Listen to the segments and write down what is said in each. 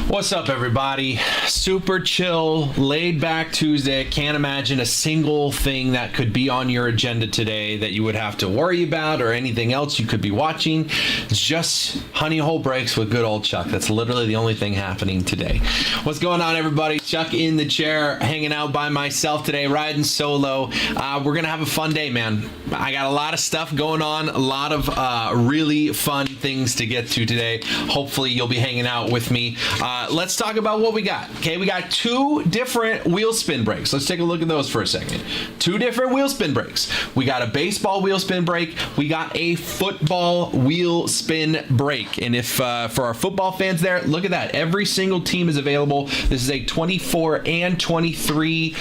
What's up, everybody? Super chill, laid back Tuesday. Can't imagine a single thing that could be on your agenda today that you would have to worry about or anything else you could be watching. It's just honey hole breaks with good old Chuck. That's literally the only thing happening today. What's going on, everybody? Chuck in the chair, hanging out by myself today, riding solo. We're going to have a fun day, man. I got a lot of stuff going on, a lot of really fun things to get to today. Hopefully, you'll be hanging out with me. Let's talk about what we got. Okay, we got two different wheel spin breaks. Let's take a look at those for a second. Two different wheel spin breaks. We got a baseball wheel spin break. We got a football wheel spin break. And if for our football fans there, look at that. Every single team is available. This is a 24 and 23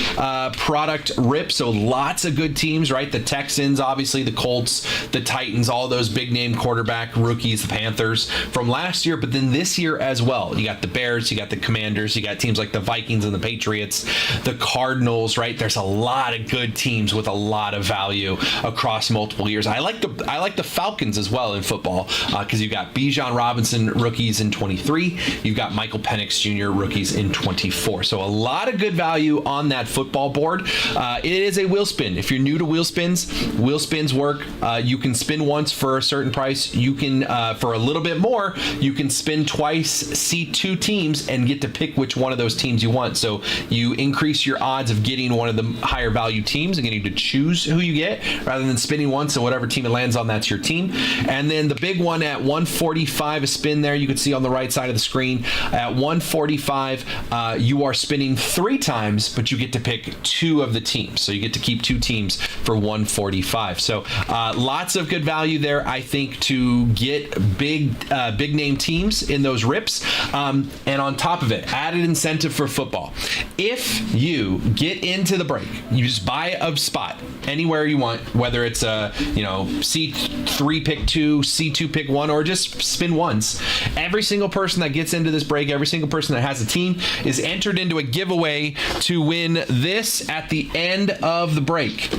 product rip. So lots of good teams, right? The Texans, obviously the Colts, the Titans, all those big name quarterback rookies, the Panthers from last year, but then this year as well. You got the Bears, you got the Commanders, you got teams like the Vikings and the Patriots, the Cardinals, right? There's a lot of good teams with a lot of value across multiple years. I like the Falcons as well in football because you got Bijan Robinson rookies in 23, you've got Michael Penix Jr. rookies in 24. So a lot of good value on that football board. It is a wheel spin. If you're new to wheel spins work. You can spin once for a certain price. You can for a little bit more, you can spin twice, see two teams, and get to pick which one of those teams you want. So you increase your odds of getting one of the higher value teams and getting to choose who you get rather than spinning once. So whatever team it lands on, that's your team. And then the big one at 145 a spin there, you can see on the right side of the screen. At 145, you are spinning three times, but you get to pick two of the teams. So you get to keep two teams for 145. So lots of good value there, I think, to get big name teams in those rips. And on top of it, added incentive for football. If you get into the break, you just buy a spot anywhere you want, whether it's a C3 pick 2, C2 pick 1, or just spin once. Every single person that gets into this break, every single person that has a team is entered into a giveaway to win this at the end of the break.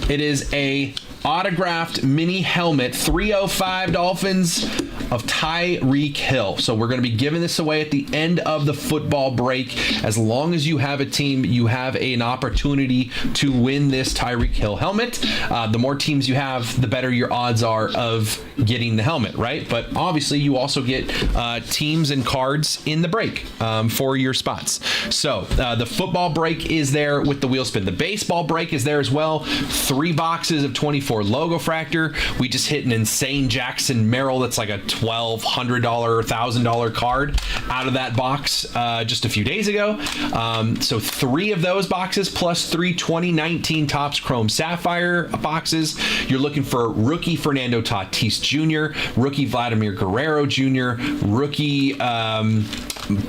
It is a autographed mini helmet, 305 Dolphins of Tyreek Hill. So we're going to be giving this away at the end of the football break. As long as you have a team, you have an opportunity to win this Tyreek Hill helmet. The more teams you have, the better your odds are of getting the helmet, right? But obviously you also get teams and cards in the break for your spots. So the football break is there with the wheel spin. The baseball break is there as well. 3 boxes of 24 logo fractor. We just hit an insane Jackson Merrill that's like a $1,200, $1,000 card out of that box just a few days ago. So 3 of those boxes plus 3 2019 Topps Chrome Sapphire boxes. You're looking for rookie Fernando Tatis Jr., rookie Vladimir Guerrero Jr., rookie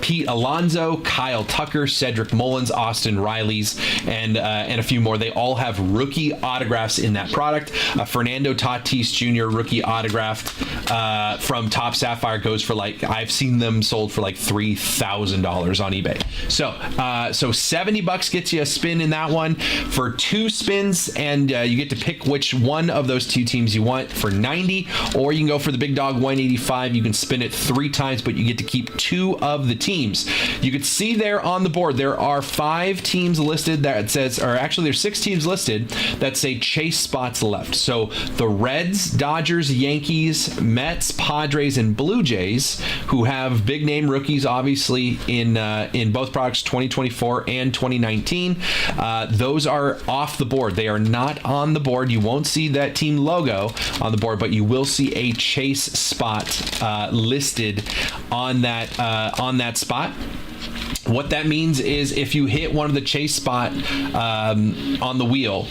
Pete Alonso, Kyle Tucker, Cedric Mullins, Austin Riley's, and a few more. They all have rookie autographs in that product. Fernando Tatis Jr. rookie autograph from Top Sapphire goes for I've seen them sold for like $3,000 on eBay. So 70 bucks gets you a spin in that one for 2 spins, and you get to pick which one of those 2 teams you want for 90, or you can go for the big dog 185. You can spin it 3 times, but you get to keep 2 of the teams. You can see there on the board, there are 5 teams listed that says, or actually there's 6 teams listed that say chase spots left. So the Reds, Dodgers, Yankees, Mets, Padres, and Blue Jays, who have big name rookies, obviously in both products, 2024 and 2019. Those are off the board. They are not on the board. You won't see that team logo on the board, but you will see a chase spot listed on that spot. What that means is if you hit one of the chase spot on the wheel,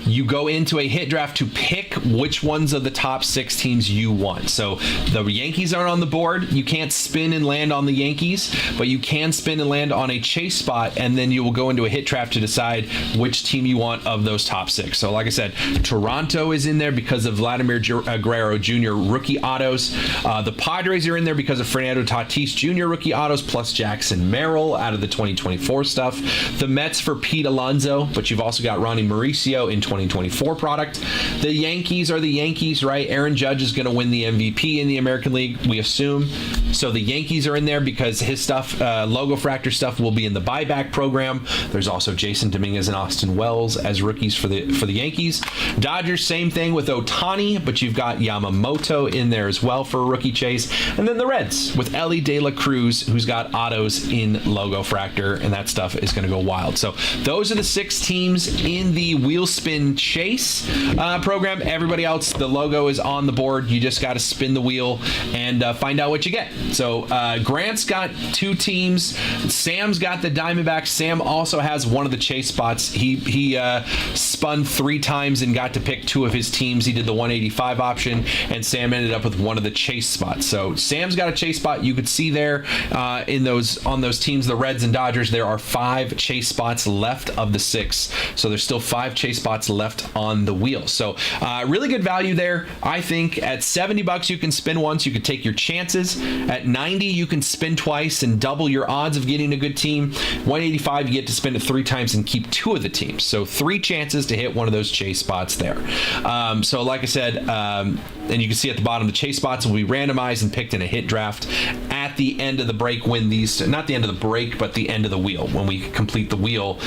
you go into a hit draft to pick which ones of the top 6 teams you want. So the Yankees aren't on the board. You can't spin and land on the Yankees, but you can spin and land on a chase spot, and then you will go into a hit draft to decide which team you want of those top 6. So like I said, Toronto is in there because of Vladimir Guerrero Jr. rookie autos. The Padres are in there because of Fernando Tatis Jr. rookie autos plus Jackson Merrill out of the 2024 stuff. The Mets for Pete Alonso, but you've also got Ronnie Mauricio in 2024 product. The Yankees are the Yankees, right? Aaron Judge is going to win the MVP in the American League, we assume. So the Yankees are in there because his stuff, Logo Fractor stuff, will be in the buyback program. There's also Jason Dominguez and Austin Wells as rookies for the Yankees. Dodgers, same thing with Ohtani, but you've got Yamamoto in there as well for a rookie chase. And then the Reds with Ellie De La Cruz, who's got autos in Logo Fractor, and that stuff is going to go wild. So those are the 6 teams in the Wheel Spin Chase program. Everybody else, the logo is on the board. You just got to spin the wheel and find out what you get. So Grant's got 2 teams. Sam's got the Diamondbacks. Sam also has one of the chase spots. He spun 3 times and got to pick 2 of his teams. He did the 185 option, and Sam ended up with one of the chase spots. So Sam's got a chase spot. You could see there on those teams, the Reds and Dodgers, there are 5 chase spots left of the 6. So there's still 5 chase spots left on the wheel. So really good value there. I think at $70 you can spin once. You could take your chances. At $90 you can spin twice and double your odds of getting a good team. $185 you get to spin it 3 times and keep 2 of the teams. So 3 chances to hit one of those chase spots there. So like I said, and you can see at the bottom, the chase spots will be randomized and picked in a hit draft at the end of the break when these, not the end of the break, but the end of the wheel. When we complete the wheel,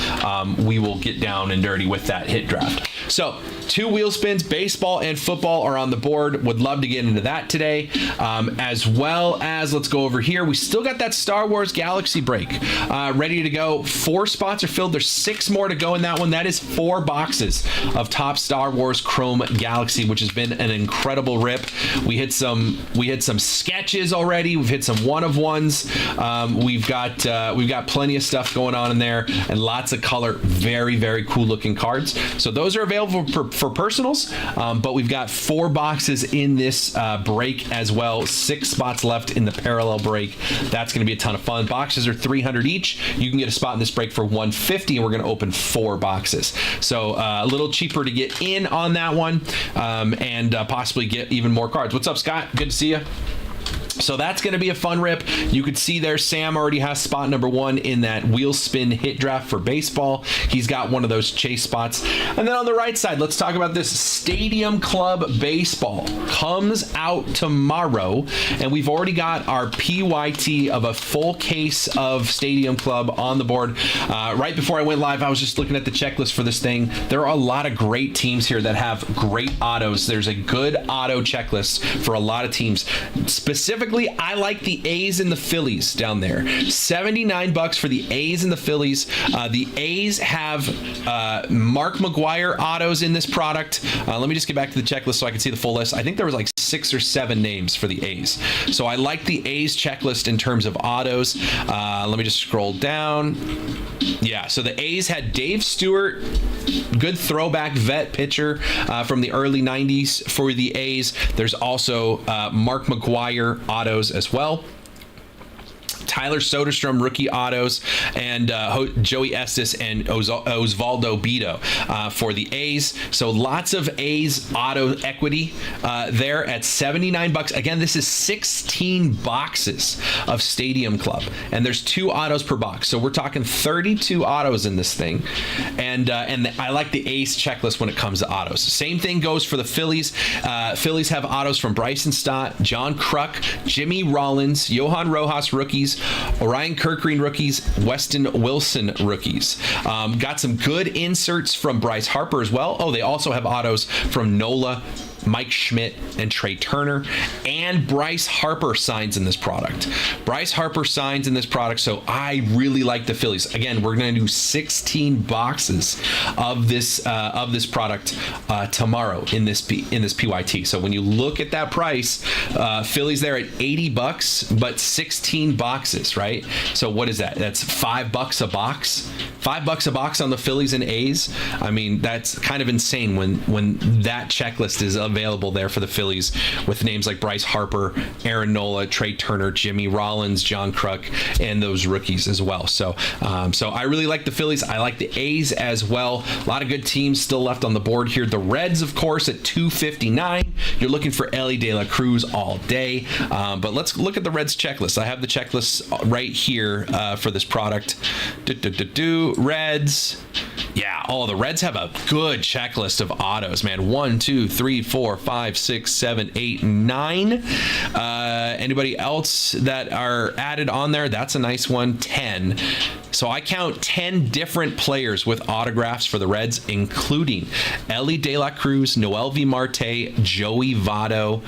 we will get down and dirty with that hit draft. So 2 wheel spins, baseball and football are on the board. Would love to get into that today. As well as, let's go over here. We still got that Star Wars Galaxy break ready to go. 4 spots are filled. There's 6 more to go in that one. That is 4 boxes of Top Star Wars Chrome Galaxy, which has been an incredible rip. We hit some sketches already. We've hit some one-of-ones. We've got plenty of stuff going on in there and lots of color. Very, very cool looking cards. So those are available for personals, but we've got 4 boxes in this break as well. 6 spots left in the parallel break. That's going to be a ton of fun. Boxes are $300 each. You can get a spot in this break for $150, and we're going to open 4 boxes. So a little cheaper to get in on that one, and possibly get even more cards. What's up, Scott? Good to see you. So that's going to be a fun rip. You could see there Sam already has spot number 1 in that wheel spin hit draft for baseball. He's got one of those chase spots. And then on the right side, let's talk about this Stadium Club Baseball. Comes out tomorrow, and we've already got our PYT of a full case of Stadium Club on the board. Right before I went live, I was just looking at the checklist for this thing. There are a lot of great teams here that have great autos. There's a good auto checklist for a lot of teams. Specifically, I like the A's and the Phillies down there. $79 for the A's and the Phillies. The A's have Mark McGwire autos in this product. Let me just get back to the checklist so I can see the full list. I think there was like 6 or 7 names for the A's. So I like the A's checklist in terms of autos. Let me just scroll down. Yeah, so the A's had Dave Stewart, good throwback vet pitcher from the early 90s for the A's. There's also Mark McGwire autos as well. Tyler Soderstrom rookie autos, and Joey Estes and Osvaldo Bido for the A's. So lots of A's auto equity there at $79. Again, this is 16 boxes of Stadium Club, and there's 2 autos per box. So we're talking 32 autos in this thing, and I like the A's checklist when it comes to autos. Same thing goes for the Phillies. Phillies have autos from Bryson Stott, John Kruk, Jimmy Rollins, Johan Rojas rookies, Orion Kirkgreen rookies, Weston Wilson rookies. Got some good inserts from Bryce Harper as well. Oh, they also have autos from Nola, Mike Schmidt, and Trey Turner, and Bryce Harper signs in this product. Bryce Harper signs in this product, so I really like the Phillies. Again, we're going to do 16 boxes of this product tomorrow in this PYT. So when you look at that price, Phillies there at $80, but 16 boxes, right? So what is that? That's $5 a box. $5 a box on the Phillies and A's. I mean, that's kind of insane when that checklist is available there for the Phillies with names like Bryce Harper, Aaron Nola, Trey Turner, Jimmy Rollins, John Kruk, and those rookies as well. So I really like the Phillies. I like the A's as well. A lot of good teams still left on the board here. The Reds, of course, at $259. You're looking for Ellie De La Cruz all day. But let's look at the Reds checklist. I have the checklist right here for this product. Reds. Yeah. Oh, the Reds have a good checklist of autos, man. 1, 2, 3, 4, 5, 6, 7, 8, 9. Anybody else that are added on there? That's a nice one. 10. So I count 10 different players with autographs for the Reds, including Ellie De La Cruz, Noelvi Marte, Joey Votto,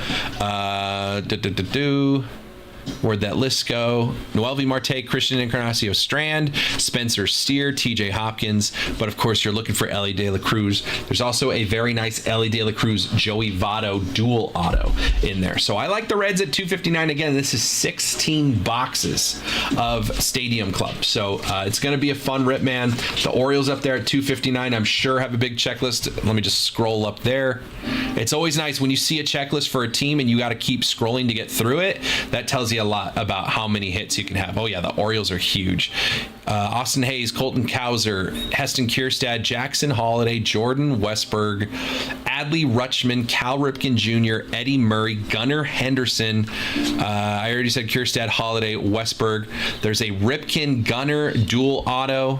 where'd that list go? Noelvi Marte, Christian Encarnacio Strand, Spencer Steer, TJ Hopkins, but of course you're looking for Ellie De La Cruz. There's also a very nice Ellie De La Cruz Joey Votto dual auto in there. So I like the Reds at 259. Again, this is 16 boxes of Stadium Club. So it's going to be a fun rip, man. The Orioles up there at 259, I'm sure have a big checklist. Let me just scroll up there. It's always nice when you see a checklist for a team and you got to keep scrolling to get through it. That tells you a lot about how many hits you can have. Oh yeah, the Orioles are huge. Austin Hayes, Colton Cowser, Heston Kjerstad, Jackson Holliday, Jordan Westberg, Adley Rutschman, Cal Ripken Jr., Eddie Murray, Gunnar Henderson. I already said Kjerstad, Holliday, Westberg. There's a Ripken Gunnar dual auto.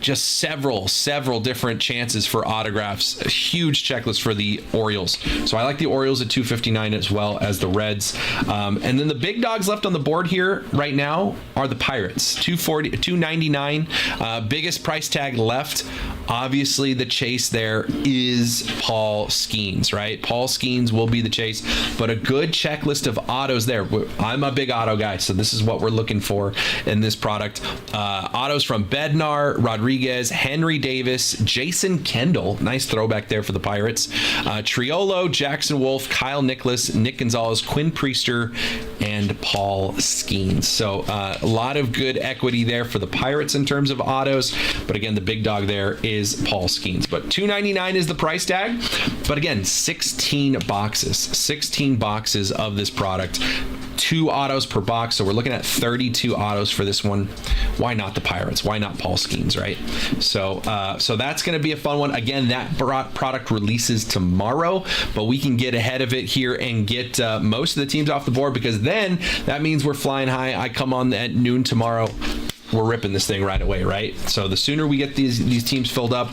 Just several different chances for autographs. A huge checklist for the Orioles. So I like the Orioles at 259 as well as the Reds. And then the big dogs left on the board here right now are the Pirates. 299. Biggest price tag left. Obviously, the chase there is Paul Skeens, right? Paul Skeens will be the chase, but a good checklist of autos there. I'm a big auto guy, so this is what we're looking for in this product. Autos from Bednar, Rodriguez, Henry Davis, Jason Kendall. Nice throwback there for the Pirates. Triolo, Jackson Wolf, Kyle Nicholas, Nick Gonzalez, Quinn Priester, and Paul Skeens. So a lot of good equity there for the Pirates in terms of autos, but again, the big dog there is Paul Skeens. But $299 is the price tag. But again, 16 boxes of this product. 2 autos per box, so we're looking at 32 autos for this one. Why not the Pirates? Why not Paul Skeens, right? So that's going to be a fun one. Again, that product releases tomorrow, but we can get ahead of it here and get most of the teams off the board, because then that means we're flying high. I come on at noon tomorrow. We're ripping this thing right away, right? So the sooner we get these teams filled up,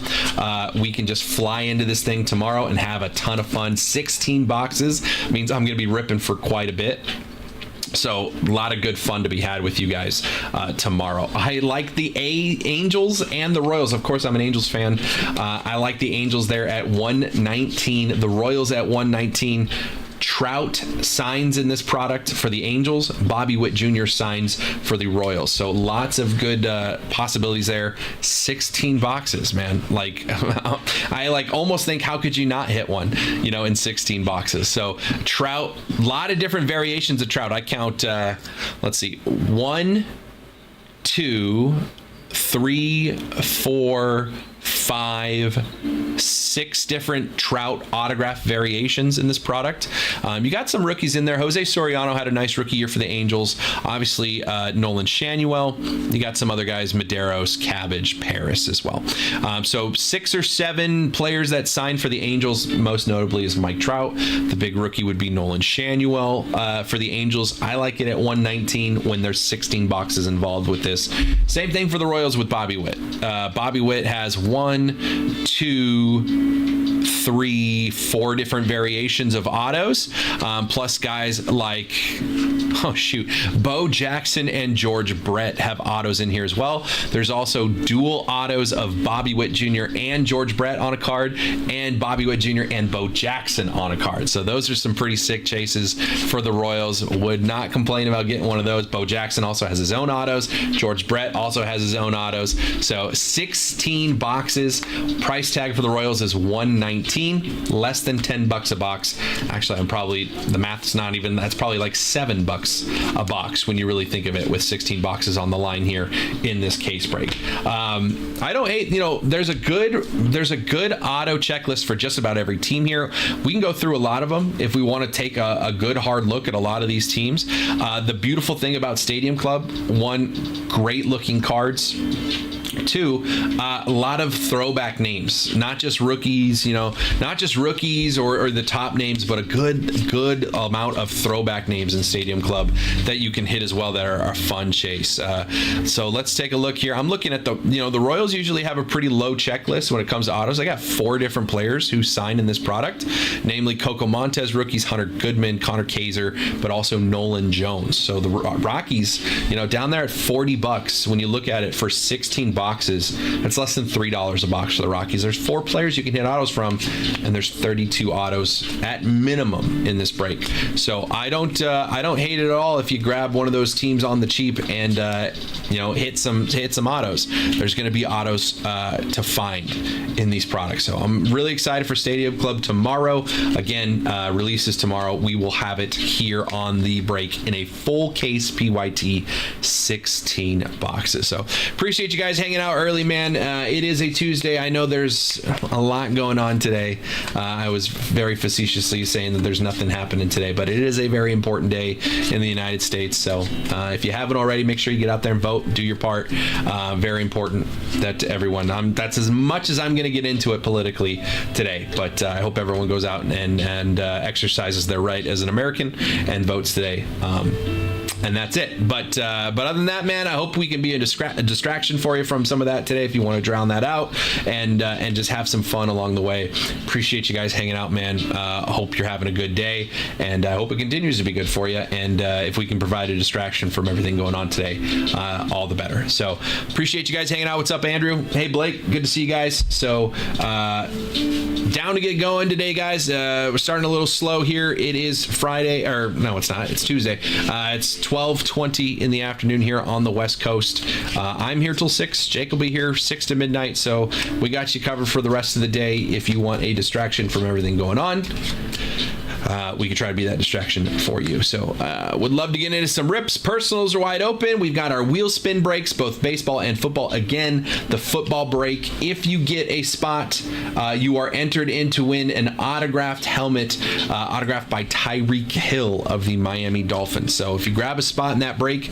we can just fly into this thing tomorrow and have a ton of fun. 16 boxes means I'm going to be ripping for quite a bit. So a lot of good fun to be had with you guys tomorrow. I like the Angels and the Royals. Of course, I'm an Angels fan. I like the Angels there at 119. The Royals at 119. Trout signs in this product for the Angels. Bobby Witt Jr. signs for the Royals. So lots of good possibilities there. 16 boxes, man. Like I almost think, how could you not hit one, in 16 boxes? So Trout, a lot of different variations of Trout. I count, let's see, 1, 2, 3, 4, 5, 6 different Trout autograph variations in this product. You got some rookies in there. Jose Soriano had a nice rookie year for the Angels. Obviously, Nolan Shanuel. You got some other guys, Medeiros, Cabbage, Paris as well. So 6 or 7 players that signed for the Angels, most notably is Mike Trout. The big rookie would be Nolan Shanuel for the Angels. I like it at 119 when there's 16 boxes involved with this. Same thing for the Royals with Bobby Witt. Bobby Witt has 1, 2, 3, 4 different variations of autos, plus guys like, Bo Jackson and George Brett have autos in here as well. There's also dual autos of Bobby Witt Jr. and George Brett on a card, and Bobby Witt Jr. and Bo Jackson on a card. So those are some pretty sick chases for the Royals. Would not complain about getting one of those. Bo Jackson also has his own autos. George Brett also has his own autos. So 16 boxes. Price tag for the Royals is $119, less than $10 a box. Actually, the math's not even, that's probably like $7 a box when you really think of it, with 16 boxes on the line here in this case break. I don't hate, there's a good auto checklist for just about every team here. We can go through a lot of them if we want to take a good hard look at a lot of these teams. The beautiful thing about Stadium Club, 1, great looking cards. 2, a lot of throwback names, not just rookies, not just rookies or the top names, but a good amount of throwback names in Stadium Club that you can hit as well that are a fun chase. So let's take a look here. I'm looking at the Royals usually have a pretty low checklist when it comes to autos. I got 4 different players who sign in this product, namely Coco Montes, rookies Hunter Goodman, Connor Kaiser, but also Nolan Jones. So the Rockies, down there at $40 when you look at it for 16 boxes, that's less than $3 a box for the Rockies. There's 4 players you can hit autos from, and there's 32 autos at minimum in this break. So I don't hate it at all if you grab one of those teams on the cheap and hit some autos. There's going to be autos to find in these products. So I'm really excited for Stadium Club tomorrow. Again, releases tomorrow. We will have it here on the break in a full case PYT 16 boxes. So appreciate you guys hanging out early, man. It is a Tuesday. I know there's a lot going on today. I was very facetiously saying that there's nothing happening today, but it is a very important day in the United States. So if you haven't already, make sure you get out there and vote, do your part. Very important that to everyone. That's as much as I'm going to get into it politically today, but I hope everyone goes out and exercises their right as an American and votes today. And that's it. But other than that, man, I hope we can be a distraction for you from some of that today if you want to drown that out and just have some fun along the way. Appreciate you guys hanging out, man. Hope you're having a good day, and I hope it continues to be good for you. And if we can provide a distraction from everything going on today, all the better. So appreciate you guys hanging out. What's up, Andrew? Hey, Blake. Good to see you guys. So down to get going today, guys. We're starting a little slow here. It is Friday, or no, it's not. It's Tuesday. It's 12:20 in the afternoon here on the West Coast. I'm here till 6. Jake will be here 6 to midnight. So we got you covered for the rest of the day. If you want a distraction from everything going on, we can try to be that distraction for you. So would love to get into some rips. Personals are wide open. We've got our wheel spin breaks, both baseball and football. Again, the football break, if you get a spot, you are entered in to win an autographed helmet, autographed by Tyreek Hill of the Miami Dolphins. So if you grab a spot in that break,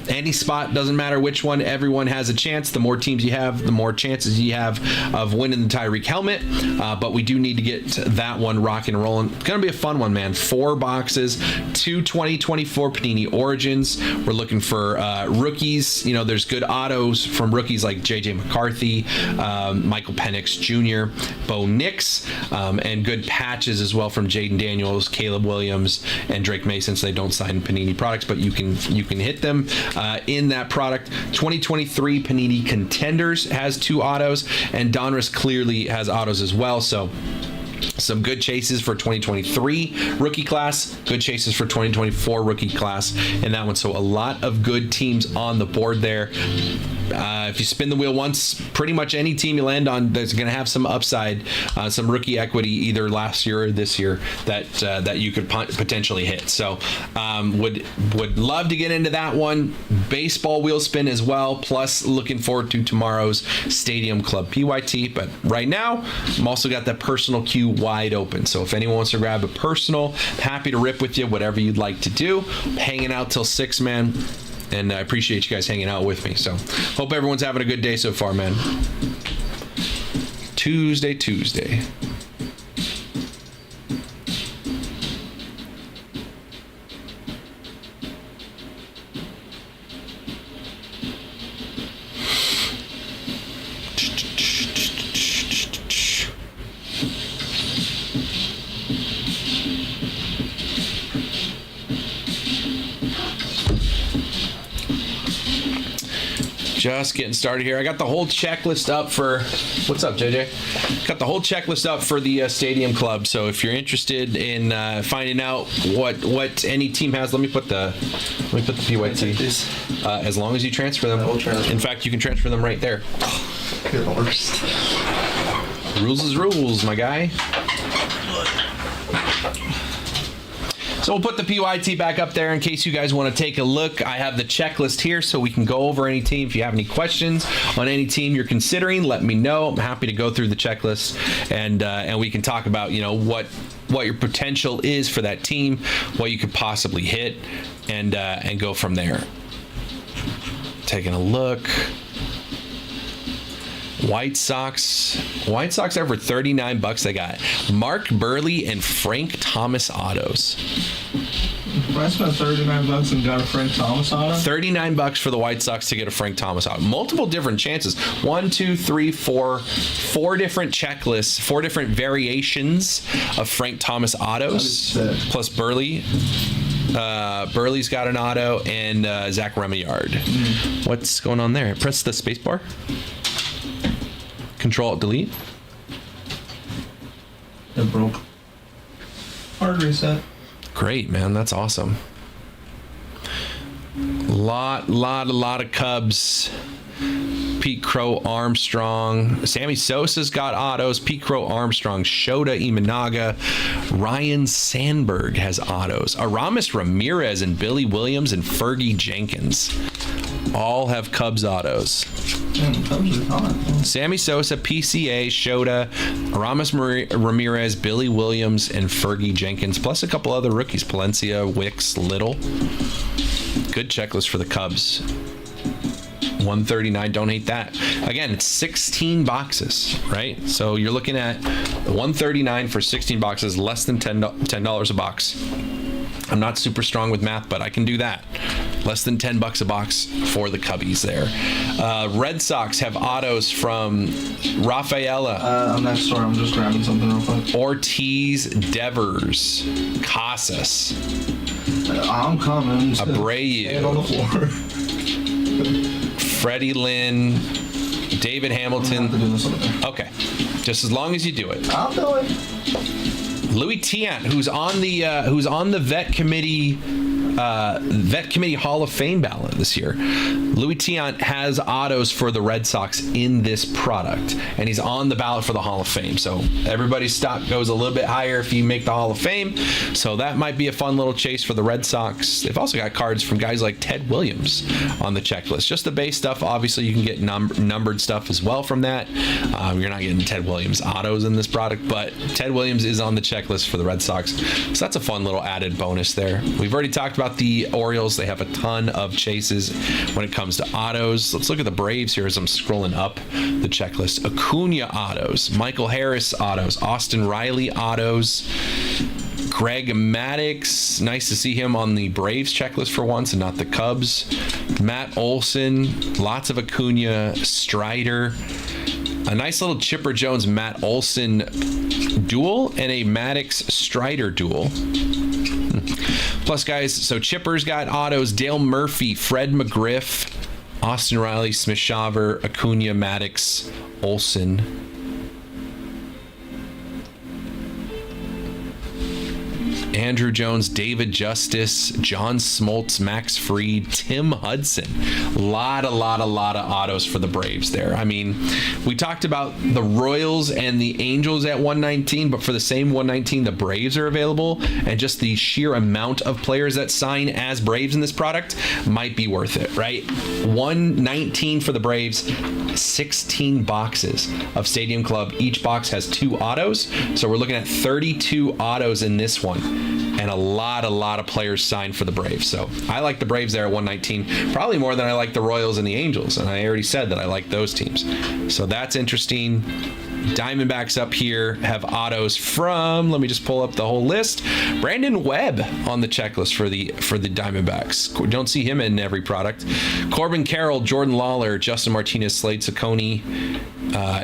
any spot, doesn't matter which one, everyone has a chance. The more teams you have, the more chances you have of winning the Tyreek helmet. But we do need to get that one rocking and rolling. It's going to be a fun one, man. 4 boxes, 2 2024 Panini Origins. We're looking for rookies. There's good autos from rookies like J.J. McCarthy, Michael Penix Jr., Bo Nix, and good patches as well from Jaden Daniels, Caleb Williams, and Drake Mason. So they don't sign Panini products, but you can hit them in that product. 2023 Panini Contenders has 2 autos, and Donruss clearly has autos as well. So some good chases for 2023 rookie class, good chases for 2024 rookie class in that one. So a lot of good teams on the board there. If you spin the wheel once, pretty much any team you land on that's going to have some upside, some rookie equity either last year or this year that you could potentially hit. So would love to get into that one. Baseball wheel spin as well, plus looking forward to tomorrow's Stadium Club PYT. But right now, I'm also got that personal queue wide open. So if anyone wants to grab a personal, happy to rip with you, whatever you'd like to do. Hanging out till 6, man. And I appreciate you guys hanging out with me. So hope everyone's having a good day so far, man. Tuesday. Just getting started here. I got the whole checklist up for... What's up, JJ? Got the whole checklist up for the Stadium Club. So if you're interested in finding out what any team has, let me put the PYT. As long as you transfer them. In fact, you can transfer them right there. Good worst. Rules is rules, my guy. So we'll put the PYT back up there in case you guys want to take a look. I have the checklist here so we can go over any team. If you have any questions on any team you're considering, let me know. I'm happy to go through the checklist and we can talk about, what your potential is for that team, what you could possibly hit, and go from there. Taking a look. White Sox over $39. They got Mark Burley and Frank Thomas autos. I spent $39 and got a Frank Thomas auto. $39 for the White Sox to get a Frank Thomas auto. Multiple different chances. 1, 2, 3, 4 different checklists, 4 different variations of Frank Thomas autos. Plus Burley. Burley's got an auto, and Zach Remillard. What's going on there? Press the space bar. Control Alt Delete. It broke. Hard reset. Great, man. That's awesome. Lot of Cubs. Pete Crow Armstrong. Sammy Sosa's got autos. Pete Crow Armstrong. Shota Imanaga. Ryan Sandberg has autos. Aramis Ramirez and Billy Williams and Fergie Jenkins all have Cubs autos. Man, Cubs are hot. Sammy Sosa, PCA, Shota, Aramis Ramirez, Billy Williams, and Fergie Jenkins, plus a couple other rookies, Palencia, Wicks, Little. Good checklist for the Cubs. 139, don't hate that. Again, it's 16 boxes, right? So you're looking at 139 for 16 boxes, less than $10 a box. I'm not super strong with math, but I can do that. Less than $10 a box for the Cubbies there. Red Sox have autos from Rafaela. I'm next door. I'm just grabbing something real quick. Ortiz, Devers, Casas, I'm coming. Abreu. Stand on the floor. Freddie Lynn, David Hamilton. I have to do this over there. Okay, just as long as you do it. I'll do it. Louis Tiant, who's on the vet committee Hall of Fame ballot this year. Louis Tiant has autos for the Red Sox in this product, and he's on the ballot for the Hall of Fame. So everybody's stock goes a little bit higher if you make the Hall of Fame. So that might be a fun little chase for the Red Sox. They've also got cards from guys like Ted Williams on the checklist. Just the base stuff. Obviously, you can get numbered stuff as well from that. You're not getting Ted Williams autos in this product, but Ted Williams is on the checklist for the Red Sox. So that's a fun little added bonus there. We've already talked about the Orioles. They have a ton of chases when it comes to autos. Let's look at the Braves here as I'm scrolling up the checklist. Acuna autos, Michael Harris autos, Austin Riley autos, Greg Maddux. Nice to see him on the Braves checklist for once and not the Cubs. Matt Olson, lots of Acuna, Strider. A nice little Chipper Jones Matt Olson duel and a Maddux Strider duel. Plus, guys, so Chipper's got autos. Dale Murphy, Fred McGriff, Austin Riley, Smith Shawver, Acuna, Maddux, Olson. Andrew Jones, David Justice, John Smoltz, Max Fried, Tim Hudson. A lot of autos for the Braves there. I mean, we talked about the Royals and the Angels at 119, but for the same 119, the Braves are available, and just the sheer amount of players that sign as Braves in this product might be worth it, right? 119 for the Braves, 16 boxes of Stadium Club. Each box has 2 autos, so we're looking at 32 autos in this one. And a lot of players signed for the Braves. So I like the Braves there at 119, probably more than I like the Royals and the Angels. And I already said that I like those teams. So that's interesting. Diamondbacks up here have autos from, let me just pull up the whole list. Brandon Webb on the checklist for the Diamondbacks. Don't see him in every product. Corbin Carroll, Jordan Lawler, Justin Martinez, Slade Ciccone,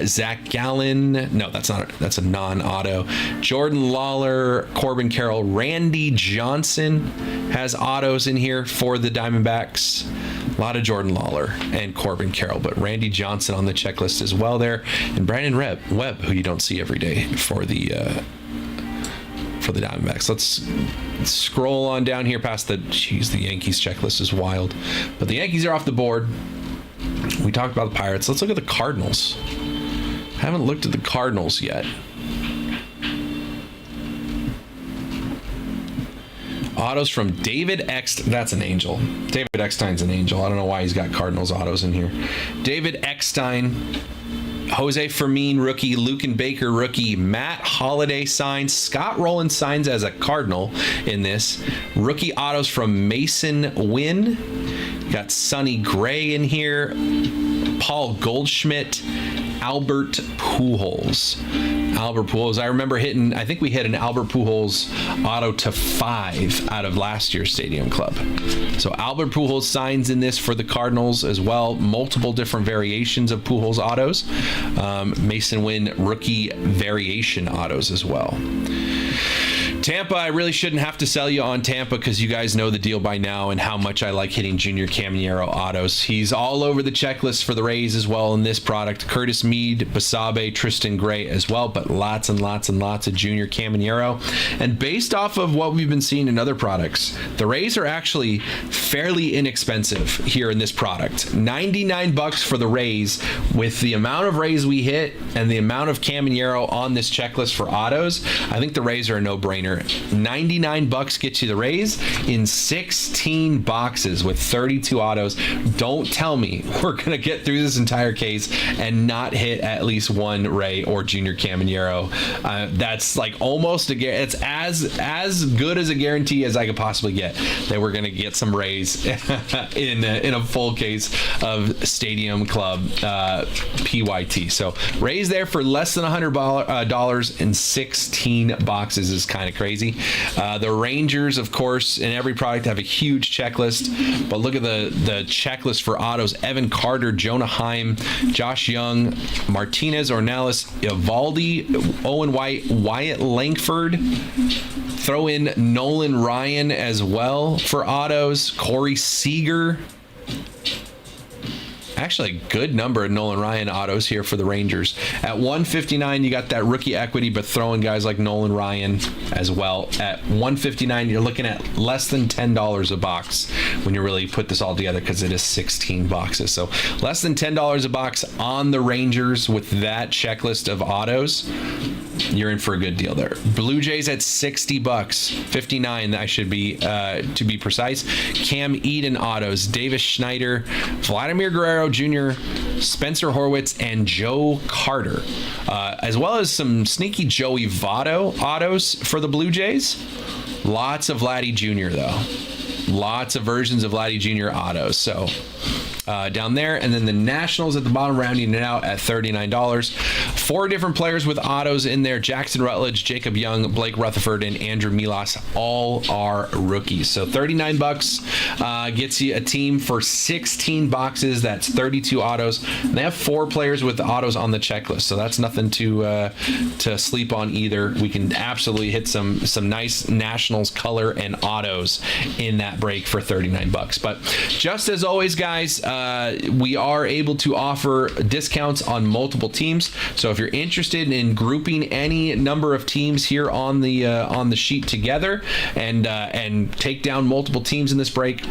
Zach Gallen. No, that's a non-auto. Jordan Lawler, Corbin Carroll, Randy Johnson has autos in here for the Diamondbacks. A lot of Jordan Lawler and Corbin Carroll, but Randy Johnson on the checklist as well there, and Brandon Webb, who you don't see every day for the Diamondbacks. Let's scroll on down here past the Yankees checklist is wild, but the Yankees are off the board. We talked about the Pirates. Let's look at the Cardinals. Haven't looked at the Cardinals yet. Autos from David Eckstein. That's an angel. David Eckstein's an angel. I don't know why he's got Cardinals autos in here. David Eckstein, Jose Fermin rookie, Luken Baker rookie, Matt Holliday signs, Scott Rowland signs as a Cardinal in this. Rookie autos from Mason Wynn. Got Sonny Gray in here. Paul Goldschmidt, Albert Pujols. Albert Pujols. I remember I think we hit an Albert Pujols auto to 5 out of last year's Stadium Club. So Albert Pujols signs in this for the Cardinals as well. Multiple different variations of Pujols autos. Mason Wynn rookie variation autos as well. Tampa, I really shouldn't have to sell you on Tampa because you guys know the deal by now and how much I like hitting Junior Caminero autos. He's all over the checklist for the Rays as well in this product. Curtis Mead, Basabe, Tristan Gray as well, but lots and lots and lots of Junior Caminero. And based off of what we've been seeing in other products, the Rays are actually fairly inexpensive here in this product. $99 for the Rays. With the amount of Rays we hit and the amount of Caminero on this checklist for autos, I think the Rays are a no-brainer. $99 gets you the Rays in 16 boxes with 32 autos. Don't tell me we're gonna get through this entire case and not hit at least one Ray or Junior Caminero. That's like almost it's as good as a guarantee as I could possibly get that we're gonna get some Rays in a full case of Stadium Club PYT. So Rays there for less than $100 in 16 boxes is kind of crazy. The Rangers, of course, in every product have a huge checklist, but look at the checklist for autos. Evan Carter, Jonah Heim, Josh Young, Martinez, Ornelas, Evaldi, Owen White, Wyatt Langford. Throw in Nolan Ryan as well for autos. Corey Seager. Actually, a good number of Nolan Ryan autos here for the Rangers. At 159, you got that rookie equity, but throwing guys like Nolan Ryan as well. At 159, you're looking at less than $10 a box when you really put this all together because it is 16 boxes. So less than $10 a box on the Rangers with that checklist of autos. You're in for a good deal there. Blue Jays at $60, 59 I should be to be precise. Cam Eden autos, Davis Schneider, Vladimir Guerrero Jr., Spencer Horwitz, and Joe Carter, as well as some sneaky Joey Votto autos for the Blue Jays. Lots of Vladdy Jr. though. Lots of versions of Vladdy Jr. autos. So down there, and then the Nationals at the bottom, rounding it out at $39. 4 different players with autos in there: Jackson Rutledge, Jacob Young, Blake Rutherford, and Andrew Milas. All are rookies. So $39 gets you a team for 16 boxes. That's 32 autos. And they have 4 players with the autos on the checklist, so that's nothing to sleep on either. We can absolutely hit some nice Nationals color and autos in that break for $39. But just as always, guys, we are able to offer discounts on multiple teams. So if you're interested in grouping any number of teams here on the sheet together and take down multiple teams in this break,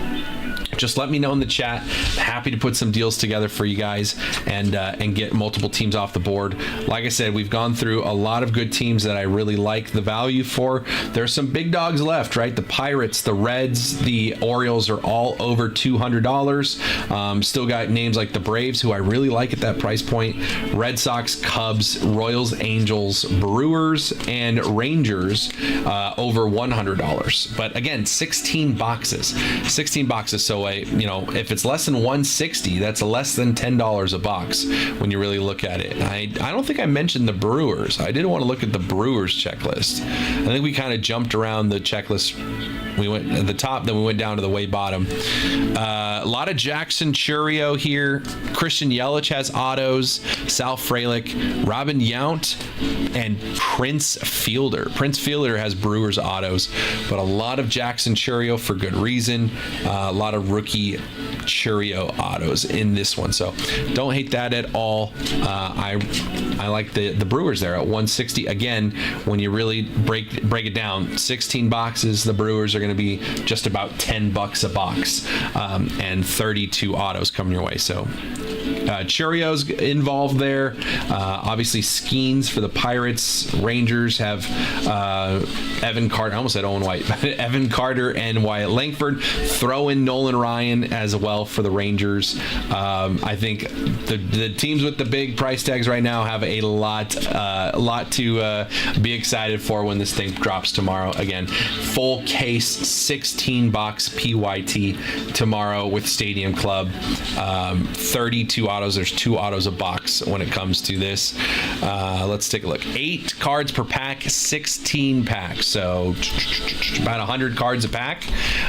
just let me know in the chat. Happy to put some deals together for you guys and get multiple teams off the board. Like I said, we've gone through a lot of good teams that I really like the value for. There's some big dogs left, right? The Pirates, the Reds, the Orioles are all over $200. Still got names like the Braves, who I really like at that price point. Red Sox, Cubs, Royals, Angels, Brewers, and Rangers over $100. But again, 16 boxes. 16 boxes. So if it's less than 160, that's less than $10 a box when you really look at it. I don't think I mentioned the Brewers. I didn't want to look at the Brewers checklist. I think we kind of jumped around the checklist. We went at the top, then we went down to the way bottom. A lot of Jackson Chourio here. Christian Yelich has autos. Sal Frelick, Robin Yount, and Prince Fielder. Prince Fielder has Brewers autos, but a lot of Jackson Chourio for good reason. A lot of rookie Chourio autos in this one, so don't hate that at all. I like the Brewers there at 160. Again, when you really break it down, 16 boxes, the Brewers are going to be just about $10 a box, and 32 autos coming your way. So Chourio's involved there. Obviously Skeens for the Pirates. Rangers have Evan Carter. I almost said Owen White. Evan Carter and Wyatt Langford. Throw in Nolan Ryan as well for the Rangers. I think the teams with the big price tags right now have a lot to be excited for when this thing drops tomorrow. Again, full case 16 box PYT tomorrow with Stadium Club. 32 autos autos. There's 2 autos a box when it comes to this. Let's take a look. 8 cards per pack, 16 packs. So about 100 cards a pack,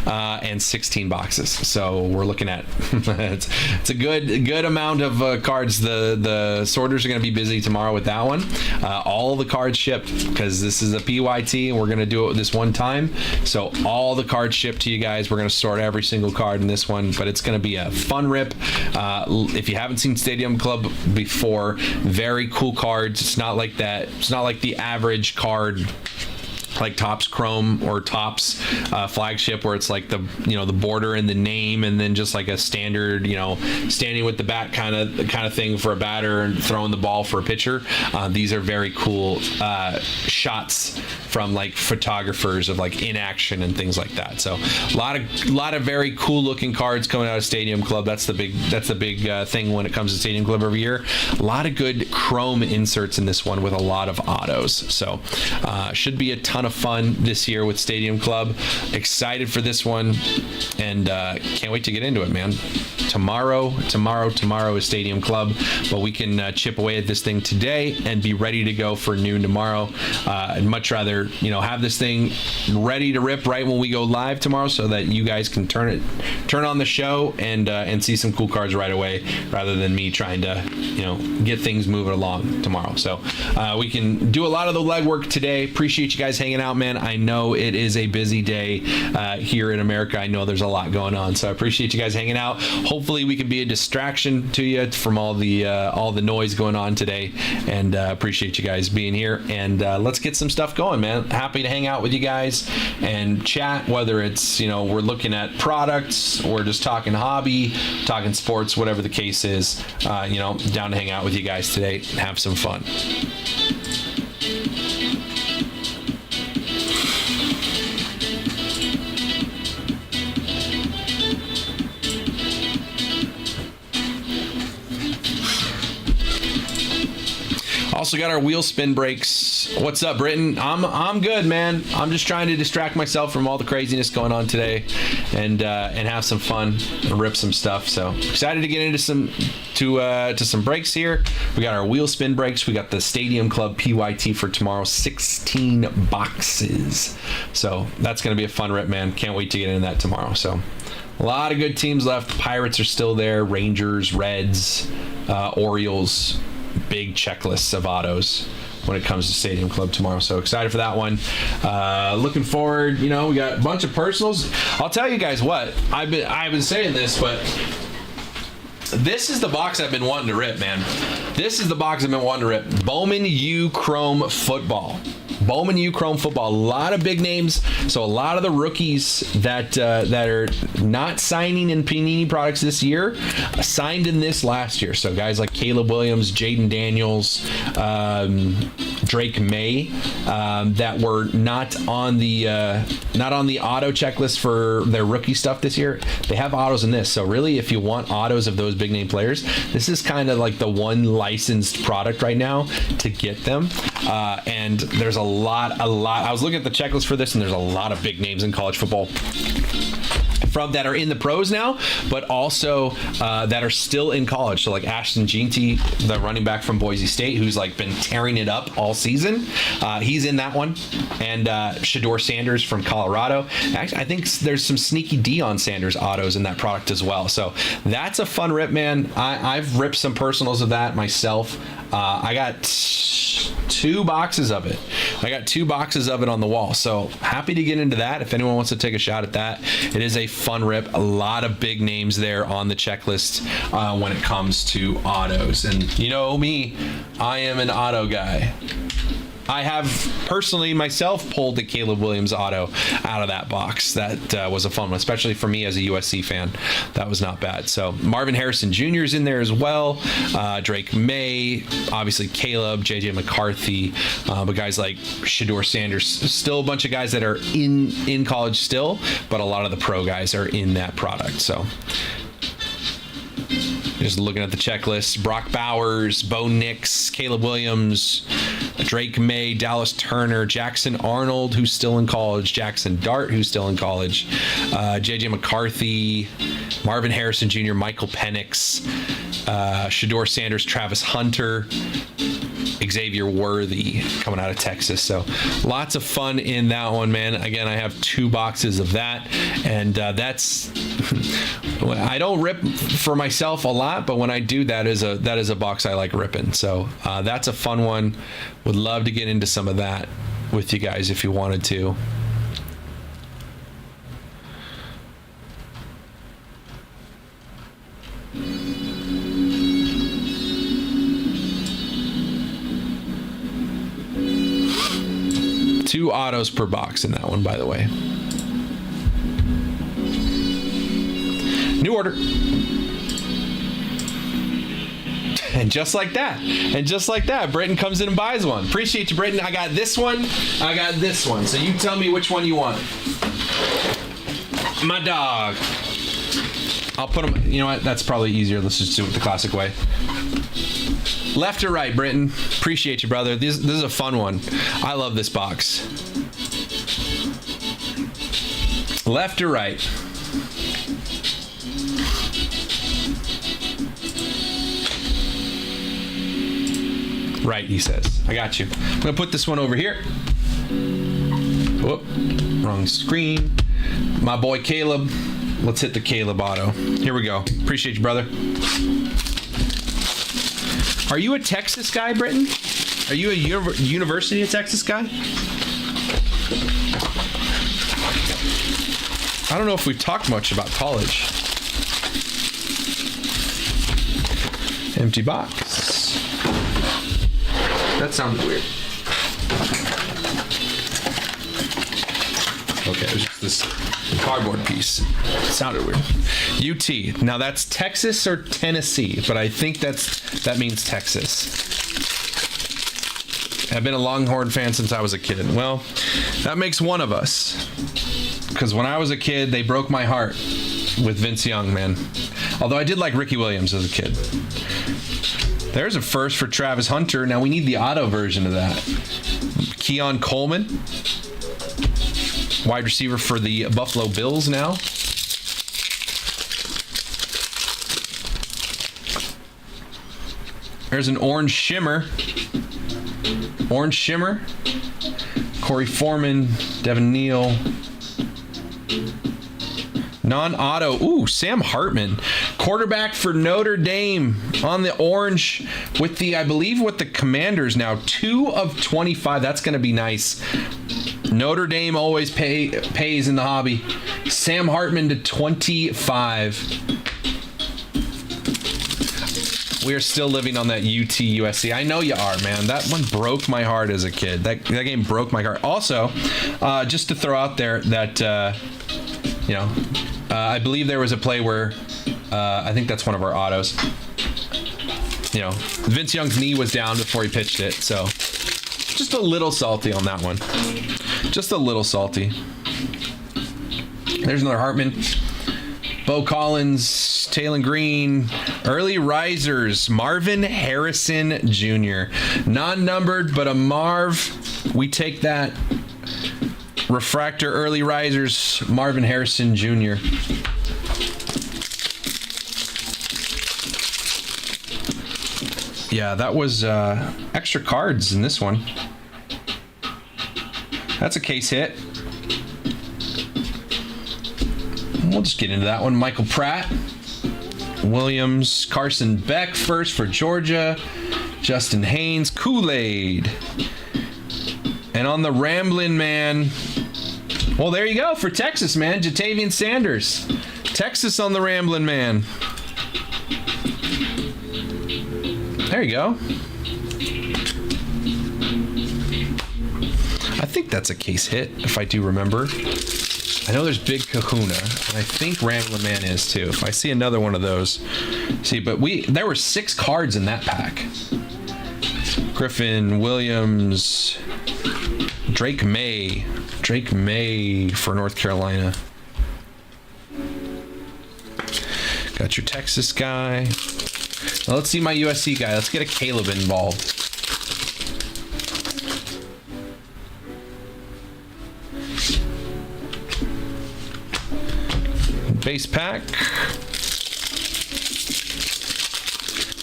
and 16 boxes. So we're looking at it's a good amount of cards. The sorters are going to be busy tomorrow with that one. All the cards shipped because this is a PYT and we're going to do it this one time. So all the cards shipped to you guys. We're going to sort every single card in this one, but it's going to be a fun rip. If you haven't seen Stadium Club before, very cool cards. It's not like that. It's not like the average card like Topps Chrome or Topps flagship, where it's like the the border and the name, and then just like a standard standing with the bat kind of thing for a batter and throwing the ball for a pitcher. These are very cool shots from like photographers of like in action and things like that. So a lot of very cool looking cards coming out of Stadium Club. That's the big thing when it comes to Stadium Club every year. A lot of good chrome inserts in this one with a lot of autos. So should be a ton of fun this year with Stadium Club. Excited for this one, and can't wait to get into it, man. Tomorrow is Stadium Club, but we can chip away at this thing today and be ready to go for noon tomorrow. I'd much rather have this thing ready to rip right when we go live tomorrow, so that you guys can turn on the show and see some cool cards right away, rather than me trying to get things moving along tomorrow. So we can do a lot of the legwork today. Appreciate you guys hanging out, man. I know it is a busy day here in America. I know there's a lot going on, so I appreciate you guys hanging out. Hopefully we can be a distraction to you from all the noise going on today, and appreciate you guys being here. And let's get some stuff going, man. Happy to hang out with you guys and chat, whether it's we're looking at products, we're just talking hobby, talking sports, whatever the case is. Down to hang out with you guys today and have some fun. Also got our wheel spin breaks. What's up, Britton? I'm good, man. I'm just trying to distract myself from all the craziness going on today, and have some fun and rip some stuff. So excited to get into some breaks here. We got our wheel spin breaks. We got the Stadium Club PYT for tomorrow, 16 boxes. So that's gonna be a fun rip, man. Can't wait to get into that tomorrow. So a lot of good teams left. The Pirates are still there. Rangers, Reds, Orioles. Big checklists of autos when it comes to Stadium Club tomorrow. So excited for that one. Looking forward. We got a bunch of personals. I'll tell you guys what, I've been saying this, but this is the box I've been wanting to rip, man. This is the box I've been wanting to rip. Bowman U Chrome Football. Bowman U Chrome Football. A lot of big names. So a lot of the rookies that are not signing in Panini products this year signed in this last year. So guys like Caleb Williams, Jaden Daniels, Drake May, that were not on the auto checklist for their rookie stuff this year. They have autos in this. So really, if you want autos of those big name players, this is kind of like the one licensed product right now to get them. And there's a lot. I was looking at the checklist for this, and there's a lot of big names in college football that are in the pros now, but also that are still in college. So like Ashton Jeanty, the running back from Boise State, who's like been tearing it up all season. He's in that one. And Shedeur Sanders from Colorado. Actually, I think there's some sneaky Deion Sanders autos in that product as well. So that's a fun rip, man. I've ripped some personals of that myself. I got 2 boxes of it. I got 2 boxes of it on the wall. So happy to get into that. If anyone wants to take a shot at that, it is a fun rip. A lot of big names there on the checklist when it comes to autos. And you know me, I am an auto guy. I have personally myself pulled the Caleb Williams auto out of that box. That was a fun one, especially for me as a USC fan. That was not bad. So Marvin Harrison Jr. is in there as well. Drake May, obviously Caleb, JJ McCarthy, but guys like Shedeur Sanders, still a bunch of guys that are in college still, but a lot of the pro guys are in that product. So just looking at the checklist: Brock Bowers, Bo Nix, Caleb Williams, Drake May, Dallas Turner, Jackson Arnold, who's still in college, Jackson Dart, who's still in college, JJ McCarthy, Marvin Harrison Jr., Michael Penix, Shador Sanders, Travis Hunter, Xavier Worthy coming out of Texas. So lots of fun in that one, man. Again, I have 2 boxes of that, and that's I don't rip for myself a lot, but when I do, that is a box I like ripping. So that's a fun one. Would love to get into some of that with you guys if you wanted to. Two autos per box in that one, by the way. New order. And just like that, Britton comes in and buys one. Appreciate you, Britton. I got this one. I got this one. So you tell me which one you want. My dog. I'll put them. You know what? That's probably easier. Let's just do it the classic way. Left or right, Britton? Appreciate you, brother. This is a fun one. I love this box. Left or right? Right, he says. I got you. I'm gonna put this one over here. Whoop, wrong screen. My boy Caleb. Let's hit the Caleb auto. Here we go. Appreciate you, brother. Are you a Texas guy, Britton? Are you a University of Texas guy? I don't know if we've talked much about college. Empty box. That sounds weird. Okay, it was just this cardboard piece. It sounded weird. UT. Now that's Texas or Tennessee, but I think that means Texas. I've been a Longhorn fan since I was a kid. Well, that makes one of us. Because when I was a kid, they broke my heart with Vince Young, man. Although I did like Ricky Williams as a kid. There's a first for Travis Hunter. Now we need the auto version of that. Keon Coleman, wide receiver for the Buffalo Bills now. There's an orange shimmer. Orange shimmer. Corey Foreman, Devin Neal. Non-auto. Ooh, Sam Hartman. Quarterback for Notre Dame on the orange with the, I believe, with the Commanders now. 2 of 25. That's going to be nice. Notre Dame always pays in the hobby. Sam Hartman to 25. We are still living on that UT USC. I know you are, man. That one broke my heart as a kid. That game broke my heart. Also, just to throw out there that, I believe there was a play where, I think that's one of our autos. Vince Young's knee was down before he pitched it. So just a little salty on that one. Just a little salty. There's another Hartman. Bo Collins, Taylor Green, early risers, Marvin Harrison Jr. Non-numbered, but a Marv. We take that. Refractor early risers, Marvin Harrison Jr. Yeah, that was extra cards in this one. That's a case hit. We'll just get into that one. Michael Pratt, Williams, Carson Beck first for Georgia, Justin Haynes, Kool-Aid. And on the Ramblin' Man, well, there you go for Texas, man. Jatavian Sanders. Texas on the Ramblin' Man. There you go. I think that's a case hit, if I do remember. I know there's Big Kahuna, and I think Ramblin' Man is too. If I see another one of those. See, but there were 6 cards in that pack. Griffin, Williams, Drake May for North Carolina. Got your Texas guy. Now let's see my USC guy. Let's get a Caleb involved. base pack.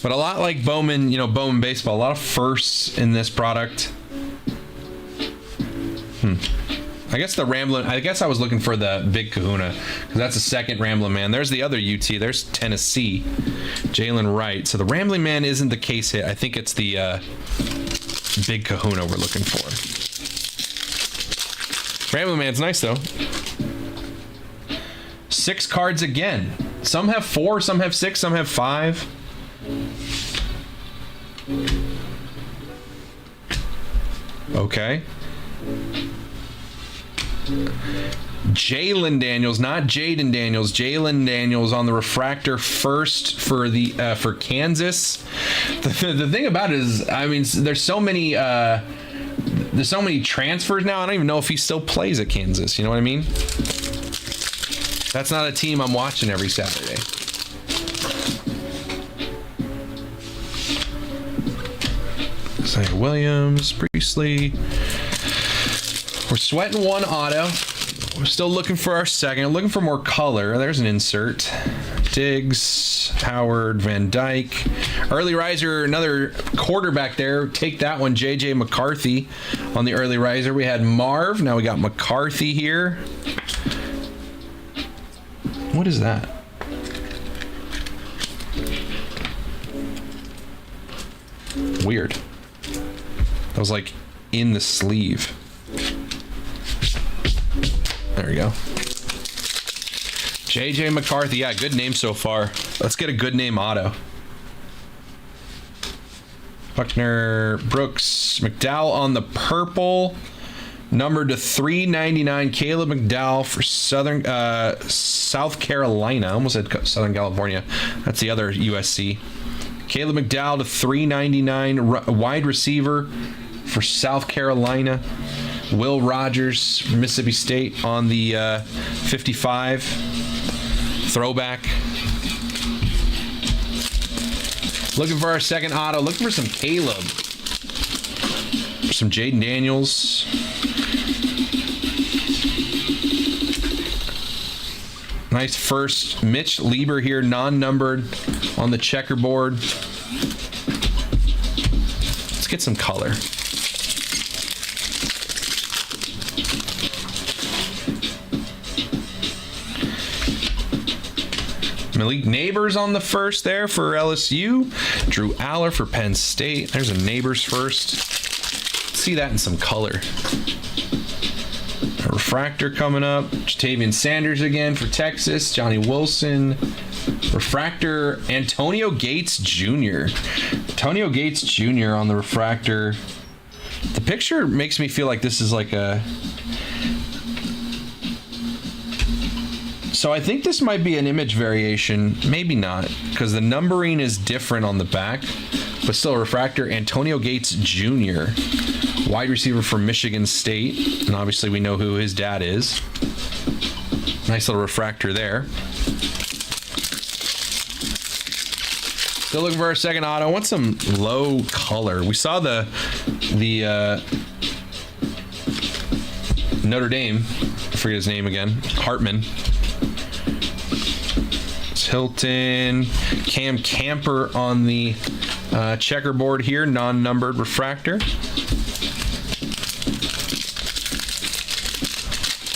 But a lot like Bowman, Bowman Baseball, a lot of firsts in this product. I guess the Ramblin', I guess I was looking for the Big Kahuna, because that's the second Ramblin' Man. There's the other UT. There's Tennessee, Jalen Wright. So the Rambling Man isn't the case hit. I think it's the Big Kahuna we're looking for. Rambling Man's nice, though. 6 cards again. Some have 4, some have 6, some have 5. Okay. Jalen Daniels, not Jaden Daniels. Jalen Daniels on the refractor first for the for Kansas. The thing about it is, I mean, there's so many transfers now. I don't even know if he still plays at Kansas. You know what I mean? That's not a team I'm watching every Saturday. Isaiah Williams, Priestley. We're sweating one auto. We're still looking for our second. Looking for more color. There's an insert. Diggs, Howard, Van Dyke. Early riser, another quarterback there. Take that one, J.J. McCarthy on the early riser. We had Marv. Now we got McCarthy here. What is that? Weird. That was like in the sleeve. There we go. J.J. McCarthy. Yeah, good name so far. Let's get a good name auto. Buckner, Brooks, McDowell on the purple. Numbered to 399. Caleb McDowell for South Carolina. I almost said Southern California. That's the other USC. Caleb McDowell to 399. Wide receiver for South Carolina. Will Rogers from Mississippi State on the 55. Throwback. Looking for our second auto. Looking for some Caleb. Some Jaden Daniels. Nice first. Mitch Lieber here, non-numbered on the checkerboard. Let's get some color. Malik Neighbors on the first there for LSU. Drew Aller for Penn State. There's a Neighbors first. Let's see that in some color. A refractor coming up. Jatavian Sanders again for Texas. Johnny Wilson. Refractor Antonio Gates Jr. Antonio Gates Jr. on the refractor. The picture makes me feel like this is like a... So I think this might be an image variation. Maybe not, because the numbering is different on the back. But still, refractor Antonio Gates Jr. Wide receiver from Michigan State. And obviously we know who his dad is. Nice little refractor there. Still looking for our second auto. I want some low color. We saw the Notre Dame. I forget his name again. Hartman. Hilton. Cam Camper on the checkerboard here. Non-numbered refractor.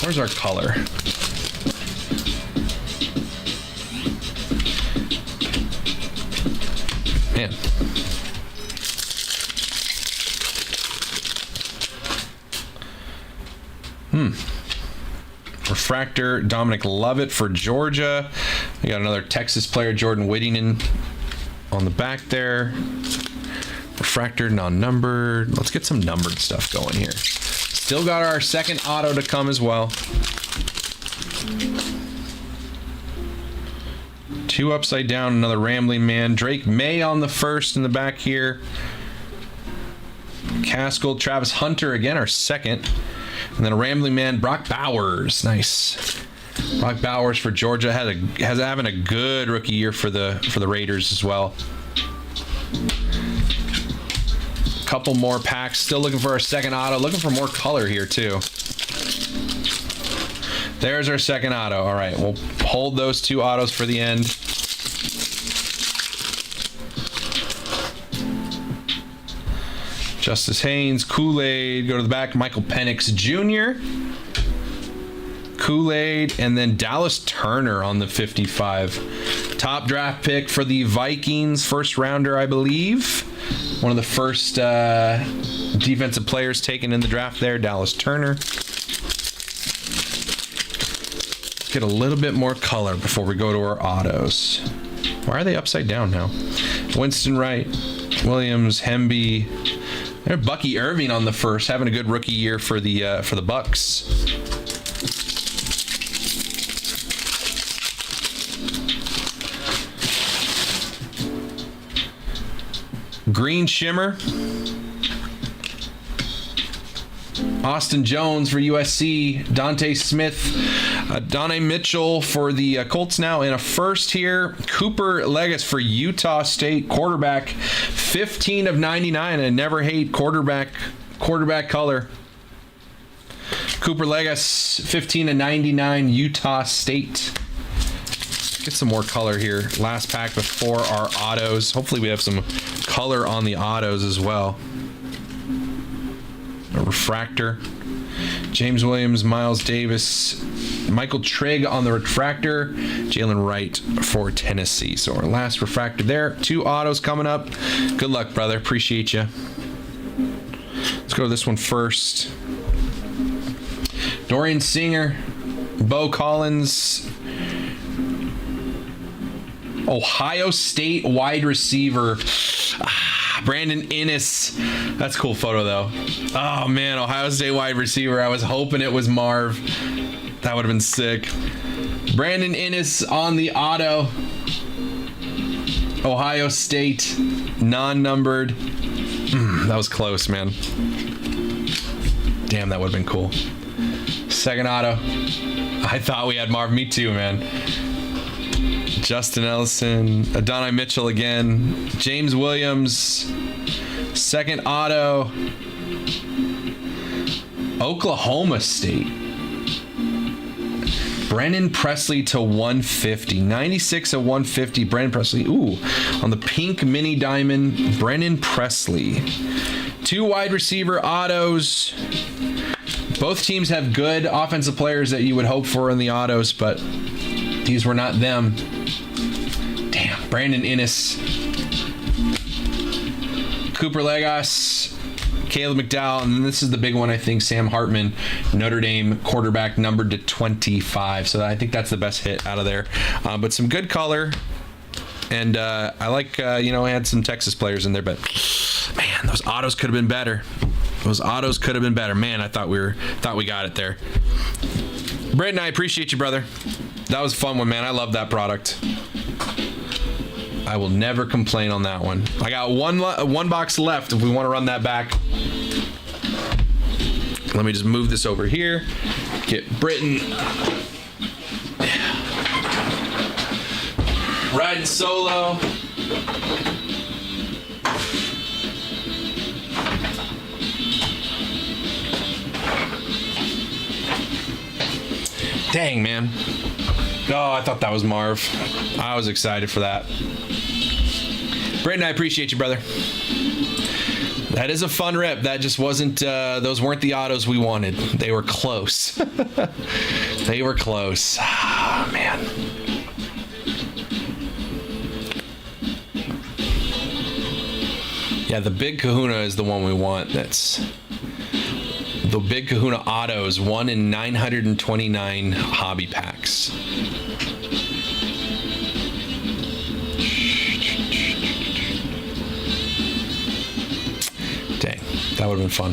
Where's our color? Man. Refractor Dominic Lovett for Georgia. We got another Texas player, Jordan Whittington, on the back there. Refractor non-numbered. Let's get some numbered stuff going here. Still got our second auto to come as well. 2 upside down, another Rambling Man. Drake May on the first in the back here. Caskell, Travis Hunter again, our second. And then a Rambling Man, Brock Bowers. Nice. Brock Bowers for Georgia having a good rookie year for the Raiders as well. Couple more packs. Still looking for our second auto. Looking for more color here too. There's our second auto. All right, we'll hold those 2 autos for the end. Justice Haynes, Kool-Aid, go to the back. Michael Penix Jr., Kool-Aid, and then Dallas Turner on the 55. Top draft pick for the Vikings, first rounder, I believe. One of the first defensive players taken in the draft there, Dallas Turner. Let's get a little bit more color before we go to our autos. Why are they upside down now? Winston Wright, Williams, Hemby. There's Bucky Irving on the first, having a good rookie year for the Bucks. Green Shimmer. Austin Jones for USC. Dante Smith. Donnie Mitchell for the Colts now. And a first here. Cooper Legas for Utah State. Quarterback. 15 of 99. I never hate quarterback color. Cooper Legas. 15 of 99. Utah State. Get some more color here. Last pack before our autos. Hopefully we have some color on the autos as well. A refractor. James Williams, Miles Davis, Michael Trigg on the refractor. Jalen Wright for Tennessee. So our last refractor there. 2 autos coming up. Good luck, brother. Appreciate you. Let's go to this one first. Dorian Singer, Bo Collins, Ohio State wide receiver. Brandon Inniss. That's a cool photo, though. Oh, man. Ohio State wide receiver. I was hoping it was Marv. That would have been sick. Brandon Inniss on the auto. Ohio State. Non-numbered. That was close, man. Damn, that would have been cool. Second auto. I thought we had Marv. Me too, man. Justin Ellison, Adonai Mitchell again, James Williams, second auto, Oklahoma State. Brennan Presley to 150, 96 of 150. Brennan Presley, ooh, on the pink mini diamond, Brennan Presley. 2 wide receiver autos. Both teams have good offensive players that you would hope for in the autos, but these were not them. Damn, Brandon Inniss, Cooper Legas, Caleb McDowell, and this is the big one, I think, Sam Hartman, Notre Dame quarterback, numbered to 25. So I think that's the best hit out of there. But some good color, and I like, I had some Texas players in there, but man, those autos could have been better. Man, I thought we got it there. Brandon, I appreciate you, brother. That was a fun one, man. I love that product. I will never complain on that one. I got one box left if we want to run that back. Let me just move this over here. Get Britton riding solo. Dang, man. Oh, I thought that was Marv. I was excited for that. Britton, I appreciate you, brother. That is a fun rip. That just wasn't, those weren't the autos we wanted. They were close. They were close. Oh, man. Yeah, the Big Kahuna is the one we want. That's the Big Kahuna autos, 1 in 929 hobby packs. Dang, that would have been fun.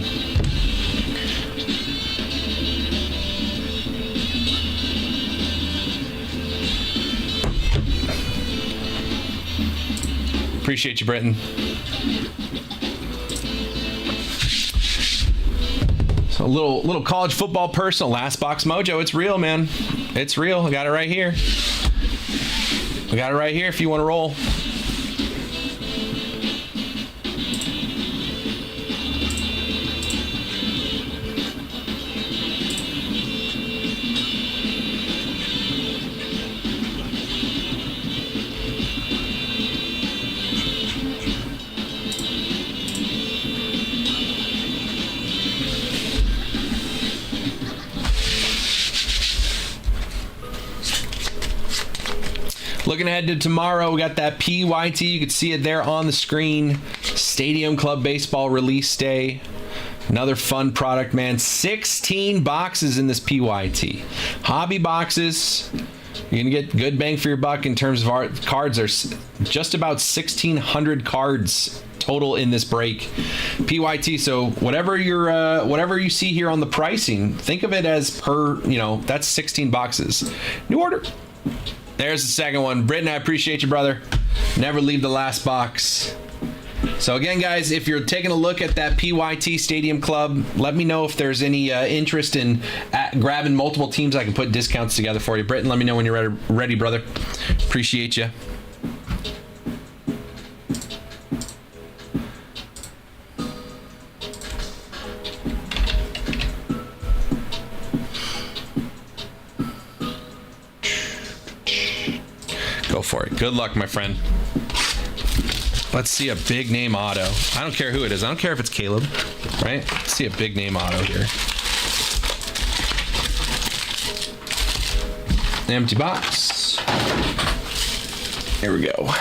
Appreciate you, Britton. So a little college football personal. Last Box Mojo. It's real, man. It's real. I got it right here. I got it right here if you want to roll. Looking ahead to tomorrow, we got that PYT. You can see it there on the screen. Stadium Club Baseball release day. Another fun product, man. 16 boxes in this PYT. Hobby boxes. You're going to get good bang for your buck in terms of our cards. There's just about 1,600 cards total in this break. PYT, so whatever you see here on the pricing, think of it as per, that's 16 boxes. New order. There's the second one. Britton, I appreciate you, brother. Never leave the last box. So again, guys, if you're taking a look at that PYT Stadium Club, let me know if there's any interest in grabbing multiple teams. I can put discounts together for you. Britton, let me know when you're ready, brother. Appreciate you. Go for it. Good luck, my friend. Let's see a big name auto. I don't care who it is. I don't care if it's Caleb, right? Let's see a big name auto here. Empty box. Here we go.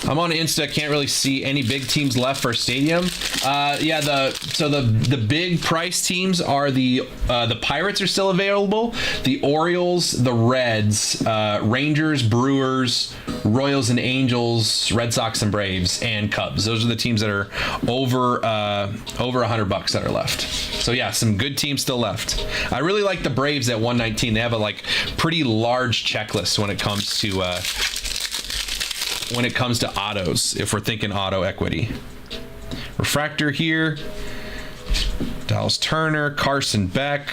I'm on Insta. Can't really see any big teams left for Stadium. The big price teams are the Pirates are still available. The Orioles, the Reds, Rangers, Brewers, Royals and Angels, Red Sox and Braves, and Cubs. Those are the teams that are over $100 that are left. So yeah, some good teams still left. I really like the Braves at 119. They have a pretty large checklist when it comes to autos, if we're thinking auto equity. Refractor here. Dallas Turner, Carson Beck,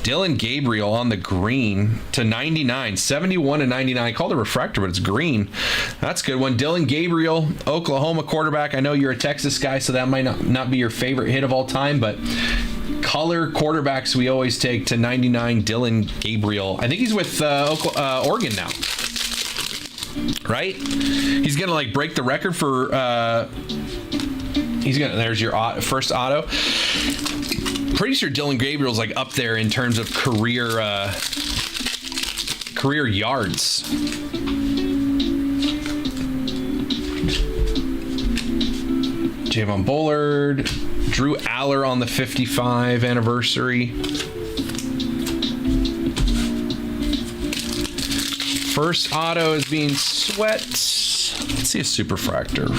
Dylan Gabriel on the green to 99, 71 and 99. I called it refractor, but it's green. That's a good one. Dylan Gabriel, Oklahoma quarterback. I know you're a Texas guy, so that might not be your favorite hit of all time, but color quarterbacks we always take to 99. Dylan Gabriel. I think he's with Oregon now. Right? He's gonna break the record for there's your first auto. Pretty sure Dylan Gabriel's up there in terms of career yards. Javon Bullard, Drew Aller on the 55 anniversary. First auto is being sweat. Let's see a superfractor.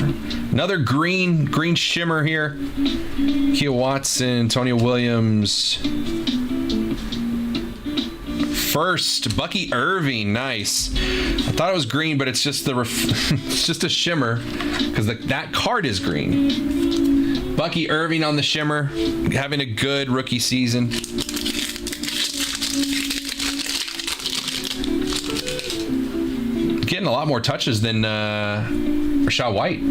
Another green shimmer here. Kia Watson, Antonio Williams. First, Bucky Irving, nice. I thought it was green, but it's just it's just a shimmer because that card is green. Bucky Irving on the shimmer, having a good rookie season. Getting a lot more touches than Rashad White.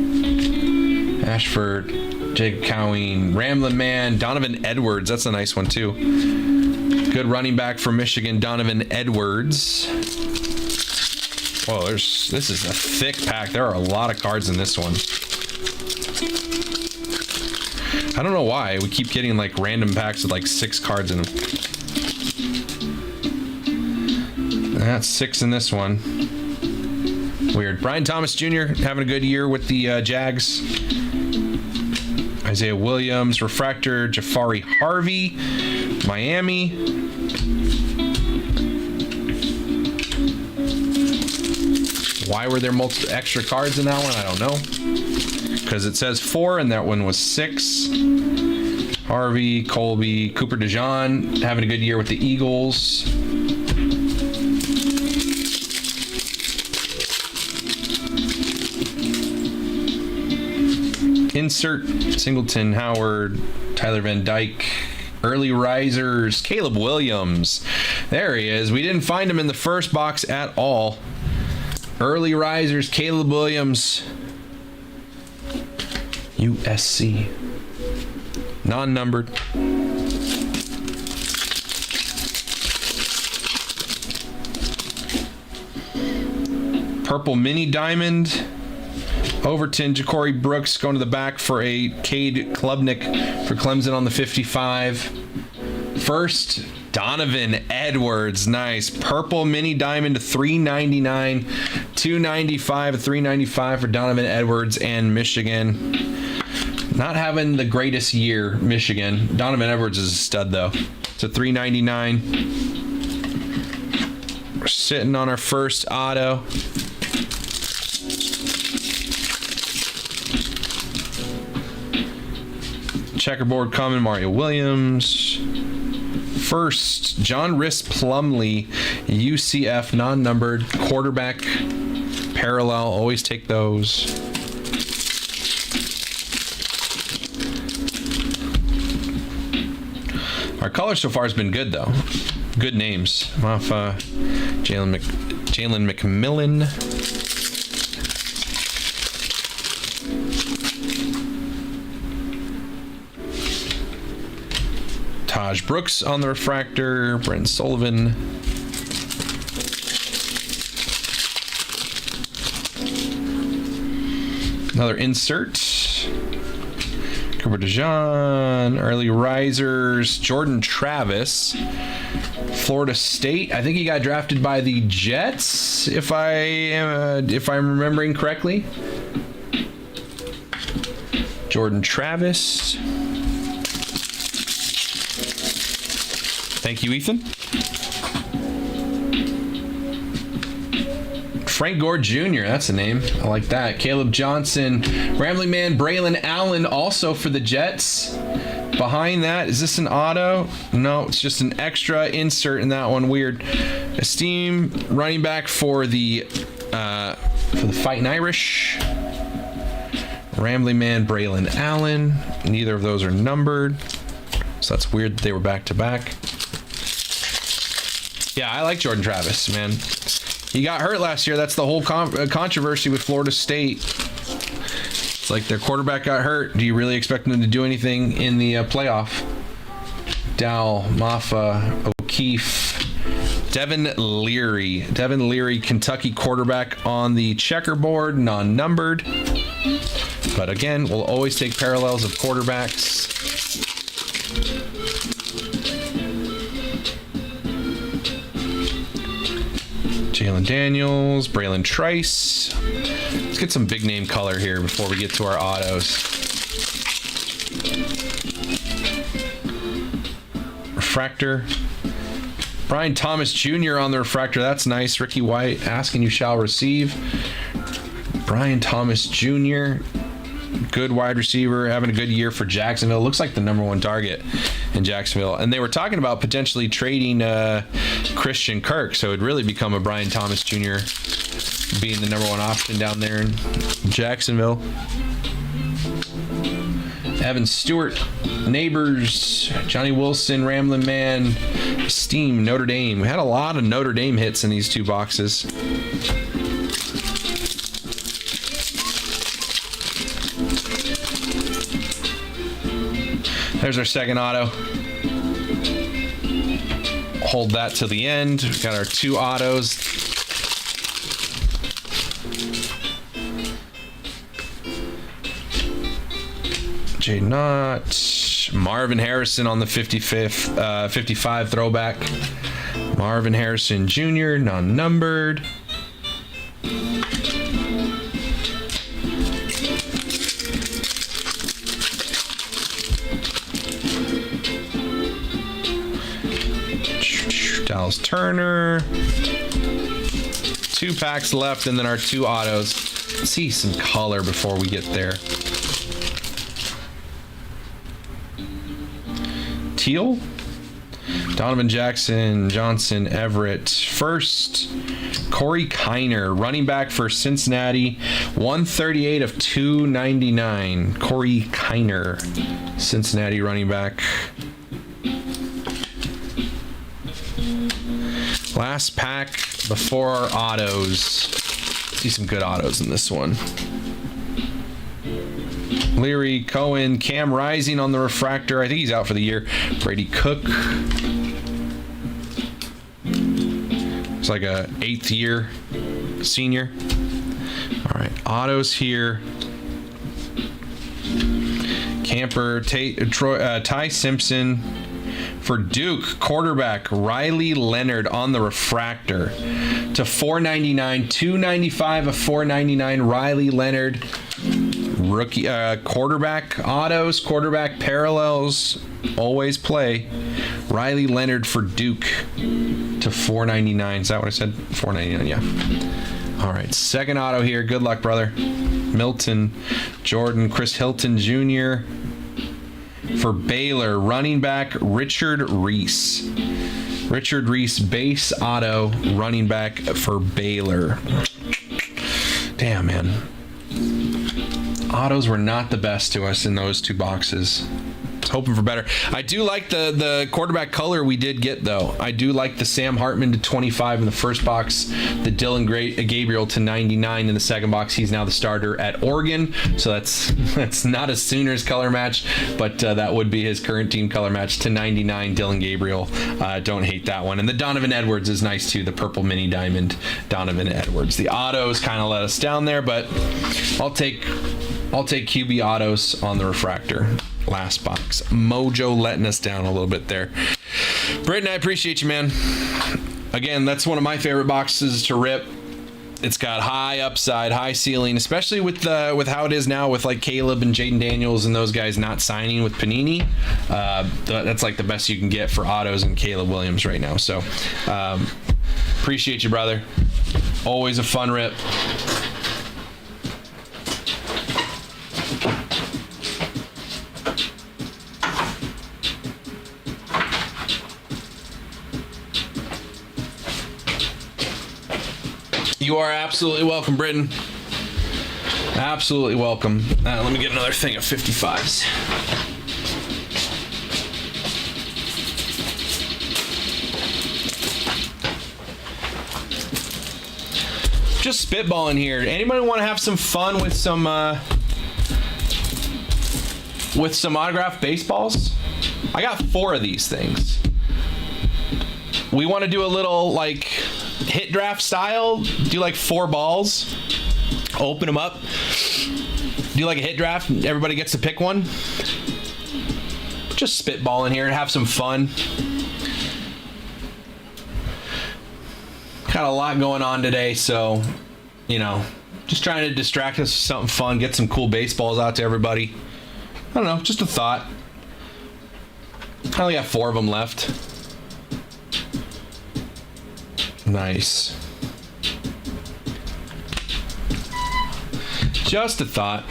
Ashford, Jake Cowing, Ramblin' Man, Donovan Edwards. That's a nice one too. Good running back from Michigan, Donovan Edwards. Whoa, this is a thick pack. There are a lot of cards in this one. I don't know why we keep getting random packs with 6 cards in them. That's 6 in this one. Weird. Brian Thomas Jr. having a good year with the Jags. Isaiah Williams, refractor, Jafari Harvey, Miami. Why were there multiple extra cards in that one? I don't know. Because it says 4 and that one was 6. Harvey, Colby, Cooper DeJean having a good year with the Eagles. Insert Singleton, Howard, Tyler Van Dyke, early risers, Caleb Williams. There he is. We didn't find him in the first box at all. Early risers, Caleb Williams, USC. Non-numbered. Purple mini diamond. Overton, Ja'Cory Brooks going to the back for a Cade Klubnik for Clemson on the 55. First, Donovan Edwards, nice. Purple mini diamond to 399, 295, 395 for Donovan Edwards and Michigan. Not having the greatest year, Michigan. Donovan Edwards is a stud though. It's a 399. We're sitting on our first auto. Checkerboard common, Mario Williams. First, John Rhys Plumlee, UCF, non-numbered, quarterback, parallel, always take those. Our color so far has been good, though. Good names. Mafa, Jalen McMillan. Taj Brooks on the refractor. Brent Sullivan. Another insert. Cooper DeJean. Early risers. Jordan Travis. Florida State. I think he got drafted by the Jets, if I'm remembering correctly. Jordan Travis. Thank you, Ethan. Frank Gore Jr., that's a name. I like that. Caleb Johnson. Rambling Man, Braylon Allen, also for the Jets. Behind that, is this an auto? No, it's just an extra insert in that one. Weird. Esteem running back for the Fighting Irish. Rambling Man, Braylon Allen. Neither of those are numbered, so that's weird that they were back to back. Yeah, I like Jordan Travis, man. He got hurt last year. That's the whole controversy with Florida State. It's like their quarterback got hurt. Do you really expect them to do anything in the playoff? Dow, Mafa, O'Keefe, Devin Leary. Devin Leary, Kentucky quarterback on the checkerboard, non-numbered. But again, we'll always take parallels of quarterbacks. Jalen Daniels, Braylon Trice. Let's get some big name color here before we get to our autos. Refractor. Brian Thomas Jr. on the refractor. That's nice. Ricky White, asking you shall receive. Brian Thomas Jr. Good wide receiver, having a good year for Jacksonville. Looks like the #1 target in Jacksonville. And they were talking about potentially trading Christian Kirk, so it'd really become a Brian Thomas Jr. being the #1 option down there in Jacksonville. Evan Stewart, Neighbors, Johnny Wilson, Ramblin' Man, Steam, Notre Dame. We had a lot of Notre Dame hits in these two boxes. There's our second auto. Hold that to the end. We've got our two autos. Jay Knott. Marvin Harrison on the 55 throwback. Marvin Harrison Jr., non-numbered. Dallas Turner. 2 packs left, and then our 2 autos. Let's see some color before we get there. Teal. Donovan Jackson, Johnson, Everett. First, Corey Kiner, running back for Cincinnati. 138 of 299. Corey Kiner, Cincinnati running back. Last pack before our autos. See some good autos in this one. Leary, Cohen, Cam Rising on the refractor. I think he's out for the year. Brady Cook. It's like a 8th year senior. All right, autos here. Camper, Ty Simpson For Duke, quarterback Riley Leonard on the refractor to 499, 295 of 499. Riley Leonard, rookie quarterback autos, quarterback parallels, always play. Riley Leonard for Duke to 499. Is that what I said? 499, yeah. All right, second auto here. Good luck, brother. Milton Jordan, Chris Hilton Jr. For Baylor, running back Richard Reese. Richard Reese, base auto, running back for Baylor. Damn, man. Autos were not the best to us in those two boxes. Hoping for better. I do like the quarterback color we did get, though. I do like the Sam Hartman to 25 in the first box, the Dylan Gabriel to 99 in the second box. He's now the starter at Oregon, so that's not a Sooners color match, but that would be his current team color match to 99. Dylan Gabriel, don't hate that one. And the Donovan Edwards is nice too. The purple mini diamond Donovan Edwards. The autos kind of let us down there, but I'll take QB autos on the refractor. Last box. Mojo letting us down a little bit there. Britton, I appreciate you, man. Again, that's one of my favorite boxes to rip. It's got high upside, high ceiling, especially with how it is now with like Caleb and Jaden Daniels and those guys not signing with Panini. That's like the best you can get for autos and Caleb Williams right now. So appreciate you, brother. Always a fun rip. You are absolutely welcome, Britton. Absolutely welcome. Let me get another thing of 55s. Just spitballing here. Anybody want to have some fun with some autographed baseballs? I got 4 of these things. We want to do a little like hit draft style, do like 4 balls, open them up, do like a hit draft, and everybody gets to pick one. Just spitballing here and have some fun. Got a lot going on today, so just trying to distract us with something fun, get some cool baseballs out to everybody. I don't know, just a thought. I only got 4 of them left. Nice. Just a thought.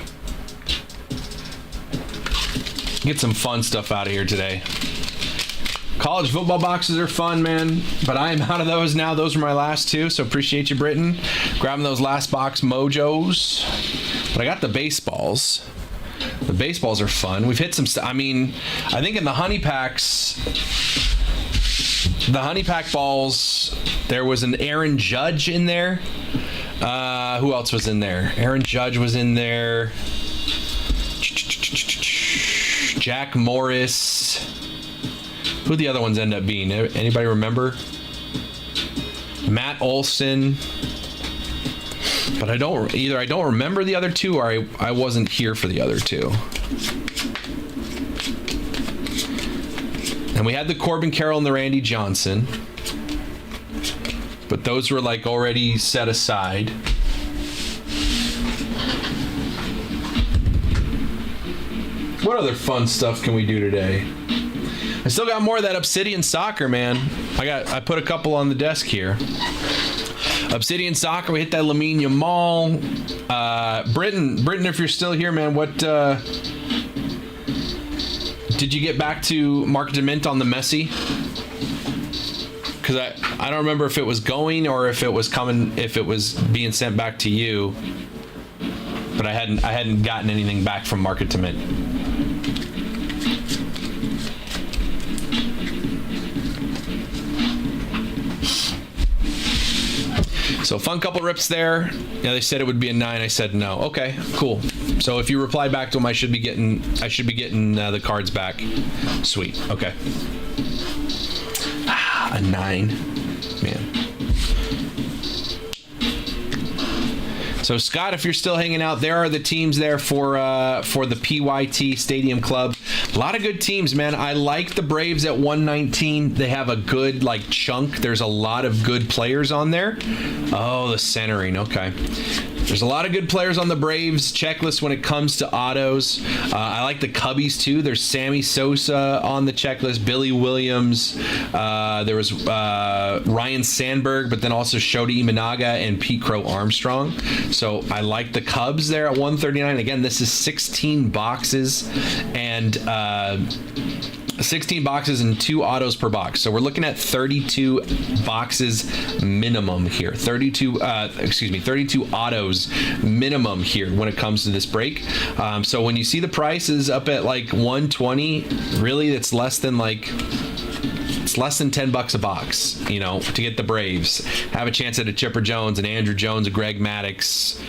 Get some fun stuff out of here today. College football boxes are fun, man, but I am out of those now. Those were my last 2, so appreciate you, Britton, grabbing those last box mojos. But I got the baseballs. The baseballs are fun. We've hit some stuff. I mean, I think in the honey packs, the honey pack balls, there was an Aaron Judge in there. Who else was in there? Aaron Judge was in there. Jack Morris. Who the other ones end up being? Anybody remember? Matt Olson. But I don't remember the other 2, or I wasn't here for the other 2. And we had the Corbin Carroll and the Randy Johnson. But those were like already set aside. What other fun stuff can we do today? I still got more of that Obsidian Soccer, man. I put a couple on the desk here. Obsidian Soccer, we hit that Lamine Yamal. Britton, if you're still here, man, what did you get back to Market to Mint on the Messi? Because I don't remember if it was going or if it was coming, if it was being sent back to you. But I hadn't gotten anything back from Market to Mint. So fun couple rips there. Yeah, they said it would be a 9. I said no. Okay, cool. So if you reply back to them, I should be getting the cards back. Sweet. Okay. A 9, man. So Scott, if you're still hanging out, there are the teams there for the PYT Stadium Club. A lot of good teams, man. I like the Braves at 119. They have a good chunk. There's a lot of good players on there. Oh, the centering. Okay. There's a lot of good players on the Braves checklist when it comes to autos. I like the Cubbies too. There's Sammy Sosa on the checklist, Billy Williams. There was Ryan Sandberg, but then also Shota Imanaga and Pete Crow Armstrong. So I like the Cubs there at 139. Again, this is 16 boxes and 16 boxes and 2 autos per box. So we're looking at 32 boxes minimum here. 32 autos minimum here when it comes to this break. So when you see the prices up at 120, really it's less than $10 a box, to get the Braves. Have a chance at a Chipper Jones, an Andrew Jones, a Greg Maddux,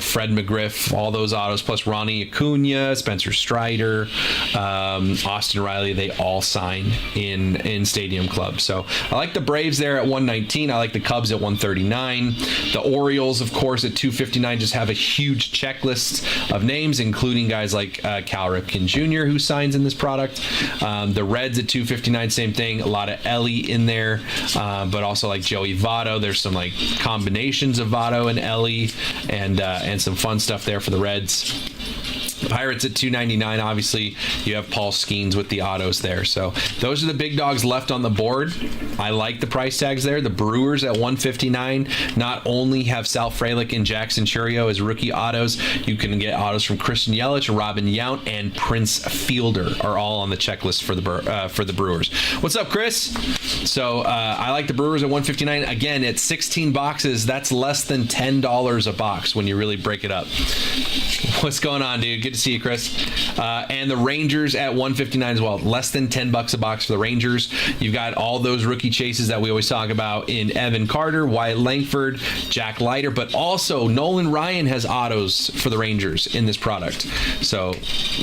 Fred McGriff, all those autos, plus Ronnie Acuna, Spencer Strider, Austin Riley, they all sign in Stadium Club. So I like the Braves there at 119. I like the Cubs at 139. The Orioles, of course, at 259 just have a huge checklist of names, including guys like Cal Ripken Jr., who signs in this product. The Reds at 259, same thing. A lot of Ellie in there, but also like Joey Votto. There's some combinations of Votto and Ellie, and some fun stuff there for the Reds. Pirates at 299. Obviously, you have Paul Skeens with the autos there. So those are the big dogs left on the board. I like the price tags there. The Brewers at 159 not only have Sal Frelick and Jackson Chourio as rookie autos, you can get autos from Christian Yelich, Robin Yount, and Prince Fielder are all on the checklist for the Brewers. What's up, Chris? So I like the Brewers at 159. Again, at 16 boxes, that's less than $10 a box when you really break it up. What's going on, dude? Good to see you, Chris. And the Rangers at 159 as well. Less than $10 a box for the Rangers. You've got all those rookie chases that we always talk about in Evan Carter, Wyatt Langford, Jack Leiter, but also Nolan Ryan has autos for the Rangers in this product. So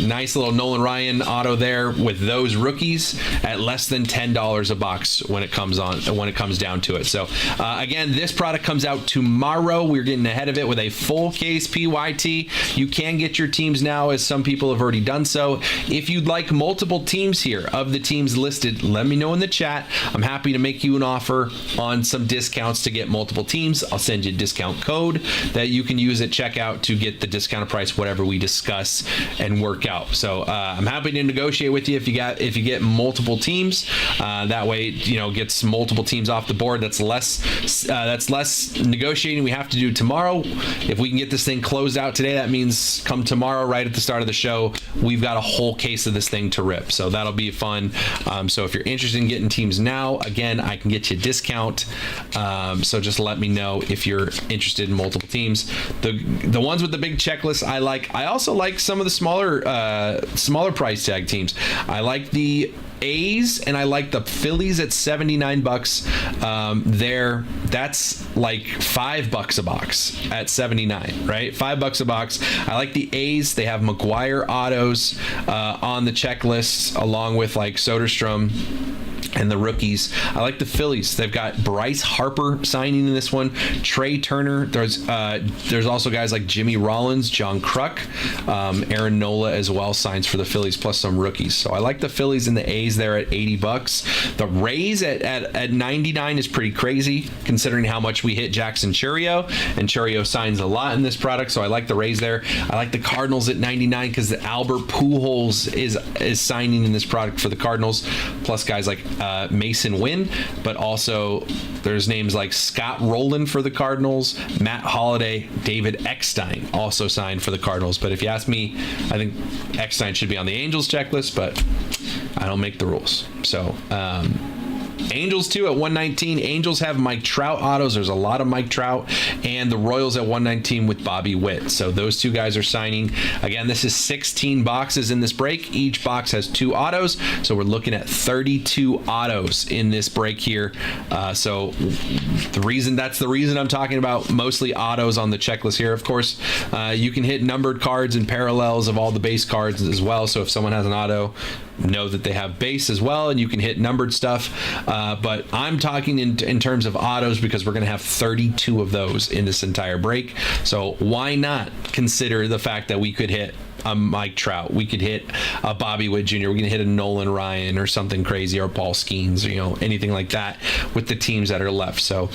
nice little Nolan Ryan auto there with those rookies at less than $10 a box when it comes down to it. So again, this product comes out tomorrow. We're getting ahead of it with a full case PYT. You can get your teams now, as some people have already done so. If you'd like multiple teams here of the teams listed, let me know in the chat. I'm happy to make you an offer on some discounts to get multiple teams. I'll send you a discount code that you can use at checkout to get the discounted price, whatever we discuss and work out. So I'm happy to negotiate with you if you get multiple teams. That way, gets multiple teams off the board. That's less negotiating we have to do tomorrow. If we can get this thing closed out today, that means come tomorrow, right at the start of the show, we've got a whole case of this thing to rip. So that'll be fun. So if you're interested in getting teams now, again, I can get you a discount. So just let me know if you're interested in multiple teams. The ones with the big checklist I like. I also like some of the smaller price tag teams. I like the A's and I like the Phillies at $79 there. That's like $5 a box at 79, right? $5 a box. I like the A's. They have McGuire autos on the checklist along with Soderstrom and the rookies. I like the Phillies. They've got Bryce Harper signing in this one, Trey Turner. There's also guys like Jimmy Rollins, John Kruk, Aaron Nola as well signs for the Phillies, plus some rookies. So I like the Phillies and the A's there at $80. The Rays at 99 is pretty crazy considering how much we hit Jackson Chourio, and Chourio signs a lot in this product. So I like the Rays there. I like the Cardinals at 99 because the Albert Pujols is signing in this product for the Cardinals, plus guys like Mason Wynn, but also there's names like Scott Rowland for the Cardinals, Matt Holliday, David Eckstein also signed for the Cardinals. But if you ask me, I think Eckstein should be on the Angels checklist, but I don't make the rules. So Angels too at 119. Angels have Mike Trout autos. There's a lot of Mike Trout, and the Royals at 119 with Bobby Witt. So those two guys are signing. Again, this is 16 boxes in this break. Each box has 2 autos. So we're looking at 32 autos in this break here. So that's the reason I'm talking about mostly autos on the checklist here. Of course, you can hit numbered cards and parallels of all the base cards as well. So if someone has an auto, know that they have base as well, and you can hit numbered stuff. But I'm talking in terms of autos because we're going to have 32 of those in this entire break. So why not consider the fact that we could hit a Mike Trout. We could hit a Bobby Witt Jr. We can hit a Nolan Ryan or something crazy, or Paul Skeens, anything like that with the teams that are left. So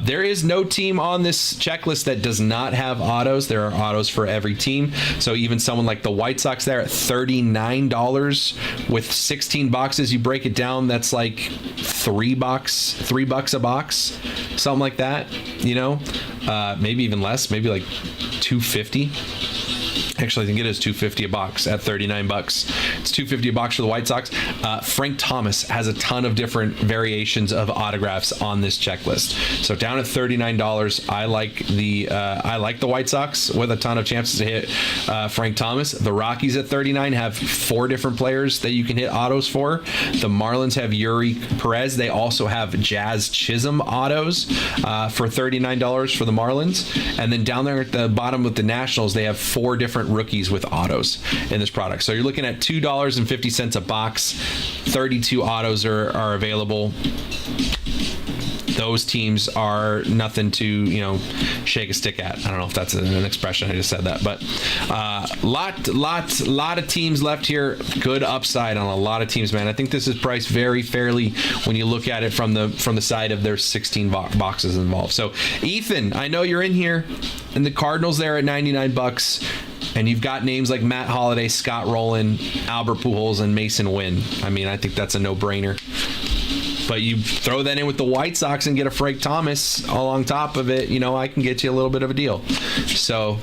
there is no team on this checklist that does not have autos. There are autos for every team. So even someone like the White Sox there at $39 with 16 boxes, you break it down, that's like $3 a box, something like that, maybe even less, maybe like $2.50. Actually, I think it is $2.50 a box at $39. It's $2.50 a box for the White Sox. Frank Thomas has a ton of different variations of autographs on this checklist. So down at $39, I like the White Sox with a ton of chances to hit Frank Thomas. The Rockies at $39 have 4 different players that you can hit autos for. The Marlins have Yuri Perez. They also have Jazz Chisholm autos for $39 for the Marlins. And then down there at the bottom with the Nationals, they have 4 different rookies with autos in this product. So you're looking at $2.50 a box. 32 autos are available. Those teams are nothing to shake a stick at. I don't know if that's an expression. I just said that, but lot of teams left here. Good upside on a lot of teams, man. I think this is priced very fairly when you look at it from the side of there's 16 boxes involved. So Ethan, I know you're in here, and the Cardinals there at $99. And you've got names like Matt Holliday, Scott Rowland, Albert Pujols, and Mason Wynn. I mean, I think that's a no-brainer. But you throw that in with the White Sox and get a Frank Thomas all on top of it, I can get you a little bit of a deal. So,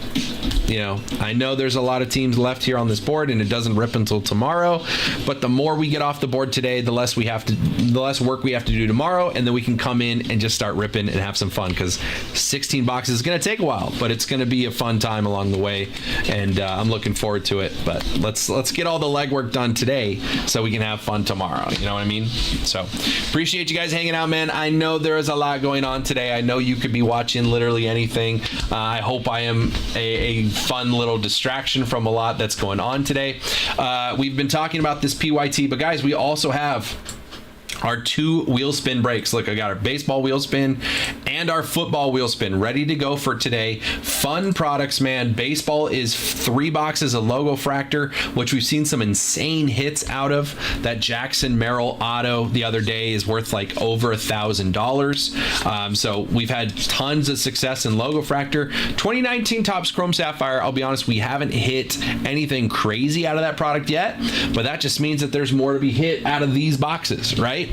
I know there's a lot of teams left here on this board, and it doesn't rip until tomorrow. But the more we get off the board today, the less work we have to do tomorrow, and then we can come in and just start ripping and have some fun. Because 16 boxes is going to take a while, but it's going to be a fun time along the way, and I'm looking forward to it. But let's get all the legwork done today so we can have fun tomorrow. You know what I mean? So appreciate you guys hanging out, man. I know there is a lot going on today. I know you could be watching literally anything. I hope I am a fun little distraction from a lot that's going on today. We've been talking about this PYT, but guys, we also have our 2 wheel spin breaks. Look, I got our baseball wheel spin and our football wheel spin ready to go for today. Fun products, man. Baseball is 3 boxes of Logo Fractor, which we've seen some insane hits out of. That Jackson Merrill auto the other day is worth like over $1,000. So we've had tons of success in Logo Fractor. 2019 Topps Chrome Sapphire, I'll be honest, we haven't hit anything crazy out of that product yet, but that just means that there's more to be hit out of these boxes, right?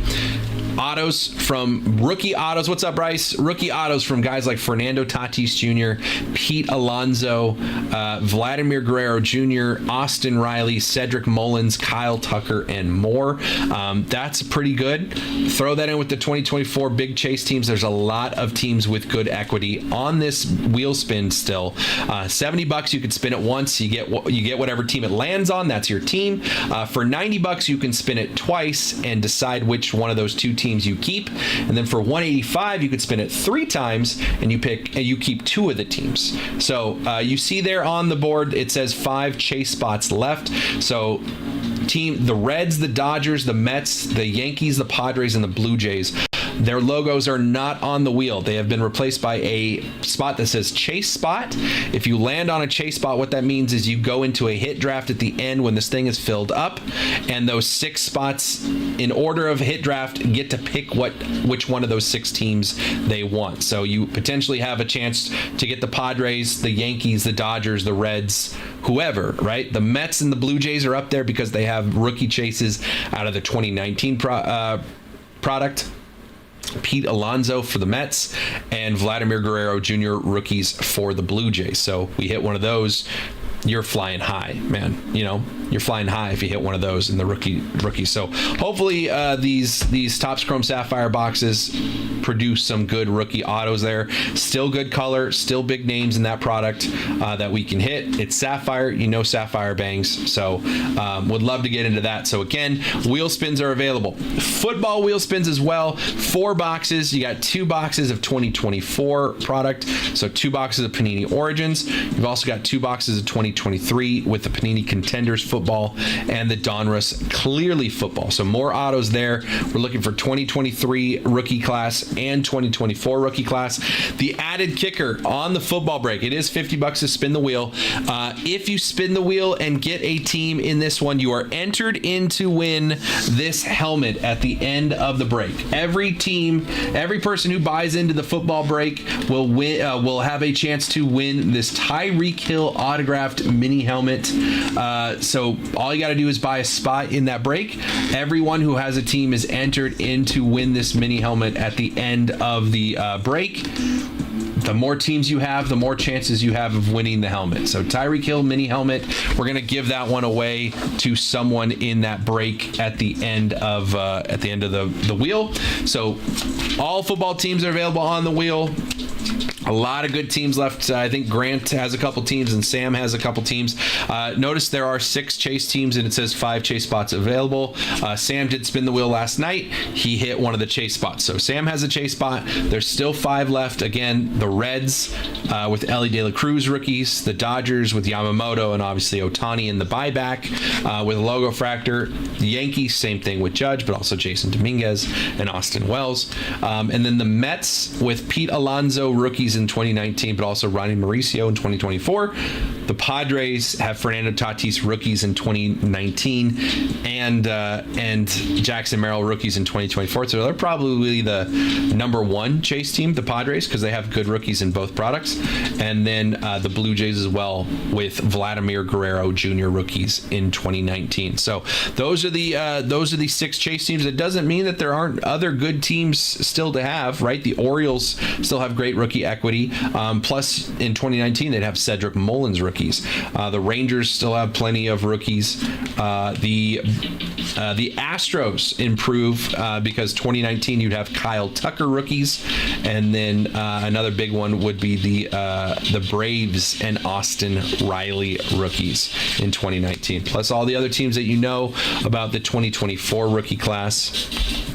Autos from rookie autos. What's up, Bryce? Rookie autos from guys like Fernando Tatis Jr., Pete Alonso, Vladimir Guerrero Jr., Austin Riley, Cedric Mullins, Kyle Tucker, and more. That's pretty good. Throw that in with the 2024 Big Chase teams. There's a lot of teams with good equity on this wheel spin still. $70 you could spin it once. You get whatever team it lands on. That's your team. For $90 you can spin it twice and decide which one of those 2 teams you keep. And then for $185 you could spin it 3 times and you keep 2 of the teams. So you see there on the board it says 5 chase spots left. So the Reds, the Dodgers, the Mets, the Yankees, the Padres, and the Blue Jays, their logos are not on the wheel. They have been replaced by a spot that says chase spot. If you land on a chase spot, what that means is you go into a hit draft at the end when this thing is filled up, and those 6 spots in order of hit draft get to pick which one of those 6 teams they want. So you potentially have a chance to get the Padres, the Yankees, the Dodgers, the Reds, whoever, right? The Mets and the Blue Jays are up there because they have rookie chases out of the 2019 product. Pete Alonso for the Mets and Vladimir Guerrero Jr. rookies for the Blue Jays. So we hit one of those, you're flying high, man. You're flying high if you hit one of those in the rookie. So hopefully these Topps Chrome Sapphire boxes produce some good rookie autos there. Still good color, still big names in that product that we can hit. It's Sapphire, Sapphire bangs. So would love to get into that. So again, wheel spins are available. Football wheel spins as well. 4 boxes. You got 2 boxes of 2024 product. So 2 boxes of Panini Origins. You've also got 2 boxes of 2023 with the Panini Contenders football football, and the Donruss Clearly football. So more autos there. We're looking for 2023 rookie class and 2024 rookie class. The added kicker on the football break, it is $50 to spin the wheel. If you spin the wheel and get a team in this one, you are entered in to win this helmet at the end of the break. Every team, every person who buys into the football break will win. Will have a chance to win this Tyreek Hill autographed mini helmet. So all you got to do is buy a spot in that break. Everyone who has a team is entered in to win this mini helmet at the end of the break. The more teams you have, the more chances you have of winning the helmet. So Tyreek Hill mini helmet, we're going to give that one away to someone in that break at the end of the wheel. So all football teams are available on the wheel. A lot of good teams left. I think Grant has a couple teams and Sam has a couple teams. Notice there are 6 chase teams and it says 5 chase spots available. Sam did spin the wheel last night. He hit one of the chase spots. So Sam has a chase spot. There's still 5 left. Again, the Reds with Ellie De La Cruz rookies, the Dodgers with Yamamoto and obviously Ohtani in the buyback with Logo Fractor. The Yankees, same thing with Judge, but also Jason Dominguez and Austin Wells. And then the Mets with Pete Alonso rookies in 2019, but also Ronnie Mauricio in 2024. The Padres have Fernando Tatis rookies in 2019 and Jackson Merrill rookies in 2024. So they're probably the number 1 chase team, the Padres, because they have good rookies in both products. And then the Blue Jays as well with Vladimir Guerrero Jr. rookies in 2019. So those are the 6 chase teams. It doesn't mean that there aren't other good teams still to have, right? The Orioles still have great rookie equity. Plus, in 2019, they'd have Cedric Mullins rookies. The Rangers still have plenty of rookies. The Astros improve because 2019 you'd have Kyle Tucker rookies, and then another big one would be the Braves and Austin Riley rookies in 2019. Plus all the other teams that you know about the 2024 rookie class.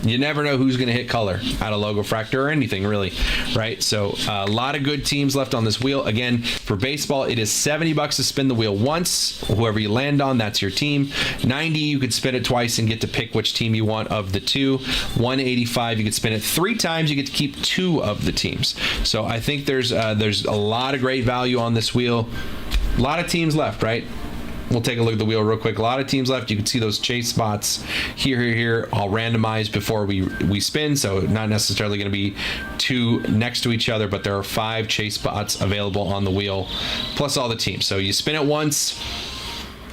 You never know who's going to hit color out of Logo Fractor or anything really, right? So a lot of good teams left on this wheel. Again, for baseball, it is $70 to spin the wheel once. Whoever you land on, that's your team. $90, you could spin it twice and get to pick which team you want of the 2. $185, you could spin it 3 times. You get to keep 2 of the teams. So I think there's a lot of great value on this wheel. A lot of teams left, right? We'll take a look at the wheel real quick. A lot of teams left. You can see those chase spots here. All randomized before we spin, so not necessarily going to be 2 next to each other, but there are 5 chase spots available on the wheel, plus all the teams. So you spin it once,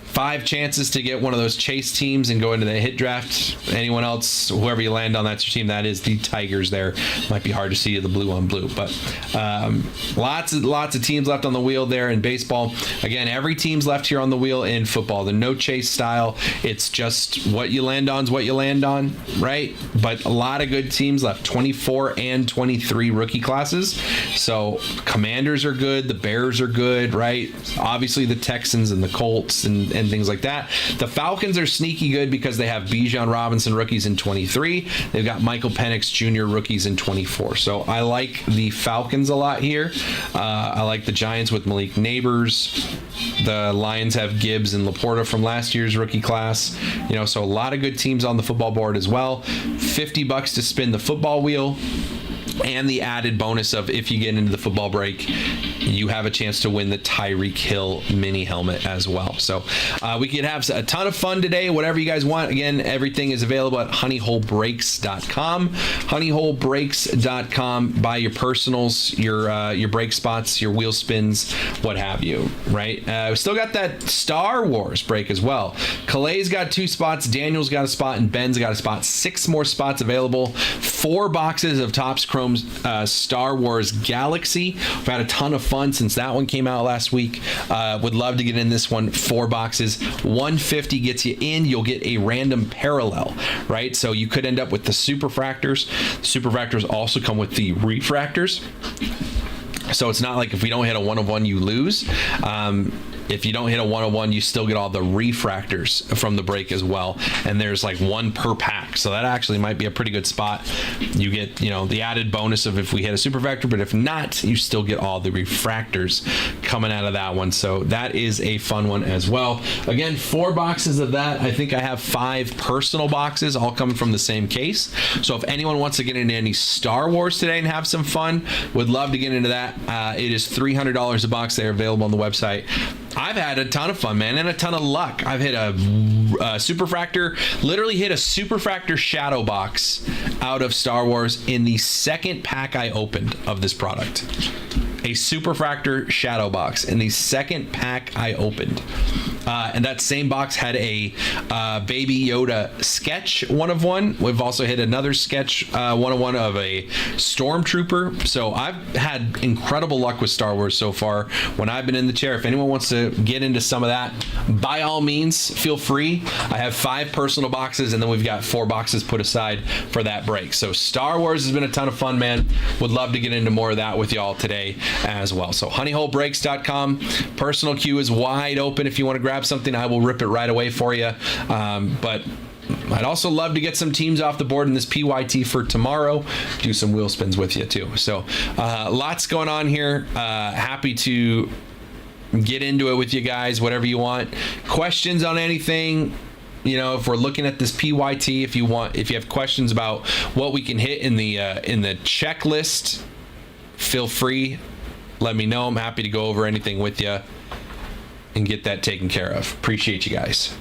5 chances to get one of those chase teams and go into the hit draft. Anyone else, whoever you land on, that's your team. That is the Tigers there. Might be hard to see the blue on blue, but lots of teams left on the wheel there in baseball. Again, every team's left here on the wheel in football. The no chase style, it's just what you land on is what you land on, right? But a lot of good teams left, 24 and 23 rookie classes. So Commanders are good, the Bears are good, right? Obviously the Texans and the Colts and things like that. The Falcons are sneaky good because they have Bijan Robinson rookies in 23. They've got Michael Penix Jr. rookies in 24. So I like the Falcons a lot here. I like the Giants with Malik Neighbors. The Lions have Gibbs and Laporta from last year's rookie class. So a lot of good teams on the football board as well. $50 to spin the football wheel. And the added bonus of if you get into the football break, you have a chance to win the Tyreek Hill mini helmet as well. So we could have a ton of fun today, whatever you guys want. Again, everything is available at honeyholebreaks.com. honeyholebreaks.com. Buy your personals, your brake spots, your wheel spins, what have you, right? We still got that Star Wars break as well. Calay's got 2 spots, Daniel's got a spot, and Ben's got a spot. 6 more spots available. 4 boxes of Topps Chrome Star Wars Galaxy. We've had a ton of fun since that one came out last week. Would love to get in this one. 4 boxes. $150 gets you in. You'll get a random parallel, right? So you could end up with the Superfractors. The Superfractors also come with the Refractors. So it's not like if we don't hit a 1 of 1, you lose. if you don't hit a 101, you still get all the refractors from the break as well. And there's like one per pack. So that actually might be a pretty good spot. You get, the added bonus of if we hit a superfractor, but if not, you still get all the refractors coming out of that one. So that is a fun one as well. Again, 4 boxes of that. I think I have 5 personal boxes all coming from the same case. So if anyone wants to get into any Star Wars today and have some fun, would love to get into that. It is $300 a box. They're available on the website. I've had a ton of fun, man, and a ton of luck. I've hit a superfractor, literally hit a superfractor shadow box out of Star Wars in the second pack I opened of this product. A superfractor shadow box in the second pack I opened. And that same box had a Baby Yoda sketch 1 of 1. We've also hit another sketch 1 of 1 of a Stormtrooper. So I've had incredible luck with Star Wars so far when I've been in the chair. If anyone wants to get into some of that, by all means, feel free. I have 5 personal boxes, and then we've got 4 boxes put aside for that break. So Star Wars has been a ton of fun, man. Would love to get into more of that with y'all today as well. So honeyholebreaks.com. Personal queue is wide open. If you want to grab something, I will rip it right away for you. But I'd also love to get some teams off the board in this PYT for tomorrow. Do some wheel spins with you too. So lots going on here. Happy to get into it with you guys, whatever you want. Questions on anything, if we're looking at this PYT, if you have questions about what we can hit in the checklist, feel free. Let me know. I'm happy to go over anything with you and get that taken care of. Appreciate you guys.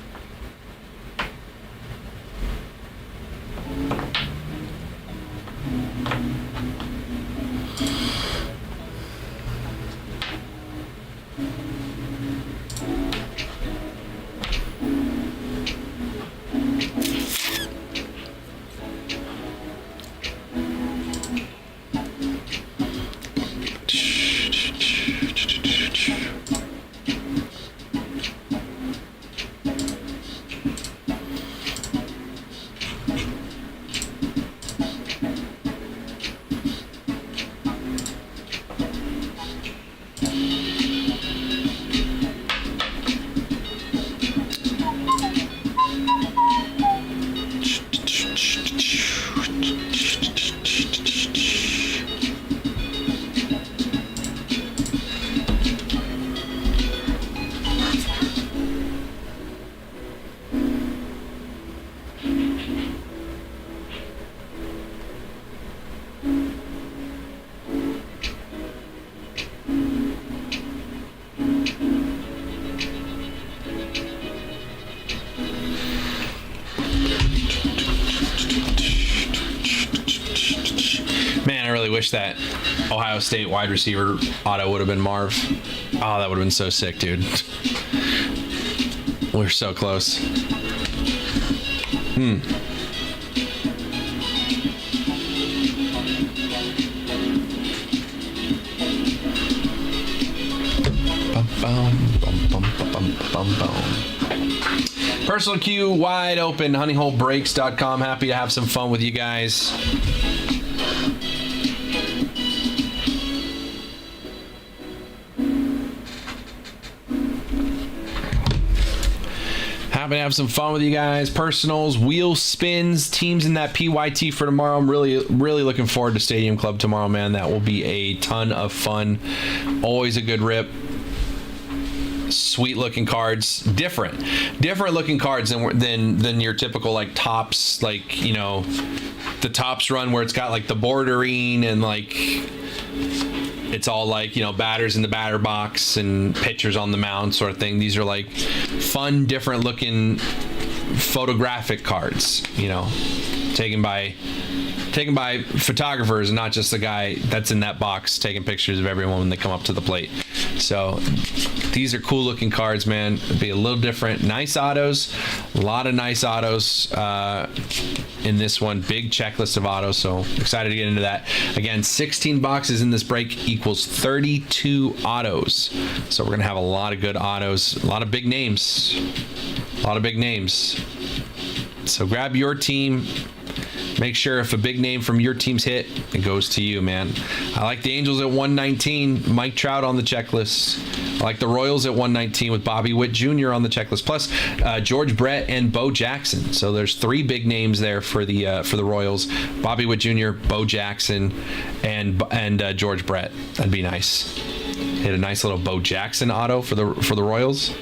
Wish that Ohio State wide receiver auto would have been Marv. Oh, that would have been so sick, dude. We're so close. Personal queue wide open. Honeyholebreaks.com. Happy to have some fun with you guys. Happy to have some fun with you guys. Personals, wheel spins, teams in that PYT for tomorrow. I'm really looking forward to Stadium Club tomorrow, man. That will be a ton of fun. Always a good rip. Sweet looking cards, different looking cards than your typical like tops, like the tops run where it's got like the bordering and like it's all like batters in the batter box and pitchers on the mound sort of thing. These are like fun, different looking photographic cards, taken by photographers and not just the guy that's in that box taking pictures of everyone when they come up to the plate. So these are cool looking cards, man. It'd be a little different. Nice autos, a lot of nice autos in this one. Big checklist of autos, so excited to get into that. Again, 16 boxes in this break equals 32 autos. So we're gonna have a lot of good autos, a lot of big names, So grab your team. Make sure if a big name from your team's hit, it goes to you, man. I like the Angels at 119. Mike Trout on the checklist. I like the Royals at 119 with Bobby Witt Jr. on the checklist. Plus George Brett and Bo Jackson. So there's 3 big names there for the Royals: Bobby Witt Jr., Bo Jackson, and George Brett. That'd be nice. Hit a nice little Bo Jackson auto for the Royals.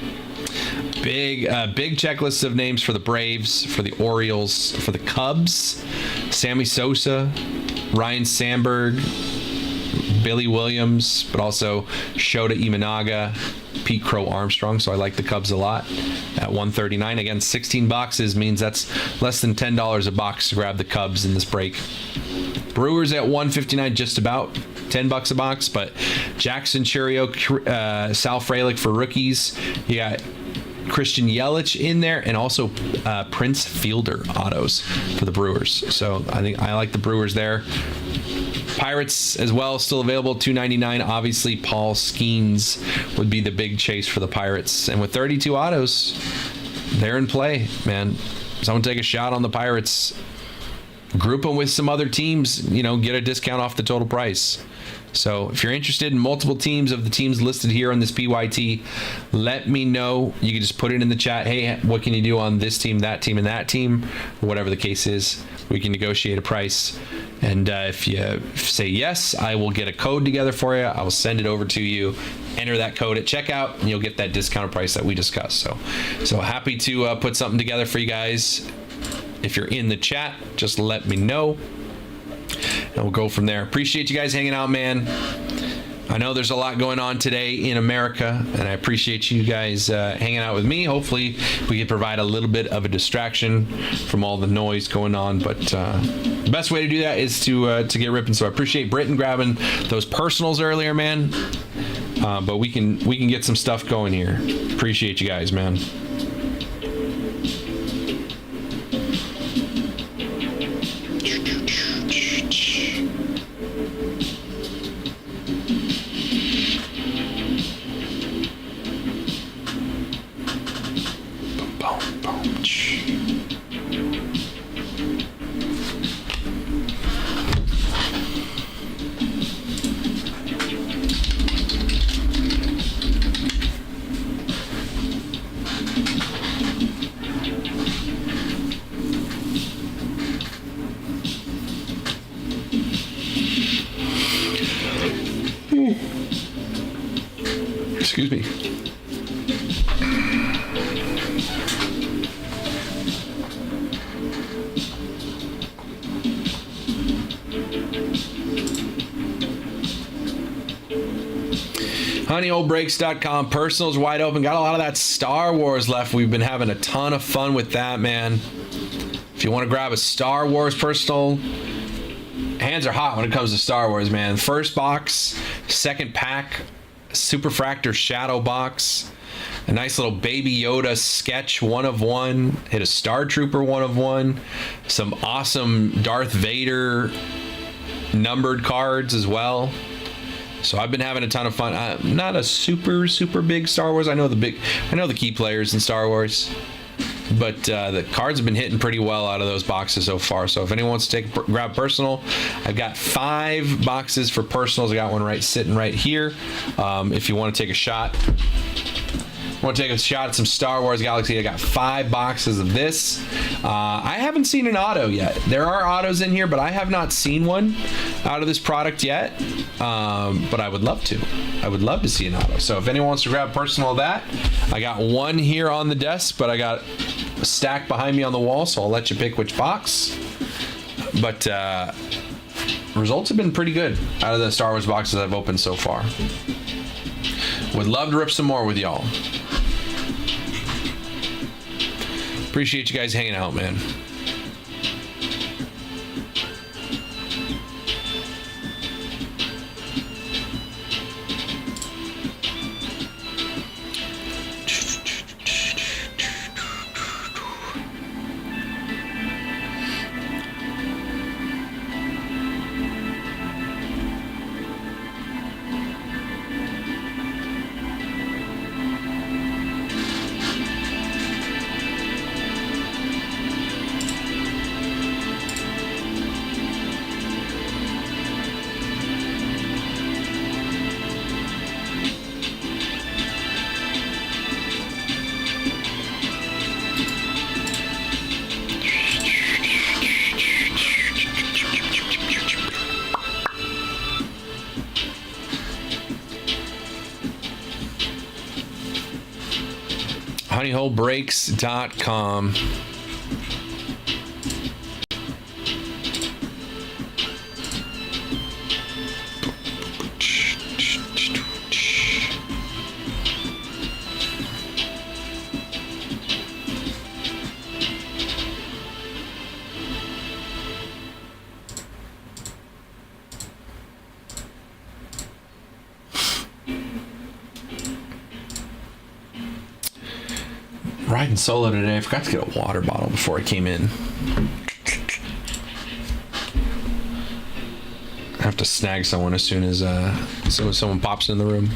Big checklist of names for the Braves, for the Orioles, for the Cubs: Sammy Sosa, Ryan Sandberg, Billy Williams, but also Shota Imanaga, Pete Crow Armstrong. So I like the Cubs a lot at 139. Again, 16 boxes means that's less than $10 a box to grab the Cubs in this break. Brewers at 159, just about $10 a box, but Jackson Chourio, Sal Frelick for rookies. You got Christian Yelich in there, and also Prince Fielder autos for the Brewers. So I think I like the Brewers there. Pirates as well, still available, $299. Obviously, Paul Skeens would be the big chase for the Pirates. And with 32 autos, they're in play, man. Someone take a shot on the Pirates. Group them with some other teams, get a discount off the total price. So if you're interested in multiple teams of the teams listed here on this PYT, let me know. You can just put it in the chat. Hey, what can you do on this team, and that team, whatever the case is. We can negotiate a price. And if you say yes, I will get a code together for you. I will send it over to you. Enter that code at checkout, and you'll get that discounted price that we discussed. So happy to put something together for you guys. If you're in the chat, just let me know, and we'll go from there. Appreciate you guys hanging out, man. I know there's a lot going on today in America, and I appreciate you guys hanging out with me. Hopefully, we can provide a little bit of a distraction from all the noise going on. But the best way to do that is to get ripping. So I appreciate Britton grabbing those personals earlier, man. But we can get some stuff going here. Appreciate you guys, man. Excuse me. HoneyOldBreaks.com. Personals wide open. Got a lot of that Star Wars left. We've been having a ton of fun with that, man. If you want to grab a Star Wars personal, hands are hot when it comes to Star Wars, man. First box, second pack, Superfractor Shadow box, a nice little Baby Yoda sketch 1 of 1, hit a Star Trooper 1 of 1, some awesome Darth Vader numbered cards as well. So I've been having a ton of fun. I'm not a super big Star Wars. I know the key players in Star Wars, but the cards have been hitting pretty well out of those boxes so far. So if anyone wants to grab personal, I've got 5 boxes for personals. I got one sitting right here. If you want to take a shot, at some Star Wars Galaxy, I got 5 boxes of this. I haven't seen an auto yet. There are autos in here, but I have not seen one out of this product yet. But I would love to. I would love to see an auto. So if anyone wants to grab personal of that, I got one here on the desk, but I got a stack behind me on the wall, so I'll let you pick which box. But results have been pretty good out of the Star Wars boxes I've opened so far. Would love to rip some more with y'all. Appreciate you guys hanging out, man. honeyholebreaks.com. Riding solo today. I forgot to get a water bottle before I came in. I have to snag someone as soon as someone pops in the room.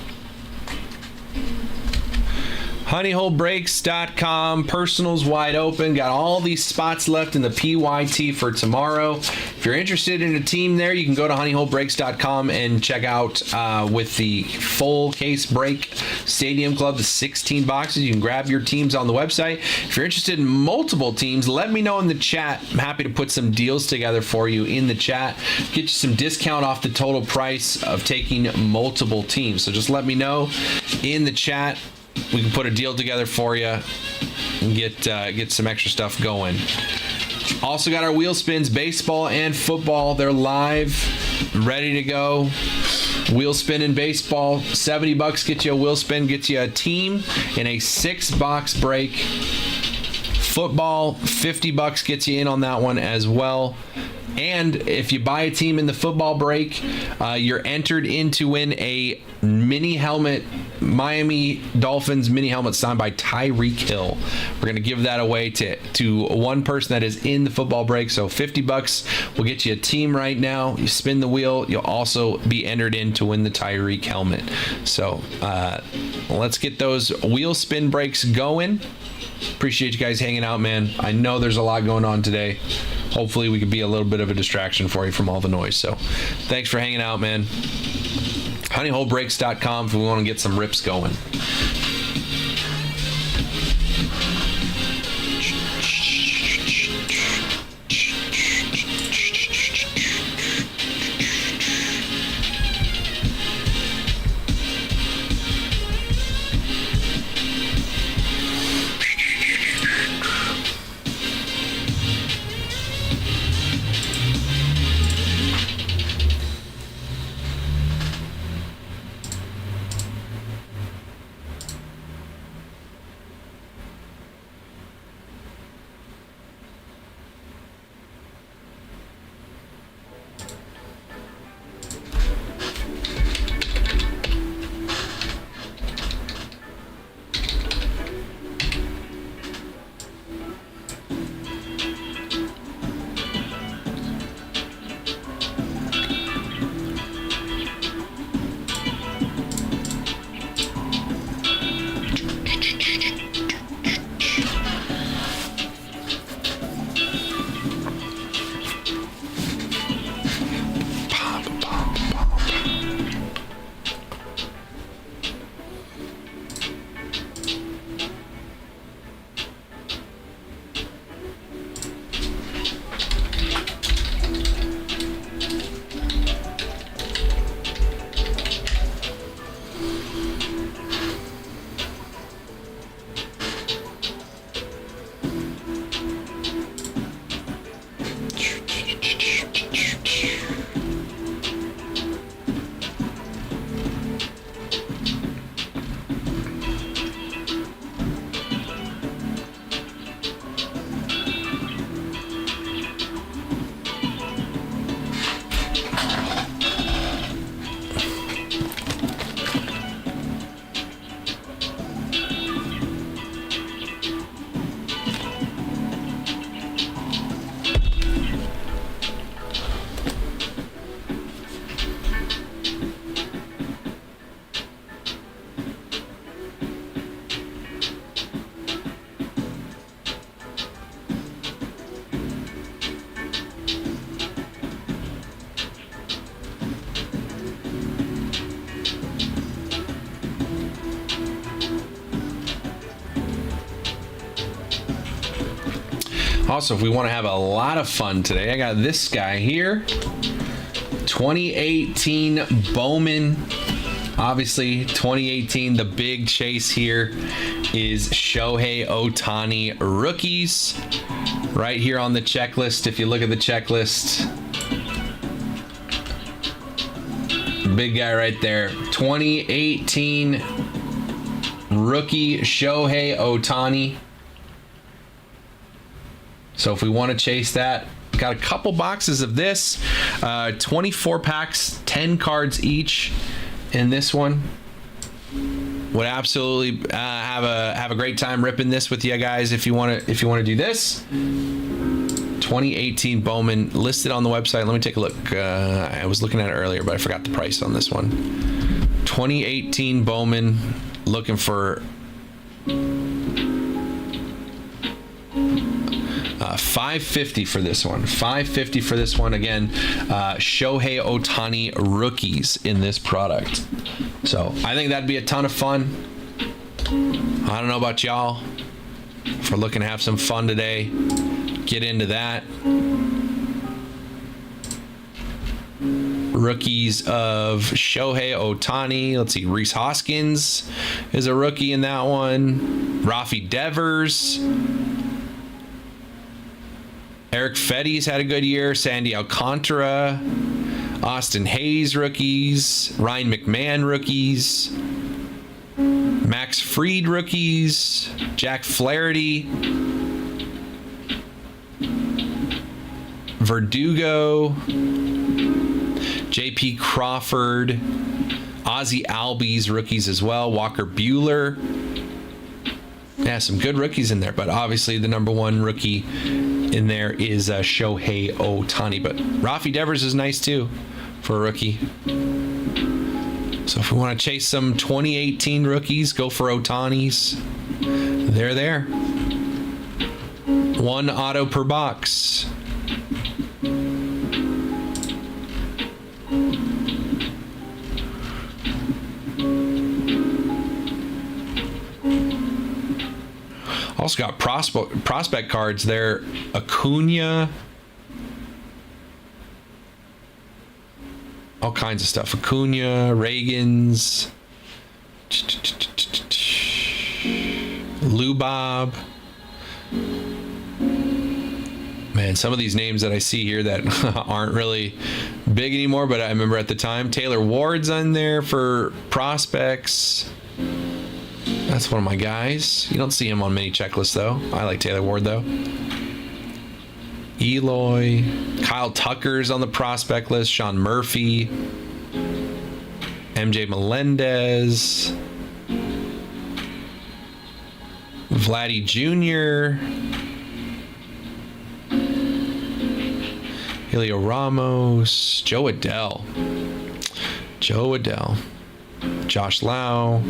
honeyholebreaks.com. Personals wide open. Got all these spots left in the PYT for tomorrow. If you're interested in a team there, you can go to honeyholebreaks.com and check out with the full case break Stadium Club, the 16 boxes. You can grab your teams on the website. If you're interested in multiple teams, let me know in the chat. I'm happy to put some deals together for you in the chat. Get you some discount off the total price of taking multiple teams. So just let me know in the chat. We can put a deal together for you and get some extra stuff going. Also got our wheel spins, baseball and football. They're live, ready to go. Wheel spin in baseball, $70 gets you a wheel spin, gets you a team in a 6-box break. Football, $50 gets you in on that one as well. And if you buy a team in the football break, you're entered in to win a mini helmet, Miami Dolphins mini helmet signed by Tyreek Hill. We're going to give that away to one person that is in the football break. So $50 will get you a team right now. You spin the wheel. You'll also be entered in to win the Tyreek helmet. So let's get those wheel spin breaks going. Appreciate you guys hanging out, man. I know there's a lot going on today. Hopefully we could be a little bit of a distraction for you from all the noise. So thanks for hanging out, man. honeyholebreaks.com if we want to get some rips going. Also, if we want to have a lot of fun today, I got this guy here. 2018 Bowman Obviously, 2018, the big chase here is Shohei Ohtani rookies. Right here on the checklist, if you look at the checklist, big guy right there. 2018 rookie Shohei Ohtani. So if we want to chase that, got a couple boxes of this. 24 packs, 10 cards each in this one. Would absolutely have a great time ripping this with you guys if you want to do this. 2018 Bowman listed on the website. Let me take a look. I was looking at it earlier, but I forgot the price on this one. 2018 Bowman, looking for $550 for this one. $550 for this one. Again, Shohei Ohtani rookies in this product. So I think that'd be a ton of fun. I don't know about y'all. If we're looking to have some fun today, get into that. Rookies of Shohei Ohtani. Let's see. Rhys Hoskins is a rookie in that one. Rafi Devers. Eric Fetty's had a good year. Sandy Alcantara. Austin Hayes rookies. Ryan McMahon rookies. Max Fried rookies. Jack Flaherty. Verdugo. JP Crawford. Ozzie Albies rookies as well. Walker Buehler. Yeah, some good rookies in there, but obviously the number one rookie in there is Shohei Ohtani. But Rafi Devers is nice too for a rookie. So if we want to chase some 2018 rookies, go for Ohtani's. They're there. One auto per box. Also got prospect cards there. Acuna. All kinds of stuff. Acuna, Reagans. Lubob. Man, some of these names that I see here that aren't really big anymore, but I remember at the time. Taylor Ward's on there for prospects. That's one of my guys. You don't see him on many checklists, though. I like Taylor Ward, though. Eloy. Kyle Tucker's on the prospect list. Sean Murphy. MJ Melendez. Vladdy Jr. Julio Ramos. Joe Adell. Josh Lau.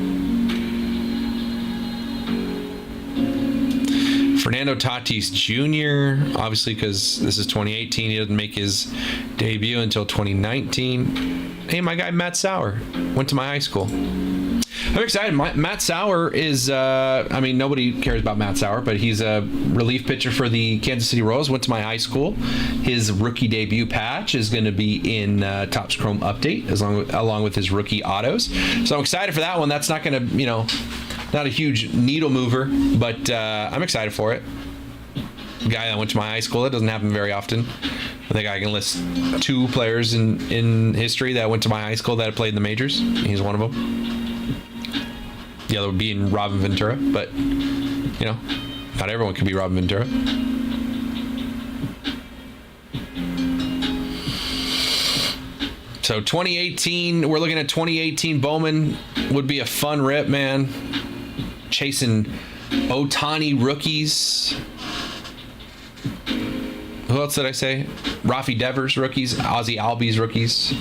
Fernando Tatis Jr., obviously because this is 2018, he doesn't make his debut until 2019. Hey, my guy Matt Sauer went to my high school. I'm excited. Matt Sauer is, nobody cares about Matt Sauer, but he's a relief pitcher for the Kansas City Royals, went to my high school. His rookie debut patch is going to be in Topps Chrome Update, along with his rookie autos. So I'm excited for that one. That's not going to, not a huge needle mover, but I'm excited for it. Guy that went to my high school, that doesn't happen very often. I think I can list 2 players in history that went to my high school that played in the majors. He's one of them. The other would be in Robin Ventura, but not everyone can be Robin Ventura. So 2018, we're looking at 2018 Bowman. Would be a fun rip, man. Chasing Ohtani rookies. Who else did I say? Rafi Devers rookies, Ozzie Albies rookies.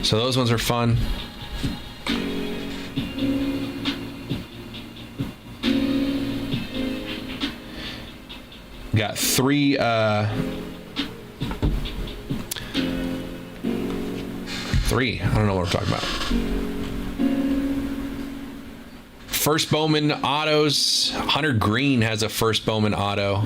So those ones are fun. Got 3 I don't know what we're talking about. First Bowman autos. Hunter Green has a first Bowman auto.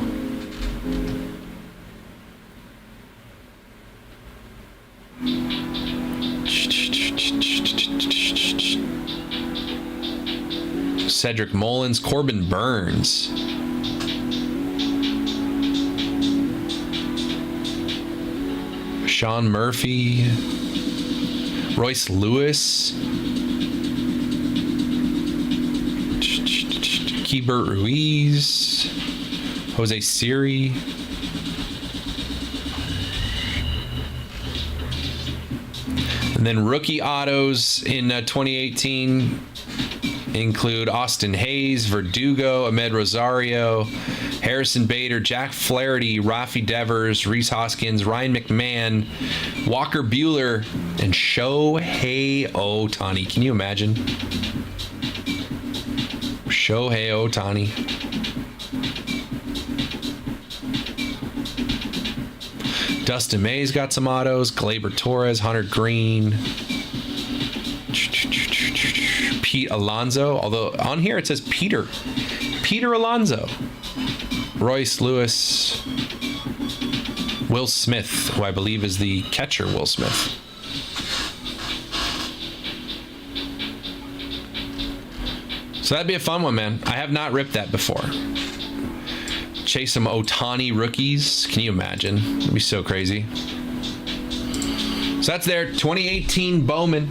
Cedric Mullins, Corbin Burns. Sean Murphy, Royce Lewis, Keibert Ruiz, Jose Siri. And then rookie autos in 2018 include Austin Hayes, Verdugo, Ahmed Rosario, Harrison Bader, Jack Flaherty, Rafi Devers, Reese Hoskins, Ryan McMahon, Walker Buehler, and Shohei Ohtani. Can you imagine? Shohei Ohtani. Dustin May's got some autos. Gleyber Torres, Hunter Green, Pete Alonso. Although on here it says Peter Alonso. Royce Lewis, Will Smith, who I believe is the catcher. Will Smith. So that'd be a fun one, man. I have not ripped that before. Chase some Ohtani rookies. Can you imagine? It'd be so crazy. So that's their 2018 Bowman.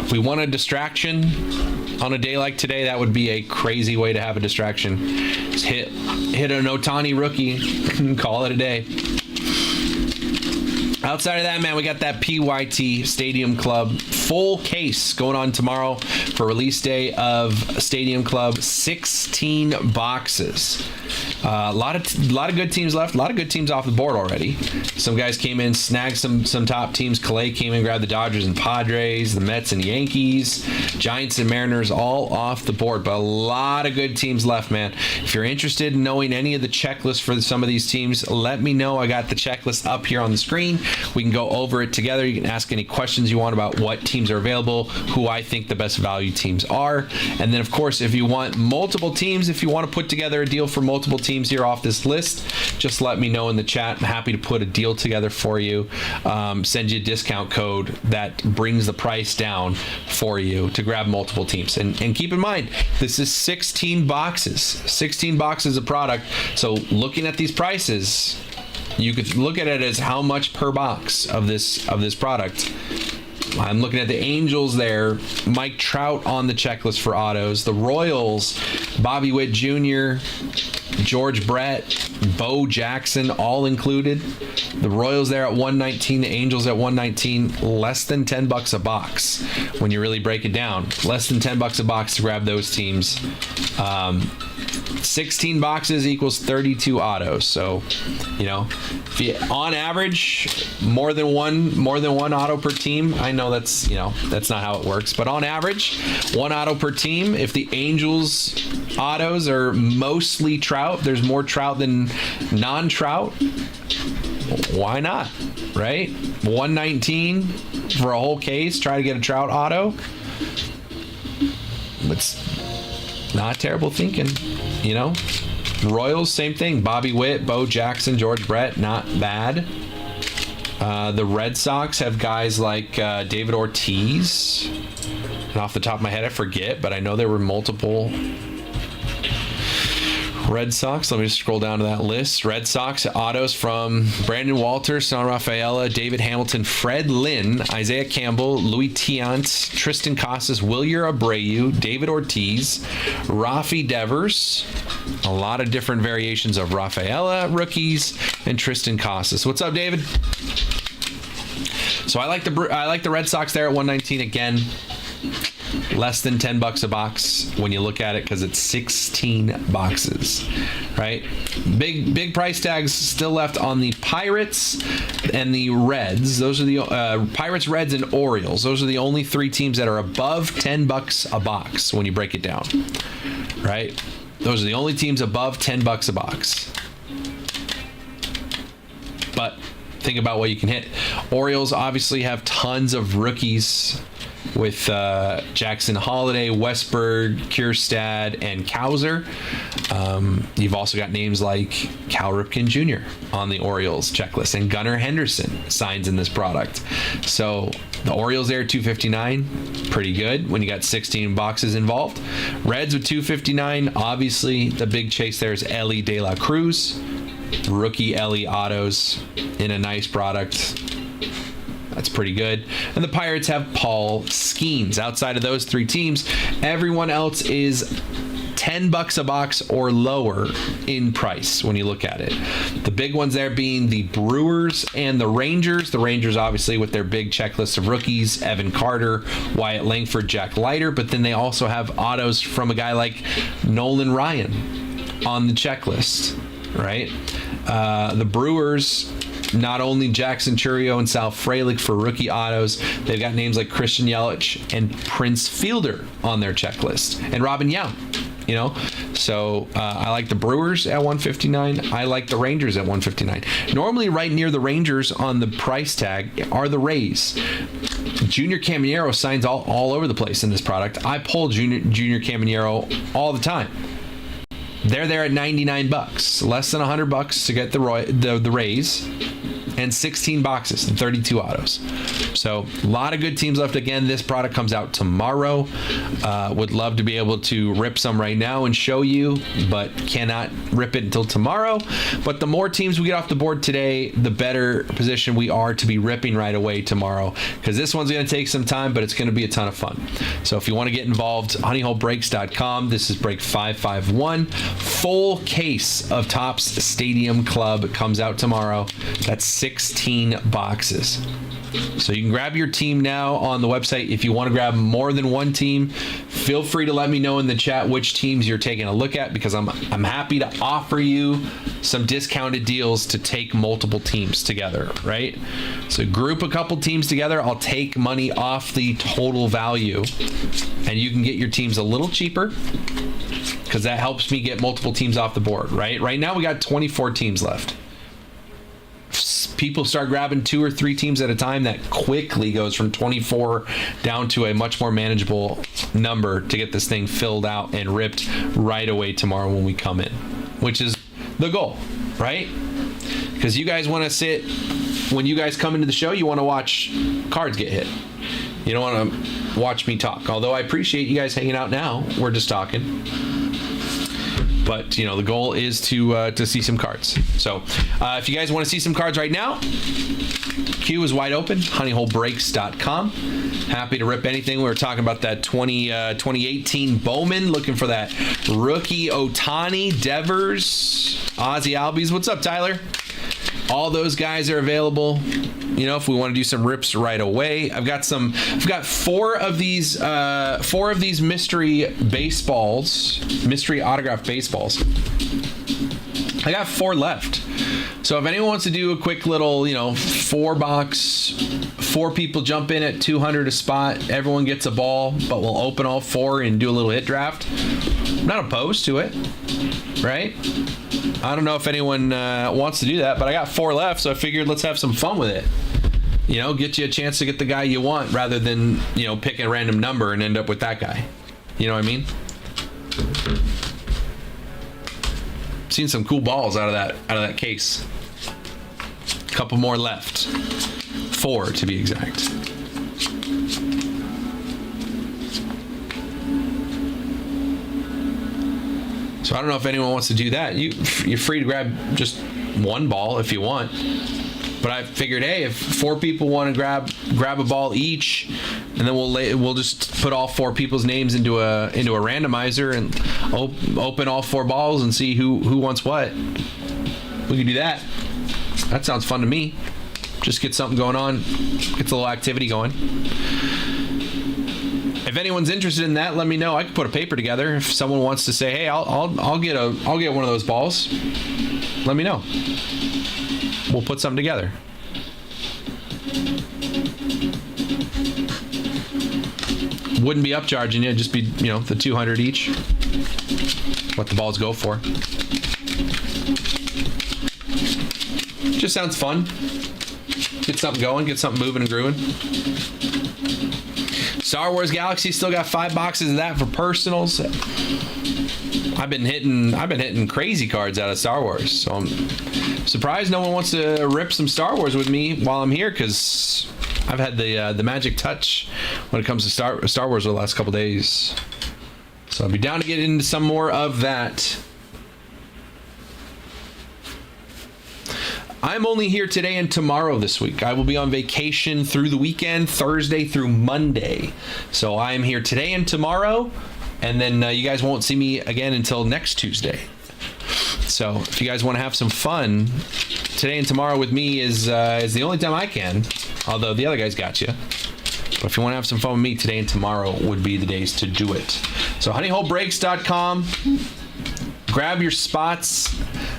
If we want a distraction on a day like today, that would be a crazy way to have a distraction. Just hit an Ohtani rookie and call it a day. Outside of that, man, we got that PYT Stadium Club full case going on tomorrow for release day of Stadium Club. 16 boxes. A lot of good teams left. A lot of good teams off the board already. Some guys came in, snagged some top teams. Calais came in, grabbed the Dodgers and Padres, the Mets and Yankees, Giants and Mariners, all off the board. But a lot of good teams left, man. If you're interested in knowing any of the checklists for some of these teams, let me know. I got the checklist up here on the screen. We can go over it together. You can ask any questions you want about what teams are available, who I think the best value teams are. And then, of course, if you want multiple teams, if you want to put together a deal for multiple teams here off this list, just let me know in the chat. I'm happy to put a deal together for you. Send you a discount code that brings the price down for you to grab multiple teams. And keep in mind, this is 16 boxes. 16 boxes of product. So looking at these prices, you could look at it as how much per box of this product. I'm looking at the Angels there. Mike Trout on the checklist for autos. The Royals, Bobby Witt Jr., George Brett, Bo Jackson, all included. The Royals there at 119, the Angels at 119, less than $10 a box when you really break it down. Less than $10 a box to grab those teams. 16 boxes equals 32 autos. So, you know, if you, on average, more than one auto per team. I know that's not how it works, but on average, one auto per team. If the Angels autos are mostly Trout, there's more Trout than non-Trout. Why not? Right? 119 for a whole case. Try to get a Trout auto. It's not terrible thinking, you know. Royals, same thing. Bobby Witt, Bo Jackson, George Brett, not bad. The Red Sox have guys like David Ortiz. And off the top of my head, I forget, but I know there were multiple Red Sox. Let me just scroll down to that list. Red Sox autos from Brandon Walters, Son Rafaela, David Hamilton, Fred Lynn, Isaiah Campbell, Louis Tiant, Tristan Casas, Wilyer Abreu, David Ortiz, Rafi Devers. A lot of different variations of Rafaela rookies and Tristan Casas. What's up, David? So I like the Red Sox there at 119 again. Less than $10 a box when you look at it because it's 16 boxes, right? Big price tags still left on the Pirates and the Reds. Those are the Pirates, Reds, and Orioles. Those are the only three teams that are above $10 a box when you break it down, right? Those are the only teams above $10 a box. But think about what you can hit. Orioles obviously have tons of rookies with Jackson Holiday, Westberg, Kierstad, and Kauser. You've also got names like Cal Ripken Jr. on the Orioles checklist, and Gunnar Henderson signs in this product. So the Orioles there, 259, pretty good when you got 16 boxes involved. Reds with 259, obviously the big chase there is Ellie De La Cruz, rookie Ellie autos in a nice product. That's pretty good. And the Pirates have Paul Skeens. Outside of those three teams, everyone else is $10 a box or lower in price when you look at it. The big ones there being the Brewers and the Rangers. The Rangers obviously with their big checklist of rookies, Evan Carter, Wyatt Langford, Jack Leiter, but then they also have autos from a guy like Nolan Ryan on the checklist, right? The Brewers, not only Jackson Churio and Sal Frelick for rookie autos, they've got names like Christian Yelich and Prince Fielder on their checklist, and Robin Yount. You know, so I like the Brewers at 159. I like the Rangers at 159. Normally, right near the Rangers on the price tag are the Rays. Junior Caminero signs all over the place in this product. I pull Junior Caminero all the time. They're there at $99, less than $100 to get the Rays, and 16 boxes and 32 autos. So a lot of good teams left. Again, this product comes out tomorrow. Would love to be able to rip some right now and show you, but cannot rip it until tomorrow. But the more teams we get off the board today, the better position we are to be ripping right away tomorrow, because this one's going to take some time, but it's going to be a ton of fun. So if you want to get involved, honeyholebreaks.com. This is break 551. Full case of Topps Stadium Club comes out tomorrow. That's 16 boxes. So you can grab your team now on the website. If you want to grab more than one team, feel free to let me know in the chat which teams you're taking a look at, because I'm happy to offer you some discounted deals to take multiple teams together, right? So group a couple teams together. I'll take money off the total value, and you can get your teams a little cheaper, because that helps me get multiple teams off the board, right? Right now we got 24 teams left. People start grabbing 2 or 3 teams at a time, that quickly goes from 24 down to a much more manageable number to get this thing filled out and ripped right away tomorrow when we come in, which is the goal, right? Because you guys want to sit, when you guys come into the show, you want to watch cards get hit. You don't want to watch me talk. Although I appreciate you guys hanging out now. We're just talking. But, you know, the goal is to see some cards. So if you guys want to see some cards right now, queue is wide open, honeyholebreaks.com. Happy to rip anything. We were talking about that 2018 Bowman, looking for that rookie Ohtani, Devers, Ozzy Albies. What's up, Tyler? All those guys are available. You know, if we want to do some rips right away, I've got 4 of these mystery baseballs, mystery autograph baseballs. I got 4 left. So if anyone wants to do a quick little, 4 box, 4 people jump in at 200 a spot, everyone gets a ball, but we'll open all 4 and do a little hit draft. I'm not opposed to it, right? I don't know if anyone wants to do that, but I got 4 left, so I figured let's have some fun with it. Get you a chance to get the guy you want rather than, pick a random number and end up with that guy. You know what I mean? Seen some cool balls out of that case. A couple more left. 4 to be exact. So I don't know if anyone wants to do that. You're free to grab just 1 ball if you want. But I figured, hey, if 4 people want to grab a ball each, and then we'll just put all 4 people's names into a randomizer and open all 4 balls and see who wants what. We can do that. That sounds fun to me. Just get something going on. Gets a little activity going. If anyone's interested in that, let me know. I can put a paper together. If someone wants to say, hey, I'll get one of those balls, let me know. We'll put something together. Wouldn't be upcharging you, just be, the 200 each. What the balls go for. Just sounds fun. Get something going, get something moving and grooving. Star Wars Galaxy still got 5 boxes of that for personals. I've been hitting crazy cards out of Star Wars, so I'm surprised no one wants to rip some Star Wars with me while I'm here, because I've had the magic touch when it comes to Star Wars the last couple days. So I'll be down to get into some more of that. I'm only here today and tomorrow this week. I will be on vacation through the weekend, Thursday through Monday. So I am here today and tomorrow, and then you guys won't see me again until next Tuesday. So if you guys want to have some fun, today and tomorrow with me is the only time I can, although the other guys got you. But if you want to have some fun with me, today and tomorrow would be the days to do it. So honeyholebreaks.com. Grab your spots.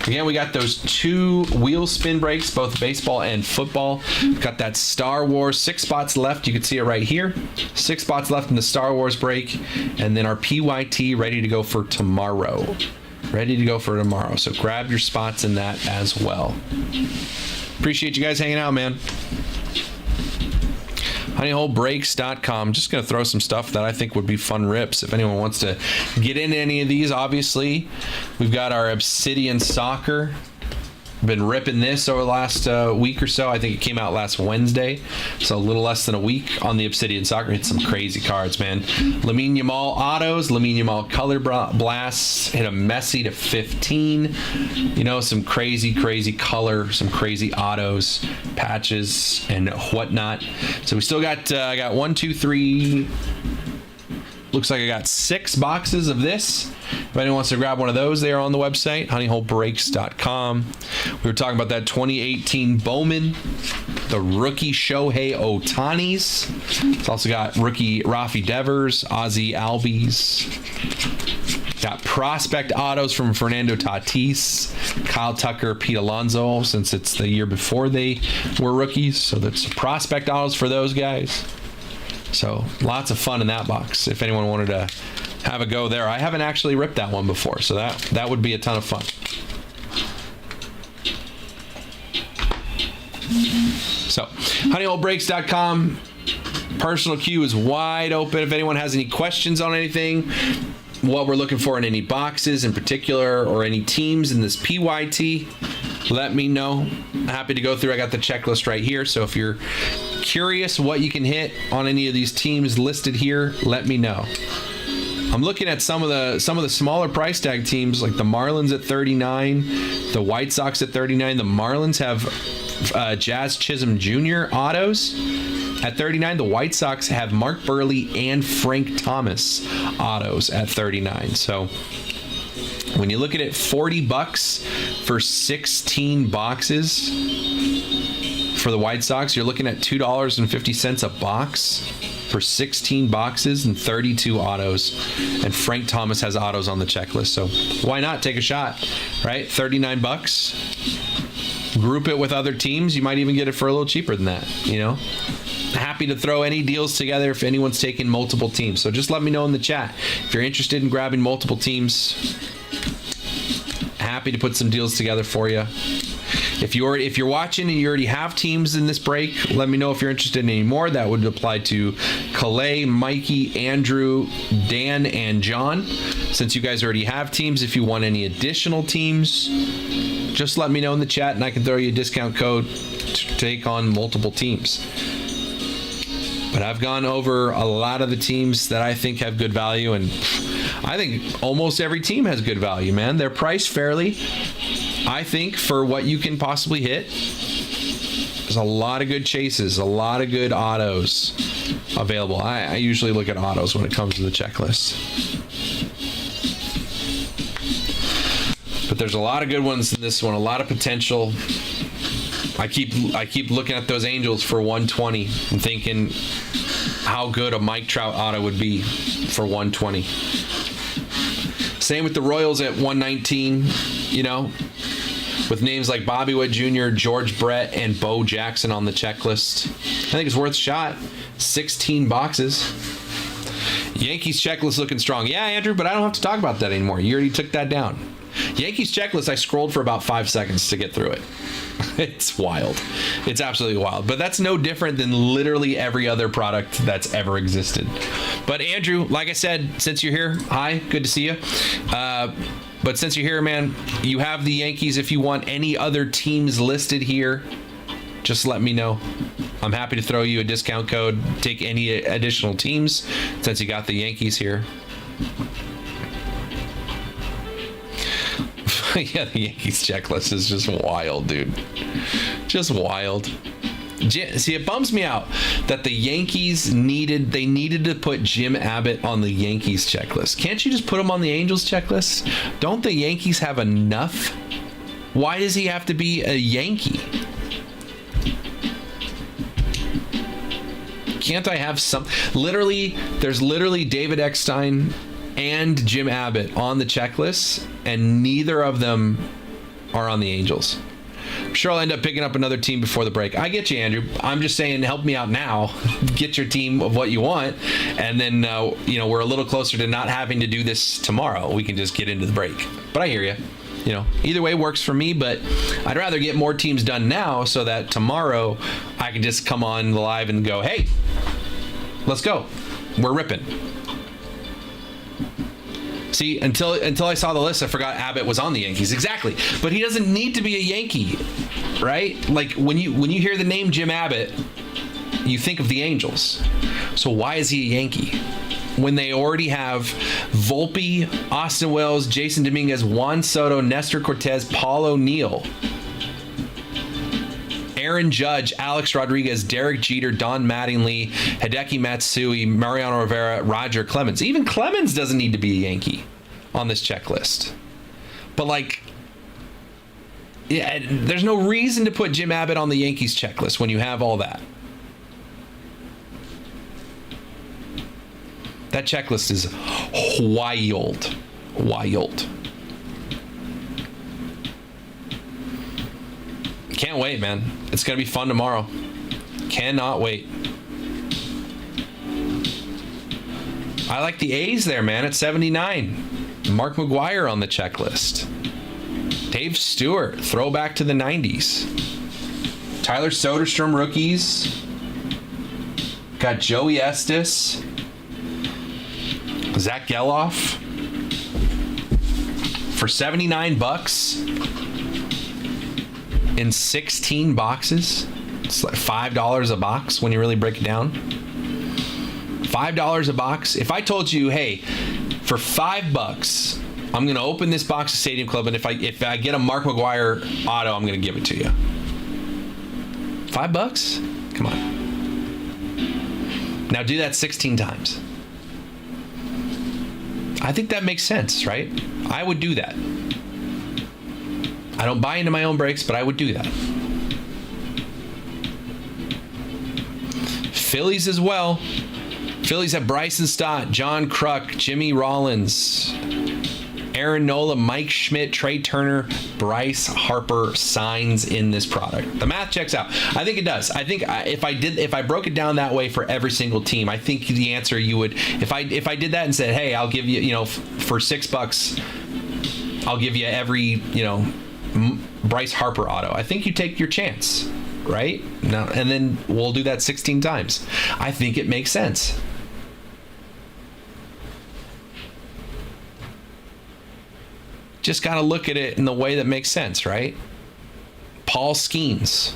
Again, we got those 2 wheel spin breaks, both baseball and football. Got that Star Wars, 6 spots left. You can see it right here. 6 spots left in the Star Wars break. And then our PYT ready to go for tomorrow. So grab your spots in that as well. Appreciate you guys hanging out, man. honeyholebreaks.com. Just going to throw some stuff that I think would be fun rips. If anyone wants to get into any of these, obviously, we've got our Obsidian Soccer. Been ripping this over the last week or so. I think it came out last Wednesday, so a little less than a week on the Obsidian Soccer. Hit some crazy cards, man. Lamine Yamal autos, Lamine Yamal color blasts. Hit a Messi to 15. You know, some crazy color, some crazy autos, patches, and whatnot. So we still got I got 1, 2, 3. Looks like I got 6 boxes of this. If anyone wants to grab one of those, they are on the website, honeyholebreaks.com. We were talking about that 2018 Bowman, the rookie Shohei Otanis. It's also got rookie Rafi Devers, Ozzy Albies. Got prospect autos from Fernando Tatis, Kyle Tucker, Pete Alonso, since it's the year before they were rookies. So that's prospect autos for those guys. So lots of fun in that box if anyone wanted to have a go there. I haven't actually ripped that one before, so that would be a ton of fun. So honeyholebreaks.com. Personal queue is wide open. If anyone has any questions on anything, what we're looking for in any boxes in particular, or any teams in this PYT, let me know. I'm happy to go through. I got the checklist right here. So if you're curious what you can hit on any of these teams listed here, let me know. I'm looking at some of the smaller price tag teams, like the Marlins at 39, the White Sox at 39. The Marlins have Jazz Chisholm Jr. autos at 39. The White Sox have Mark Burley and Frank Thomas autos at 39. So when you look at it, $40 for 16 boxes for the White Sox, you're looking at $2.50 a box for 16 boxes and 32 autos. And Frank Thomas has autos on the checklist, so why not take a shot, right? $39. Group it with other teams. You might even get it for a little cheaper than that, you know? Happy to throw any deals together if anyone's taking multiple teams. So just let me know in the chat if you're interested in grabbing multiple teams. Happy to put some deals together for you. If you're watching and you already have teams in this break, let me know if you're interested in any more. That would apply to Calais, Mikey, Andrew, Dan, and John. Since you guys already have teams, if you want any additional teams, just let me know in the chat and I can throw you a discount code to take on multiple teams. But I've gone over a lot of the teams that I think have good value, and I think almost every team has good value, man. They're priced fairly, I think, for what you can possibly hit. There's a lot of good chases, a lot of good autos available. I usually look at autos when it comes to the checklist. But there's a lot of good ones in this one, a lot of potential. I keep looking at those Angels for 120 and thinking how good a Mike Trout auto would be for 120. Same with the Royals at 119, you know, with names like Bobby Witt Jr., George Brett, and Bo Jackson on the checklist. I think it's worth a shot. 16 boxes. Yankees checklist looking strong. Yeah, Andrew, but I don't have to talk about that anymore. You already took that down. Yankees checklist, I scrolled for about 5 seconds to get through it. It's wild. It's absolutely wild. But that's no different than literally every other product that's ever existed. But Andrew, like I said, since you're here, hi, good to see you. But since you're here, man, you have the Yankees. If you want any other teams listed here, just let me know. I'm happy to throw you a discount code, take any additional teams since you got the Yankees here. Yeah, the Yankees checklist is just wild, dude. Just wild. See, it bums me out that the Yankees needed to put Jim Abbott on the Yankees checklist. Can't you just put him on the Angels checklist? Don't the Yankees have enough? Why does he have to be a Yankee? Can't I have some? There's literally David Eckstein and Jim Abbott on the checklist, and neither of them are on the Angels. I'm sure I'll end up picking up another team before the break. I get you, Andrew. I'm just saying, help me out now. Get your team of what you want, and then we're a little closer to not having to do this tomorrow. We can just get into the break. But I hear you. Either way works for me, but I'd rather get more teams done now so that tomorrow I can just come on live and go, hey, let's go. We're ripping. See, until I saw the list, I forgot Abbott was on the Yankees. Exactly. But he doesn't need to be a Yankee, right? Like when you hear the name Jim Abbott, you think of the Angels. So why is he a Yankee? When they already have Volpe, Austin Wells, Jason Dominguez, Juan Soto, Nestor Cortez, Paul O'Neill, Aaron Judge, Alex Rodriguez, Derek Jeter, Don Mattingly, Hideki Matsui, Mariano Rivera, Roger Clemens. Even Clemens doesn't need to be a Yankee on this checklist. But there's no reason to put Jim Abbott on the Yankees checklist when you have all that. That checklist is wild. Wild. Can't wait, man. It's going to be fun tomorrow. Cannot wait. I like the A's there, man, at 79. Mark McGwire on the checklist. Dave Stewart, throwback to the 90s. Tyler Soderstrom, rookies. Got Joey Estes. Zach Geloff for $79 in 16 boxes. It's like $5 a box when you really break it down. $5 a box. If I told you, hey, for $5, I'm going to open this box of Stadium Club, and if I get a Mark McGwire auto, I'm going to give it to you. $5? Come on. Now do that 16 times. I think that makes sense, right? I would do that. I don't buy into my own breaks, but I would do that. Phillies as well. Phillies have Bryson Stott, John Kruk, Jimmy Rollins, Aaron Nola, Mike Schmidt, Trey Turner, Bryce Harper signs in this product. The math checks out. I think it does. I think if I broke it down that way for every single team, I think the answer you would, if I did that and said, hey, I'll give you, for $6, I'll give you every, Bryce Harper auto. I think you take your chance, right? Now, and then we'll do that 16 times. I think it makes sense. Just got to look at it in the way that makes sense, right? Paul Skeens.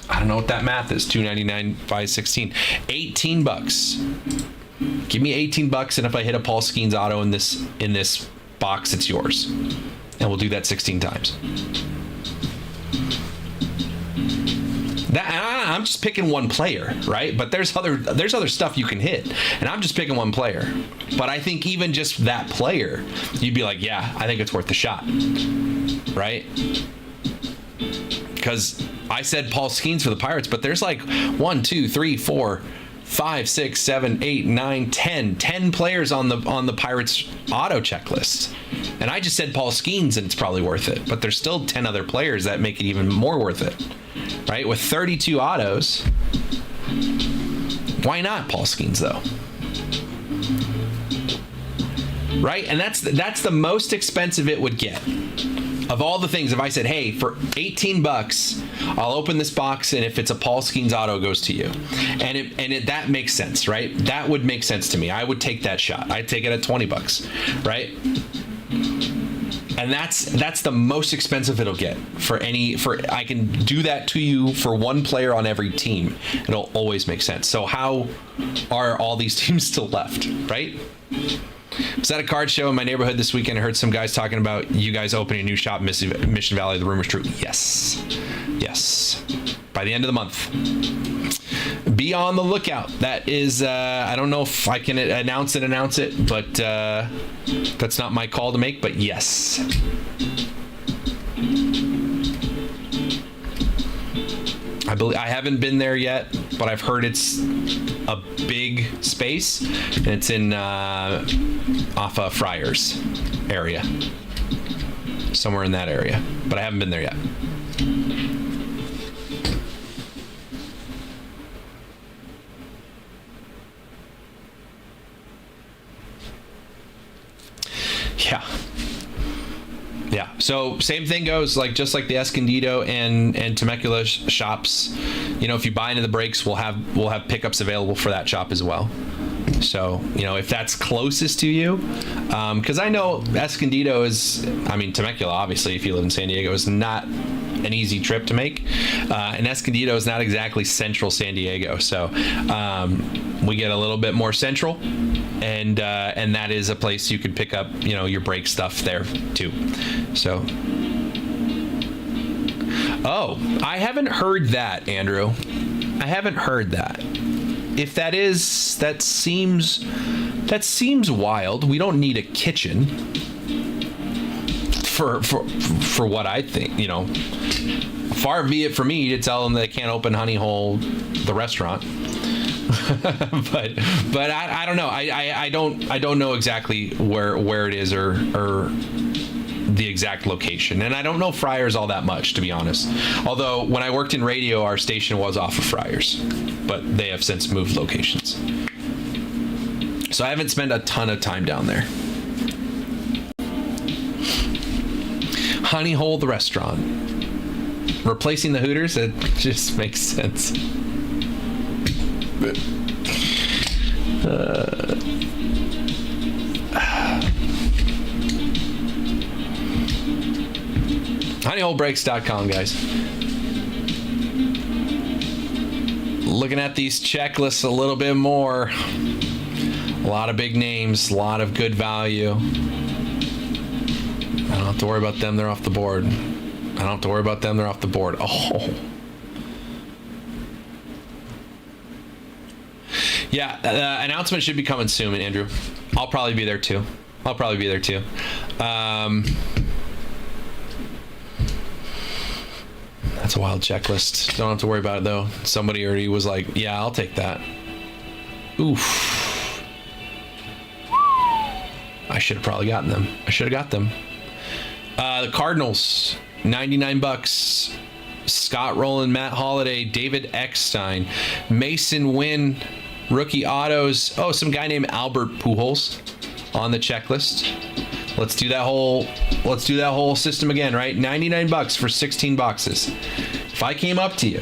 I don't know what that math is. $2.99 by 16. $18. Give me $18, and if I hit a Paul Skeens auto in this box, it's yours. And we'll do that 16 times. I'm just picking one player, right? But there's other stuff you can hit, and I'm just picking one player. But I think even just that player, you'd be like, yeah, I think it's worth the shot, right? Because I said Paul Skeens for the Pirates, but there's like 1, 2, 3, 4, 5, 6, 7, 8, 9, 10 players on the Pirates auto checklist. And I just said Paul Skeens, and it's probably worth it. But there's still 10 other players that make it even more worth it, right? With 32 autos, why not Paul Skeens, though? right? And that's the most expensive it would get. Of all the things, if I said, hey, for $18, I'll open this box, and if it's a Paul Skeens auto, goes to you. And that makes sense, right? That would make sense to me. I would take that shot. I'd take it at $20, right? And that's the most expensive it'll get I can do that to you for one player on every team. It'll always make sense. So how are all these teams still left, right? I was at a card show in my neighborhood this weekend. I heard some guys talking about you guys opening a new shop in Mission Valley. The rumor's true. Yes. By the end of the month. Be on the lookout. That is, I don't know if I can announce it, but that's not my call to make, but yes. I haven't been there yet, but I've heard it's a big space, and it's in off of Friars area, somewhere in that area, but I haven't been there yet. Yeah. So same thing goes, just like the Escondido and Temecula shops. If you buy into the breaks, we'll have pickups available for that shop as well. So if that's closest to you, because I know Escondido Temecula, obviously, if you live in San Diego, is not an easy trip to make, and Escondido is not exactly central San Diego. So we get a little bit more central. And that is a place you could pick up, your brake stuff there too. So, I haven't heard that, Andrew. I haven't heard that. If that seems wild. We don't need a kitchen for what I think. Far be it for me to tell them they can't open Honey Hole, the restaurant. but I don't know. I don't know exactly where it is or the exact location, and I don't know Friars all that much, to be honest. Although when I worked in radio, our station was off of Friars, but they have since moved locations. So I haven't spent a ton of time down there. Honey Hole, the restaurant, replacing the Hooters. It just makes sense. HoneyholeBreaks.com, guys. Looking at these checklists a little bit more. A lot of big names, a lot of good value. I don't have to worry about them, they're off the board. Oh. Yeah, announcement should be coming soon, Andrew. I'll probably be there too. That's a wild checklist. Don't have to worry about it though. Somebody already was like, yeah, I'll take that. Oof. I should have probably gotten them. The Cardinals, $99. Scott Rowland, Matt Holliday, David Eckstein, Mason Wynn, rookie autos. Oh, some guy named Albert Pujols on the checklist. Let's do that whole system again, right? $99 for 16 boxes. If I came up to you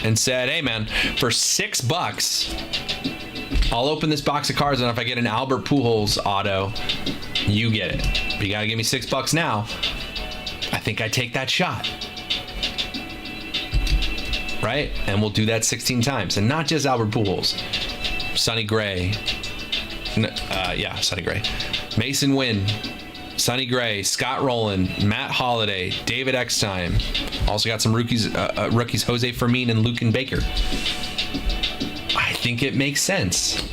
and said, hey man, for $6, I'll open this box of cards, and if I get an Albert Pujols auto, you get it. But you gotta give me $6 now. I think I take that shot. Right? And we'll do that 16 times. And not just Albert Pujols. Sonny Gray. Sonny Gray. Mason Wynn. Sonny Gray. Scott Rowland. Matt Holliday. David Eckstein. Also got some rookies Jose Fermin and Lucan Baker. I think it makes sense.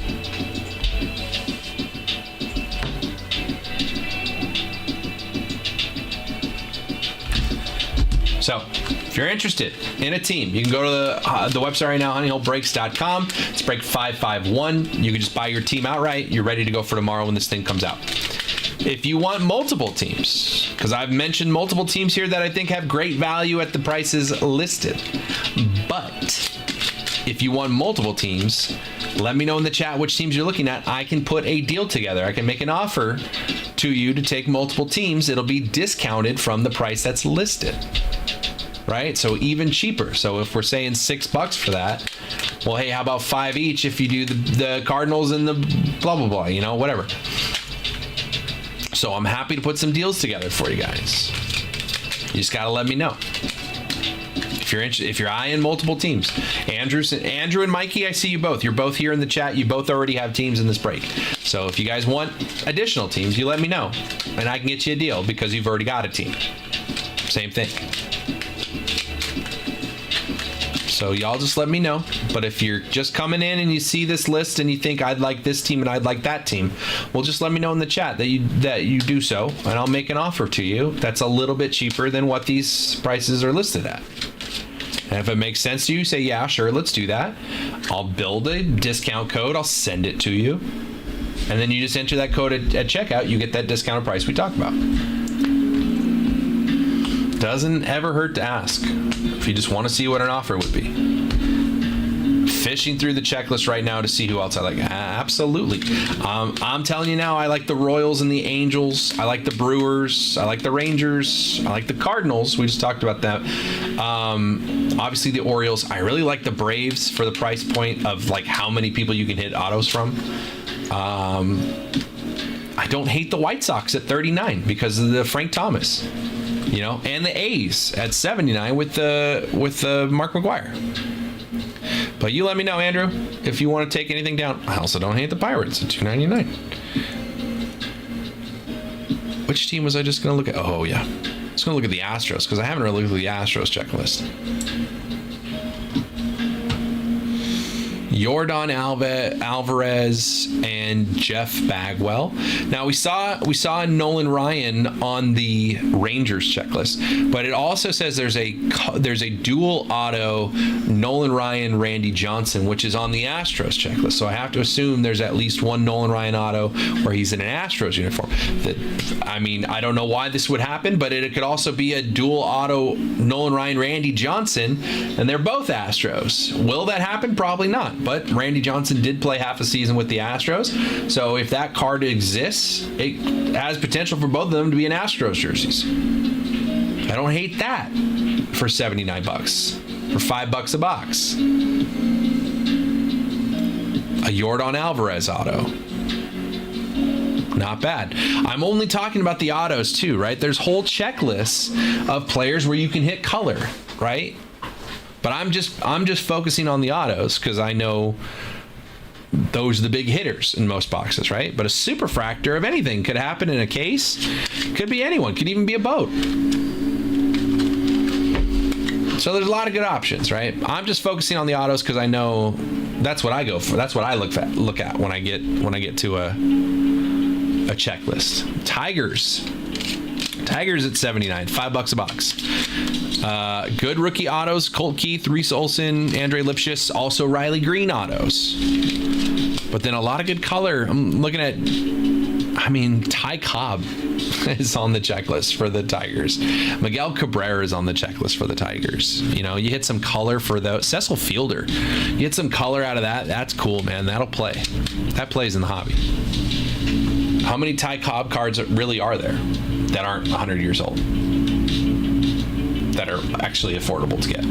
So, if you're interested in a team, you can go to the website right now, honeyholebreaks.com. It's break 551. You can just buy your team outright. You're ready to go for tomorrow when this thing comes out. If you want multiple teams, because I've mentioned multiple teams here that I think have great value at the prices listed, but if you want multiple teams, let me know in the chat which teams you're looking at. I can put a deal together. I can make an offer to you to take multiple teams. It'll be discounted from the price that's listed, right? So even cheaper. So if we're saying $6 for that, well, hey, how about 5 each if you do the Cardinals and the blah, blah, blah, you know, whatever. So I'm happy to put some deals together for you guys. You just got to let me know. If you're eyeing multiple teams. Andrew and Mikey, I see you both. You're both here in the chat. You both already have teams in this break. So if you guys want additional teams, you let me know. And I can get you a deal because you've already got a team. Same thing. So y'all just let me know. But if you're just coming in and you see this list and you think I'd like this team and I'd like that team, well, just let me know in the chat that you do so, and I'll make an offer to you that's a little bit cheaper than what these prices are listed at. And if it makes sense to you, say, yeah, sure, let's do that. I'll build a discount code. I'll send it to you. And then you just enter that code at checkout. You get that discounted price we talked about. Doesn't ever hurt to ask if you just want to see what an offer would be. Fishing through the checklist right now to see who else I like. Absolutely. I'm telling you now, I like the Royals and the Angels. I like the Brewers. I like the Rangers. I like the Cardinals. We just talked about that. Obviously the Orioles. I really like the Braves for the price point of like how many people you can hit autos from. I don't hate the White Sox at 39 because of the Frank Thomas, you know, and the A's at 79 with the Mark McGwire. But you let me know, Andrew, if you want to take anything down. I also don't hate the Pirates at 299. Which team was I just going to look at? Oh, yeah. I was going to look at the Astros because I haven't really looked at the Astros checklist. Yordan Alvarez and Jeff Bagwell. Now we saw Nolan Ryan on the Rangers checklist, but it also says there's a dual auto Nolan Ryan Randy Johnson, which is on the Astros checklist. So I have to assume there's at least one Nolan Ryan auto where he's in an Astros uniform. I don't know why this would happen, but it could also be a dual auto Nolan Ryan Randy Johnson, and they're both Astros. Will that happen? Probably not. But Randy Johnson did play half a season with the Astros. So if that card exists, it has potential for both of them to be in Astros jerseys. I don't hate that for $79, for $5 a box. A Yordan Alvarez auto. Not bad. I'm only talking about the autos too, right? There's whole checklists of players where you can hit color, right? But I'm just focusing on the autos because I know those are the big hitters in most boxes, right? But a superfractor of anything could happen in a case. Could be anyone. Could even be a boat. So there's a lot of good options, right? I'm just focusing on the autos because I know that's what I go for. That's what I look at when I get to a checklist. Tigers at 79, $5 a box. Good rookie autos: Colt Keith, Reese Olson, Andre Lipschitz, also Riley Green autos. But then a lot of good color. I'm looking at, Ty Cobb is on the checklist for the Tigers. Miguel Cabrera is on the checklist for the Tigers. You know, you hit some color for the Cecil Fielder. You get some color out of that. That's cool, man. That'll play. That plays in the hobby. How many Ty Cobb cards really are there that aren't 100 years old, that are actually affordable to get?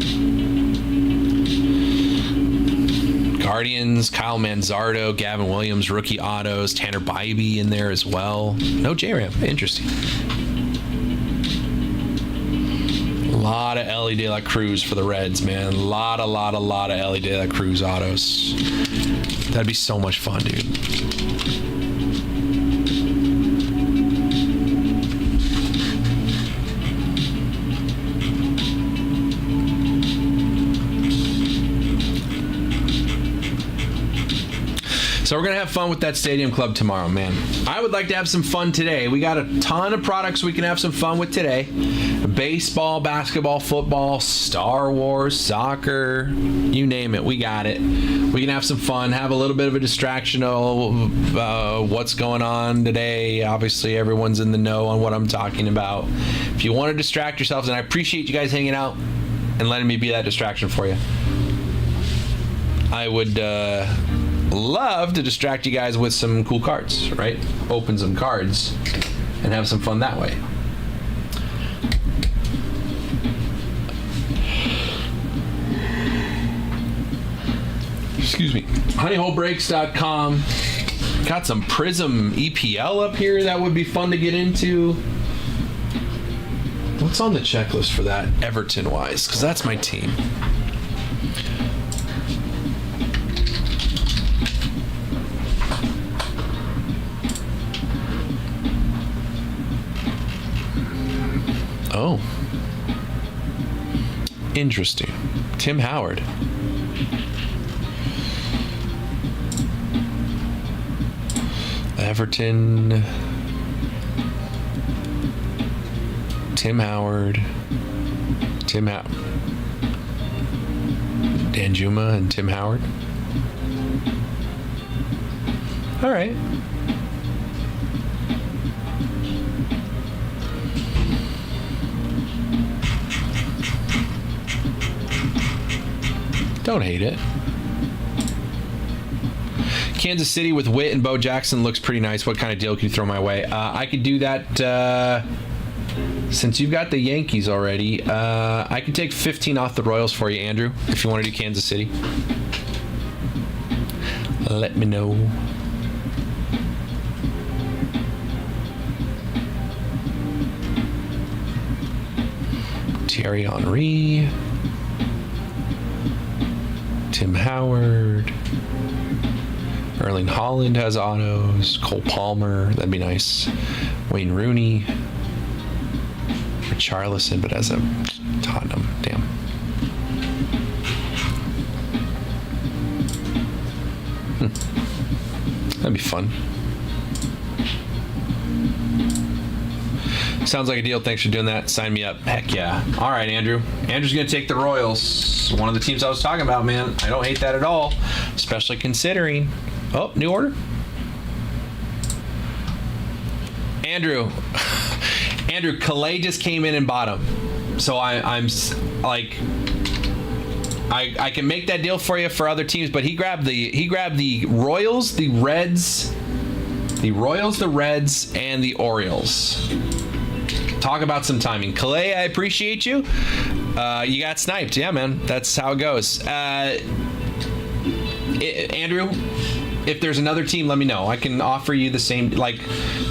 Guardians, Kyle Manzardo, Gavin Williams, rookie autos, Tanner Bybee in there as well. No J-Ram. Interesting. A lot of Elly De La Cruz for the Reds, man. A lot of Elly De La Cruz autos. That'd be so much fun, dude. So we're going to have fun with that Stadium Club tomorrow, man. I would like to have some fun today. We got a ton of products we can have some fun with today. Baseball, basketball, football, Star Wars, soccer, you name it, we got it. We can have some fun, have a little bit of a distraction of what's going on today. Obviously, everyone's in the know on what I'm talking about. If you want to distract yourselves, and I appreciate you guys hanging out and letting me be that distraction for you. I would love to distract you guys with some cool cards, right? Open some cards and have some fun that way. Excuse me. honeyholebreaks.com. Got some Prism EPL up here that would be fun to get into. What's on the checklist for that, Everton-wise? Because that's my team. Oh. Interesting. Tim Howard. Everton. Tim Howard. Danjuma and Tim Howard. All right. Don't hate it. Kansas City with Witt and Bo Jackson looks pretty nice. What kind of deal can you throw my way? I could do that since you've got the Yankees already. I could take 15 off the Royals for you, Andrew, if you want to do Kansas City. Let me know. Thierry Henry. Tim Howard. Erling Haaland has autos. Cole Palmer, that'd be nice. Wayne Rooney. Richarlison, but as a Tottenham, damn. That'd be fun. Sounds like a deal. Thanks for doing that. Sign me up. Heck yeah. All right, Andrew. Andrew's going to take the Royals. One of the teams I was talking about, man. I don't hate that at all, especially considering. Oh, new order. Andrew, Calais just came in and bought him. So I'm like, I can make that deal for you for other teams, but he grabbed the Royals, the Reds, the Reds, and the Orioles. Talk about some timing. Calais, I appreciate you. You got sniped. Yeah, man. That's how it goes. Andrew, if there's another team, let me know. I can offer you the same, like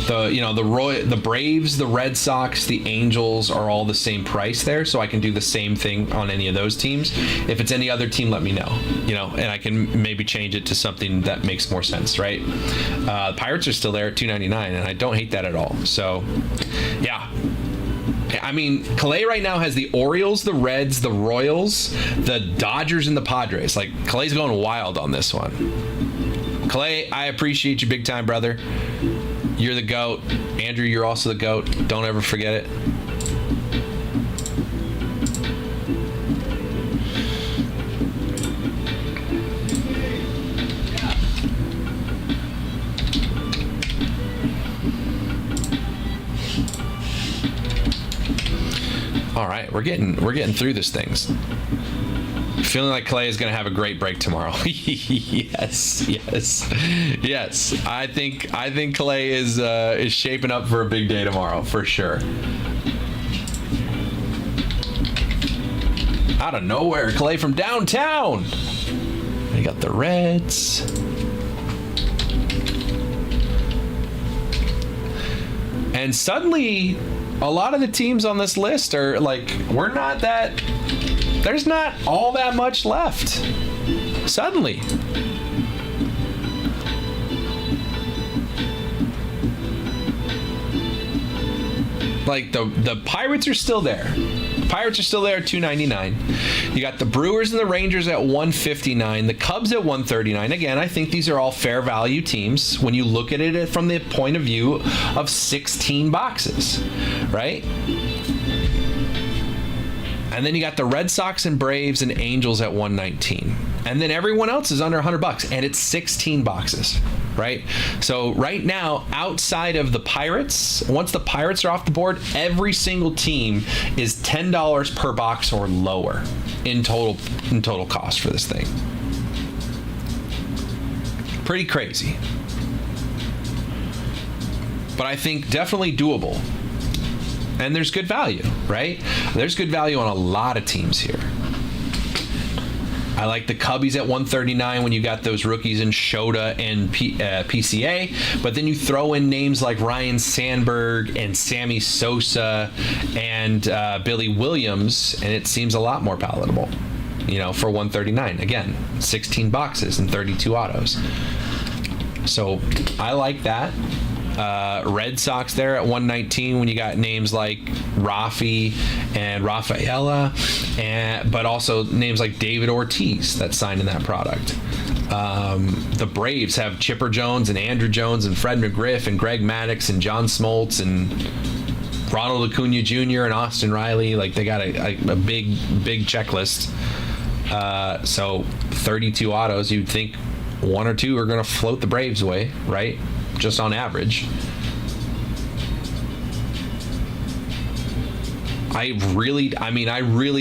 the Braves, the Red Sox, the Angels are all the same price there, so I can do the same thing on any of those teams. If it's any other team, let me know. And I can maybe change it to something that makes more sense, right? The Pirates are still there at $2.99, and I don't hate that at all. So, yeah. I mean, Calais right now has the Orioles, the Reds, the Royals, the Dodgers, and the Padres. Like, Calais going wild on this one. Calais, I appreciate you big time, brother. You're the GOAT. Andrew, you're also the GOAT. Don't ever forget it. All right, we're getting through this things. Feeling like Calais is going to have a great break tomorrow. yes. I think Calais is shaping up for a big day tomorrow for sure. Out of nowhere, Calais from downtown. We got the Reds. And suddenly, a lot of the teams on this list are like, there's not all that much left. Suddenly. Like the Pirates are still there. Pirates are still there at $2.99. You got the Brewers and the Rangers at $1.59. The Cubs at $1.39. Again, I think these are all fair value teams when you look at it from the point of view of 16 boxes, right? And then you got the Red Sox and Braves and Angels at $119. And then everyone else is under $100, and it's 16 boxes, right? So right now, outside of the Pirates, once the Pirates are off the board, every single team is $10 per box or lower in total cost for this thing. Pretty crazy. But I think definitely doable. And there's good value, right? There's good value on a lot of teams here. I like the Cubbies at 139 when you got those rookies in Shota and PCA, but then you throw in names like Ryan Sandberg and Sammy Sosa and Billy Williams, and it seems a lot more palatable, for 139. Again, 16 boxes and 32 autos. So I like that. Red Sox there at 119 when you got names like Rafi and Rafaela, but also names like David Ortiz that signed in that product. The Braves have Chipper Jones and Andrew Jones and Fred McGriff and Greg Maddux and John Smoltz and Ronald Acuna Jr. and Austin Riley. Like, they got a big checklist. So 32 autos, you'd think one or two are going to float the Braves away, right? Just on average. I really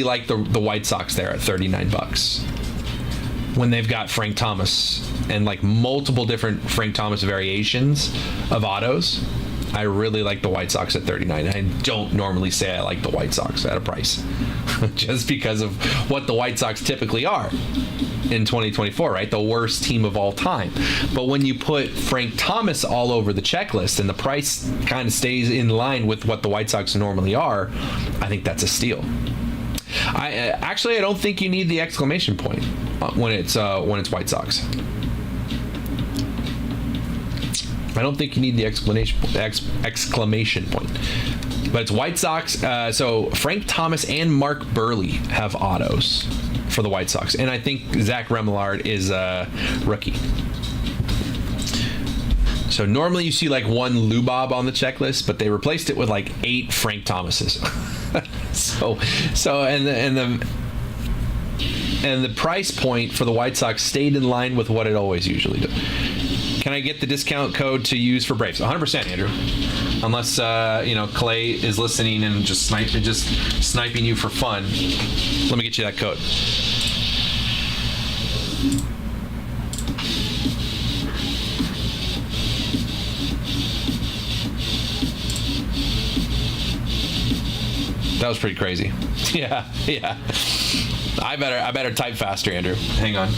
like the White Sox there at $39 when they've got Frank Thomas and like multiple different Frank Thomas variations of autos. I really like the White Sox at 39. I don't normally say I like the White Sox at a price just because of what the White Sox typically are in 2024, right? The worst team of all time. But when you put Frank Thomas all over the checklist and the price kind of stays in line with what the White Sox normally are, I think that's a steal. I don't think you need the exclamation point when it's White Sox. I don't think you need the exclamation point. But it's White Sox. So Frank Thomas and Mark Burley have autos for the White Sox. And I think Zach Remillard is a rookie. So normally you see like one Lou Bob on the checklist, but they replaced it with like 8 Frank Thomases. and the price point for the White Sox stayed in line with what it always usually does. Can I get the discount code to use for Braves? 100%, Andrew. Unless Clay is listening and just sniping you for fun. Let me get you that code. That was pretty crazy. Yeah. I better type faster, Andrew. Hang on.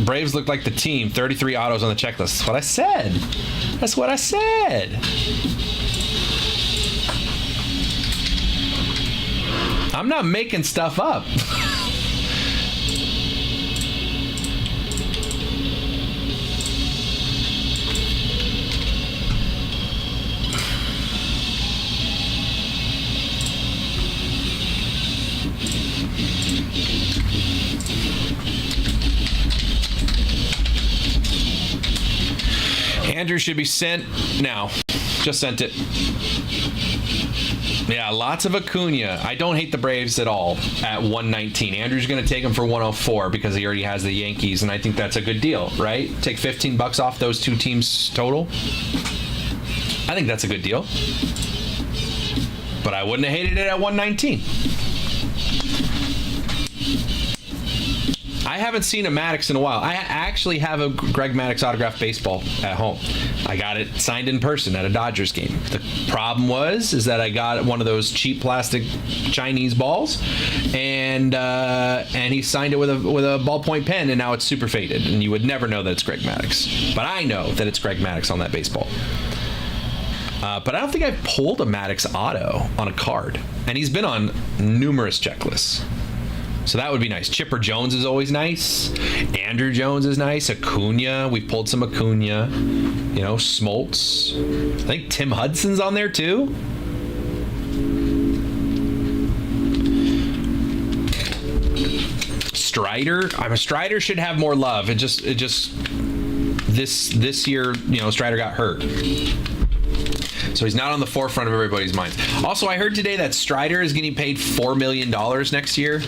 Braves look like the team. 33 autos on the checklist. That's what I said. I'm not making stuff up. Andrew should be sent now. Just sent it. Yeah, lots of Acuna. I don't hate the Braves at all at 119. Andrew's going to take him for 104 because he already has the Yankees, and I think that's a good deal, right? Take $15 off those two teams total. I think that's a good deal. But I wouldn't have hated it at 119. I haven't seen a Maddux in a while. I actually have a Greg Maddux autographed baseball at home. I got it signed in person at a Dodgers game. The problem is that I got one of those cheap plastic Chinese balls, and he signed it with a ballpoint pen, and now it's super faded, and you would never know that it's Greg Maddux. But I know that it's Greg Maddux on that baseball. But I don't think I've pulled a Maddux auto on a card, and he's been on numerous checklists. So that would be nice. Chipper Jones is always nice. Andrew Jones is nice. Acuna, we've pulled some Acuna. Smoltz. I think Tim Hudson's on there too. Strider. Strider should have more love. It just this year, Strider got hurt. So he's not on the forefront of everybody's minds. Also, I heard today that Strider is getting paid $4 million next year.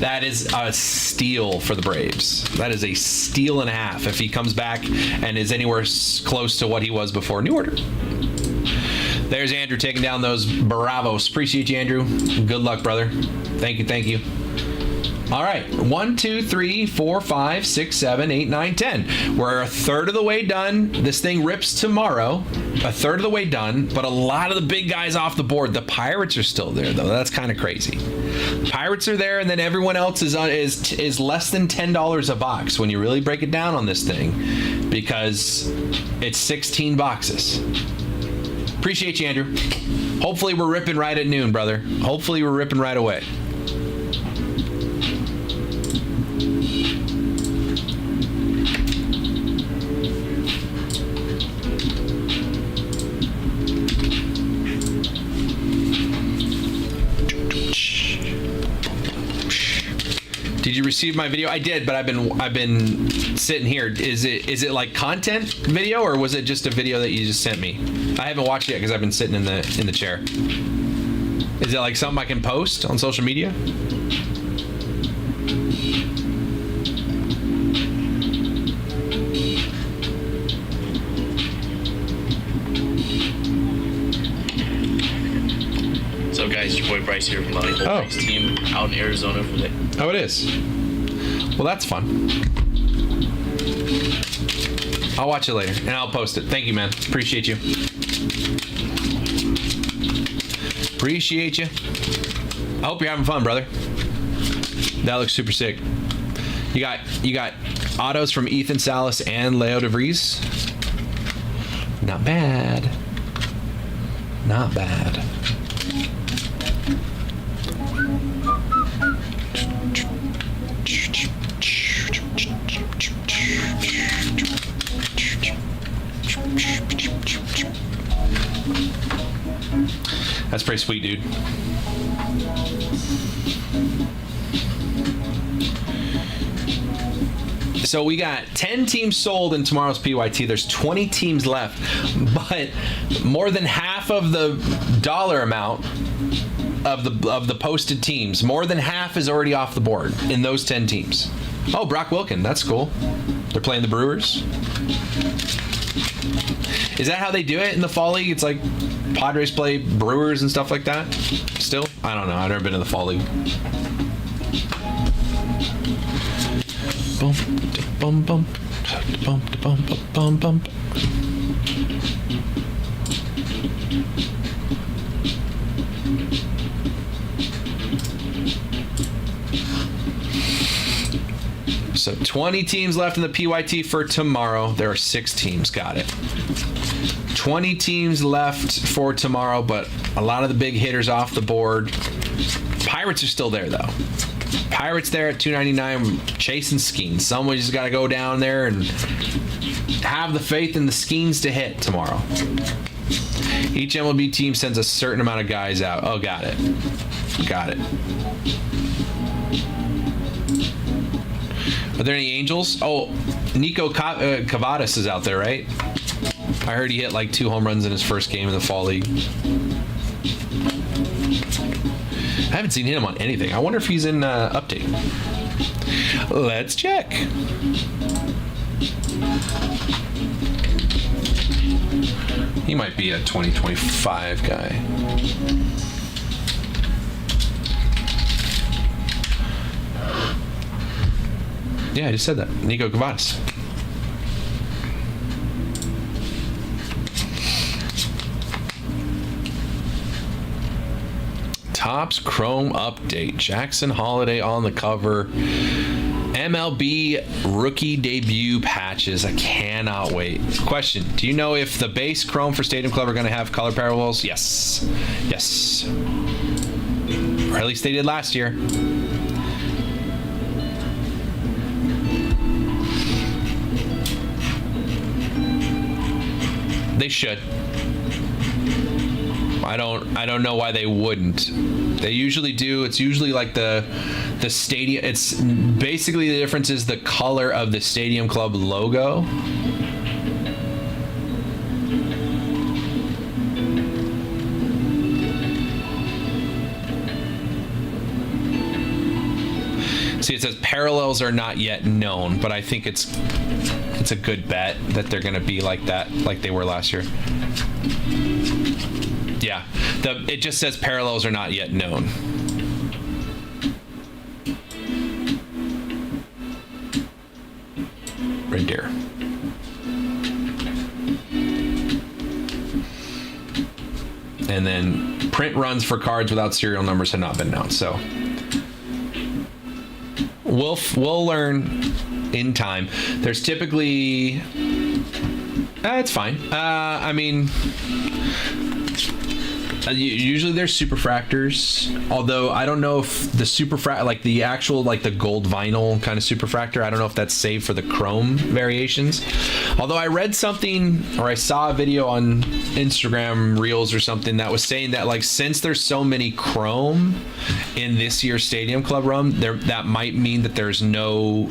That is a steal for the Braves. That is a steal and a half if he comes back and is anywhere close to what he was before New Order. There's Andrew taking down those Bravos. Appreciate you, Andrew. Good luck, brother. Thank you, thank you. All right, 1, 2, 3, 4, 5, 6, 7, 8, 9, 10. We're a third of the way done. This thing rips tomorrow. A third of the way done, but a lot of the big guys off the board. The Pirates are still there, though. That's kind of crazy. Pirates are there, and then everyone else is less than $10 a box when you really break it down on this thing, because it's 16 boxes. Appreciate you, Andrew. Hopefully we're ripping right at noon, brother. Hopefully we're ripping right away. Did you receive my video? I did, but I've been sitting here. Is it like content video, or was it just a video that you just sent me? I haven't watched it yet because I've been sitting in the chair. Is it like something I can post on social media? So guys, your boy Bryce here from the Whole Bryce team out in Arizona for the... Oh, it is. Well, that's fun. I'll watch it later and I'll post it. Thank you, man. Appreciate you. Appreciate you. I hope you're having fun, brother. That looks super sick. You got autos from Ethan Salas and Leo DeVries. Not bad. Not bad. That's pretty sweet, dude. So we got 10 teams sold in tomorrow's PYT. There's 20 teams left, but more than half of the dollar amount of the posted teams, more than half is already off the board in those 10 teams. Oh, Brock Wilken, that's cool. They're playing the Brewers. Is that how they do it in the fall league? It's like Padres play Brewers and stuff like that? Still? I don't know. I've never been to the fall league. Bum, bum, bum, bum, bum, bum, bum. So 20 teams left in the PYT for tomorrow. There are 6 teams. Got it. 20 teams left for tomorrow, but a lot of the big hitters off the board. Pirates are still there, though. Pirates there at $2.99, chasing Skeens. Someone just got to go down there and have the faith in the Skeens to hit tomorrow. Each MLB team sends a certain amount of guys out. Oh, got it. Got it. Are there any Angels? Oh, Nico Cavadas is out there, right? I heard he hit like 2 home runs in his first game in the fall league. I haven't seen him on anything. I wonder if he's in update. Let's check. He might be a 2025 guy. Yeah, I just said that. Nico Cavadas. Topps Chrome update. Jackson Holiday on the cover. MLB rookie debut patches. I cannot wait. Question: do you know if the base Chrome for Stadium Club are going to have color parallels? Yes. Yes. Or at least they did last year. They should. I don't know why they wouldn't. They usually do. It's usually like the stadium. It's basically the difference is the color of the Stadium Club logo. See, it says parallels are not yet known, but I think it's a good bet that they're going to be like that, like they were last year. Yeah, it just says parallels are not yet known. Red Deer. And then print runs for cards without serial numbers have not been announced. So we'll learn in time. There's typically it's fine. I mean, usually there's superfractors, although I don't know if the superfract, like the actual, like the gold vinyl kind of superfractor, I don't know if that's saved for the chrome variations. Although I read something, or I saw a video on Instagram Reels or something that was saying that, like, since there's so many chrome in this year's Stadium Club run, that might mean that there's no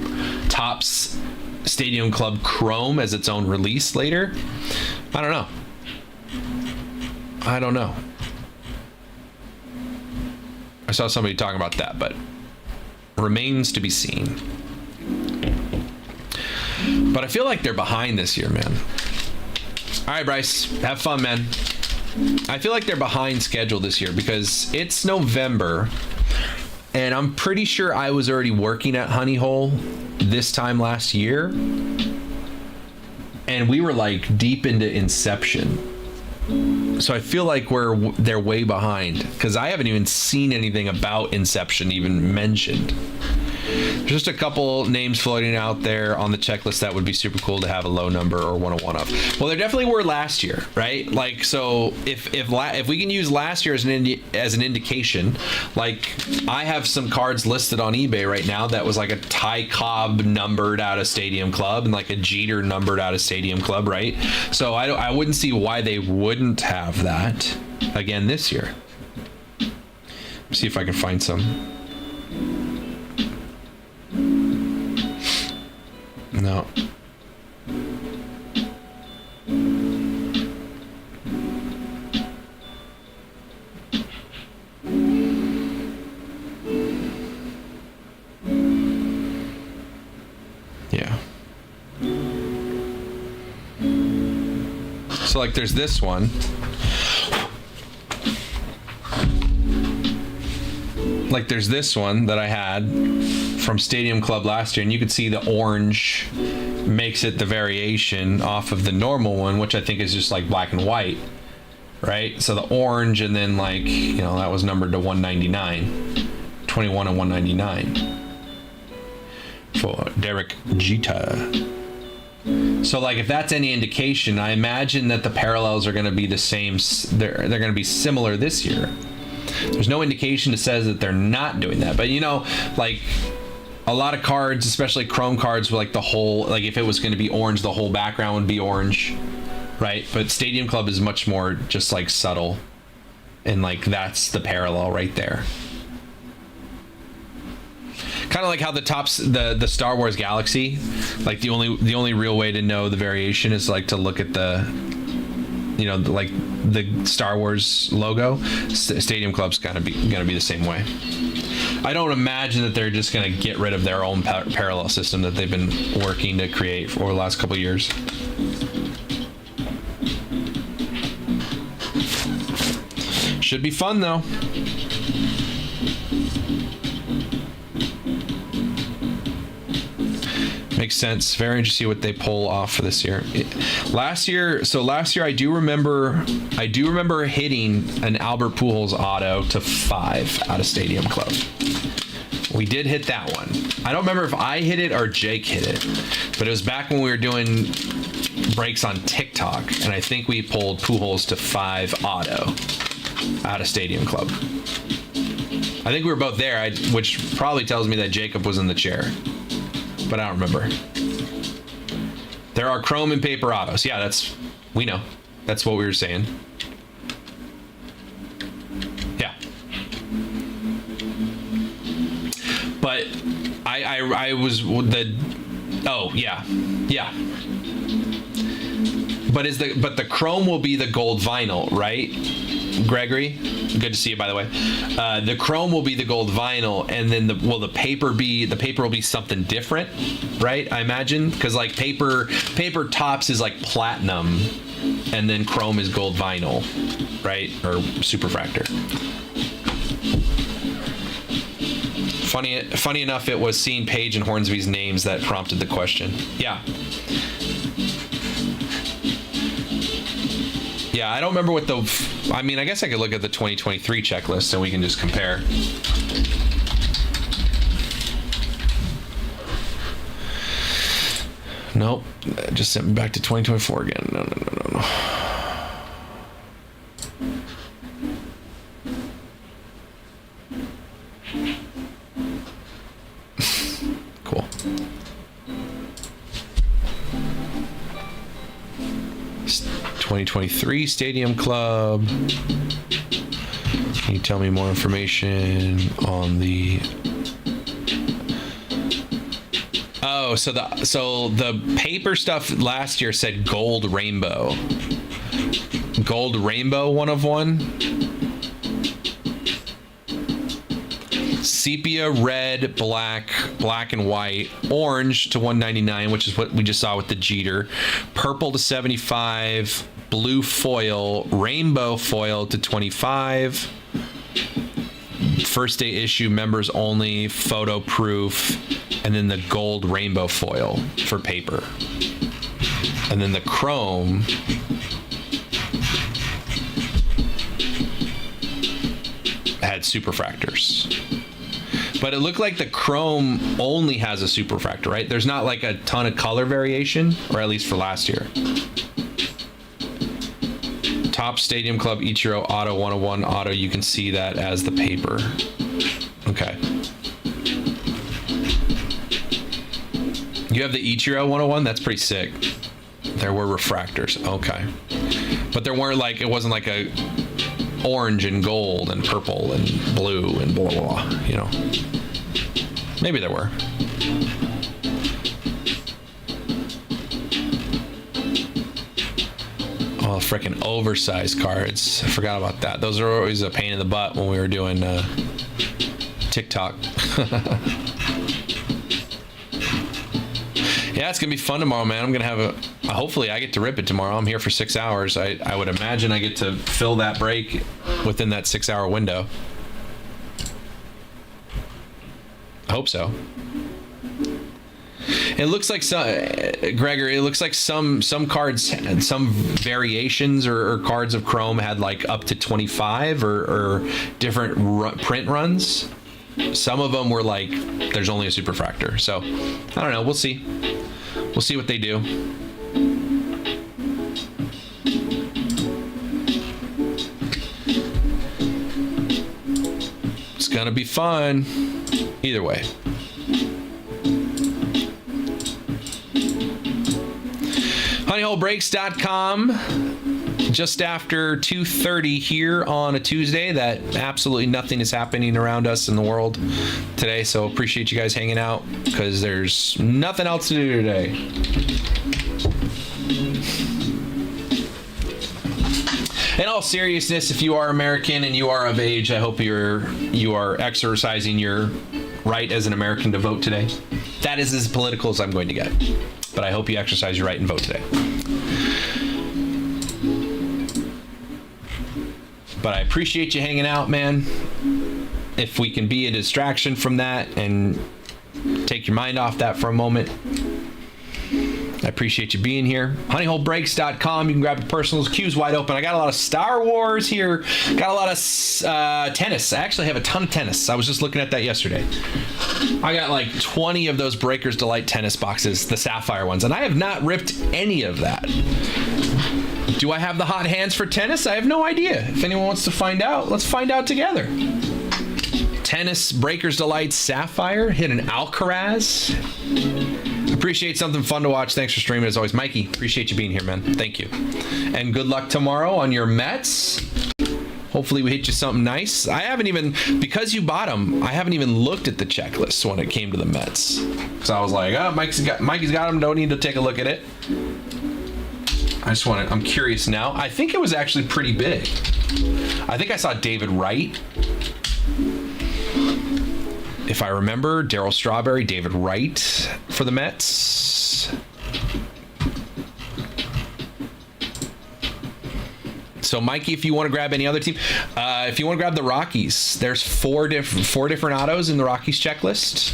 Topps Stadium Club Chrome as its own release later. I don't know. I saw somebody talking about that, but remains to be seen. But I feel like they're behind this year, man. All right, Bryce, have fun, man. I feel like they're behind schedule this year because it's November, and I'm pretty sure I was already working at Honey Hole this time last year, and we were like deep into Inception. So I feel like they're way behind because I haven't even seen anything about Inception even mentioned. There's just a couple names floating out there on the checklist that would be super cool to have a low number or 101 of. Well, there definitely were last year, right? Like, so if we can use last year as an indication, like I have some cards listed on eBay right now that was like a Ty Cobb numbered out of Stadium Club and like a Jeter numbered out of Stadium Club, right? So I wouldn't see why they wouldn't have that again this year. See if I can find some. No. Yeah. So like there's this one. Like there's this one that I had from Stadium Club last year, and you could see the orange makes it the variation off of the normal one, which I think is just like black and white, right? So the orange, and then like, you know, that was numbered to 199, 21 and 199 for Derek Jeter. So like if that's any indication, I imagine that the parallels are going to be the same. They're going to be similar this year. There's no indication that says that they're not doing that, but you know, like a lot of cards, especially chrome cards, like the whole, like if it was going to be orange, the whole background would be orange, right? But Stadium Club is much more just like subtle, and like that's the parallel right there. Kind of like how the Star Wars Galaxy, like the only real way to know the variation is like to look at the, you know, like the Star Wars logo. Stadium Club's gonna be the same way. I don't imagine that they're just gonna get rid of their own parallel system that they've been working to create for the last couple of years. Should be fun though. Makes sense. Very interesting to see what they pull off for this year. Last year I do remember hitting an Albert Pujols auto to 5 out of Stadium Club. We did hit that one. I don't remember if I hit it or Jake hit it, but it was back when we were doing breaks on TikTok, and I think we pulled Pujols to 5 auto out of Stadium Club. I think we were both there, which probably tells me that Jacob was in the chair, but I don't remember. There are chrome and paper autos. Yeah, we know. That's what we were saying. Yeah. But I was oh yeah. But the chrome will be the gold vinyl, right, Gregory? Good to see you, by the way. The chrome will be the gold vinyl, and then the paper will be something different, right? I imagine, because like paper tops is like platinum, and then chrome is gold vinyl, right? Or superfractor. Funny enough, it was seeing Paige and Hornsby's names that prompted the question. Yeah. Yeah, I don't remember what I mean, I guess I could look at the 2023 checklist and we can just compare. Nope, just sent me back to 2024 again. No. Cool. 2023 Stadium Club. Can you tell me more information on the... Oh, so the paper stuff last year said gold rainbow. Gold rainbow 1 of 1. Sepia, red, black and white, orange to 199, which is what we just saw with the Jeter. Purple to 75, blue foil, rainbow foil to 25. First day issue, members only, photo proof, and then the gold rainbow foil for paper. And then the chrome had superfractors. But it looked like the chrome only has a superfractor, right? There's not like a ton of color variation, or at least for last year. Top Stadium Club Ichiro Auto 101 Auto, you can see that as the paper. Okay. You have the Ichiro 101? That's pretty sick. There were refractors. Okay. But there weren't like, it wasn't like a orange and gold and purple and blue and blah, blah, blah, you know. Maybe there were. Oh, freaking oversized cards. I forgot about that. Those are always a pain in the butt when we were doing TikTok. Yeah, it's gonna be fun tomorrow, man. I'm gonna have hopefully I get to rip it tomorrow. I'm here for 6 hours. I would imagine I get to fill that break within that 6 hour window. I hope so. It looks like Gregor, it looks like some cards, some variations or cards of chrome had like up to 25 or different print runs. Some of them were like, there's only a superfractor. So I don't know. We'll see. We'll see what they do. It's gonna be fun. Either way. honeyholebreaks.com. Just after 2:30 here on a Tuesday. That absolutely nothing is happening around us in the world today, so appreciate you guys hanging out because there's nothing else to do today. In all seriousness, if you are American and you are of age, I hope you are exercising your right as an American to vote today. That is as political as I'm going to get, but I hope you exercise your right and vote today. But I appreciate you hanging out, man. If we can be a distraction from that and take your mind off that for a moment, I appreciate you being here. honeyholebreaks.com. You can grab your personals. Queue's wide open. I got a lot of Star Wars here. Got a lot of tennis. I actually have a ton of tennis. I was just looking at that yesterday. I got like 20 of those Breakers Delight tennis boxes, the sapphire ones, and I have not ripped any of that. Do I have the hot hands for tennis? I have no idea. If anyone wants to find out, let's find out together. Tennis, Breakers Delight, Sapphire, hit an Alcaraz. Appreciate something fun to watch. Thanks for streaming as always. Mikey, appreciate you being here, man. Thank you. And good luck tomorrow on your Mets. Hopefully we hit you something nice. I haven't even, because you bought them, I haven't even looked at the checklist when it came to the Mets. So I was like, oh, Mikey's got them. Don't need to take a look at it. I'm curious now. I think it was actually pretty big. I think I saw David Wright. If I remember, Darryl Strawberry, David Wright for the Mets. So, Mikey, if you want to grab any other team, if you want to grab the Rockies, there's four different autos in the Rockies checklist.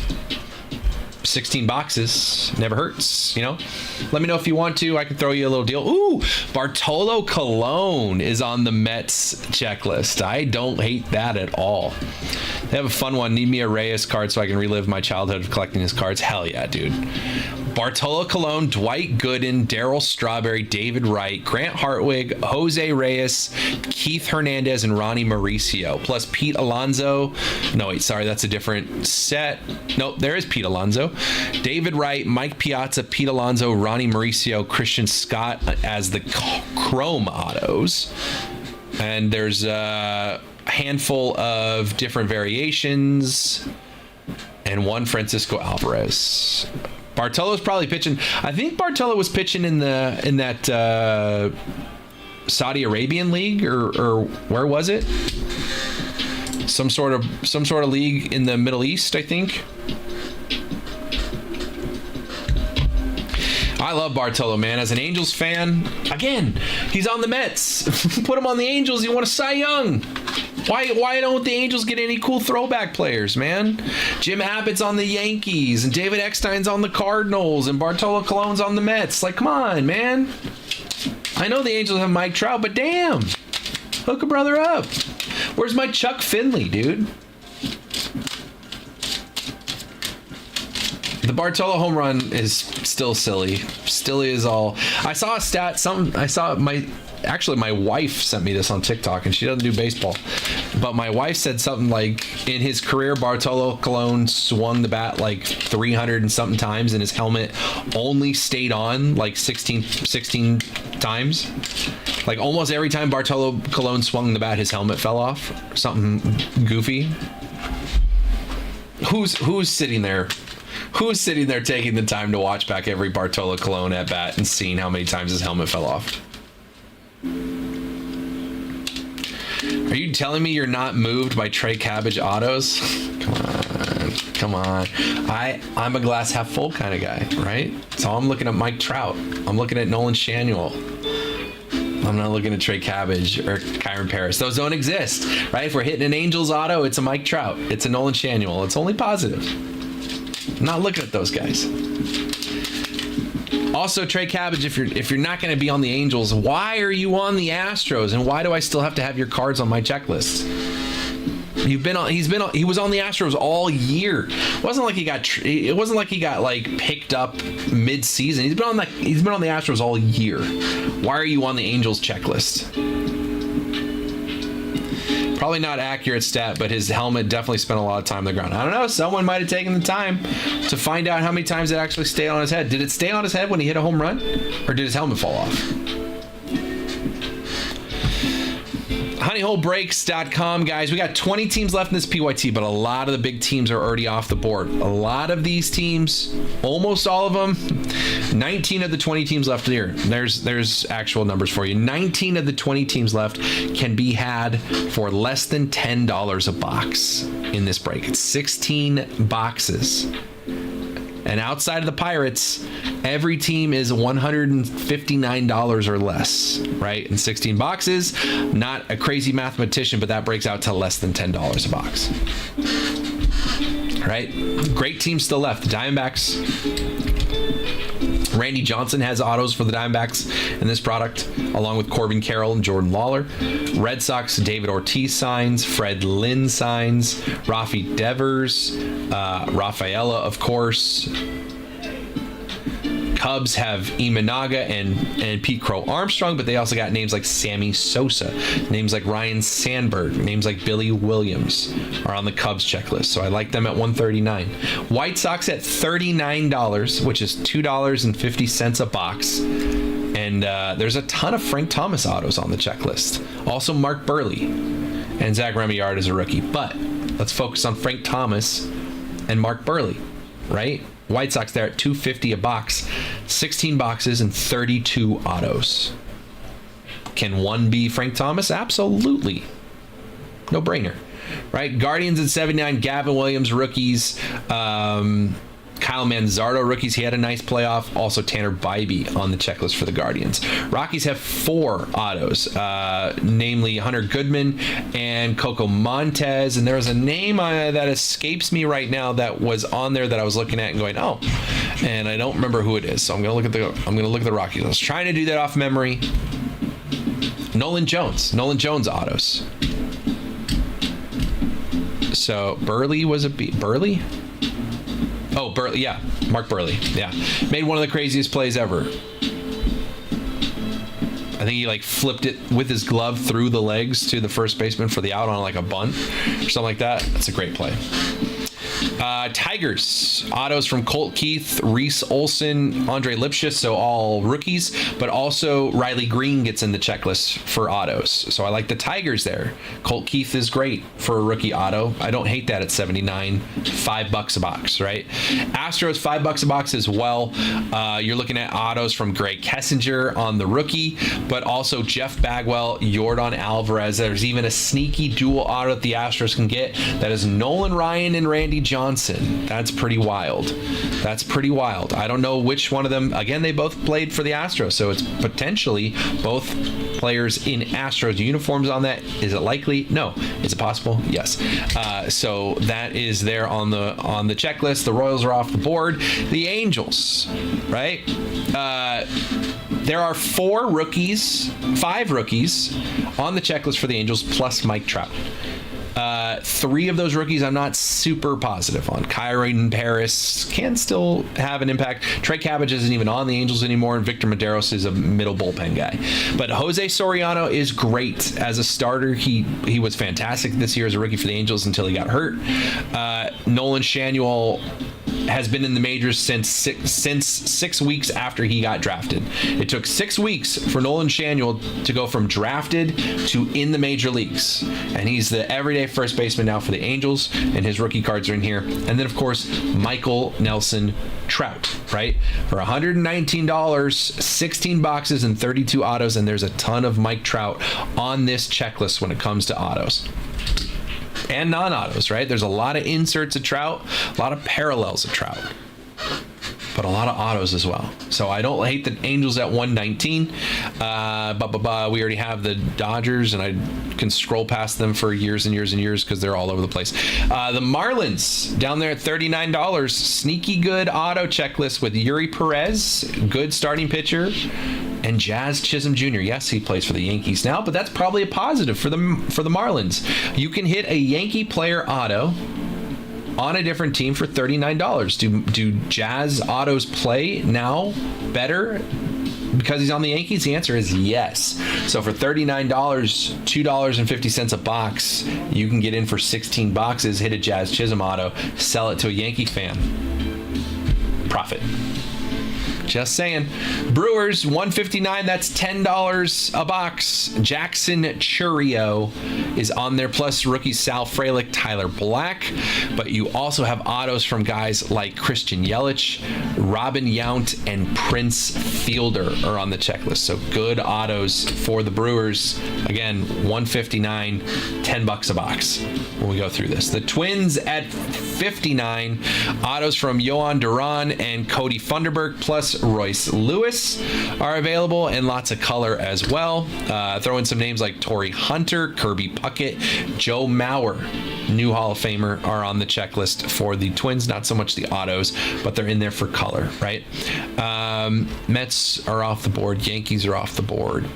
16 boxes, never hurts, you know. Let me know if you want to. I can throw you a little deal. Ooh, Bartolo Colon is on the Mets checklist. I don't hate that at all. They have a fun one. Need me a Reyes card so I can relive my childhood of collecting his cards. Hell yeah, dude. Bartolo Colon, Dwight Gooden, Darryl Strawberry, David Wright, Grant Hartwig, Jose Reyes, Keith Hernandez, and Ronnie Mauricio. Plus Pete Alonso. No, wait, sorry, that's a different set. Nope, there is Pete Alonso. David Wright, Mike Piazza, Pete Alonso, Ronnie Mauricio, Christian Scott as the Chrome autos. And there's a handful of different variations. And one Francisco Alvarez. Bartolo's probably pitching. I think Bartolo was pitching in that Saudi Arabian league or where was it? Some sort of league in the Middle East, I think. I love Bartolo, man. As an Angels fan, again, he's on the Mets. Put him on the Angels. You want a Cy Young? Why don't the Angels get any cool throwback players, man? Jim Abbott's on the Yankees, and David Eckstein's on the Cardinals, and Bartolo Colon's on the Mets. Like, come on, man. I know the Angels have Mike Trout, but damn. Hook a brother up. Where's my Chuck Finley, dude? The Bartolo home run is still silly. Still is all. I saw a stat. My wife sent me this on TikTok, and she doesn't do baseball. But my wife said something like, in his career, Bartolo Colon swung the bat like 300 and something times, and his helmet only stayed on like 16 times. Like almost every time Bartolo Colon swung the bat, his helmet fell off. Something goofy. Who's sitting there? Who's sitting there taking the time to watch back every Bartolo Colon at bat and seeing how many times his helmet fell off? Are you telling me you're not moved by Trey Cabbage autos? Come on. I'm a glass half full kind of guy, right? So I'm looking at Mike Trout. I'm looking at Nolan Schanuel. I'm not looking at Trey Cabbage or Kyron Paris. Those don't exist, right? If we're hitting an Angels auto, it's a Mike Trout. It's a Nolan Schanuel. It's only positive. I'm not looking at those guys. Also, Trey Cabbage, if you're not going to be on the Angels, why are you on the Astros? And why do I still have to have your cards on my checklist? He was on the Astros all year. It wasn't like he got like picked up mid-season. He's been on the Astros all year. Why are you on the Angels checklist? Probably not accurate stat, but his helmet definitely spent a lot of time on the ground. I don't know. Someone might have taken the time to find out how many times it actually stayed on his head. Did it stay on his head when he hit a home run? Or did his helmet fall off? HoneyholeBreaks.com, guys. We got 20 teams left in this PYT, but a lot of the big teams are already off the board. A lot of these teams, almost all of them, 19 of the 20 teams left here. There's actual numbers for you. 19 of the 20 teams left can be had for less than $10 a box in this break. It's 16 boxes. And outside of the Pirates, every team is $159 or less, right? In 16 boxes. Not a crazy mathematician, but that breaks out to less than $10 a box. Right? Great teams still left. The Diamondbacks. Randy Johnson has autos for the Diamondbacks in this product, along with Corbin Carroll and Jordan Lawler. Red Sox, David Ortiz signs, Fred Lynn signs, Rafi Devers, Rafaela, of course. Cubs have Imanaga and Pete Crow Armstrong, but they also got names like Sammy Sosa, names like Ryan Sandberg, names like Billy Williams are on the Cubs checklist. So I like them at $139. White Sox at $39, which is $2.50 a box. And there's a ton of Frank Thomas autos on the checklist. Also Mark Burley and Zach Remillard is a rookie. But let's focus on Frank Thomas and Mark Burley, right? White Sox there at $250 a box, 16 boxes and 32 autos. Can one be Frank Thomas? Absolutely. No brainer, right? Guardians at 79, Gavin Williams, rookies. Kyle Manzardo, rookies. He had a nice playoff. Also, Tanner Bybee on the checklist for the Guardians. Rockies have 4 autos, namely Hunter Goodman and Coco Montez. And there's a name that escapes me right now that was on there that I was looking at and going, oh, and I don't remember who it is. So I'm gonna look at the Rockies. I was trying to do that off memory. Nolan Jones autos. So Burley was Burley? Oh, Burley, yeah. Mark Burley, yeah. Made one of the craziest plays ever. I think he like flipped it with his glove through the legs to the first baseman for the out on like a bunt or something like that. That's a great play. Tigers, autos from Colt Keith, Reese Olson, Andre Lipschitz, so all rookies, but also Riley Green gets in the checklist for autos. So I like the Tigers there. Colt Keith is great for a rookie auto. I don't hate that at 79, $5 a box, right? Astros, $5 a box as well. You're looking at autos from Greg Kessinger on the rookie, but also Jeff Bagwell, Yordan Alvarez. There's even a sneaky dual auto that the Astros can get. That is Nolan Ryan and Randy Johnson. That's pretty wild. I don't know which one of them. Again, they both played for the Astros, so it's potentially both players in Astros uniforms on that. Is it likely? No. Is it possible? Yes. So that is there on the checklist. The Royals are off the board. The Angels, right? There are 5 rookies on the checklist for the Angels, plus Mike Trout. 3 of those rookies I'm not super positive on. Kyron Paris can still have an impact. Trey Cabbage isn't even on the Angels anymore, and Victor Maderos is a middle bullpen guy. But Jose Soriano is great as a starter. He was fantastic this year as a rookie for the Angels until he got hurt. Nolan Schanuel has been in the majors since 6 weeks after he got drafted. It took 6 weeks for Nolan Schanuel to go from drafted to in the major leagues. And he's the everyday first baseman now for the Angels, and his rookie cards are in here. And then, of course, Michael Nelson Trout, right? For $119, 16 boxes and 32 autos, and there's a ton of Mike Trout on this checklist when it comes to autos. And non-autos, right? There's a lot of inserts of Trout, a lot of parallels of Trout, but a lot of autos as well. So I don't hate the Angels at 119. We already have the Dodgers, and I can scroll past them for years and years and years because they're all over the place. The Marlins down there at $39. Sneaky good auto checklist with Yuri Perez, good starting pitcher, and Jazz Chisholm Jr. Yes, he plays for the Yankees now, but that's probably a positive for the Marlins. You can hit a Yankee player auto on a different team for $39. Do Jazz autos play now better because he's on the Yankees? The answer is yes. So for $39, $2.50 a box, you can get in for 16 boxes, hit a Jazz Chisholm auto, sell it to a Yankee fan. Profit. Just saying. Brewers, $159. That's $10 a box. Jackson Chourio is on there, plus rookies Sal Frelick, Tyler Black. But you also have autos from guys like Christian Yelich, Robin Yount, and Prince Fielder are on the checklist. So good autos for the Brewers. Again, $159, $10 a box when we go through this. The Twins at 59. Autos from Yohan Duran and Cody Funderburk, plus Royce Lewis are available, and lots of color as well. Throw in some names like Torrey Hunter, Kirby Puckett, Joe Mauer, new Hall of Famer, are on the checklist for the Twins. Not so much the autos, but they're in there for color, right? Mets are off the board. Yankees are off the board.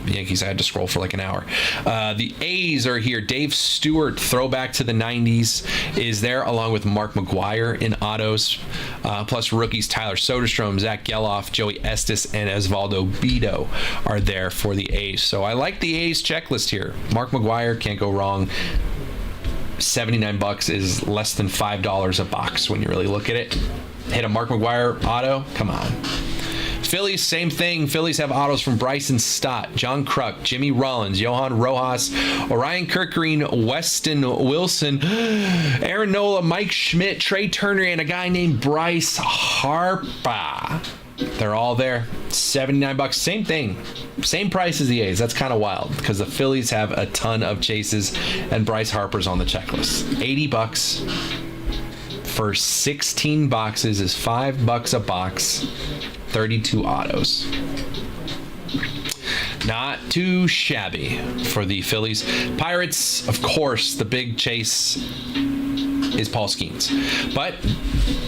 The Yankees, I had to scroll for like an hour. The A's are here. Dave Stewart, throwback to the 90s, is there, along with Mark McGwire in autos. Plus rookies Tyler Soderstrom, Zach Geloff, Joey Estes, and Osvaldo Bido are there for the A's. So I like the A's checklist here. Mark McGwire, can't go wrong. $79 is less than $5 a box when you really look at it. Hit a Mark McGwire auto, come on. Phillies, same thing. Phillies have autos from Bryson Stott, John Kruk, Jimmy Rollins, Johan Rojas, Orion Kirkgreen, Weston Wilson, Aaron Nola, Mike Schmidt, Trey Turner, and a guy named Bryce Harper. They're all there. $79. Same thing. Same price as the A's. That's kind of wild because the Phillies have a ton of chases and Bryce Harper's on the checklist. $80 for 16 boxes is $5 a box. 32 autos. Not too shabby for the Phillies. Pirates, of course, the big chase is Paul Skeens. But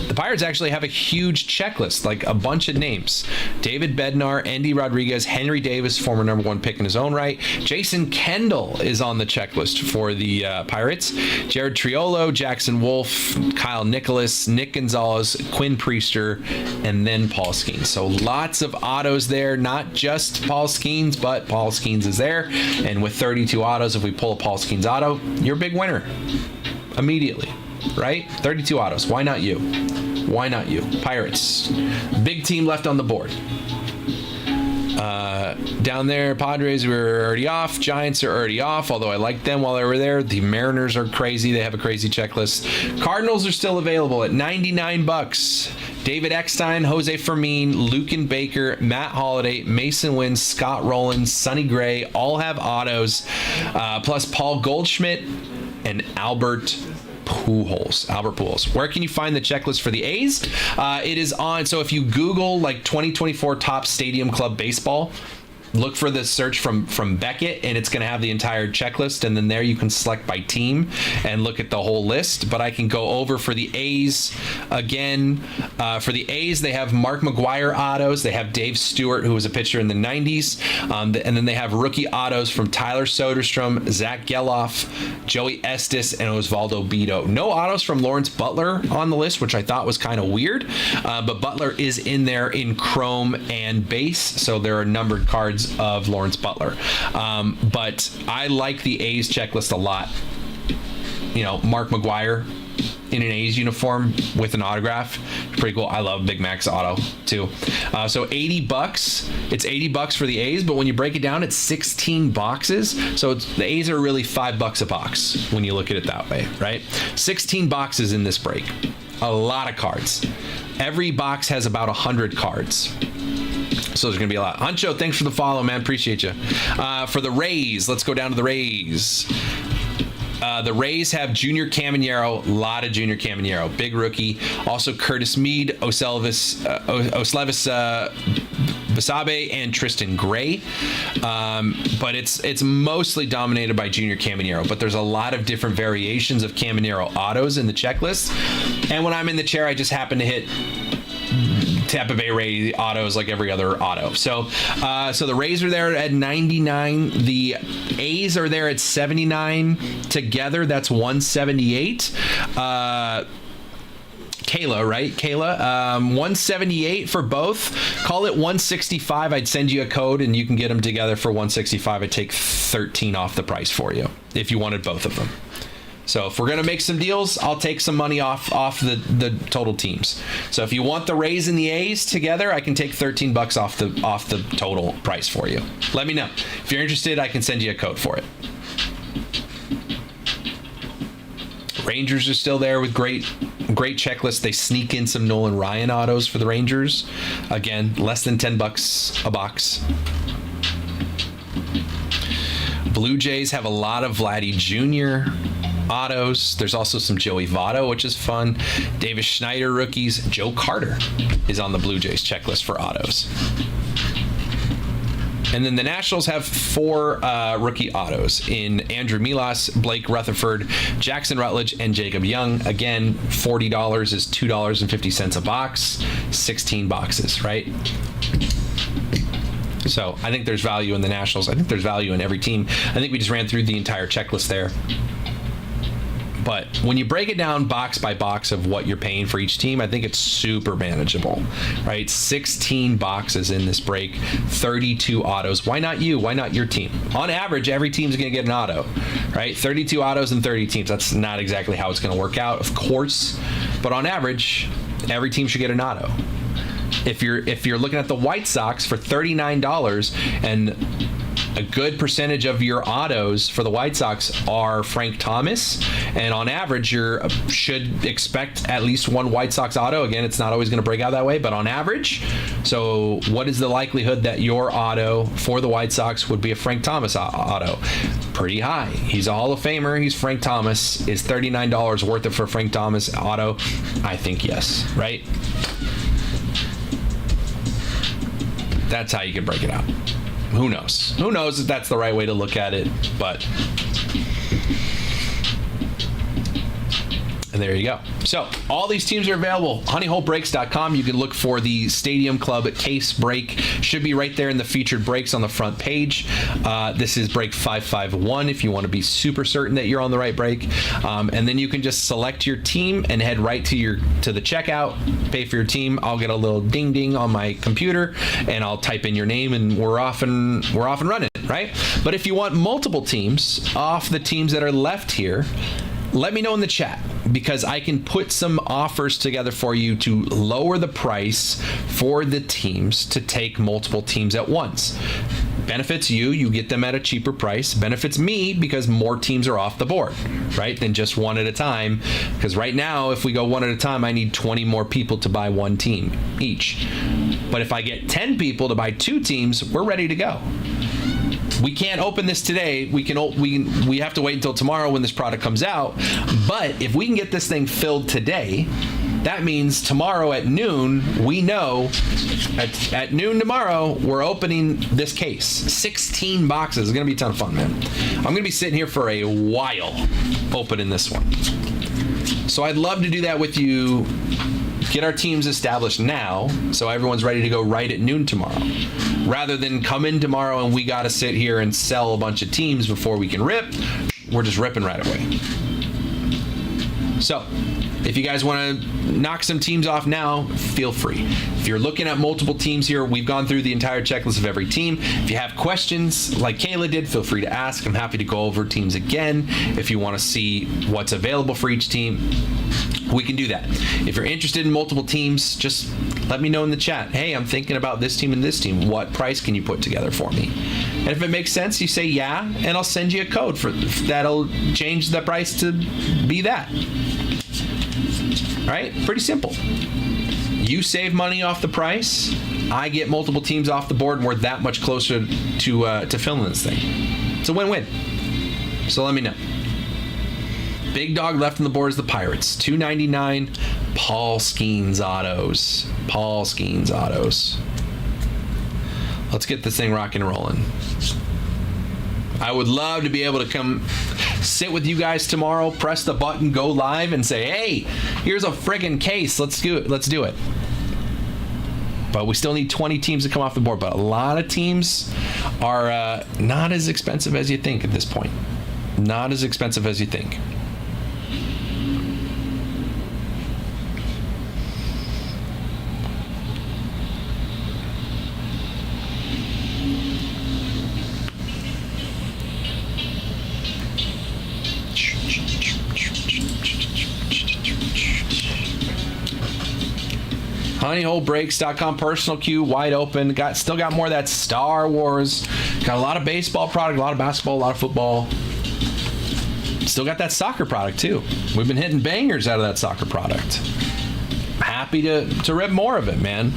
the Pirates actually have a huge checklist, like a bunch of names. David Bednar, Andy Rodriguez, Henry Davis, former number 1 pick in his own right. Jason Kendall is on the checklist for the Pirates. Jared Triolo, Jackson Wolf, Kyle Nicholas, Nick Gonzalez, Quinn Priester, and then Paul Skeens. So lots of autos there, not just Paul Skeens, but Paul Skeens is there. And with 32 autos, if we pull a Paul Skeens auto, you're a big winner immediately. Right? 32 autos. Why not you? Why not you? Pirates. Big team left on the board. Down there, Padres were already off. Giants are already off, although I liked them while they were there. The Mariners are crazy. They have a crazy checklist. Cardinals are still available at $99. David Eckstein, Jose Fermin, Lucan Baker, Matt Holliday, Mason Wynn, Scott Rowland, Sonny Gray all have autos, plus Paul Goldschmidt and Albert Pujols. Where can you find the checklist for the A's? It is on, so if you Google like 2024 Top Stadium Club Baseball, look for the search from Beckett, and it's going to have the entire checklist, and then there you can select by team and look at the whole list. But I can go over for the A's again. For the A's, they have Mark McGwire autos. They have Dave Stewart, who was a pitcher in the 90s. And then they have rookie autos from Tyler Soderstrom, Zach Geloff, Joey Estes, and Osvaldo Bido. No autos from Lawrence Butler on the list, which I thought was kind of weird. But Butler is in there in chrome and base, so there are numbered cards of Lawrence Butler. But I like the A's checklist a lot. You know, Mark McGwire in an A's uniform with an autograph, pretty cool. I love Big Mac's auto too. So $80. It's $80 for the A's, but when you break it down, it's 16 boxes. So the A's are really $5 a box when you look at it that way, right? 16 boxes in this break. A lot of cards. Every box has about 100 cards. So there's going to be a lot. Huncho, thanks for the follow, man. Appreciate you. For the Rays, let's go down to the Rays. The Rays have Junior Caminero, a lot of Junior Caminero, big rookie. Also Curtis Mead, Oslevis Basabe, and Tristan Gray. But it's mostly dominated by Junior Caminero, but there's a lot of different variations of Caminero autos in the checklist. And when I'm in the chair, I just happen to hit Tampa Bay Rays autos like every other auto. So the Rays are there at 99. The A's are there at 79. Together, that's 178. Kayla, right? Kayla, 178 for both. Call it 165. I'd send you a code and you can get them together for 165. I'd take 13 off the price for you if you wanted both of them. So if we're going to make some deals, I'll take some money off the total teams. So if you want the Rays and the A's together, I can take $13 off the total price for you. Let me know. If you're interested, I can send you a code for it. Rangers are still there with great checklist. They sneak in some Nolan Ryan autos for the Rangers. Again, less than $10 a box. Blue Jays have a lot of Vladdy Jr. autos. There's also some Joey Votto, which is fun. Davis Schneider rookies. Joe Carter is on the Blue Jays checklist for autos. And then the Nationals have 4 rookie autos in Andrew Milas, Blake Rutherford, Jackson Rutledge, and Jacob Young. Again, $40 is $2.50 a box, 16 boxes, right? So I think there's value in the Nationals. I think there's value in every team. I think we just ran through the entire checklist there. But when you break it down box by box of what you're paying for each team, I think it's super manageable, right? 16 boxes in this break, 32 autos. Why not you? Why not your team? On average, every team's going to get an auto, right? 32 autos and 30 teams. That's not exactly how it's going to work out, of course. But on average, every team should get an auto. If you're looking at the White Sox for $39 and A good percentage of your autos for the White Sox are Frank Thomas, and on average, you should expect at least one White Sox auto. Again, it's not always going to break out that way, but on average. So what is the likelihood that your auto for the White Sox would be a Frank Thomas auto? Pretty high. He's a Hall of Famer. He's Frank Thomas. Is $39 worth it for Frank Thomas auto? I think yes, right? That's how you can break it out. Who knows? Who knows if that's the right way to look at it, but... And there you go. So all these teams are available. honeyholebreaks.com. You can look for the Stadium Club case break. Should be right there in the featured breaks on the front page. This is break 551 if you want to be super certain that you're on the right break. And then you can just select your team and head right to the checkout, pay for your team. I'll get a little ding ding on my computer and I'll type in your name and we're off and running, right? But if you want multiple teams off the teams that are left here, let me know in the chat, because I can put some offers together for you to lower the price for the teams to take multiple teams at once. Benefits you get them at a cheaper price. Benefits me because more teams are off the board, right, than just one at a time. Because right now, if we go one at a time, I need 20 more people to buy one team each. But if I get 10 people to buy two teams, we're ready to go. We can't open this today. We have to wait until tomorrow when this product comes out. But if we can get this thing filled today, that means tomorrow at noon, we know at noon tomorrow, we're opening this case. 16 boxes. It's going to be a ton of fun, man. I'm going to be sitting here for a while opening this one. So I'd love to do that with you. Get our teams established now so everyone's ready to go right at noon tomorrow, rather than come in tomorrow and we got to sit here and sell a bunch of teams before we can rip. We're just ripping right away. So if you guys want to knock some teams off now, feel free. If you're looking at multiple teams here, we've gone through the entire checklist of every team. If you have questions like Kayla did, feel free to ask. I'm happy to go over teams again. If you want to see what's available for each team, we can do that. If you're interested in multiple teams, just let me know in the chat. Hey, I'm thinking about this team and this team. What price can you put together for me? And if it makes sense, you say yeah, and I'll send you a code that'll change the price to be that. All right? Pretty simple. You save money off the price. I get multiple teams off the board, and we're that much closer to filling this thing. It's a win-win. So let me know. Big dog left on the board is the Pirates. $2.99. Paul Skeens autos. Paul Skeens autos. Let's get this thing rocking and rolling. I would love to be able to come sit with you guys tomorrow, press the button, go live, and say, hey, here's a friggin' case. Let's do it. But we still need 20 teams to come off the board. But a lot of teams are not as expensive as you think at this point. Not as expensive as you think. honeyholebreaks.com personal queue wide open. Still got more of that Star Wars. Got a lot of baseball product, a lot of basketball, a lot of football. Still got that soccer product too. We've been hitting bangers out of that soccer product. Happy to rip more of it, man.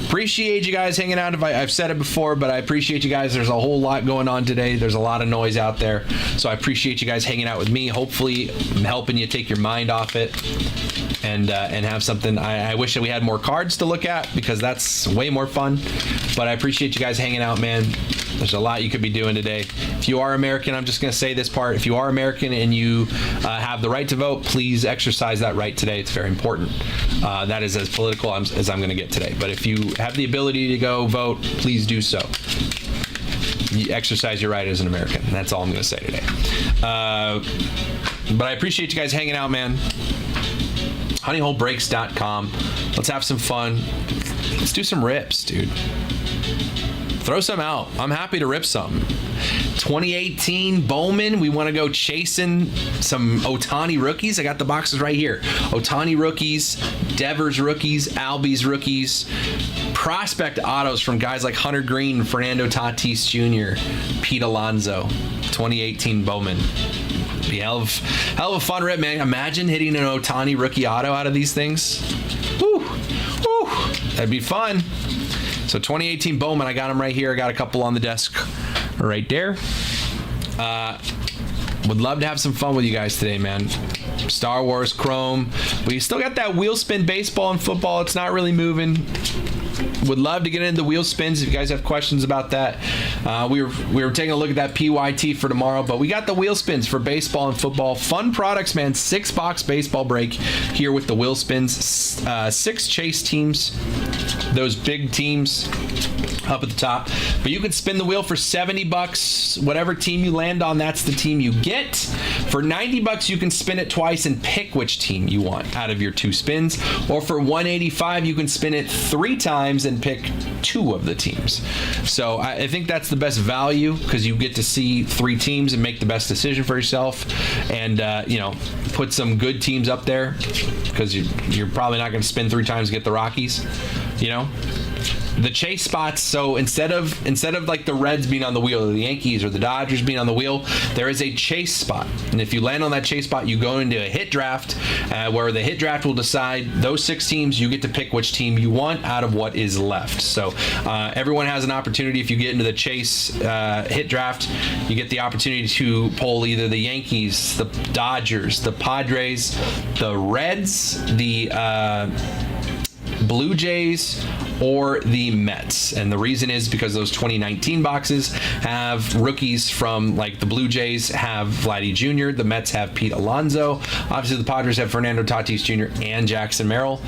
Appreciate you guys hanging out. I've said it before, but I appreciate you guys. There's a whole lot going on today. There's a lot of noise out there. So I appreciate you guys hanging out with me. Hopefully I'm helping you take your mind off it and have something. I wish that we had more cards to look at because that's way more fun. But I appreciate you guys hanging out, man. There's a lot you could be doing today. If you are American, I'm just going to say this part. If you are American and you have the right to vote, please exercise that right today. It's very important. That is as political as I'm going to get today. But if you have the ability to go vote, please do so. You exercise your right as an American. That's all I'm going to say today. But I appreciate you guys hanging out, man. honeyholebreaks.com. Let's have some fun. Let's do some rips, dude. Throw some out. I'm happy to rip some. 2018 Bowman. We want to go chasing some Ohtani rookies. I got the boxes right here. Ohtani rookies, Devers rookies, Albies rookies, prospect autos from guys like Hunter Green, Fernando Tatis Jr., Pete Alonso. 2018 Bowman. Be hell of a fun rip, man. Imagine hitting an Ohtani rookie auto out of these things. Woo, woo, that'd be fun. So 2018 Bowman, I got them right here. I got a couple on the desk right there. Would love to have some fun with you guys today, man. Star Wars Chrome. We still got that wheel spin baseball and football. It's not really moving. Would love to get into the wheel spins if you guys have questions about that. We were taking a look at that PYT for tomorrow, but we got the wheel spins for baseball and football. Fun products, man. 6-box baseball break here with the wheel spins. 6 chase teams, those big teams up at the top. But you can spin the wheel for $70. Whatever team you land on, that's the team you get. For $90, you can spin it twice and pick which team you want out of your 2 spins. Or for $185, you can spin it 3 times and pick 2 of the teams. So I think that's the best value because you get to see 3 teams and make the best decision for yourself, and put some good teams up there because you're probably not going to spin 3 times to get the Rockies. The chase spots, so instead of like the Reds being on the wheel or the Yankees or the Dodgers being on the wheel, there is a chase spot. And if you land on that chase spot, you go into a hit draft where the hit draft will decide those 6 teams. You get to pick which team you want out of what is left. So everyone has an opportunity. If you get into the chase hit draft, you get the opportunity to pull either the Yankees, the Dodgers, the Padres, the Reds, the Blue Jays, or the Mets. And the reason is because those 2019 boxes have rookies from, like, the Blue Jays have Vladdy Jr., the Mets have Pete Alonso, obviously the Padres have Fernando Tatis Jr. and Jackson Merrill.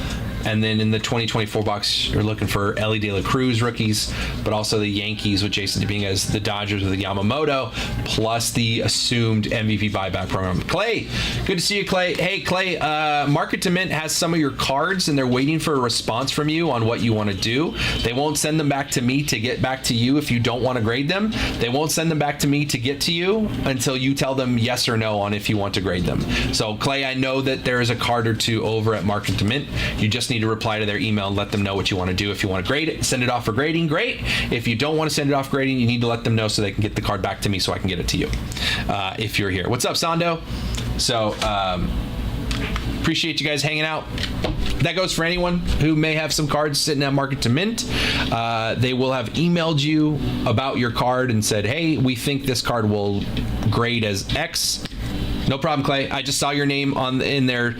And then in the 2024 box, you're looking for Ellie De La Cruz rookies, but also the Yankees with Jason Dominguez, the Dodgers with the Yamamoto, plus the assumed MVP buyback program. Clay, good to see you, Clay. Hey, Clay, Market to Mint has some of your cards, and they're waiting for a response from you on what you want to do. They won't send them back to me to get back to you if you don't want to grade them. They won't send them back to me to get to you until you tell them yes or no on if you want to grade them. So, Clay, I know that there is a card or 2 over at Market to Mint. You just need to reply to their email and let them know what you want to do. If you want to grade it, send it off for grading, great. If you don't want to send it off grading, you need to let them know so they can get the card back to me so I can get it to you if you're here. What's up, Sando? So appreciate you guys hanging out. That goes for anyone who may have some cards sitting at Market to Mint. They will have emailed you about your card and said, hey, we think this card will grade as X. No problem, Clay. I just saw your name in there.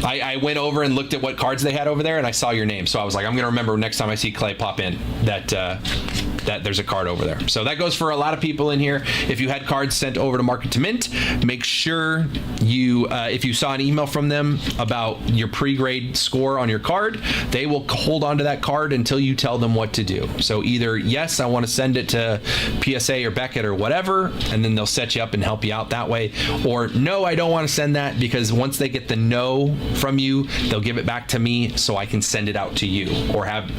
I went over and looked at what cards they had over there, and I saw your name. So I was like, I'm going to remember next time I see Clay pop in that there's a card over there. So that goes for a lot of people in here. If you had cards sent over to Market to Mint, make sure you, if you saw an email from them about your pre-grade score on your card, they will hold on to that card until you tell them what to do. So either, yes, I want to send it to PSA or Beckett or whatever, and then they'll set you up and help you out that way. Or no, I don't want to send that, because once they get the no from you, they'll give it back to me so I can send it out to you or have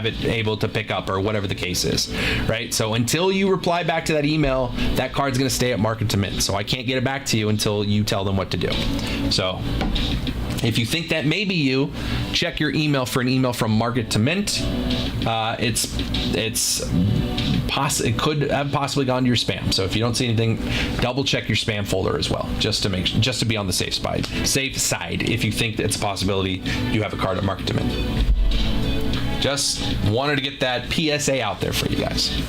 it able to pick up or whatever the case is, right? So until you reply back to that email, that card's going to stay at Market to Mint. So I can't get it back to you until you tell them what to do. So if you think that may be you, check your email for an email from Market to Mint. It could have possibly gone to your spam. So if you don't see anything, double check your spam folder as well, just to be on the safe side. If you think that it's a possibility you have a card at Market to Mint. Just wanted to get that PSA out there for you guys.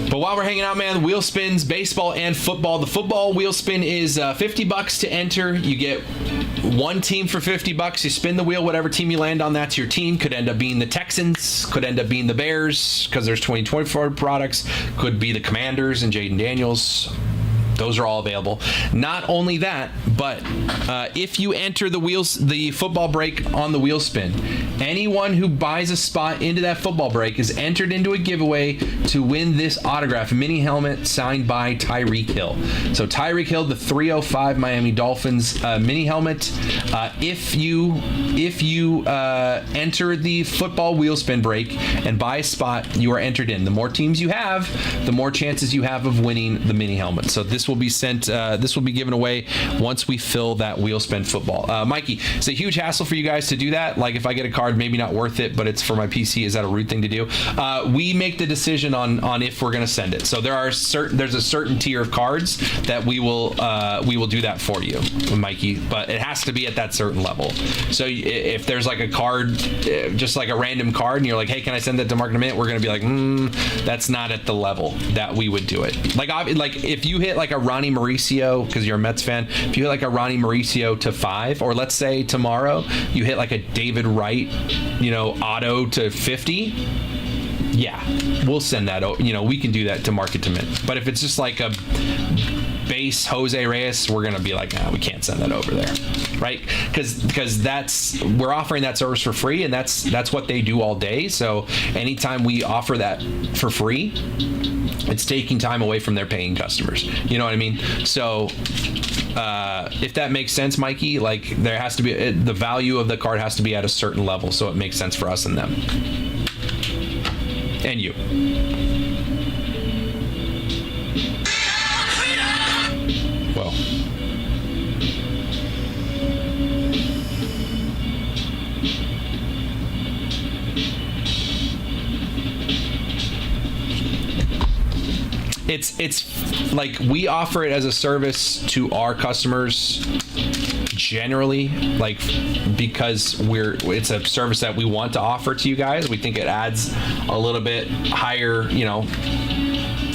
But while we're hanging out, man, wheel spins, baseball and football. The football wheel spin is $50 to enter. You get one team for $50. You spin the wheel, whatever team you land on, that's your team. Could end up being the Texans, could end up being the Bears, because there's 2024 products. Could be the Commanders and Jaden Daniels. Those are all available. Not only that, but if you enter the football break on the wheel spin, anyone who buys a spot into that football break is entered into a giveaway to win this autograph mini helmet signed by Tyreek Hill. So Tyreek Hill, the 305 Miami Dolphins mini helmet. If you enter the football wheel spin break and buy a spot, you are entered in. The more teams you have, the more chances you have of winning the mini helmet. So this will be sent. This will be given away once we fill that wheel spin football. Mikey, it's a huge hassle for you guys to do that. Like if I get a card, maybe not worth it, but it's for my PC. Is that a rude thing to do? We make the decision on if we're going to send it. So there's a certain tier of cards that we will do that for you, Mikey. But it has to be at that certain level. So if there's like a card, just like a random card, and you're like, hey, can I send that to Market to Mint? We're going to be like, that's not at the level that we would do it. Like if you hit like a Ronnie Mauricio, because you're a Mets fan, if you hit like a Ronnie Mauricio to 5, or let's say tomorrow you hit like a David Wright, auto to 50, yeah, we'll send that. We can do that to Market to Mint. But if it's just like a base Jose Reyes, we're gonna be like, we can't send that over there, right? Because we're offering that service for free, and that's what they do all day. So anytime we offer that for free, it's taking time away from their paying customers. You know what I mean? So if that makes sense, Mikey, like there has to be the value of the card has to be at a certain level, so it makes sense for us and them and you. Well, it's like we offer it as a service to our customers generally, like because it's a service that we want to offer to you guys. We think it adds a little bit higher,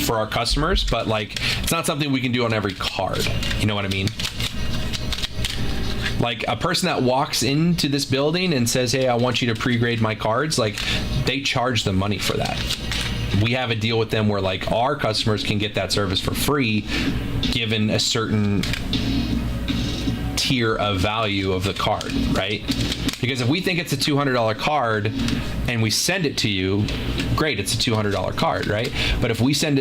for our customers, but like it's not something we can do on every card. You know what I mean? Like a person that walks into this building and says, hey, I want you to pre-grade my cards, like they charge them money for that. We have a deal with them where like our customers can get that service for free given a certain tier of value of the card, right? Because if we think it's a $200 card and we send it to you, great, it's a $200 card, right? But if we think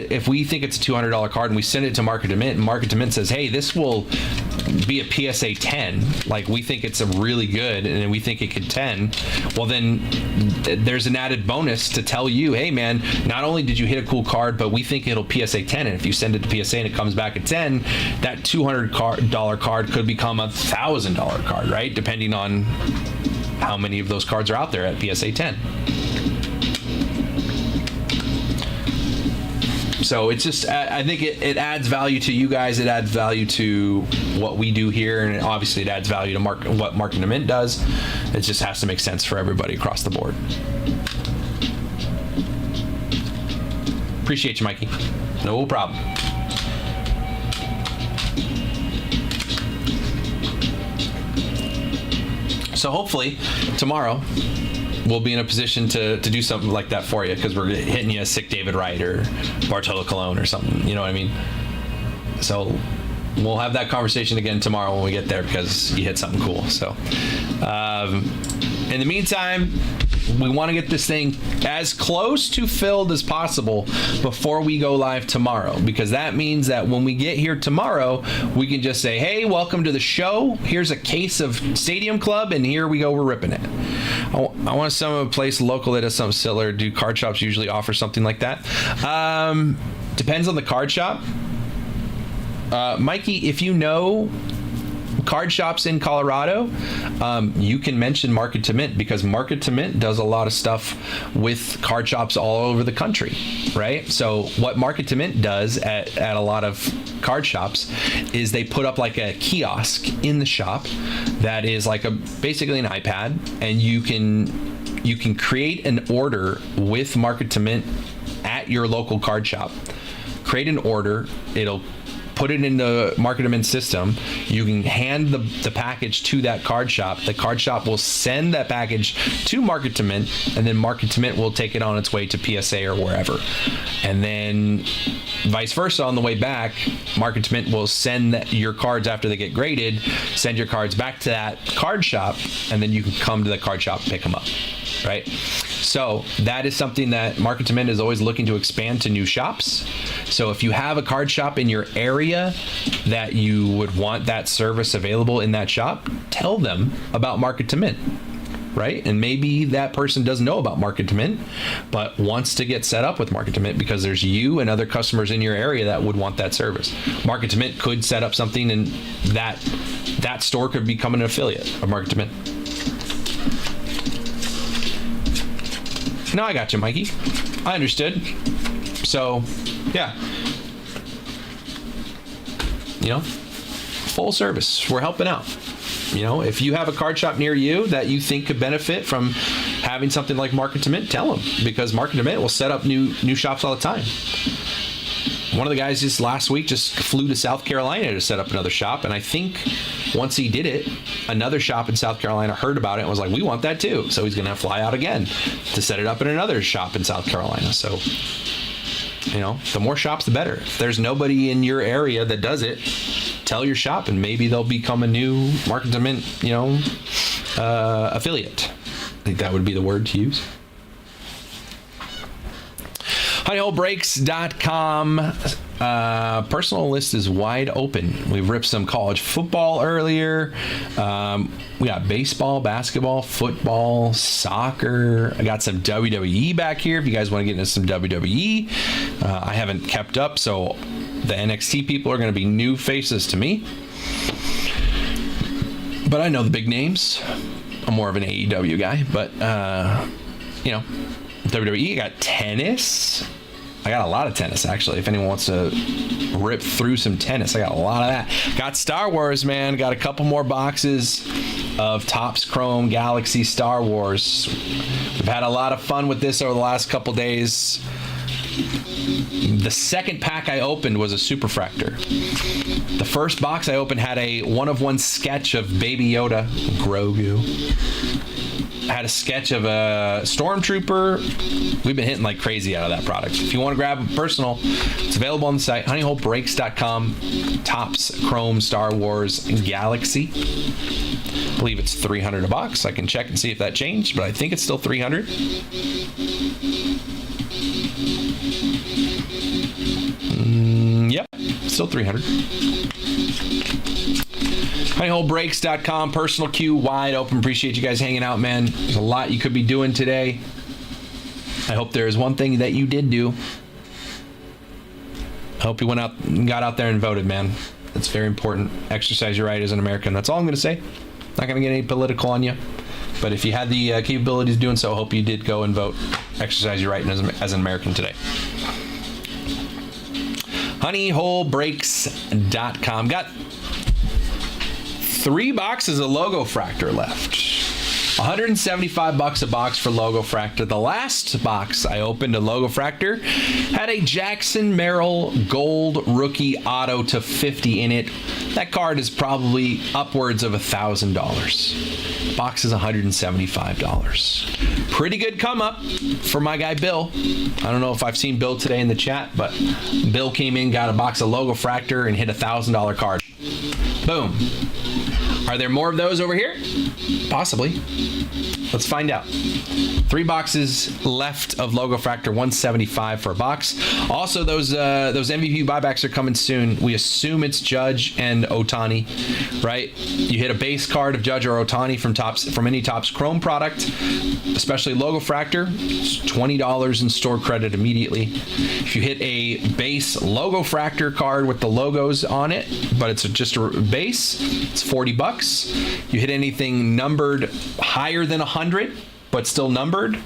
it's a $200 card and we send it to Market to Mint, and Market to Mint says, hey, this will be a PSA 10, like we think it's a really good and we think it could 10, well then there's an added bonus to tell you, hey man, not only did you hit a cool card, but we think it'll PSA 10, and if you send it to PSA and it comes back at 10, that $200 card could become a $1,000 card, right? Depending on how many of those cards are out there at PSA 10. So it's just, I think it adds value to you guys. It adds value to what we do here, and obviously it adds value to what Market to Mint does. It just has to make sense for everybody across the board. Appreciate you, Mikey. No problem. So hopefully tomorrow we'll be in a position to do something like that for you, because we're hitting you a sick David Wright or Bartolo Colon or something. You know what I mean? So we'll have that conversation again tomorrow when we get there, because you hit something cool. So in the meantime, we want to get this thing as close to filled as possible before we go live tomorrow, because that means that when we get here tomorrow, we can just say, hey, welcome to the show. Here's a case of Stadium Club, and here we go. We're ripping it. I want some place local that does something similar. Do card shops usually offer something like that? Depends on the card shop. Mikey, if you know card shops in Colorado, you can mention Market to Mint, because Market to Mint does a lot of stuff with card shops all over the country, right? So what Market to Mint does at a lot of card shops is they put up like a kiosk in the shop that is like basically an iPad, and you can create an order with Market to Mint at your local card shop. Create an order, it'll put put it in the Market Mint system. You can hand the package to that card shop. The card shop will send that package to Market Mint, and then Market Mint will take it on its way to PSA or wherever. And then vice versa, on the way back, Market Mint will send your cards after they get graded, send your cards back to that card shop, and then you can come to the card shop and pick them up, right? So that is something that Market Mint is always looking to expand to new shops. So if you have a card shop in your area that you would want that service available in that shop, tell them about Market Mint. Right? And maybe that person doesn't know about Market Mint, but wants to get set up with Market Mint because there's you and other customers in your area that would want that service. Market Mint could set up something, and that store could become an affiliate of Market Mint. No, I got you, Mikey. I understood. So, yeah. You know, full service. We're helping out. You know, if you have a card shop near you that you think could benefit from having something like Market Mint, tell them, because Market Mint will set up new shops all the time. One of the guys just last week just flew to South Carolina to set up another shop, and I think once he did it, another shop in South Carolina heard about it and was like, we want that too. So he's going to fly out again to set it up in another shop in South Carolina. So, you know, the more shops, the better. If there's nobody in your area that does it, tell your shop, and maybe they'll become a new Market Mint, you know, affiliate. I think that would be the word to use. HoneyHoleBreaks.com. Personal list is wide open. We've ripped some college football earlier. We got baseball, basketball, football, soccer. I got some WWE back here if you guys want to get into some WWE. I haven't kept up, so the NXT people are going to be new faces to me. But I know the big names. I'm more of an AEW guy, but, you know, WWE. I got tennis. I got a lot of tennis, actually. If anyone wants to rip through some tennis, I got a lot of that. Got Star Wars, man. Got a couple more boxes of Topps Chrome Galaxy Star Wars. We've had a lot of fun with this over the last couple days. The second pack I opened was a Superfractor. The first box I opened had a one-of-one sketch of Baby Yoda, Grogu. Had a sketch of a Stormtrooper. We've been hitting like crazy out of that product. If you want to grab a personal, it's available on the site, honeyholebreaks.com. Topps Chrome Star Wars Galaxy. I believe it's $300 a box. I can check and see if that changed, but I think it's still $300. Yep, still $300. HoneyHoleBreaks.com, personal queue wide open. Appreciate you guys hanging out, man. There's a lot you could be doing today. I hope there is one thing that you did do. I hope you went out and got out there and voted, man. That's very important. Exercise your right as an American. That's all I'm going to say. Not going to get any political on you. But if you had the capabilities of doing so, I hope you did go and vote. Exercise your right as an American today. HoneyHoleBreaks.com. Got 3 boxes of Logo Fractor left. $175 a box for Logo Fractor. The last box I opened, a Logo Fractor, had a Jackson Merrill Gold Rookie Auto to 50 in it. That card is probably upwards of $1,000. Box is $175. Pretty good come up for my guy Bill. I don't know if I've seen Bill today in the chat, but Bill came in, got a box of Logo Fractor, and hit a $1,000 card. Boom. Are there more of those over here? Possibly. Let's find out. 3 boxes left of Logo Fractor, $175 for a box. Also, those MVP buybacks are coming soon. We assume it's Judge and Ohtani, right? You hit a base card of Judge or Ohtani from any Topps Chrome product, especially Logo Fractor. It's $20 in store credit immediately. If you hit a base Logo Fractor card with the logos on it, but it's just a base, it's $40. You hit anything numbered higher than 100, but still numbered,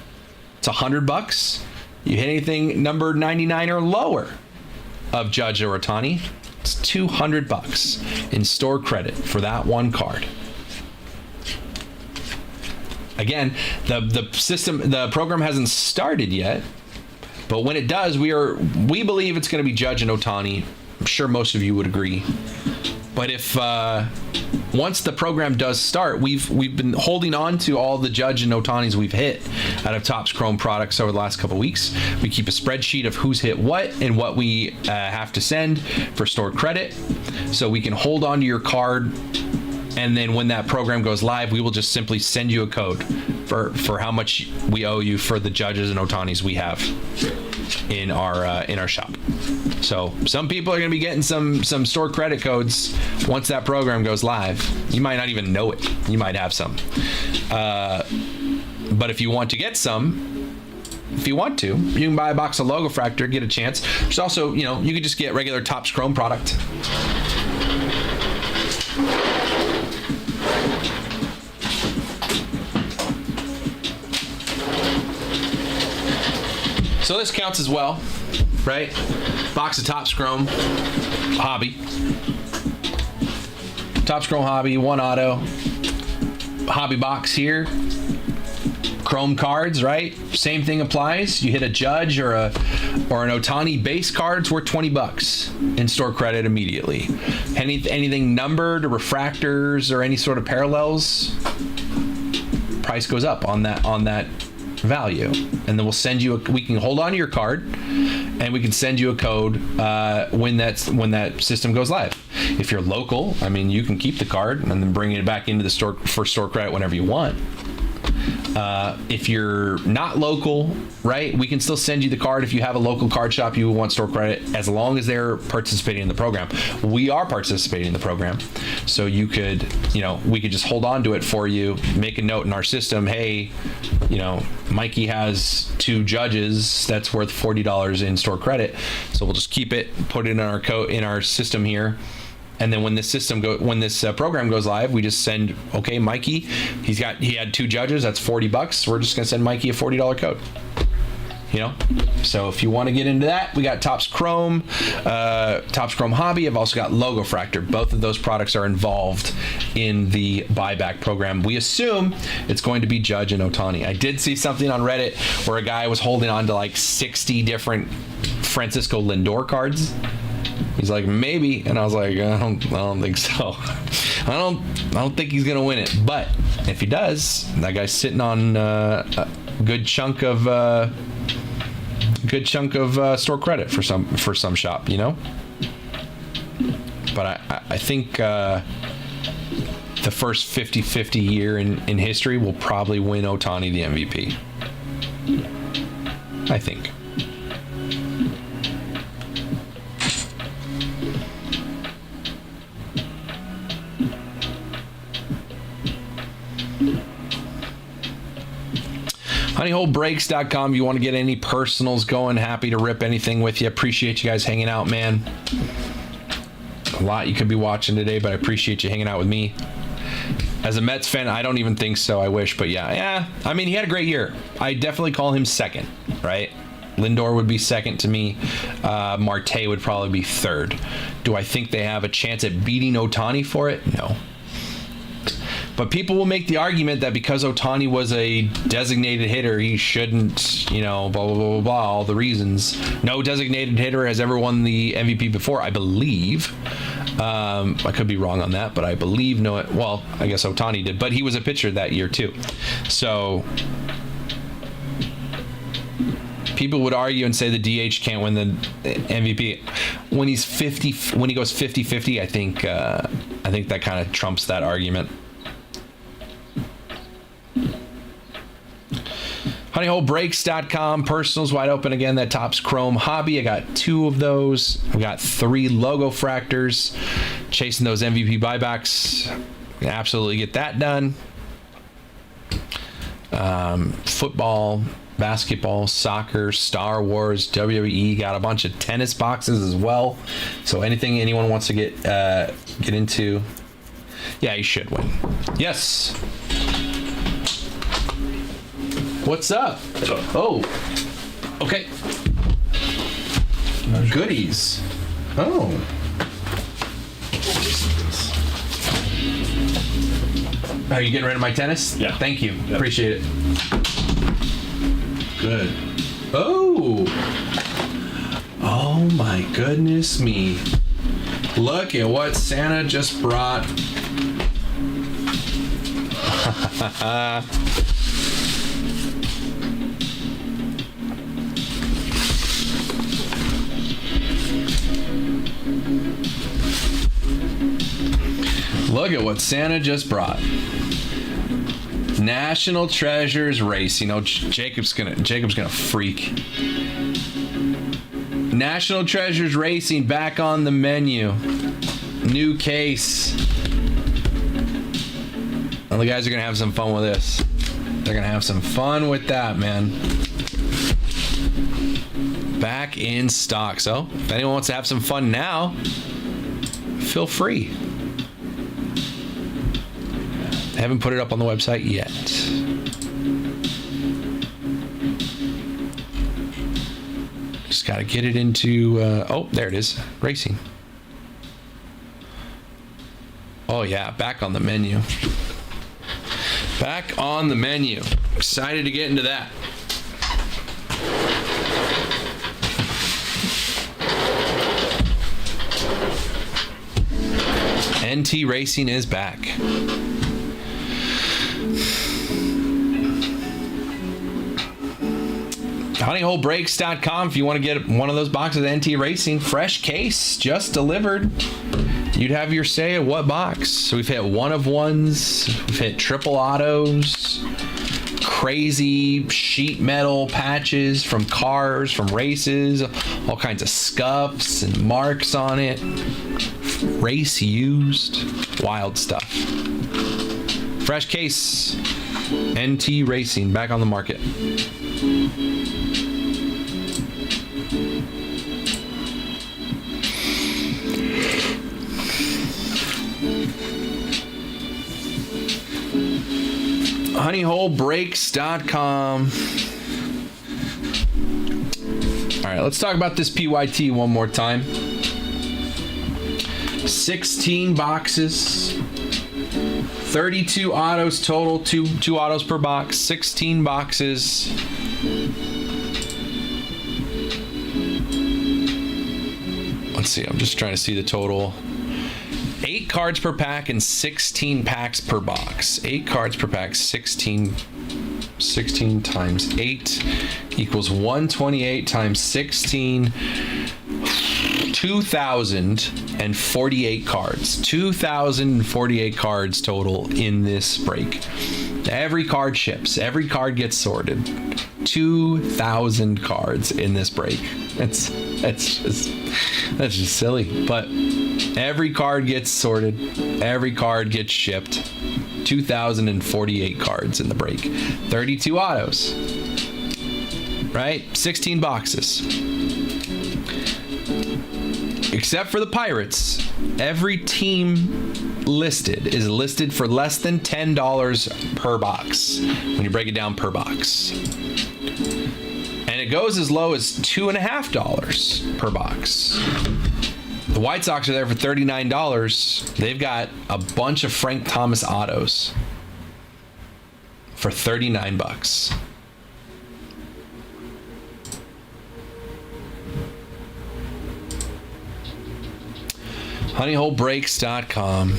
it's $100. You hit anything numbered 99 or lower of Judge or Ohtani, it's $200 in store credit for that one card. Again, the program hasn't started yet, but when it does, we believe it's going to be Judge and Ohtani I'm sure most of you would agree. But if once the program does start, we've been holding on to all the Judge and Otanis we've hit out of Topps Chrome products over the last couple of weeks. We keep a spreadsheet of who's hit what and what we have to send for stored credit, so we can hold on to your card. And then when that program goes live, we will just simply send you a code for how much we owe you for the Judges and Otanis we have in our shop. So some people are going to be getting some store credit codes once that program goes live. You might not even know it. You might have some. But if you want to get some, if you want to, you can buy a box of Logofractor, get a chance. There's also, you could just get regular Topps Chrome product. So this counts as well, right? Box of Topps Chrome Hobby. Topps Chrome Hobby, 1 auto. Hobby box here. Chrome cards, right? Same thing applies. You hit a Judge or an Ohtani base card, it's worth $20 in store credit immediately. Anything numbered or refractors or any sort of parallels, price goes up on that value. And then we'll send you we can hold on to your card and we can send you a code when that system goes live. If you're local, you can keep the card and then bring it back into the store for store credit whenever you want. If you're not local, right, we can still send you the card if you have a local card shop you want store credit, as long as they're participating in the program. We are participating in the program, so you could, we could just hold on to it for you, make a note in our system, hey, Mikey has 2 Judges that's worth $40 in store credit, so we'll just keep it, put it in our system here. And then when this program goes live, we just send, okay, Mikey, he had 2 Judges, that's $40. We're just gonna send Mikey a $40 code. So if you want to get into that, we got Topps Chrome Hobby. I've also got Logofractor. Both of those products are involved in the buyback program. We assume it's going to be Judge and Ohtani. I did see something on Reddit where a guy was holding on to like 60 different Francisco Lindor cards. He's like, maybe, and I was like, I don't think so. I don't think he's gonna win it. But if he does, that guy's sitting on a good chunk of store credit for some shop, But I think the first 50-50 year in history will probably win Ohtani the MVP. I think. honeyholebreaks.com. You want to get any personals going, happy to rip anything with you. Appreciate you guys hanging out, man. A lot you could be watching today, but I appreciate you hanging out with me. As a Mets fan, I don't even think so. I wish, but yeah. He had a great year. I definitely call him second, right? Lindor would be second to me. Marte would probably be third. Do I think they have a chance at beating Ohtani for it? No. But people will make the argument that because Ohtani was a designated hitter, he shouldn't, blah, blah, blah, blah, all the reasons. No designated hitter has ever won the MVP before, I believe. I could be wrong on that, but I believe I guess Ohtani did. But he was a pitcher that year, too. So people would argue and say the DH can't win the MVP. When he goes 50-50, I think that kind of trumps that argument. honeyholebreaks.com. Personals wide open again. That Topps Chrome Hobby, I got 2 of those. We got 3 Logofractors. Chasing those MVP buybacks. Absolutely get that done. Football, basketball, soccer, Star Wars, WWE. Got a bunch of tennis boxes as well. So anything anyone wants to get into, yeah, you should win. Yes. What's up? Oh, okay. Goodies. Oh. Are you getting rid of my tennis? Yeah. Thank you. Yep. Appreciate it. Good. Oh. Oh my goodness me. Look at what Santa just brought. Look at what Santa just brought. National Treasures Racing. Oh, Jacob's gonna freak. National Treasures Racing back on the menu. New case. Well, the guys are gonna have some fun with this. They're gonna have some fun with that, man. Back in stock. So, if anyone wants to have some fun now, feel free. I haven't put it up on the website yet. Just got to get it into, oh, there it is, racing. Oh yeah, back on the menu. Back on the menu. Excited to get into that. NT Racing is back. HoneyHoleBrakes.com if you want to get one of those boxes of NT Racing. Fresh case, just delivered. You'd have your say at what box. So we've hit one of ones, we've hit triple autos, crazy sheet metal patches from cars, from races, all kinds of scuffs and marks on it. Race used, wild stuff. Fresh case, NT Racing, back on the market. HoneyHoleBrakes.com. All right, let's talk about this PYT one more time. 16 boxes, 32 autos total, two autos per box, 16 boxes. Let's see, I'm just trying to see the total. 8 cards per pack and 16 packs per box. 8 cards per pack, 16 times 8 equals 128 times 16, 2,048 cards. 2,048 cards total in this break. Every card ships. Every card gets sorted. 2,000 cards in this break. That's just silly. But every card gets sorted. Every card gets shipped. 2,048 cards in the break. 32 autos. Right? 16 boxes. Except for the Pirates, every team listed is listed for less than $10 per box when you break it down per box. And it goes as low as $2.50 per box. The White Sox are there for $39. They've got a bunch of Frank Thomas autos for $39. HoneyHoleBrakes.com.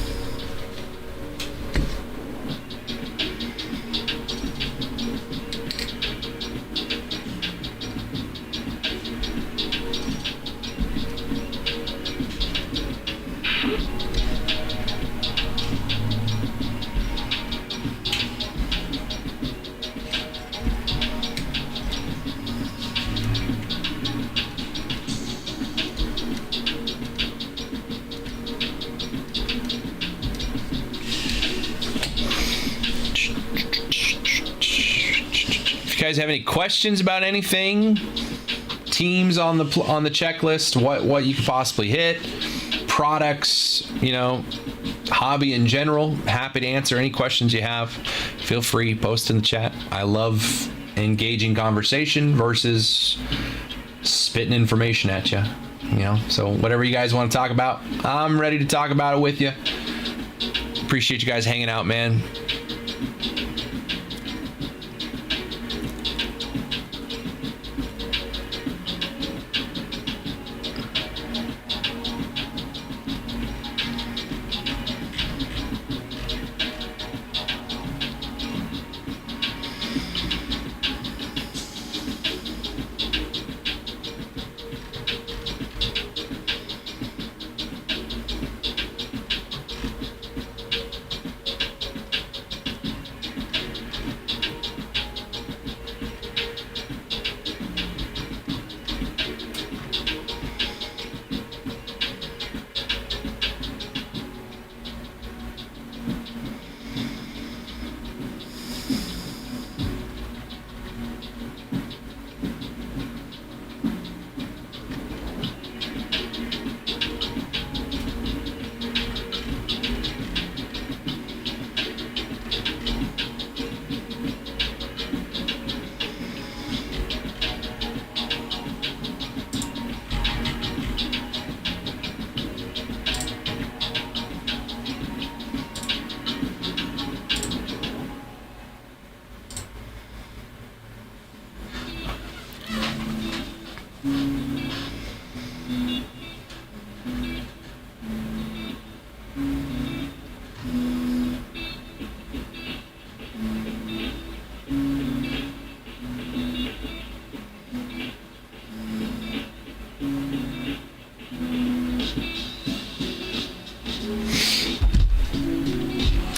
If you guys have any questions about anything, teams on the checklist, what you could possibly hit, products, hobby in general, happy to answer any questions you have. Feel free, post in the chat. I love engaging conversation versus spitting information at you. So whatever you guys want to talk about, I'm ready to talk about it with you. Appreciate you guys hanging out, man.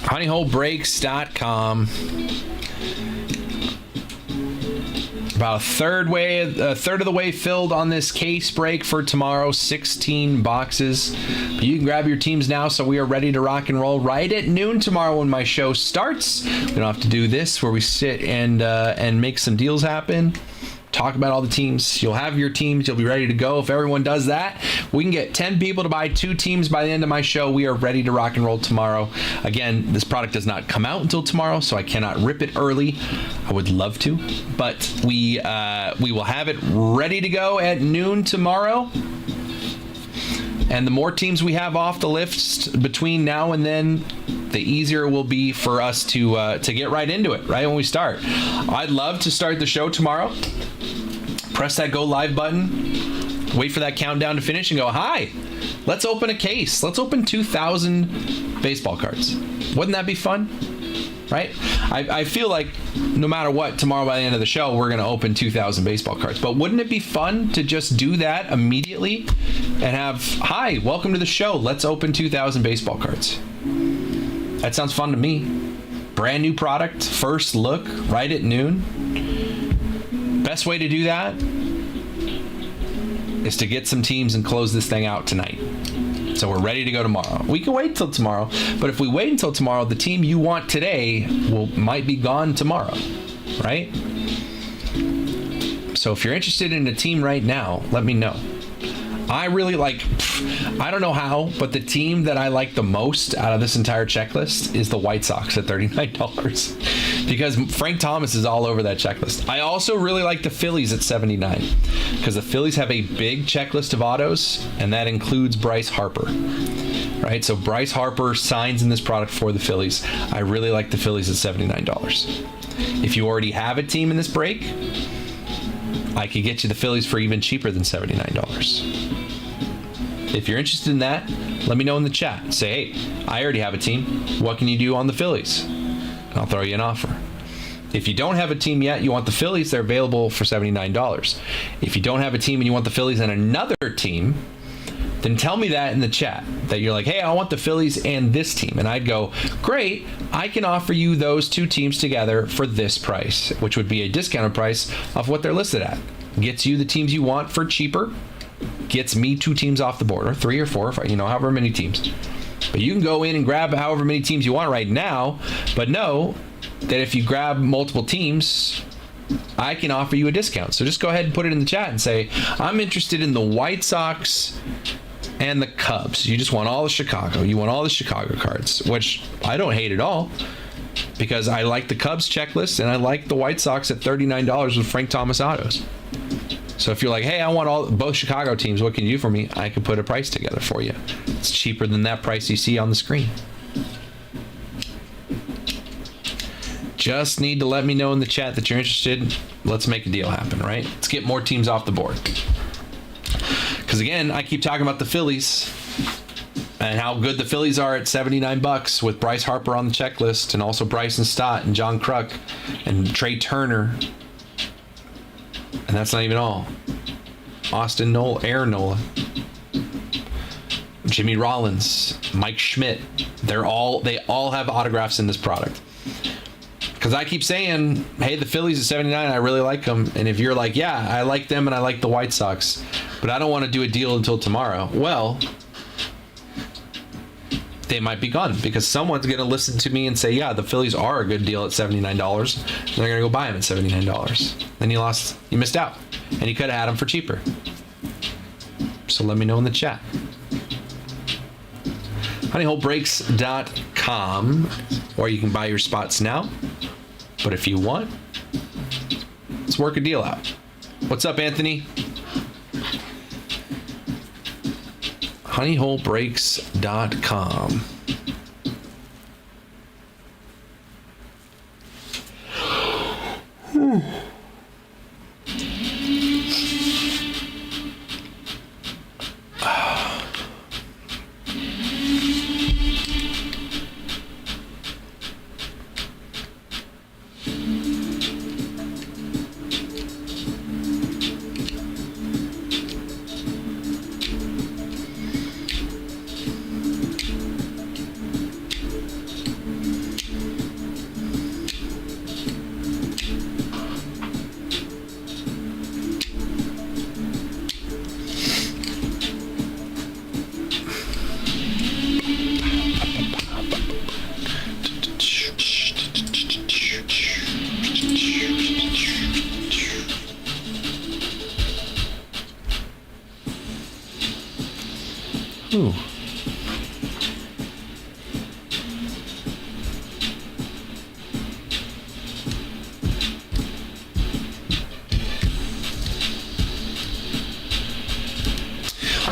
honeyholebreaks.com. About a third of the way filled on this case break for tomorrow. 16 boxes. But you can grab your teams now, so we are ready to rock and roll right at noon tomorrow when my show starts. We don't have to do this where we sit and make some deals happen. Talk about all the teams. You'll have your teams. You'll be ready to go. If everyone does that, we can get 10 people to buy 2 teams by the end of my show. We are ready to rock and roll tomorrow. Again, this product does not come out until tomorrow, so I cannot rip it early. I would love to, but we will have it ready to go at noon tomorrow. And the more teams we have off the list between now and then, the easier it will be for us to get right into it, right when we start. I'd love to start the show tomorrow. Press that go live button, wait for that countdown to finish, and go, hi, let's open a case. Let's open 2,000 baseball cards. Wouldn't that be fun? Right? I feel like no matter what, tomorrow by the end of the show, we're going to open 2,000 baseball cards. But wouldn't it be fun to just do that immediately and have, hi, welcome to the show. Let's open 2,000 baseball cards. That sounds fun to me. Brand new product, first look, right at noon. Best way to do that is to get some teams and close this thing out tonight. So we're ready to go tomorrow. We can wait till tomorrow, but if we wait until tomorrow, the team you want today might be gone tomorrow, right? So if you're interested in a team right now, let me know. I really like, I don't know how, but the team that I like the most out of this entire checklist is the White Sox at $39 because Frank Thomas is all over that checklist. I also really like the Phillies at $79 because the Phillies have a big checklist of autos, and that includes Bryce Harper. Right, so Bryce Harper signs in this product for the Phillies. I really like the Phillies at $79. If you already have a team in this break, I could get you the Phillies for even cheaper than $79. If you're interested in that, let me know in the chat. Say, hey, I already have a team. What can you do on the Phillies? And I'll throw you an offer. If you don't have a team yet, you want the Phillies, they're available for $79. If you don't have a team and you want the Phillies and another team, then tell me that in the chat, that you're like, hey, I want the Phillies and this team. And I'd go, great, I can offer you those 2 teams together for this price, which would be a discounted price of what they're listed at. Gets you the teams you want for cheaper, gets me 2 teams off the board, or 3 or 4, or 5, however many teams. But you can go in and grab however many teams you want right now, but know that if you grab multiple teams, I can offer you a discount. So just go ahead and put it in the chat and say, I'm interested in the White Sox and the Cubs. You just want all the Chicago. You want all the Chicago cards, which I don't hate at all because I like the Cubs checklist and I like the White Sox at $39 with Frank Thomas autos. So if you're like, hey, I want both Chicago teams, what can you do for me? I can put a price together for you. It's cheaper than that price you see on the screen. Just need to let me know in the chat that you're interested. Let's make a deal happen, right? Let's get more teams off the board. Because again, I keep talking about the Phillies and how good the Phillies are at $79 with Bryce Harper on the checklist and also Bryson Stott and John Kruk and Trey Turner. And that's not even all. Austin Nola, Aaron Nola, Jimmy Rollins, Mike Schmidt. They all have autographs in this product. Because I keep saying, hey, the Phillies at 79, I really like them. And if you're like, yeah, I like them and I like the White Sox, but I don't want to do a deal until tomorrow. Well, they might be gone because someone's going to listen to me and say, yeah, the Phillies are a good deal at $79. And they're going to go buy them at $79. Then you missed out. And you could have had them for cheaper. So let me know in the chat. honeyholebreaks.com, or you can buy your spots now. But if you want, let's work a deal out. What's up, Anthony? honeyholebreaks.com.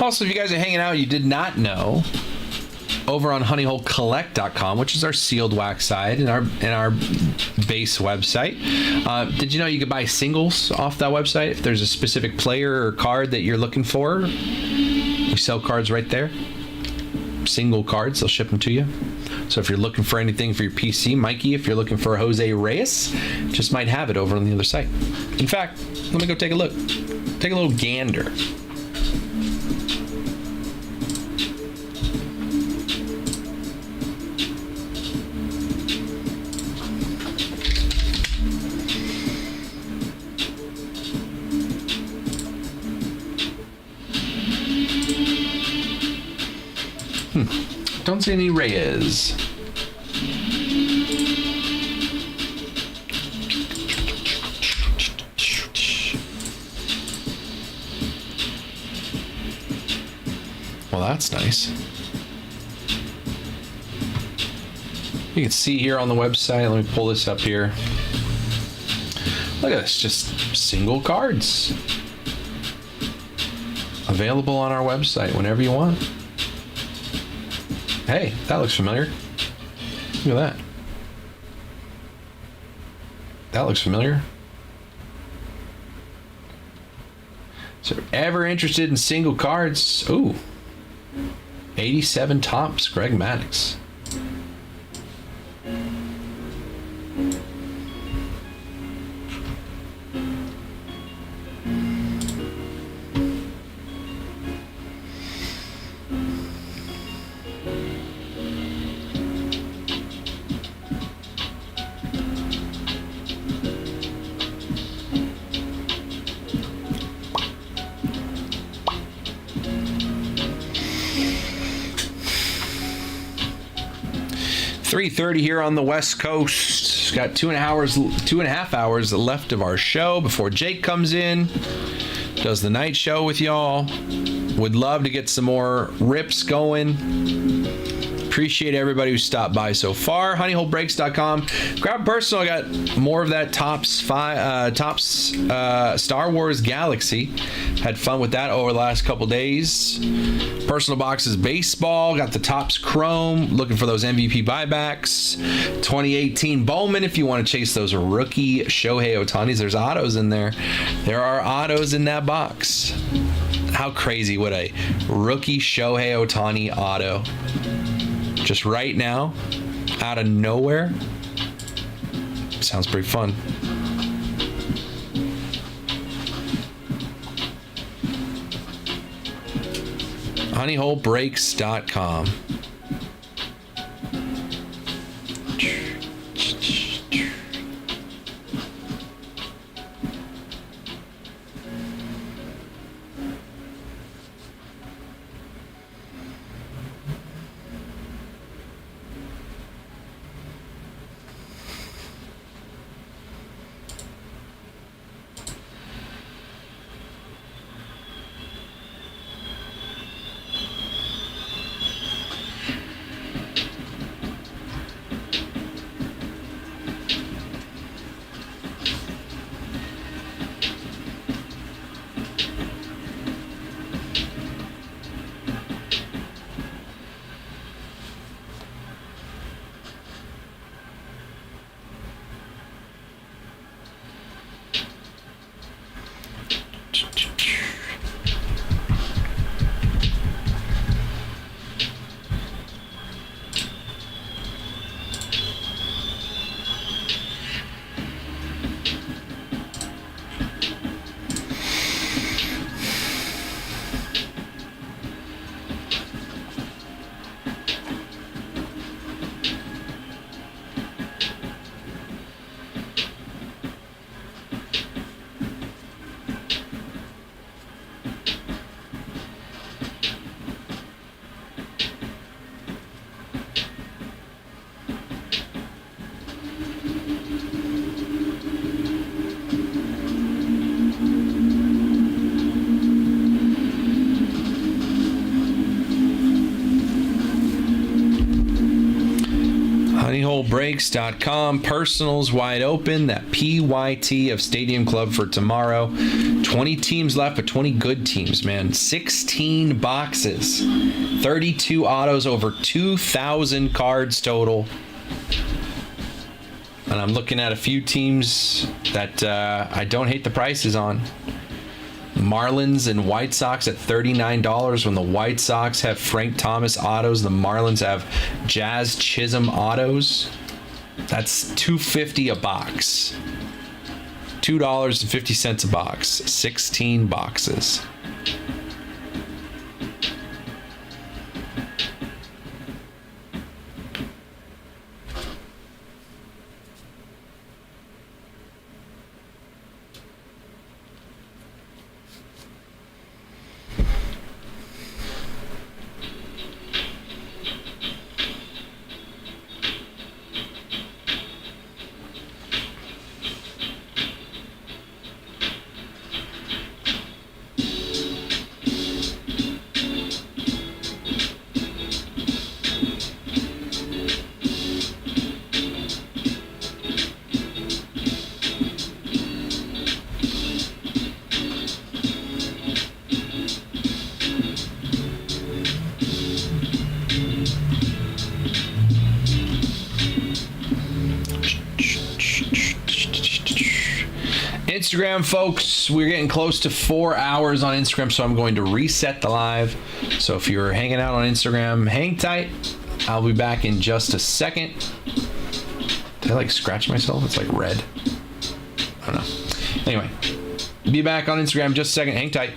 Also, if you guys are hanging out, you did not know, over on honeyholecollect.com, which is our sealed wax side and our base website. Did you know you could buy singles off that website if there's a specific player or card that you're looking for? We sell cards right there. Single cards, they'll ship them to you. So if you're looking for anything for your PC, Mikey, if you're looking for Jose Reyes, just might have it over on the other site. In fact, let me go take a look. Take a little gander. Don't see any Reyes. Well, that's nice. You can see here on the website, let me pull this up here. Look at this, just single cards. Available on our website whenever you want. Hey, that looks familiar. Look at that. That looks familiar. So, ever interested in single cards? Ooh. 87 tops, Greg Maddux. .30 here on the West Coast. Got 2.5 hours left of our show before Jake comes in, does the night show with y'all. Would love to get some more rips going. Appreciate everybody who stopped by so far. honeyholebreaks.com. Grab personal. I got more of that Topps Star Wars Galaxy. Had fun with that over the last couple days. Personal boxes baseball. Got the Topps Chrome. Looking for those MVP buybacks. 2018 Bowman if you want to chase those rookie Shohei Ohtanis. There's autos in there. There are autos in that box. How crazy would a rookie Shohei Ohtani auto just right now, out of nowhere? Sounds pretty fun. honeyholebreaks.com. Honeyholebreaks.com. Personals wide open. That PYT of Stadium Club for tomorrow. 20 teams left, but 20 good teams, man. 16 boxes. 32 autos, over 2,000 cards total. And I'm looking at a few teams that I don't hate the prices on. Marlins and White Sox at $39 when the White Sox have Frank Thomas autos. The Marlins have Jazz Chisholm autos. That's $2.50 a box. $2.50 a box. 16 boxes. Instagram, folks, we're getting close to 4 hours on Instagram, so I'm going to reset the live. So if you're hanging out on Instagram, hang tight. I'll be back in just a second. Did I like scratch myself? It's like red. I don't know. Anyway, be back on Instagram in just a second. Hang tight.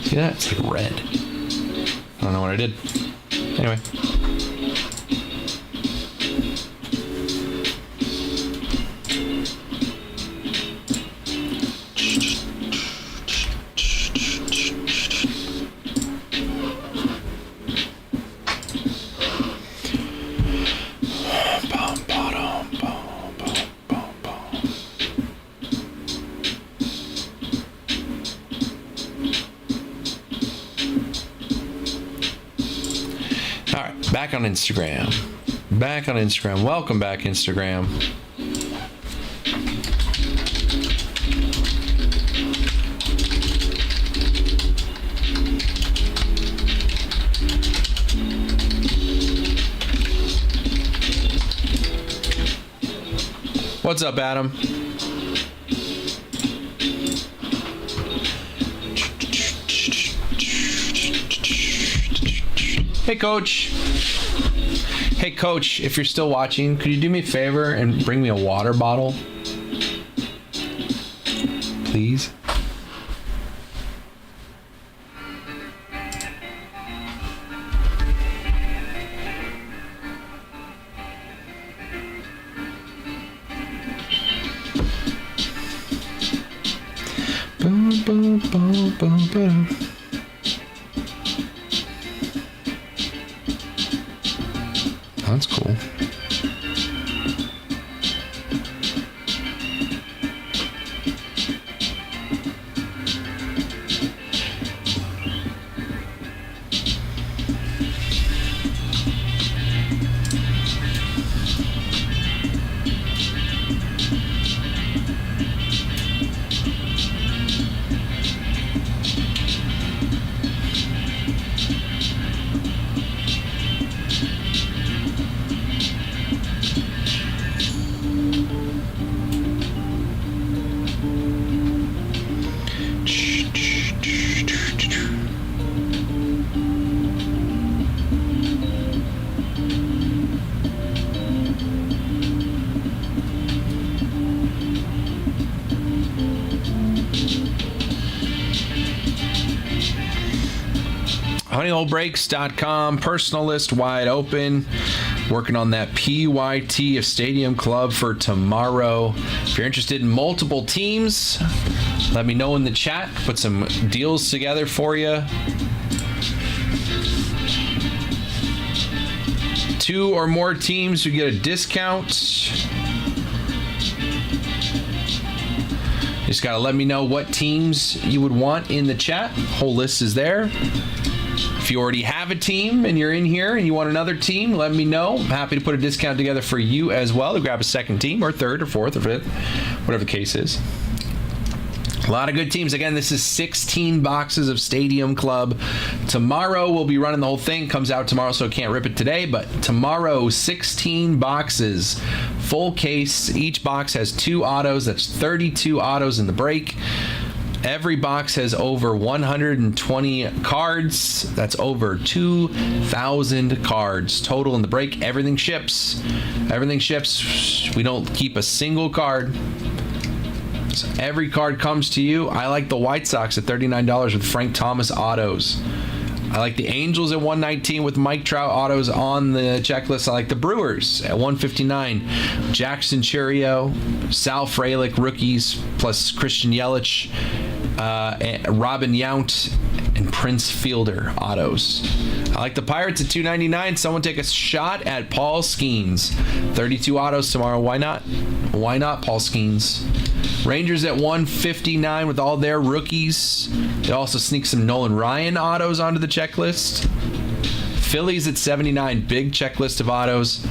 See that? It's like red. I don't know what I did. Anyway. Back on Instagram. Back on Instagram. Welcome back, Instagram. What's up, Adam? Hey, Coach. Hey, Coach, if you're still watching, could you do me a favor and bring me a water bottle? Please? Boom, boom, boom, boom, boom. That's cool. Honeyholebreaks.com. Personal list wide open. Working on that PYT of Stadium Club for tomorrow. If you're interested in multiple teams, Let me know in the chat. Put some deals together for you. 2 or more teams, you get a discount. Just got to let me know what teams you would want in the chat. Whole list is there. If you already have a team and you're in here and you want another team, let me know. I'm happy to put a discount together for you as well to grab a second team or third or fourth or fifth, whatever the case is. A lot of good teams. Again, this is 16 boxes of Stadium Club. Tomorrow we'll be running the whole thing. Comes out tomorrow, so I can't rip it today. But tomorrow, 16 boxes, full case. Each box has 2 autos. That's 32 autos in the break. Every box has over 120 cards. That's over 2,000 cards total in the break. Everything ships. Everything ships. We don't keep a single card. So every card comes to you. I like the White Sox at $39 with Frank Thomas autos. I like the Angels at $119 with Mike Trout autos on the checklist. I like the Brewers at $159. Jackson Chourio, Sal Frelick rookies, plus Christian Yelich, Robin Yount, and Prince Fielder autos. I like the Pirates at $299. Someone take a shot at Paul Skeens. 32 autos tomorrow. Why not? Why not Paul Skeens? Rangers at $159 with all their rookies. They also sneak some Nolan Ryan autos onto the checklist. Phillies at $79, big checklist of autos.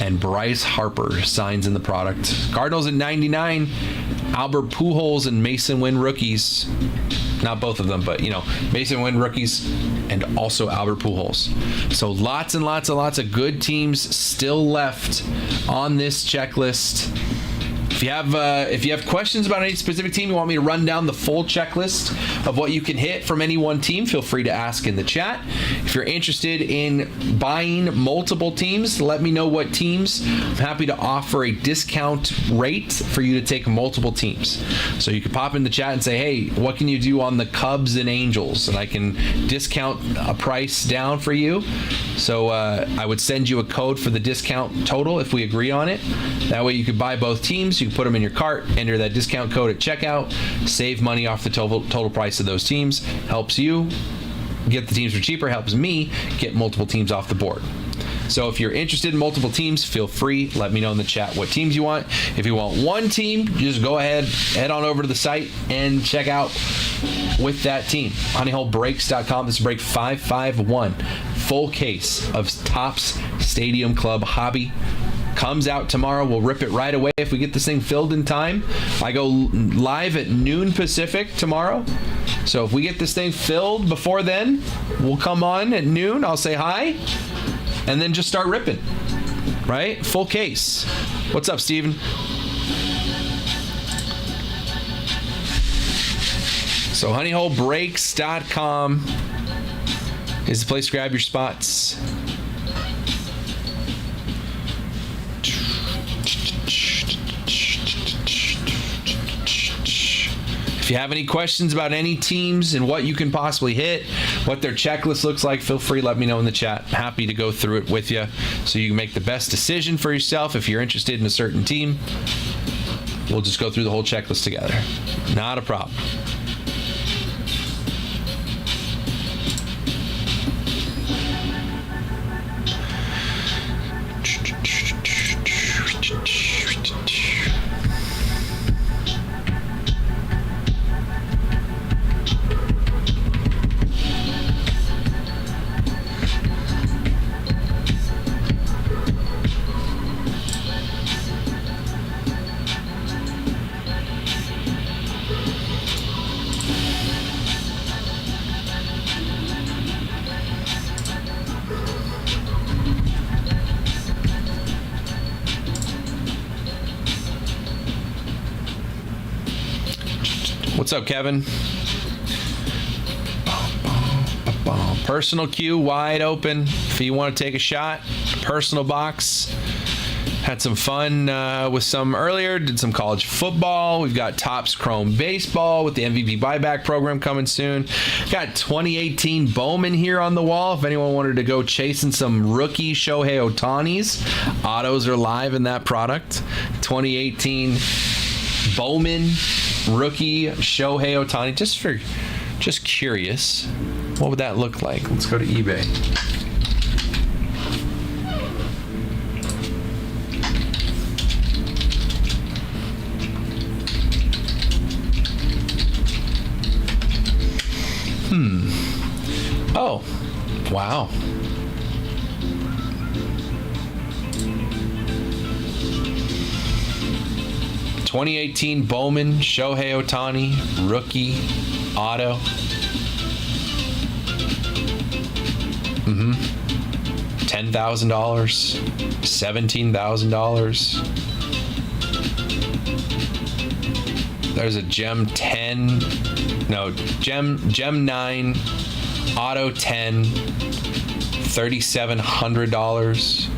And Bryce Harper signs in the product. Cardinals at $99, Albert Pujols and Mason Wynn rookies. Not both of them, but Mason Wynn rookies and also Albert Pujols. So lots and lots and lots of good teams still left on this checklist. If you have questions about any specific team, you want me to run down the full checklist of what you can hit from any one team, feel free to ask in the chat. If you're interested in buying multiple teams, let me know what teams. I'm happy to offer a discount rate for you to take multiple teams. So you can pop in the chat and say, hey, what can you do on the Cubs and Angels? And I can discount a price down for you. So I would send you a code for the discount total if we agree on it. That way you could buy both teams. You can put them in your cart, enter that discount code at checkout, save money off the total price of those teams. Helps you get the teams for cheaper, helps me get multiple teams off the board. So if you're interested in multiple teams, feel free. Let me know in the chat what teams you want. If you want one team, just go ahead, head on over to the site and check out with that team. HoneyHoleBreaks.com. This is break 551. Full case of Topps Stadium Club Hobby. Comes out tomorrow. We'll rip it right away if we get this thing filled in time. I go live at noon Pacific tomorrow. So if we get this thing filled before then, we'll come on at noon. I'll say hi and then just start ripping. Right? Full case. What's up, Steven? So honeyholebreaks.com is the place to grab your spots. If you have any questions about any teams and what you can possibly hit, what their checklist looks like, feel free to let me know in the chat. Happy to go through it with you so you can make the best decision for yourself. If you're interested in a certain team, we'll just go through the whole checklist together. Not a problem. What's up, Kevin? Personal queue wide open. If you want to take a shot, personal box. Had some fun with some earlier. Did some college football. We've got Topps Chrome Baseball with the MVP buyback program coming soon. Got 2018 Bowman here on the wall. If anyone wanted to go chasing some rookie Shohei Ohtani's, autos are live in that product. 2018 Bowman rookie Shohei Ohtani. Just curious, what would that look like? Let's go to eBay. Oh, wow. '18 Bowman Shohei Ohtani rookie auto. $10,000, $17,000. There's a Gem 10, no, Gem 9, Auto 10, $3,700.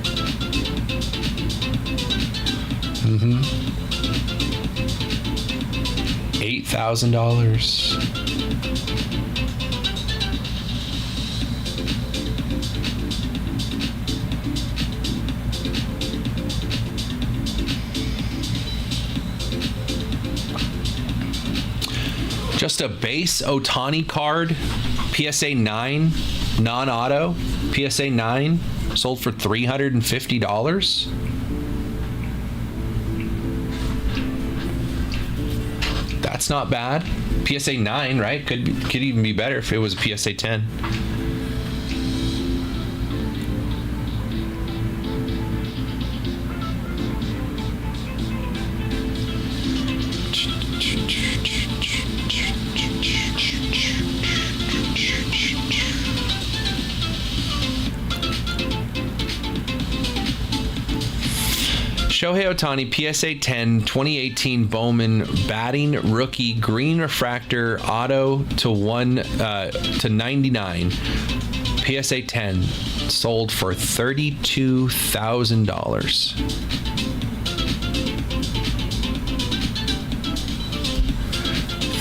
$8,000. Just a base Ohtani card, PSA 9, non-auto, PSA 9, sold for $350. That's not bad. PSA 9, right? Could even be better if it was a PSA 10. Shohei Ohtani, PSA 10, 2018 Bowman batting rookie green refractor auto to 99. PSA 10 sold for $32,000.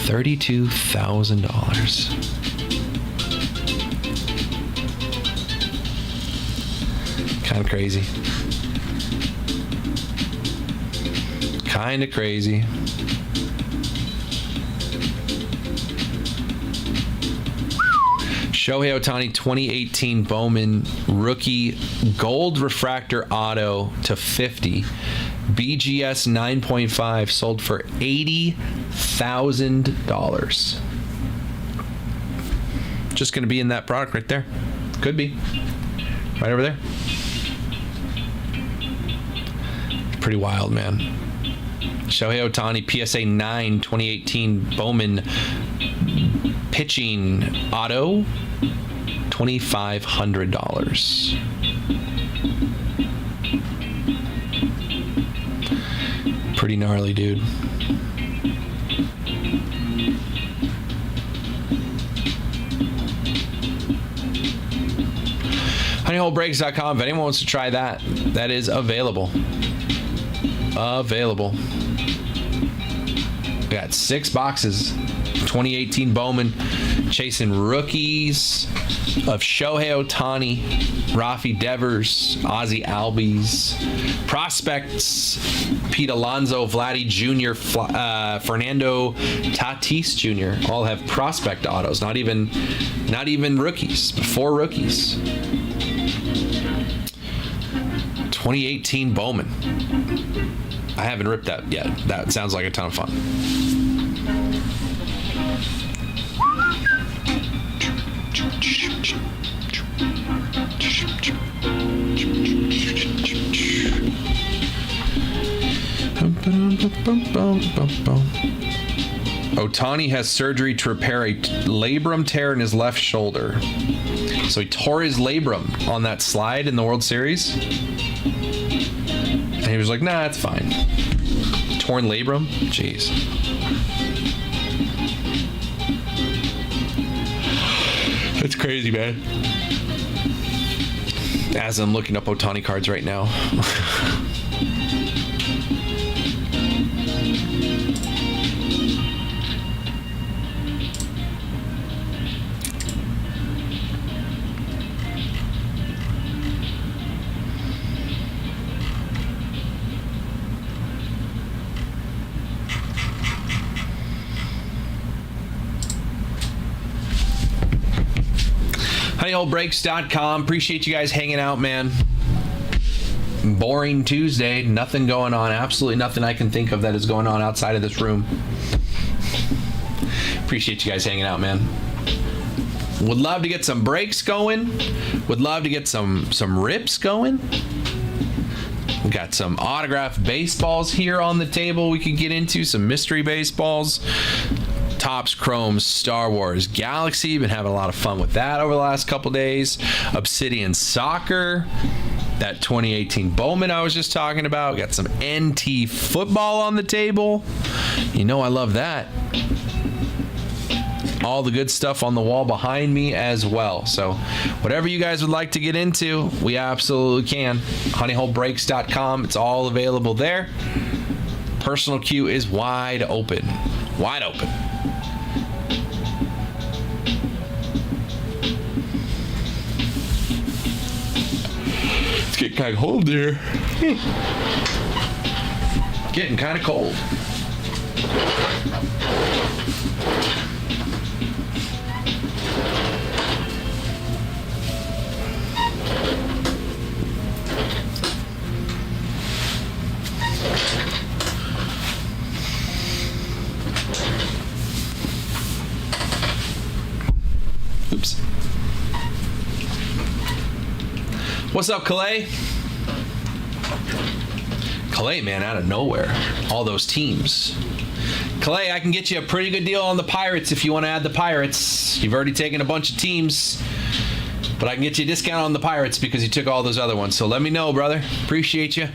$32,000. Kind of crazy. Kind of crazy. Shohei Ohtani 2018 Bowman rookie gold refractor auto to 50. BGS 9.5 sold for $80,000. Just going to be in that product right there. Could be. Right over there. Pretty wild, man. Shohei Ohtani, PSA 9, 2018 Bowman pitching auto, $2,500. Pretty gnarly, dude. HoneyHoleBreaks.com. If anyone wants to try that, that is available. We got 6 boxes. 2018 Bowman chasing rookies of Shohei Ohtani, Rafi Devers, Ozzie Albies, prospects, Pete Alonso, Vladdy Jr., Fernando Tatis Jr. all have prospect autos. Not even rookies, but 4 rookies. 2018 Bowman. I haven't ripped that yet. That sounds like a ton of fun. Ohtani has surgery to repair a labrum tear in his left shoulder. So he tore his labrum on that slide in the World Series. And he was like, nah, it's fine. Torn labrum? Jeez. That's crazy, man. As I'm looking up Ohtani cards right now. honeyholebreaks.com. Appreciate you guys hanging out, man. Boring Tuesday. Nothing going on. Absolutely nothing I can think of that is going on outside of this room. Appreciate you guys hanging out, man. Would love to get some breaks going. Would love to get some rips going. We got some autographed baseballs here on the table we could get into. Some mystery baseballs. Topps Chrome Star Wars Galaxy. Been having a lot of fun with that over the last couple days. Obsidian Soccer. That 2018 Bowman I was just talking about. Got some NT football on the table. You know I love that. All the good stuff on the wall behind me as well. So whatever you guys would like to get into, we absolutely can. honeyholebreaks.com. It's all available there. Personal queue is wide open. Wide open. It's getting kind of cold there. Getting kind of cold. Oops. What's up, Calais? Calais, man, out of nowhere. All those teams. Calais, I can get you a pretty good deal on the Pirates if you want to add the Pirates. You've already taken a bunch of teams, but I can get you a discount on the Pirates because you took all those other ones. So let me know, brother. Appreciate you.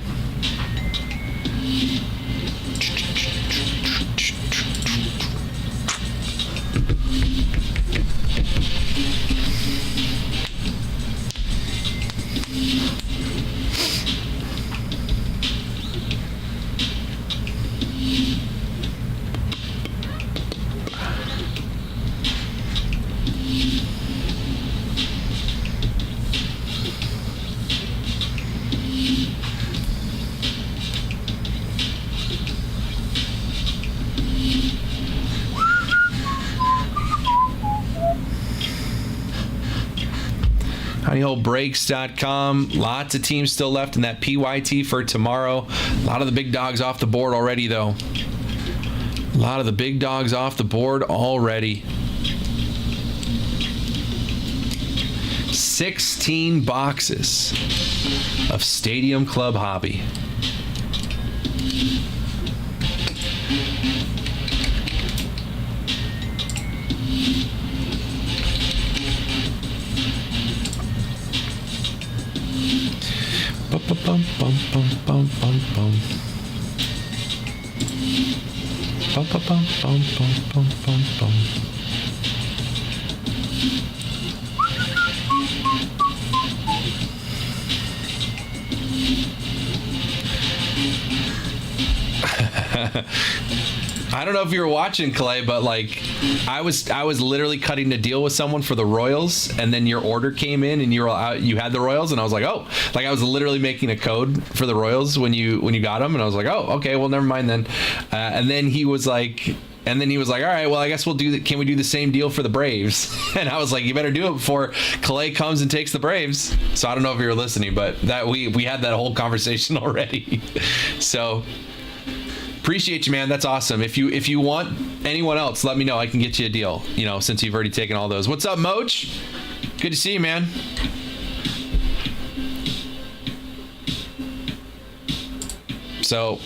honeyholebreaks.com. Lots of teams still left in that PYT for tomorrow. A lot of the big dogs off the board already, though. A lot of the big dogs off the board already. 16 boxes of Stadium Club Hobby. Bum, bum, bum, bum, bum, bum. Bum, bum, bum, bum, bum, bum, bum. I don't know if you were watching, Clay, but like I was literally cutting a deal with someone for the Royals, and then your order came in and you had the Royals, and I was like, oh, like I was literally making a code for the Royals when you got them, and I was like, oh, okay, well, never mind then. And then he was like, all right, well, I guess we'll do that. Can we do the same deal for the Braves? And I was like, you better do it before Calais comes and takes the Braves. So I don't know if you were listening, but that we had that whole conversation already. So appreciate you, man. That's awesome. If you want anyone else, let me know. I can get you a deal, since you've already taken all those. What's up, Moach? Good to see you, man. So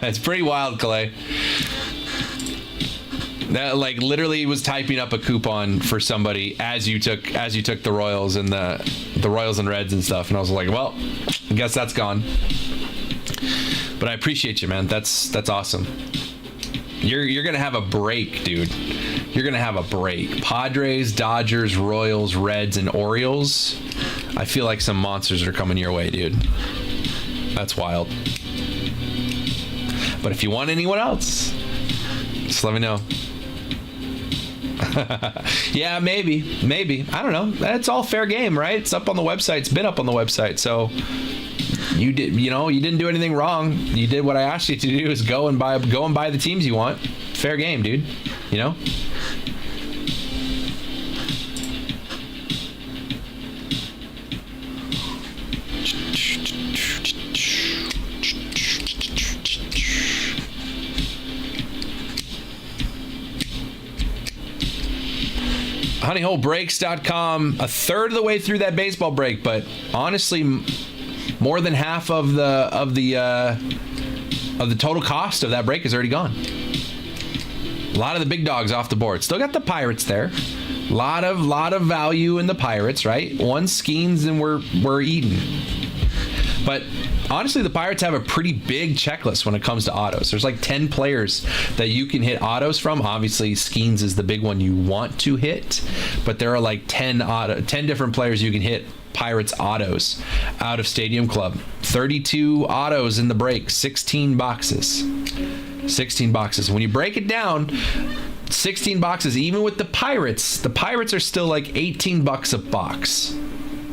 it's pretty wild, Calais. That like literally was typing up a coupon for somebody as you took the Royals and the Royals and Reds and stuff, and I was like, well, I guess that's gone. But I appreciate you, man. That's awesome. You're gonna have a break, dude. You're gonna have a break. Padres, Dodgers, Royals, Reds, and Orioles. I feel like some monsters are coming your way, dude. That's wild. But if you want anyone else, just let me know. Yeah, maybe. I don't know. That's all fair game, right? It's up on the website. It's been up on the website. So you didn't do anything wrong. You did what I asked you to do, is go and buy the teams you want. Fair game, dude. honeyholebreaks.com, a third of the way through that baseball break, but honestly, more than half of the total cost of that break is already gone. A lot of the big dogs off the board. Still got the Pirates there. A lot of value in the Pirates, right? One Skeens and we're eating. But honestly, the Pirates have a pretty big checklist when it comes to autos. There's like 10 players that you can hit autos from. Obviously, Skeens is the big one you want to hit, but there are like 10 different players you can hit Pirates autos out of Stadium Club. 32 autos in the break, 16 boxes. 16 boxes. When you break it down, 16 boxes, even with the Pirates are still like $18 a box.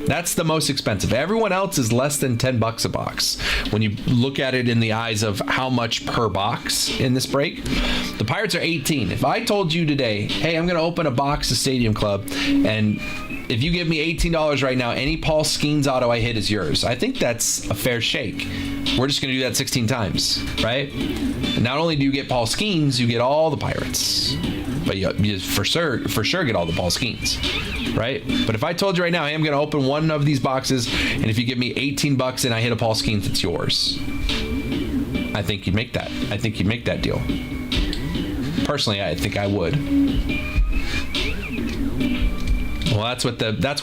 That's the most expensive. Everyone else is less than $10 a box. When you look at it in the eyes of how much per box in this break, the Pirates are 18. If I told you today, hey, I'm going to open a box of Stadium Club, and if you give me $18 right now, any Paul Skeens auto I hit is yours. I think that's a fair shake. We're just going to do that 16 times, right? And not only do you get Paul Skeens, you get all the Pirates. But you for sure get all the Paul Skeens, right? But if I told you right now, hey, I'm going to open one of these boxes, and if you give me $18 and I hit a Paul Skeens, it's yours. I think you'd make that. I think you'd make that deal. Personally, I think I would. Well, that's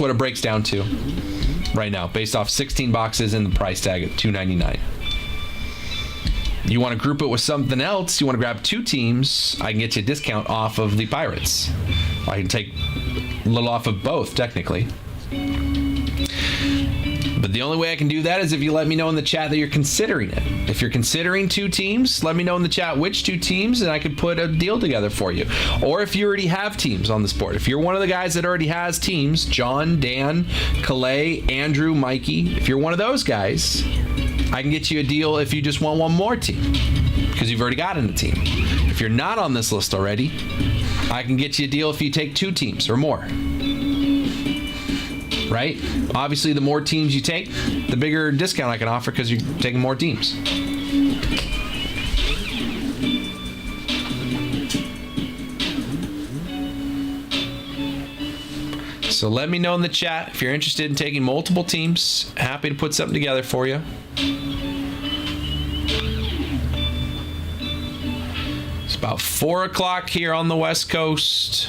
what it breaks down to right now, based off 16 boxes and the price tag at $299. You want to group it with something else, you want to grab 2 teams, I can get you a discount off of the Pirates. I can take a little off of both, technically. But the only way I can do that is if you let me know in the chat that you're considering it. If you're considering 2 teams, let me know in the chat which 2 teams, and I could put a deal together for you. Or if you already have teams on this board. If you're one of the guys that already has teams, John, Dan, Calais, Andrew, Mikey, if you're one of those guys, I can get you a deal if you just want one more team, because you've already got in a team. If you're not on this list already, I can get you a deal if you take 2 teams or more. Right? Obviously, the more teams you take, the bigger discount I can offer because you're taking more teams. So let me know in the chat if you're interested in taking multiple teams. Happy to put something together for you. It's about 4 o'clock here on the West Coast.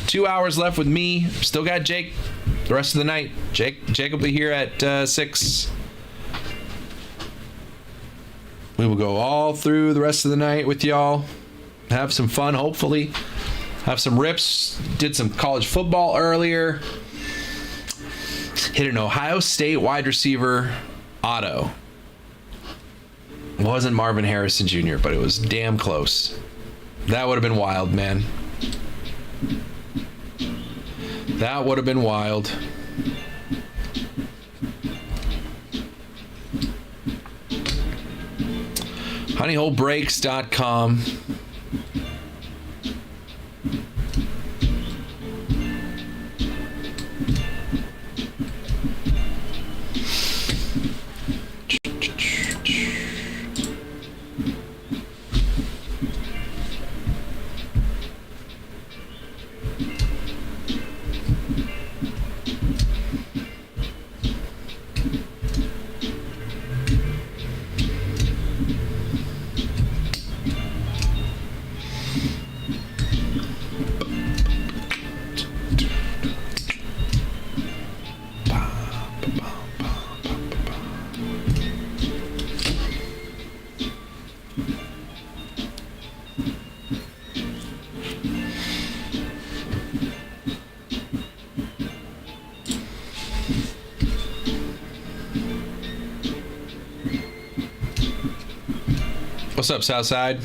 2 hours left with me. Still got Jake the rest of the night. Jake will be here at 6. We will go all through the rest of the night with y'all. Have some fun, hopefully. Have some rips. Did some college football earlier. Hit an Ohio State wide receiver auto. It wasn't Marvin Harrison Jr., but it was damn close. That would have been wild, man. That would have been wild. honeyholebreaks.com. What's up, Southside?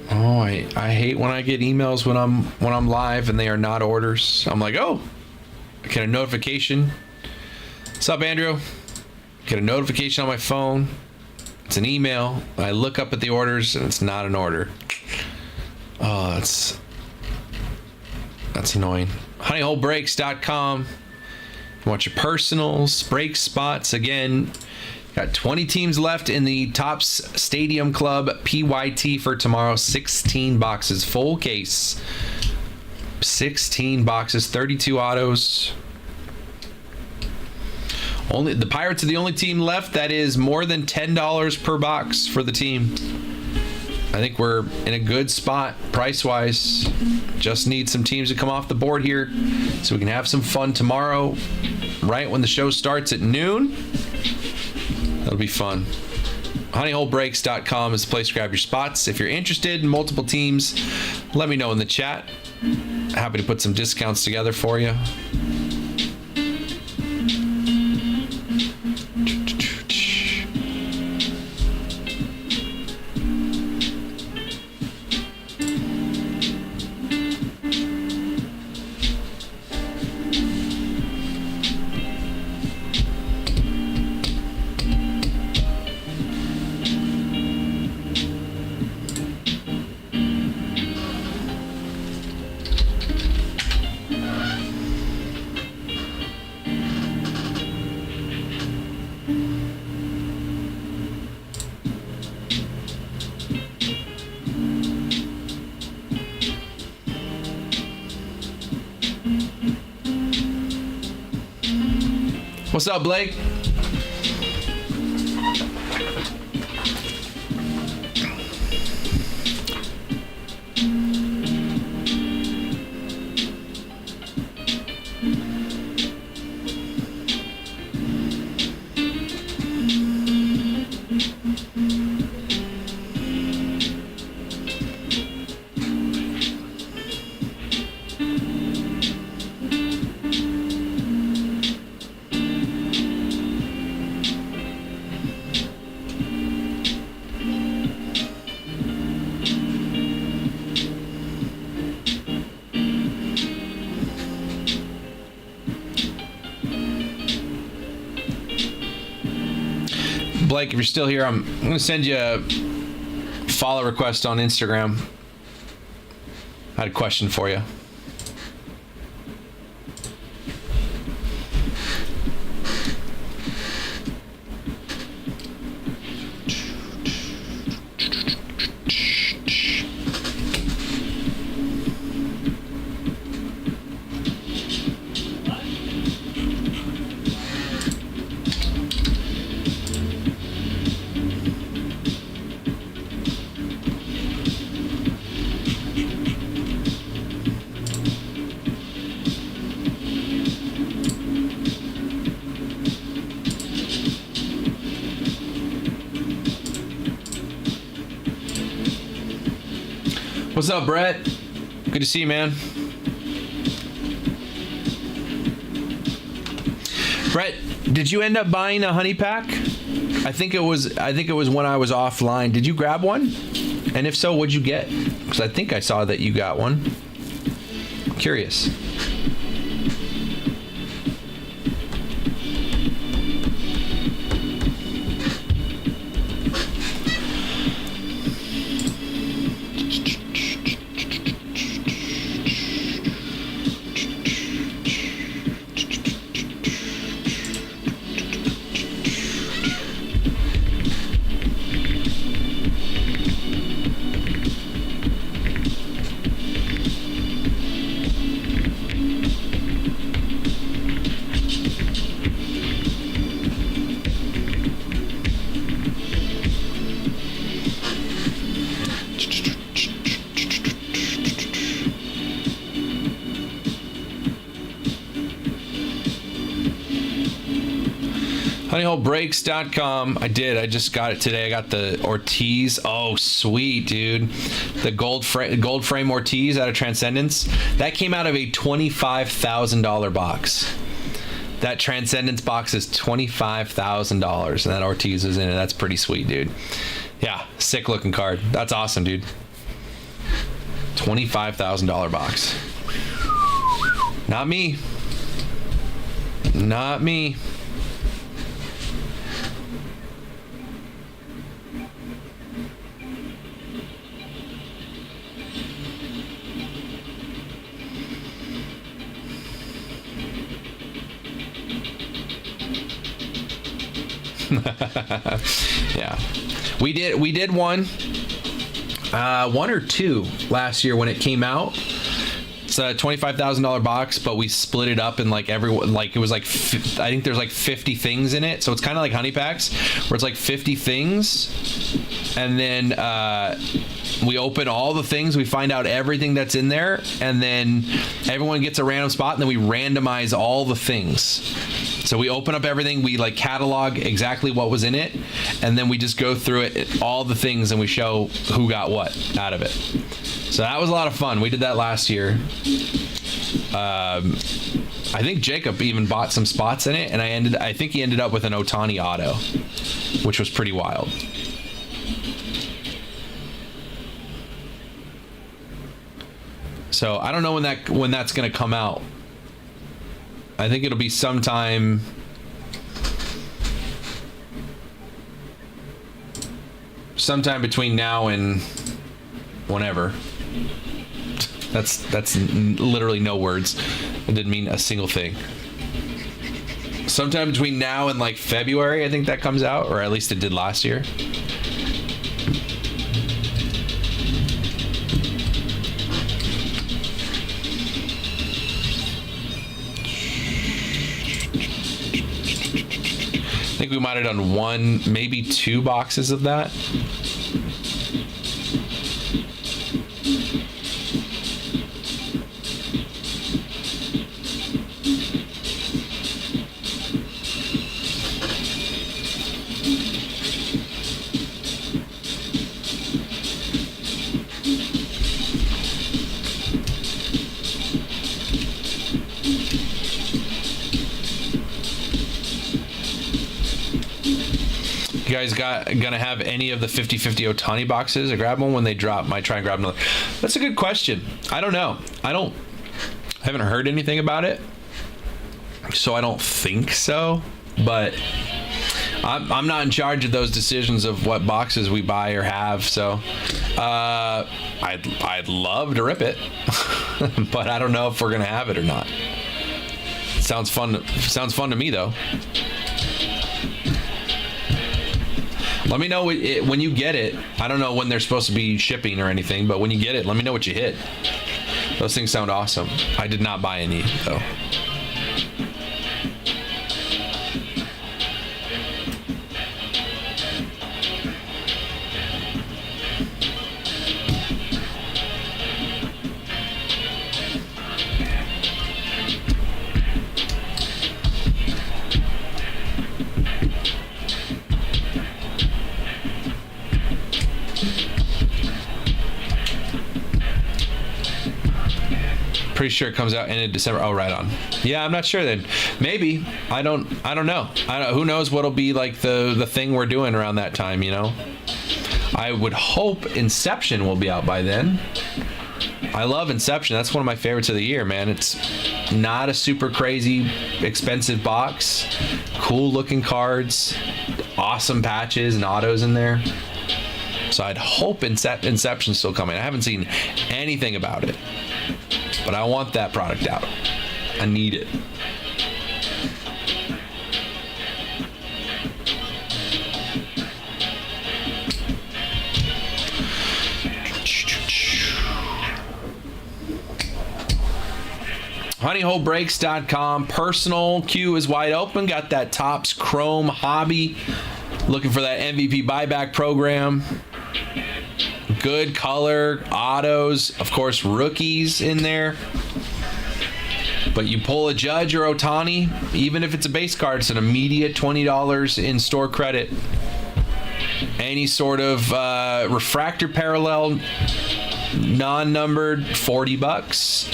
Oh, I hate when I get emails when I'm live and they are not orders. I'm like, oh, I get a notification. What's up, Andrew? Get a notification on my phone. It's an email. I look up at the orders and it's not an order. Oh, that's annoying. Honeyholebreaks.com. You want your personals, break spots. Again, got 20 teams left in the Topps Stadium Club PYT for tomorrow. 16 boxes, full case. 16 boxes, 32 autos. Only the Pirates are the only team left that is more than $10 per box for the team. I think we're in a good spot price-wise. Just need some teams to come off the board here so we can have some fun tomorrow, right when the show starts at noon. That'll be fun. Honeyholebreaks.com is the place to grab your spots. If you're interested in multiple teams, let me know in the chat. Happy to put some discounts together for you. What's up, Blake? Blake, if you're still here, I'm going to send you a follow request on Instagram. I had a question for you. What's up, Brett? Good to see you, man. Brett, did you end up buying a honey pack? I think it was when I was offline. Did you grab one? And if so, what'd you get? Because I think I saw that you got one. Curious. Honeyholebreaks.com. I just got it today. I got the Ortiz. Oh, sweet, dude. The gold frame Ortiz out of Transcendence. That came out of a $25,000 box. That Transcendence box is $25,000, and that Ortiz is in it. That's pretty sweet, dude. Yeah, sick looking card. That's awesome, dude. $25,000 box. Not me. Not me. Yeah, we did one or two last year when it came out. It's a $25,000 box, but we split it up in like everyone, like it was like I think there's like 50 things in it, so it's kind of like honey packs where it's like 50 things, and then we open all the things, we find out everything that's in there, and then everyone gets a random spot, and then we randomize all the things. So we open up everything, we like catalog exactly what was in it, and then we just go through it, all the things, and we show who got what out of it. So that was a lot of fun. We did that last year. I think Jacob even bought some spots in it, and I think he ended up with an Ohtani auto, which was pretty wild. So I don't know when that's going to come out. I think it'll be sometime between now and whenever. That's literally no words. It didn't mean a single thing. Sometime between now and like February, I think that comes out, or at least it did last year. I think we might have done one, maybe two boxes of that. You guys gonna have any of the 50-50 Ohtani boxes? I grab one when they drop. Might try and grab another. That's a good question. I don't know. I haven't heard anything about it, so I don't think so. But I'm not in charge of those decisions of what boxes we buy or have. So I'd love to rip it, but I don't know if we're gonna have it or not. Sounds fun. Sounds fun to me though. Let me know when you get it. I don't know when they're supposed to be shipping or anything, but when you get it, let me know what you hit. Those things sound awesome. I did not buy any, though. Pretty sure it comes out end of December. Oh, right on. Yeah, I'm not sure then. Maybe. I don't know. Who knows what'll be like the thing we're doing around that time, you know? I would hope Inception will be out by then. I love Inception. That's one of my favorites of the year, man. It's not a super crazy expensive box. Cool looking cards. Awesome patches and autos in there. So I'd hope Inception's still coming. I haven't seen anything about it. But I want that product out. I need it. HoneyholeBreaks.com. Personal queue is wide open. Got that Topps Chrome hobby. Looking for that MVP buyback program. Good color, autos, of course, rookies in there. But you pull a Judge or Ohtani, even if it's a base card, it's an immediate $20 in store credit. Any sort of refractor parallel, non-numbered, $40.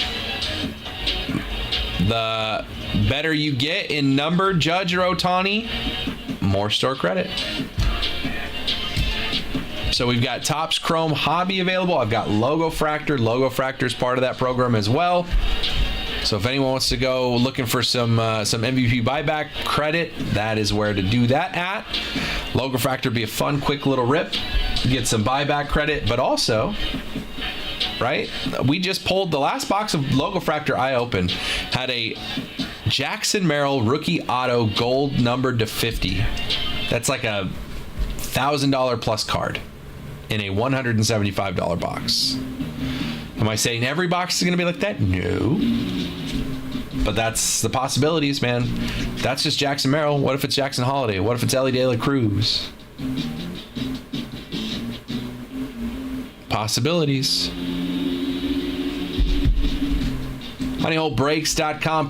The better you get in numbered Judge or Ohtani, more store credit. So we've got Topps Chrome Hobby available. I've got Logo Fractor. Logo Fractor is part of that program as well. So if anyone wants to go looking for some MVP buyback credit, that is where to do that at. Logo Fractor would be a fun, quick little rip. Get some buyback credit, but also, right? We just pulled the last box of Logo Fractor I opened. Had a Jackson Merrill rookie auto gold numbered to 50. That's like a $1,000 plus card in a $175 box. Am I saying every box is going to be like that? No. But that's the possibilities, man. That's just Jackson Merrill. What if it's Jackson Holiday? What if it's Ellie De La Cruz? Possibilities. HoneyHoleBreaks.com,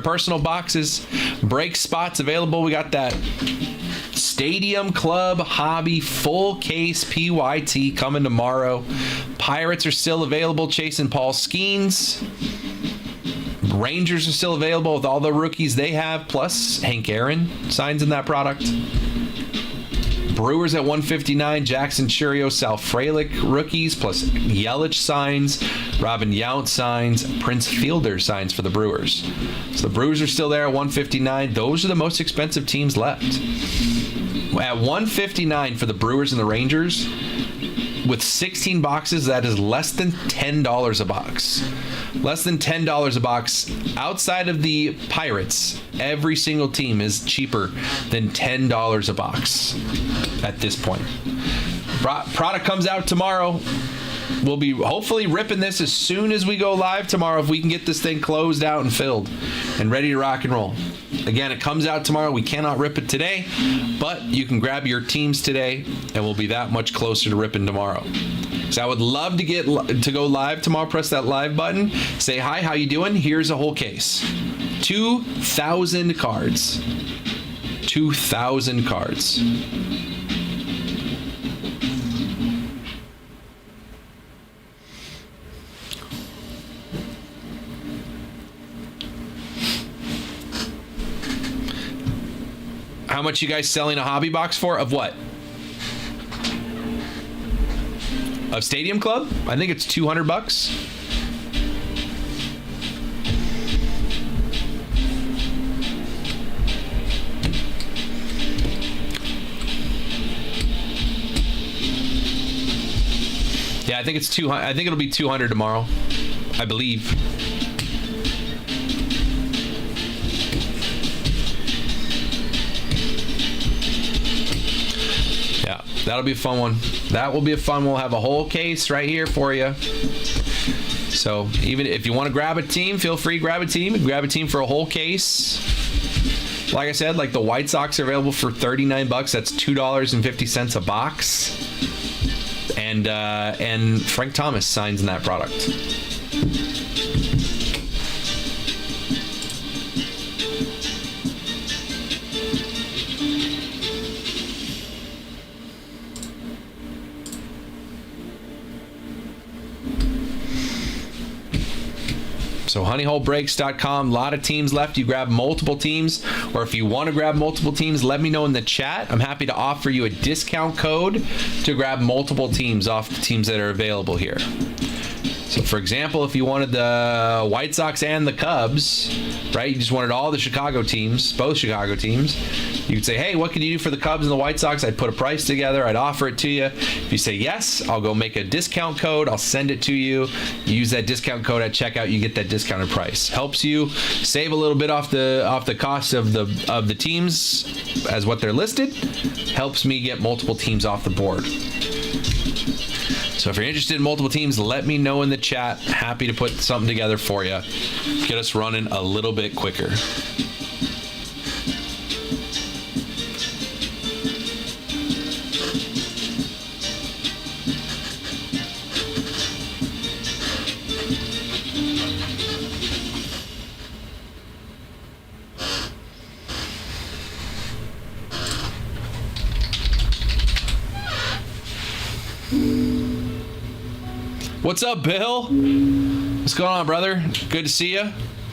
personal boxes, break spots available. We got that Stadium Club Hobby full case PYT coming tomorrow. Pirates are still available, chasing Paul Skeens. Rangers are still available with all the rookies they have, plus Hank Aaron signs in that product. Brewers at 159, Jackson Churio, Sal Frelick rookies, plus Yelich signs, Robin Yount signs, Prince Fielder signs for the Brewers. So the Brewers are still there at 159. Those are the most expensive teams left. At 159 for the Brewers and the Rangers, with 16 boxes, that is less than $10 a box. Less than $10 a box. Outside of the Pirates, every single team is cheaper than $10 a box at this point. Product comes out tomorrow. We'll be hopefully ripping this as soon as we go live tomorrow, if we can get this thing closed out and filled and ready to rock and roll. Again, it comes out tomorrow. We cannot rip it today, but you can grab your teams today, and we'll be that much closer to ripping tomorrow. So I would love to go live tomorrow. Press that live button. Say, hi, how you doing? Here's a whole case. 2,000 cards. 2,000 cards. How much you guys selling a hobby box for? Of what? Of Stadium Club? I think it's $200. Yeah, I think it's 200. I think it'll be 200 tomorrow, I believe. Yeah, that'll be a fun one. That will be a fun. We'll have a whole case right here for you. So even if you want to grab a team, feel free to grab a team. Grab a team for a whole case. Like I said, like the White Sox are available for $39. That's $2.50 a box. And Frank Thomas signs in that product. So honeyholebreaks.com, a lot of teams left. You grab multiple teams, or if you want to grab multiple teams, let me know in the chat. I'm happy to offer you a discount code to grab multiple teams off the teams that are available here. So for example, if you wanted the White Sox and the Cubs, right? You just wanted all the Chicago teams, both Chicago teams. You could say, hey, what can you do for the Cubs and the White Sox? I'd put a price together. I'd offer it to you. If you say yes, I'll go make a discount code. I'll send it to you. You use that discount code at checkout. You get that discounted price. Helps you save a little bit off the cost of the teams as what they're listed. Helps me get multiple teams off the board. So if you're interested in multiple teams, let me know in the chat. Happy to put something together for you. Get us running a little bit quicker. What's up, Bill? What's going on, brother? Good to see you.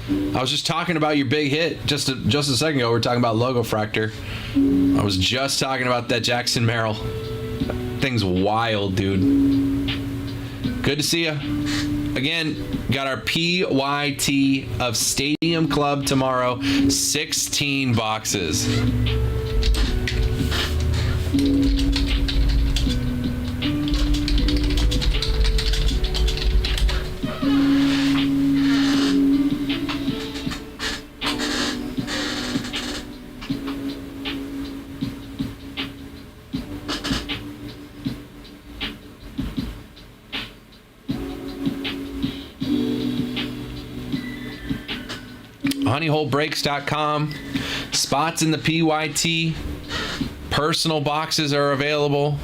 I was just talking about your big hit just a second ago. We were talking about Logo Fractor. I was just talking about that Jackson Merrill. That thing's wild, dude. Good to see you. Again, got our PYT of Stadium Club tomorrow. 16 boxes. honeyholebreaks.com. Spots in the PYT. Personal boxes are available.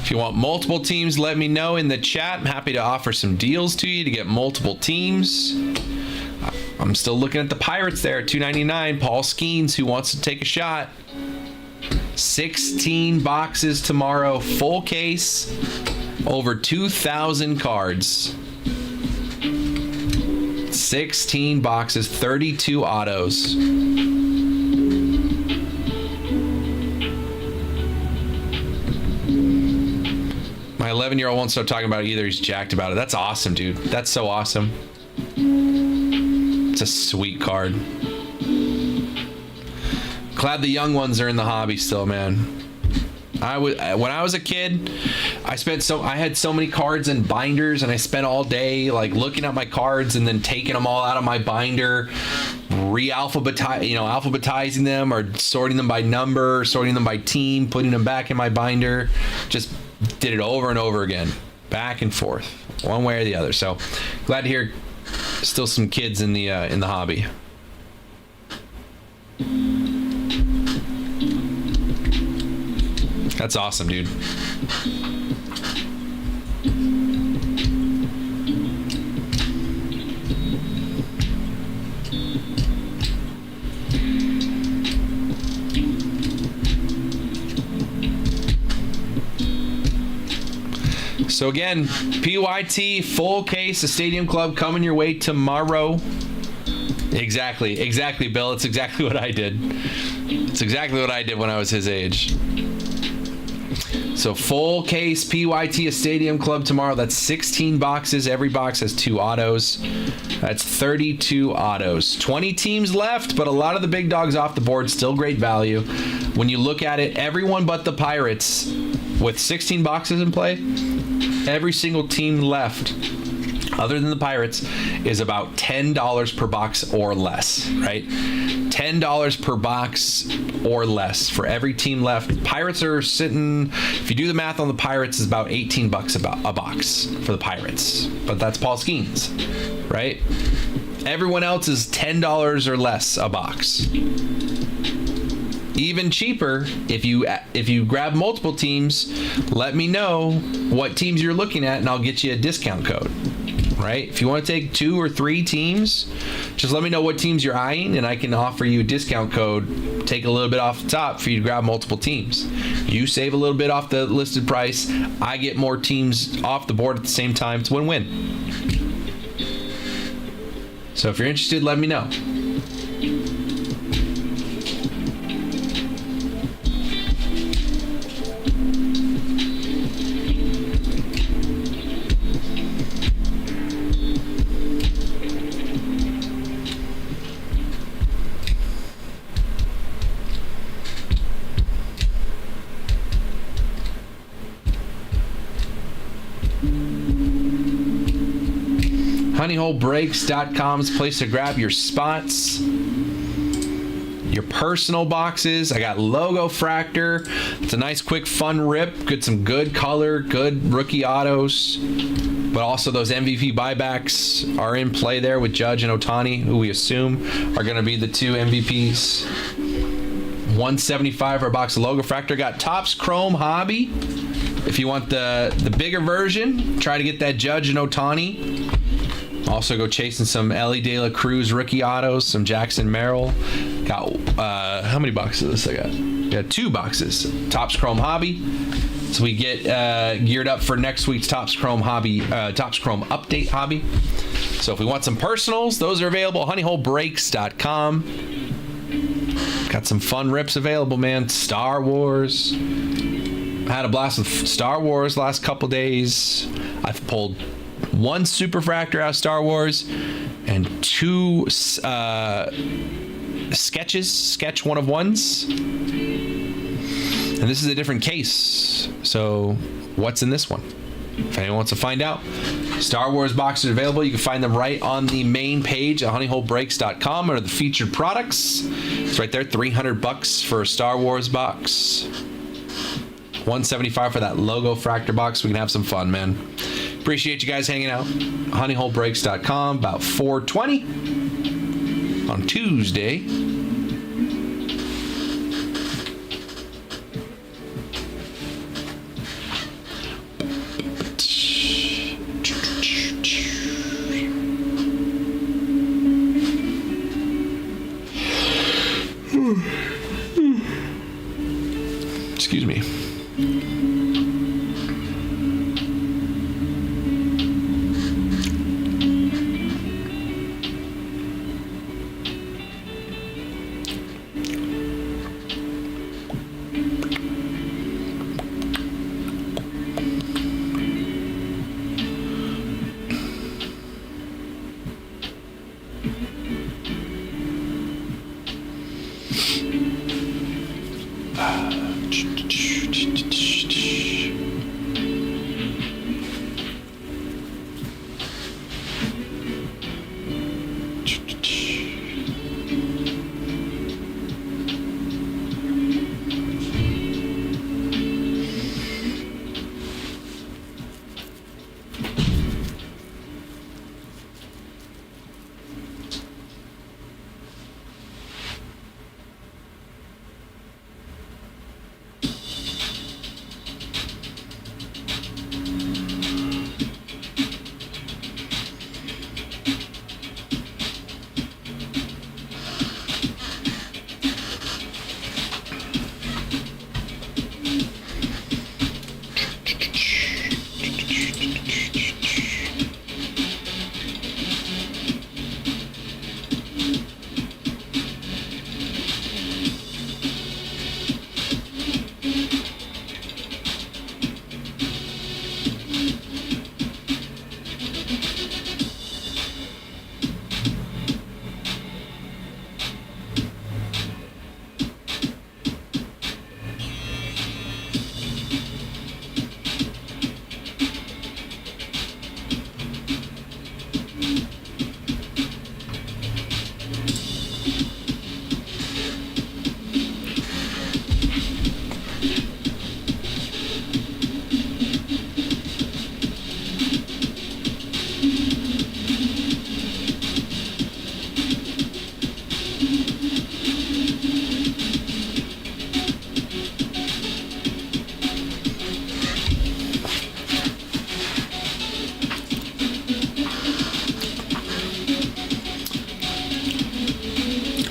If you want multiple teams, let me know in the chat. I'm happy to offer some deals to you to get multiple teams. I'm still looking at the Pirates there, $2.99. Paul Skeens, who wants to take a shot. 16 boxes tomorrow, full case, over 2,000 cards. 16 boxes, 32 autos. My 11-year-old won't stop talking about it either. He's jacked about it. That's awesome, dude. That's so awesome. It's a sweet card. Glad the young ones are in the hobby still, man. When I was a kid, I had so many cards and binders, and I spent all day like looking at my cards and then taking them all out of my binder, alphabetizing them or sorting them by number, sorting them by team, putting them back in my binder. Just did it over and over again, back and forth, one way or the other. So glad to hear still some kids in the hobby. That's awesome, dude. So again, PYT full case, the Stadium Club coming your way tomorrow. Exactly, Bill. It's exactly what I did. It's exactly what I did when I was his age. So full case PYT, a Stadium Club tomorrow. That's 16 boxes. Every box has 2 autos. That's 32 autos. 20 teams left, but a lot of the big dogs off the board. Still great value. When you look at it, everyone but the Pirates, with 16 boxes in play, every single team left, other than the Pirates, is about $10 per box or less, right? $10 per box or less for every team left. Pirates are sitting, if you do the math on the Pirates, is about $18 a box for the Pirates. But that's Paul Skeens, right? Everyone else is $10 or less a box. Even cheaper, if you grab multiple teams, let me know what teams you're looking at and I'll get you a discount code. Right? If you want to take 2 or 3 teams, just let me know what teams you're eyeing and I can offer you a discount code, take a little bit off the top for you to grab multiple teams. You save a little bit off the listed price, I get more teams off the board at the same time. It's win-win. So if you're interested, let me know. honeyholebreaks.com is a place to grab your spots, your personal boxes. I got Logo Fractor. It's a nice, quick, fun rip. Get some good color, good rookie autos. But also those MVP buybacks are in play there with Judge and Ohtani, who we assume are going to be the 2 MVPs. $175 for a box of Logo Fractor. Got Topps Chrome Hobby. If you want the bigger version, try to get that Judge and Ohtani. Also go chasing some Ellie De La Cruz rookie autos, some Jackson Merrill. Got how many boxes of this I got? Got 2 boxes. Topps Chrome Hobby. So we get geared up for next week's Topps Chrome Hobby, Topps Chrome Update Hobby. So if we want some personals, those are available. honeyholebreaks.com. Got some fun rips available, man. Star Wars. I had a blast with Star Wars last couple days. I've pulled 1 Superfractor out of Star Wars and 2 sketches, sketch 1-of-1s. And this is a different case. So what's in this one? If anyone wants to find out, Star Wars boxes are available. You can find them right on the main page at honeyholebreaks.com under the featured products. It's right there, $300 for a Star Wars box. $175 for that logo fractor box. We can have some fun, man. Appreciate you guys hanging out. honeyholebreaks.com, about 4:20 on Tuesday. Excuse me.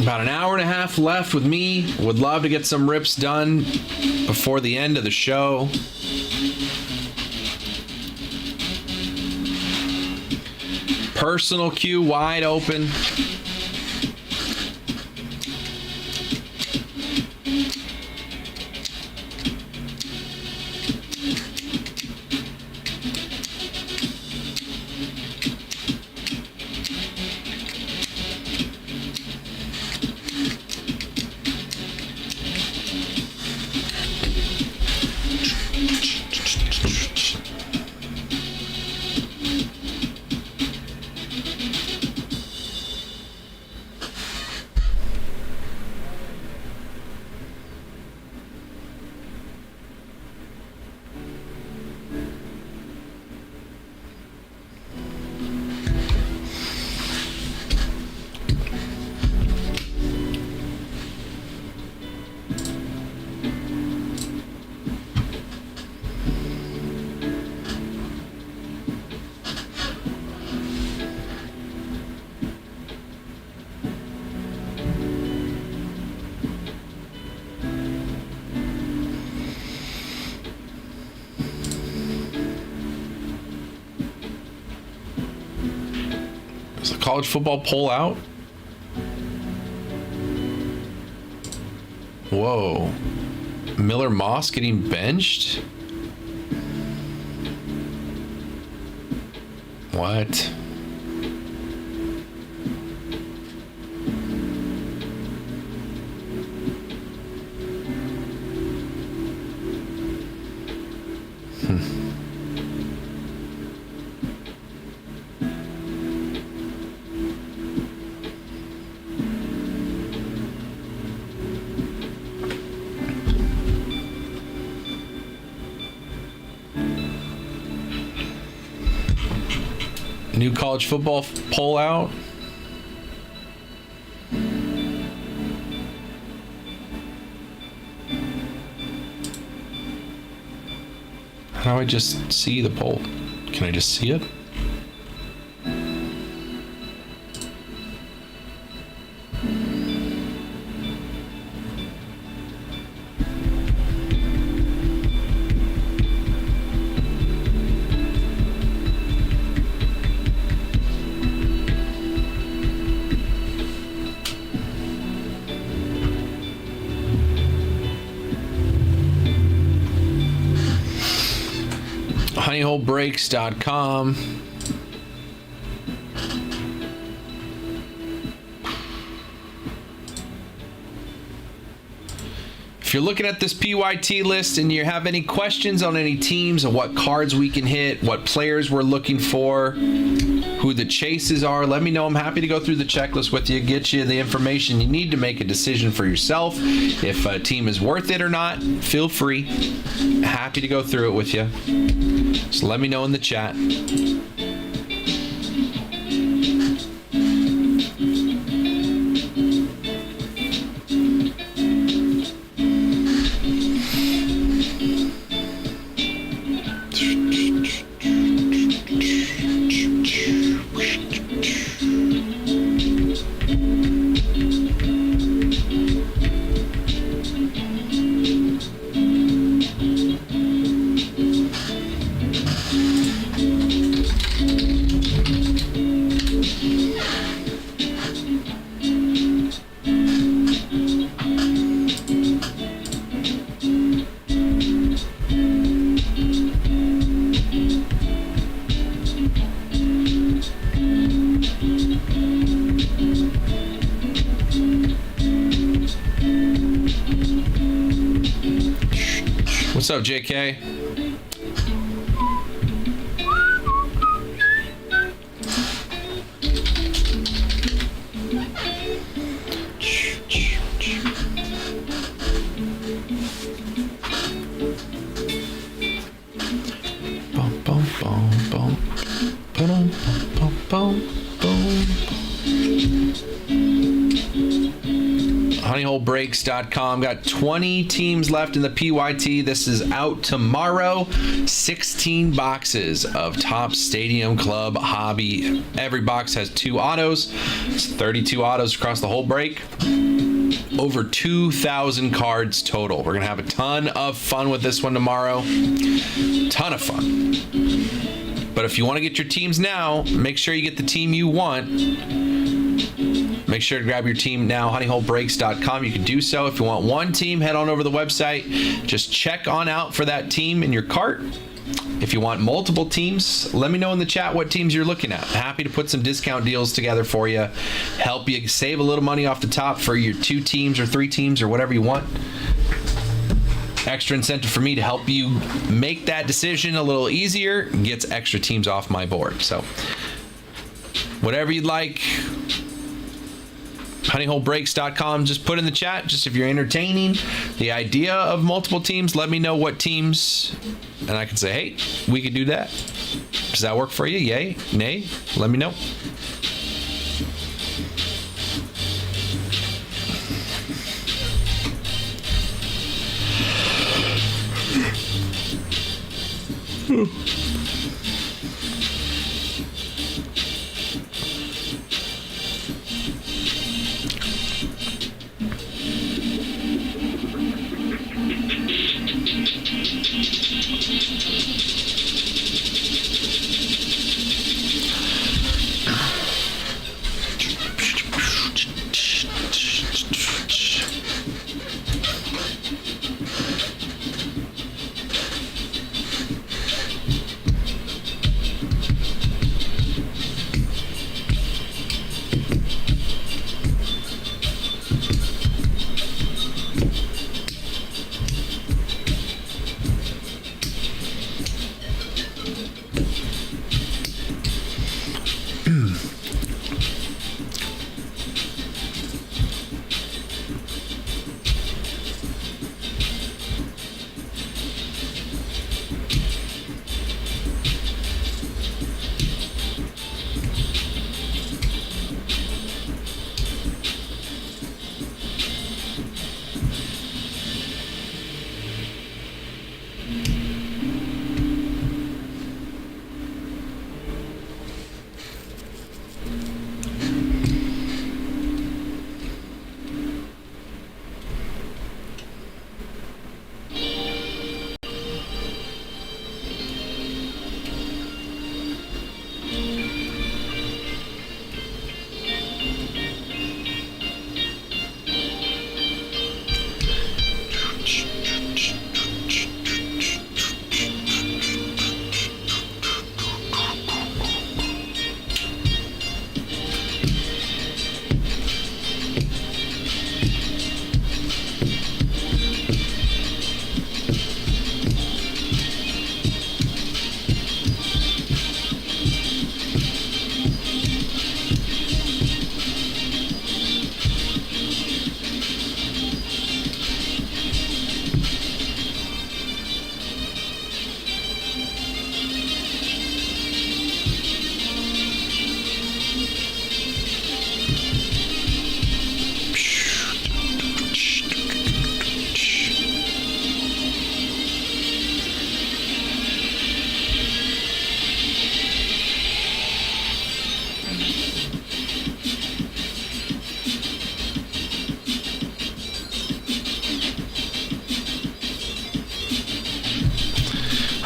About an hour and a half left with me. Would love to get some rips done before the end of the show. Personal queue wide open. Is the college football poll out? Whoa. Miller Moss getting benched? What? New college football poll out. How do I just see the poll? Can I just see it? honeyholebreaks.com. If you're looking at this PYT list and you have any questions on any teams and what cards we can hit, what players we're looking for, who the chases are, let me know. I'm happy to go through the checklist with you, get you the information you need to make a decision for yourself. If a team is worth it or not, feel free. Happy to go through it with you. So let me know in the chat. What's up, JK? Bum, bum, bum, bum. Ba-dum, bum, bum, bum. honeyholebreaks.com. Got 20 teams left in the PYT. This is out tomorrow. 16 boxes of Topps Stadium Club Hobby. Every box has 2 autos. It's 32 autos across the whole break. Over 2,000 cards total. We're going to have a ton of fun with this one tomorrow. Ton of fun. But if you want to get your teams now, make sure you get the team you want. Make sure to grab your team now, honeyholebreaks.com. You can do so. If you want one team, head on over to the website. Just check on out for that team in your cart. If you want multiple teams, let me know in the chat what teams you're looking at. Happy to put some discount deals together for you. Help you save a little money off the top for your 2 teams or 3 teams or whatever you want. Extra incentive for me to help you make that decision a little easier. Gets extra teams off my board. So whatever you'd like. honeyholebreaks.com. Just put in the chat, just if you're entertaining the idea of multiple teams, let me know what teams, and I can say, hey, we could do that. Does that work for you? Yay? Nay? Let me know.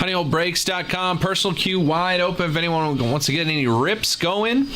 HoneyHoleBreaks.com, personal queue wide open if anyone wants to get any rips going.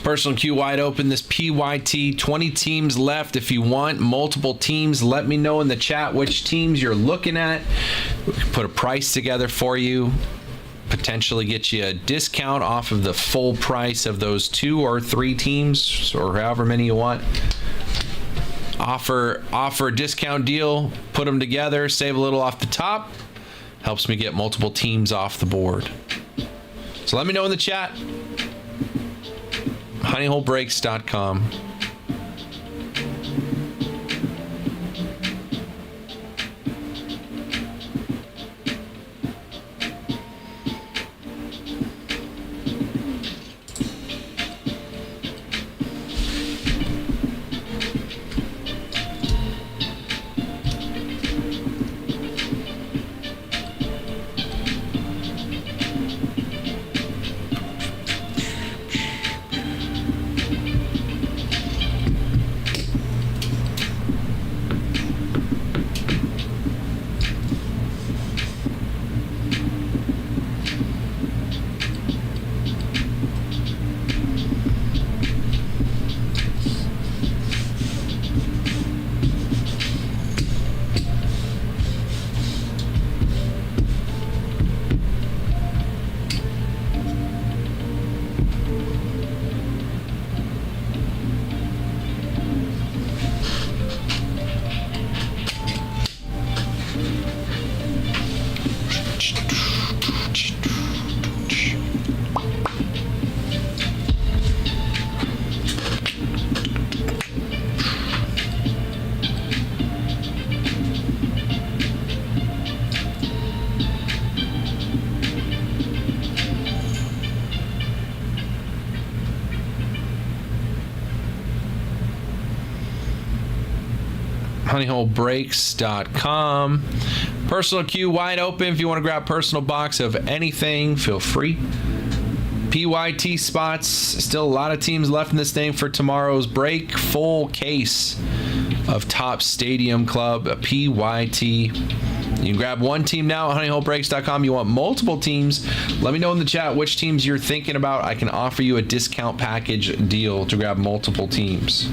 Personal queue wide open. This PYT, 20 teams left. If you want multiple teams, let me know in the chat which teams you're looking at. We can put a price together for you. Potentially get you a discount off of the full price of those 2 or 3 teams, or however many you want. Offer a discount deal, put them together, save a little off the top. Helps me get multiple teams off the board. So let me know in the chat. HoneyHoleBreaks.com. HoneyHoleBreaks.com. Personal queue wide open. If you want to grab personal box of anything, feel free. PYT spots. Still a lot of teams left in this thing for tomorrow's break. Full case of Top Stadium Club, a PYT. You can grab one team now at honeyholebreaks.com. You want multiple teams, let me know in the chat which teams you're thinking about. I can offer you a discount package deal to grab multiple teams.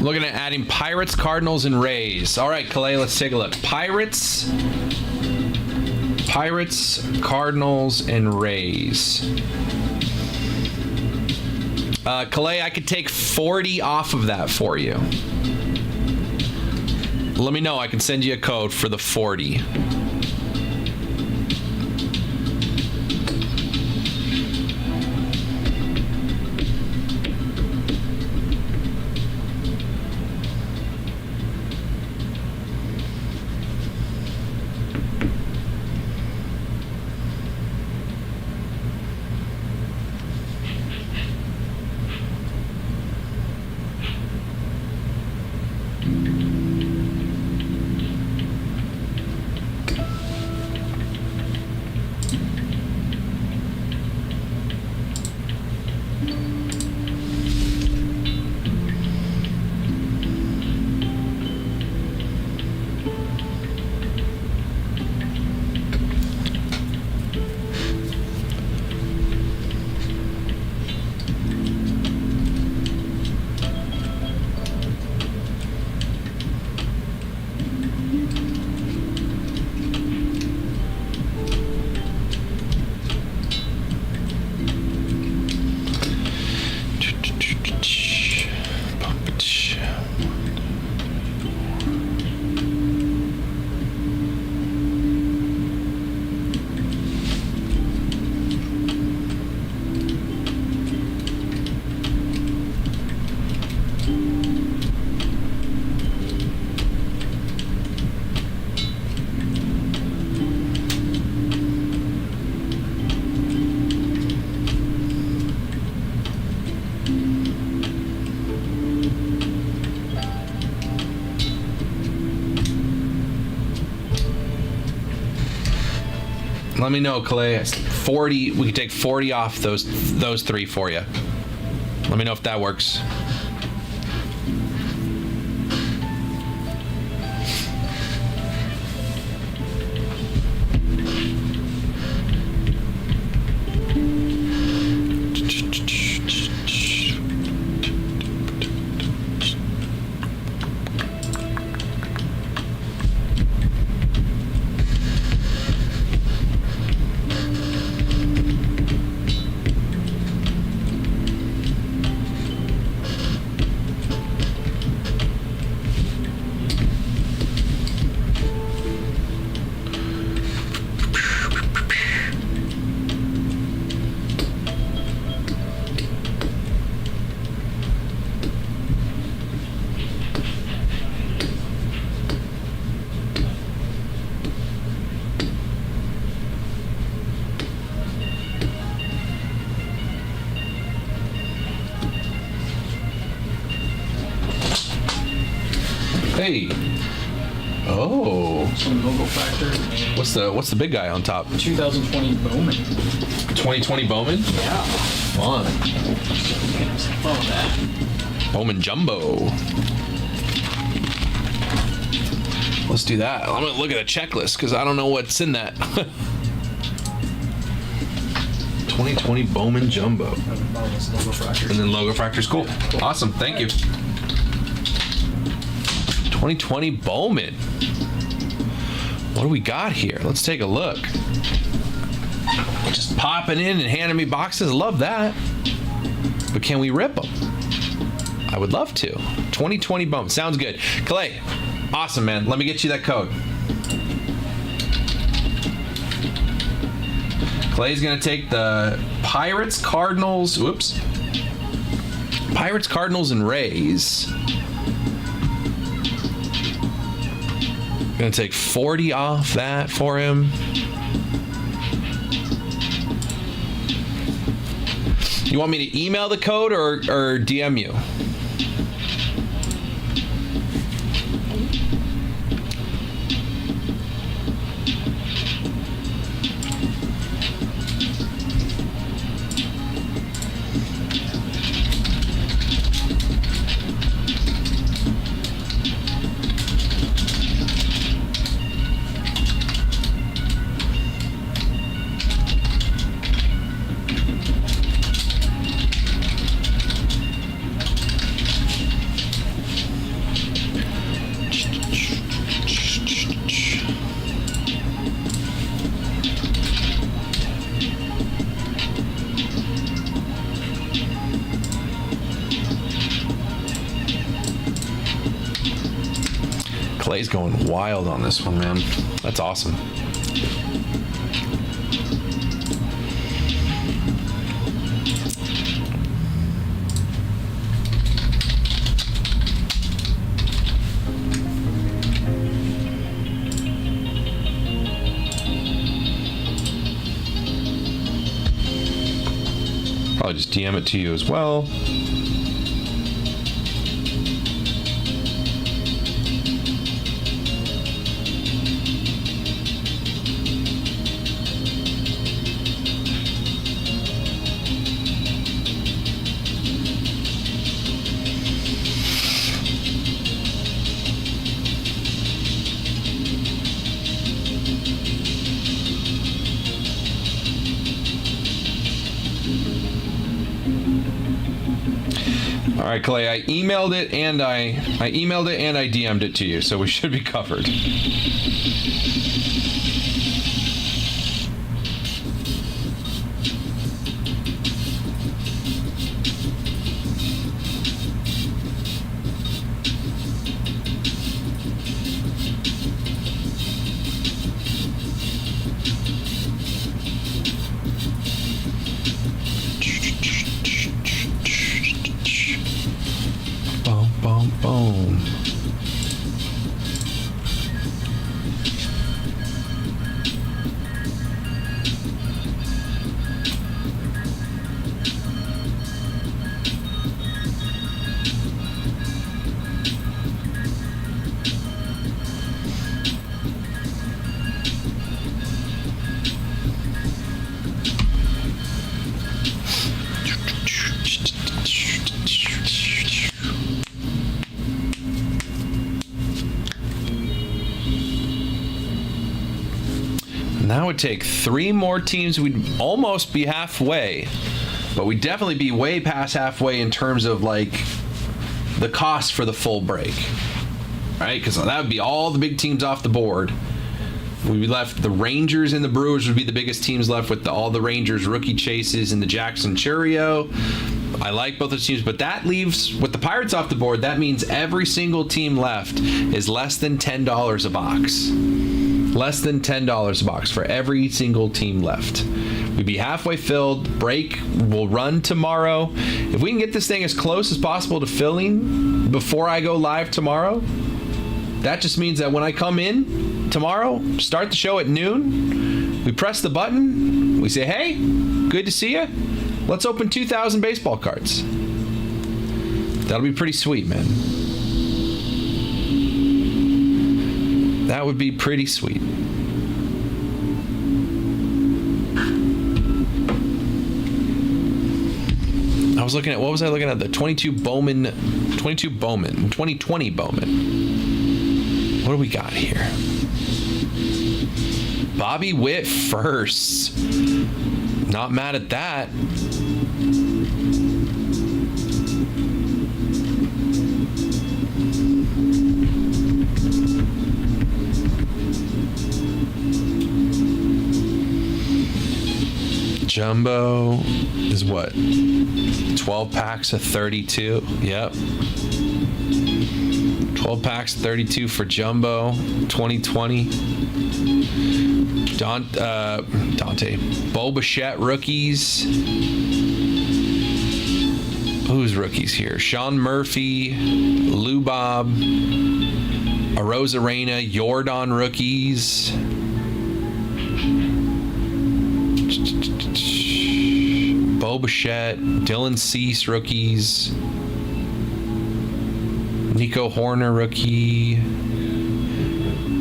Looking at adding Pirates, Cardinals, and Rays. All right, Calais, let's take a look. Pirates, Cardinals, and Rays. Calais, I could take 40 off of that for you. Let me know. I can send you a code for the 40. Let me know, Calais. 40. We can take 40 off those three for you. Let me know if that works. Hey. Oh. Some logo factor. What's the big guy on top? 2020 Bowman. 2020 Bowman? Yeah. Fun. Follow that. Bowman Jumbo. Let's do that. I'm gonna look at a checklist because I don't know what's in that. 2020 Bowman Jumbo. Logo factor. And then logo fractors. Cool. Awesome. Thank you. 2020 Bowman. What do we got here? Let's take a look. Just popping in and handing me boxes. Love that. But can we rip them? I would love to. 2020 Bowman. Sounds good. Clay. Awesome, man. Let me get you that code. Clay's going to take the Pirates, Cardinals. Whoops. Pirates, Cardinals, and Rays. Gonna take 40 off that for him. You want me to email the code or DM you? Clay's going wild on this one, man. That's awesome. Probably just DM it to you as well. All right, Clay, I emailed it and I DM'd it to you, so we should be covered. Boom, boom, boom. And that would take 3 more teams. We'd almost be halfway, but we'd definitely be way past halfway in terms of like the cost for the full break, right? Because that would be all the big teams off the board. We'd be left, the Rangers and the Brewers would be the biggest teams left with all the Rangers rookie chases and the Jackson Churio. I like both those teams, but that leaves, with the Pirates off the board, that means every single team left is less than $10 a box. Less than $10 a box for every single team left. We'd be halfway filled. Break will run tomorrow. If we can get this thing as close as possible to filling before I go live tomorrow, that just means that when I come in tomorrow, start the show at noon, we press the button, we say, hey, good to see you. Let's open 2,000 baseball cards. That'll be pretty sweet, man. That would be pretty sweet. I was looking at, what was I looking at? The 2020 Bowman. What do we got here? Bobby Witt first. Not mad at that. Jumbo is what? 12 packs of 32. Yep. 12 packs of 32 for Jumbo 2020. Dante. Bo Bichette rookies. Who's rookies here? Sean Murphy, Lou Bob, Arozarena, Jordan rookies. Bo Bichette, Dylan Cease rookies. Nico Horner rookie.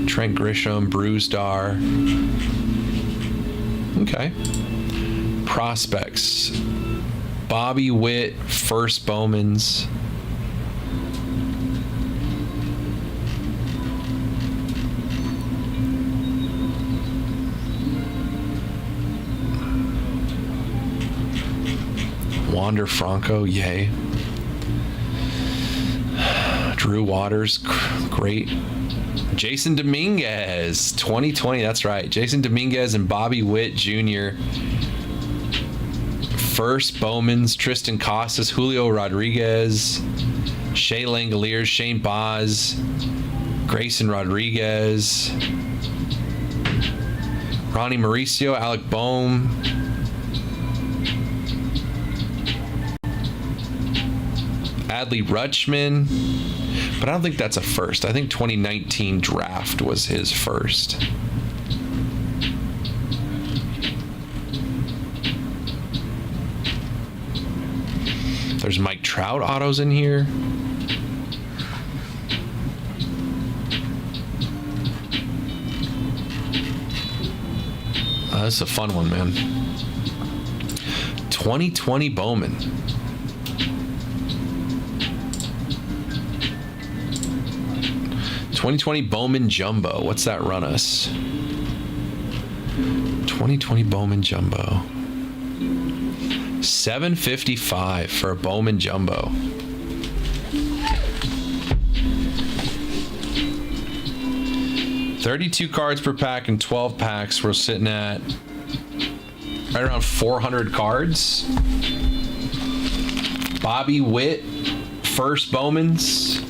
Trent Grisham, Bruzdar. Okay. Prospects. Bobby Witt, first Bowmans. Wander Franco, yay. Drew Waters, great. Jason Dominguez, 2020, that's right. Jason Dominguez and Bobby Witt Jr. First Bowmans, Tristan Casas, Julio Rodriguez, Shea Langoliers, Shane Baz, Grayson Rodriguez. Ronnie Mauricio, Alec Boehm. Adley Rutschman. But I don't think that's a first. I think 2019 draft was his first. There's Mike Trout autos in here. This is a fun one, man. 2020 Bowman. $2020 Bowman Jumbo. What's that run us? 2020 Bowman Jumbo. $755 for a Bowman Jumbo. $32 cards per pack and 12 packs. We're sitting at right around 400 cards. Bobby Witt, first Bowmans.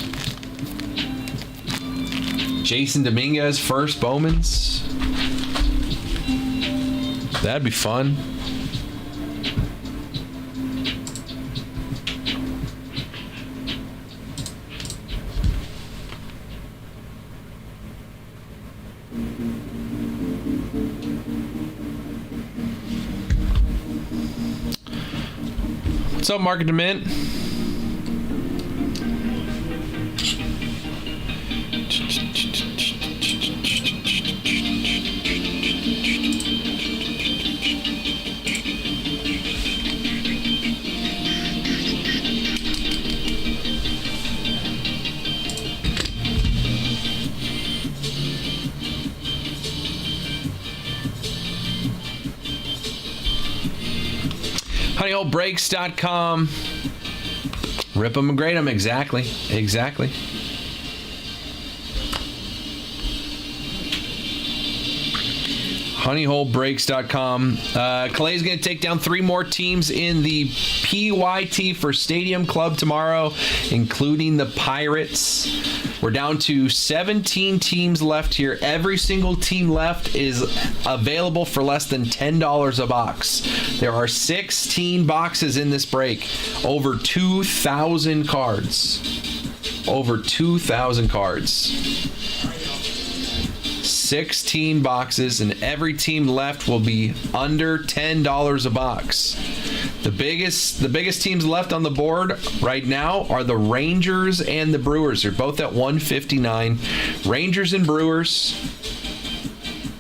Jason Dominguez, first Bowmans. That'd be fun. What's up, Market Dement? HoneyHoleBreaks.com. Rip 'em and grade 'em. Exactly. HoneyHoleBreaks.com. Clay's going to take down 3 more teams in the PYT for Stadium Club tomorrow, including the Pirates. We're down to 17 teams left here. Every single team left is available for less than $10 a box. There are 16 boxes in this break. Over 2,000 cards. Over 2,000 cards. 16 boxes, and every team left will be under $10 a box. The biggest teams left on the board right now are the Rangers and the Brewers. They're both at 159. Rangers and Brewers.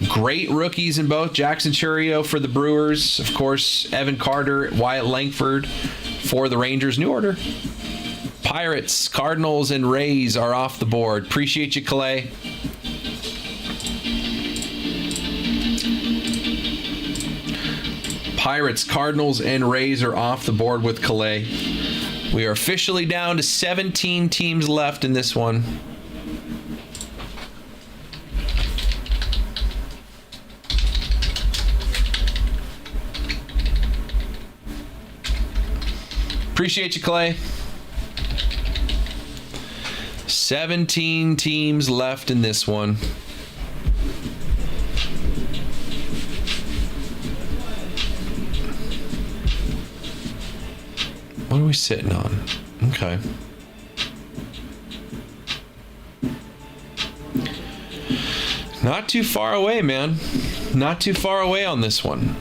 Great rookies in both. Jackson Chourio for the Brewers. Of course, Evan Carter, Wyatt Langford for the Rangers. New order. Pirates, Cardinals, and Rays are off the board. Appreciate you, Clay. Pirates, Cardinals, and Rays are off the board with Calais. We are officially down to 17 teams left in this one. Appreciate you, Clay. 17 teams left in this one. What are we sitting on? Okay. Not too far away, man. Not too far away on this one.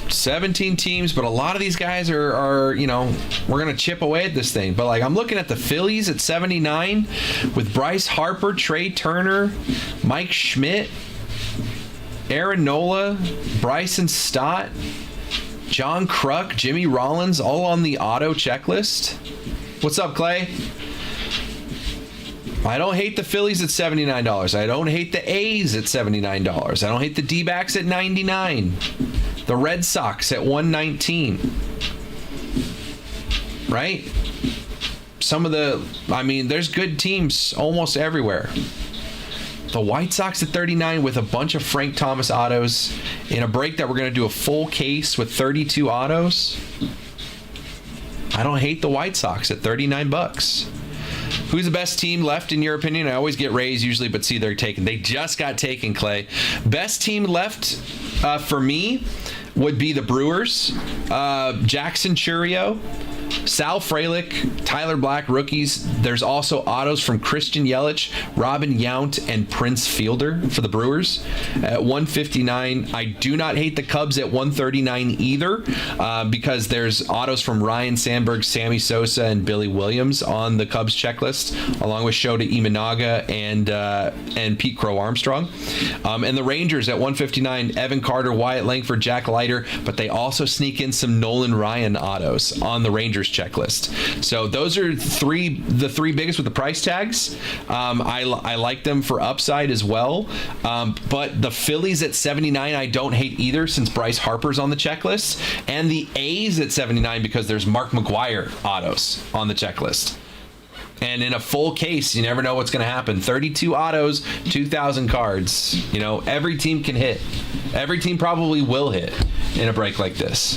$17 teams, but a lot of these guys are you know, we're going to chip away at this thing. But, like, I'm looking at the Phillies at 79 with Bryce Harper, Trey Turner, Mike Schmidt, Aaron Nola, Bryson Stott, John Kruk, Jimmy Rollins, all on the auto checklist. What's up, Clay? I don't hate the Phillies at $79. I don't hate the A's at $79. I don't hate the D-backs at $99. The Red Sox at $119. Right? Some of the, I mean, there's good teams almost everywhere. The White Sox at $39 with a bunch of Frank Thomas autos. In a break that we're going to do a full case with 32 autos. I don't hate the White Sox at $39. Who's the best team left in your opinion? I always get Rays usually, but see, they're taken. They just got taken, Clay. Best team left for me would be the Brewers. Jackson Churio, Sal Frelick, Tyler Black, rookies. There's also autos from Christian Yelich, Robin Yount, and Prince Fielder for the Brewers at 159. I do not hate the Cubs at 139 either, because there's autos from Ryan Sandberg, Sammy Sosa, and Billy Williams on the Cubs checklist, along with Shota Imanaga and Pete Crow Armstrong. And the Rangers at 159, Evan Carter, Wyatt Langford, Jack Leiter, but they also sneak in some Nolan Ryan autos on the Rangers checklist. So those are the three biggest with the price tags. I like them for upside as well. But the Phillies at 79, I don't hate either, since Bryce Harper's on the checklist, and the A's at 79 because there's Mark McGwire autos on the checklist. And in a full case, you never know what's going to happen. 32 autos, 2,000 cards. You know, every team can hit. Every team probably will hit in a break like this.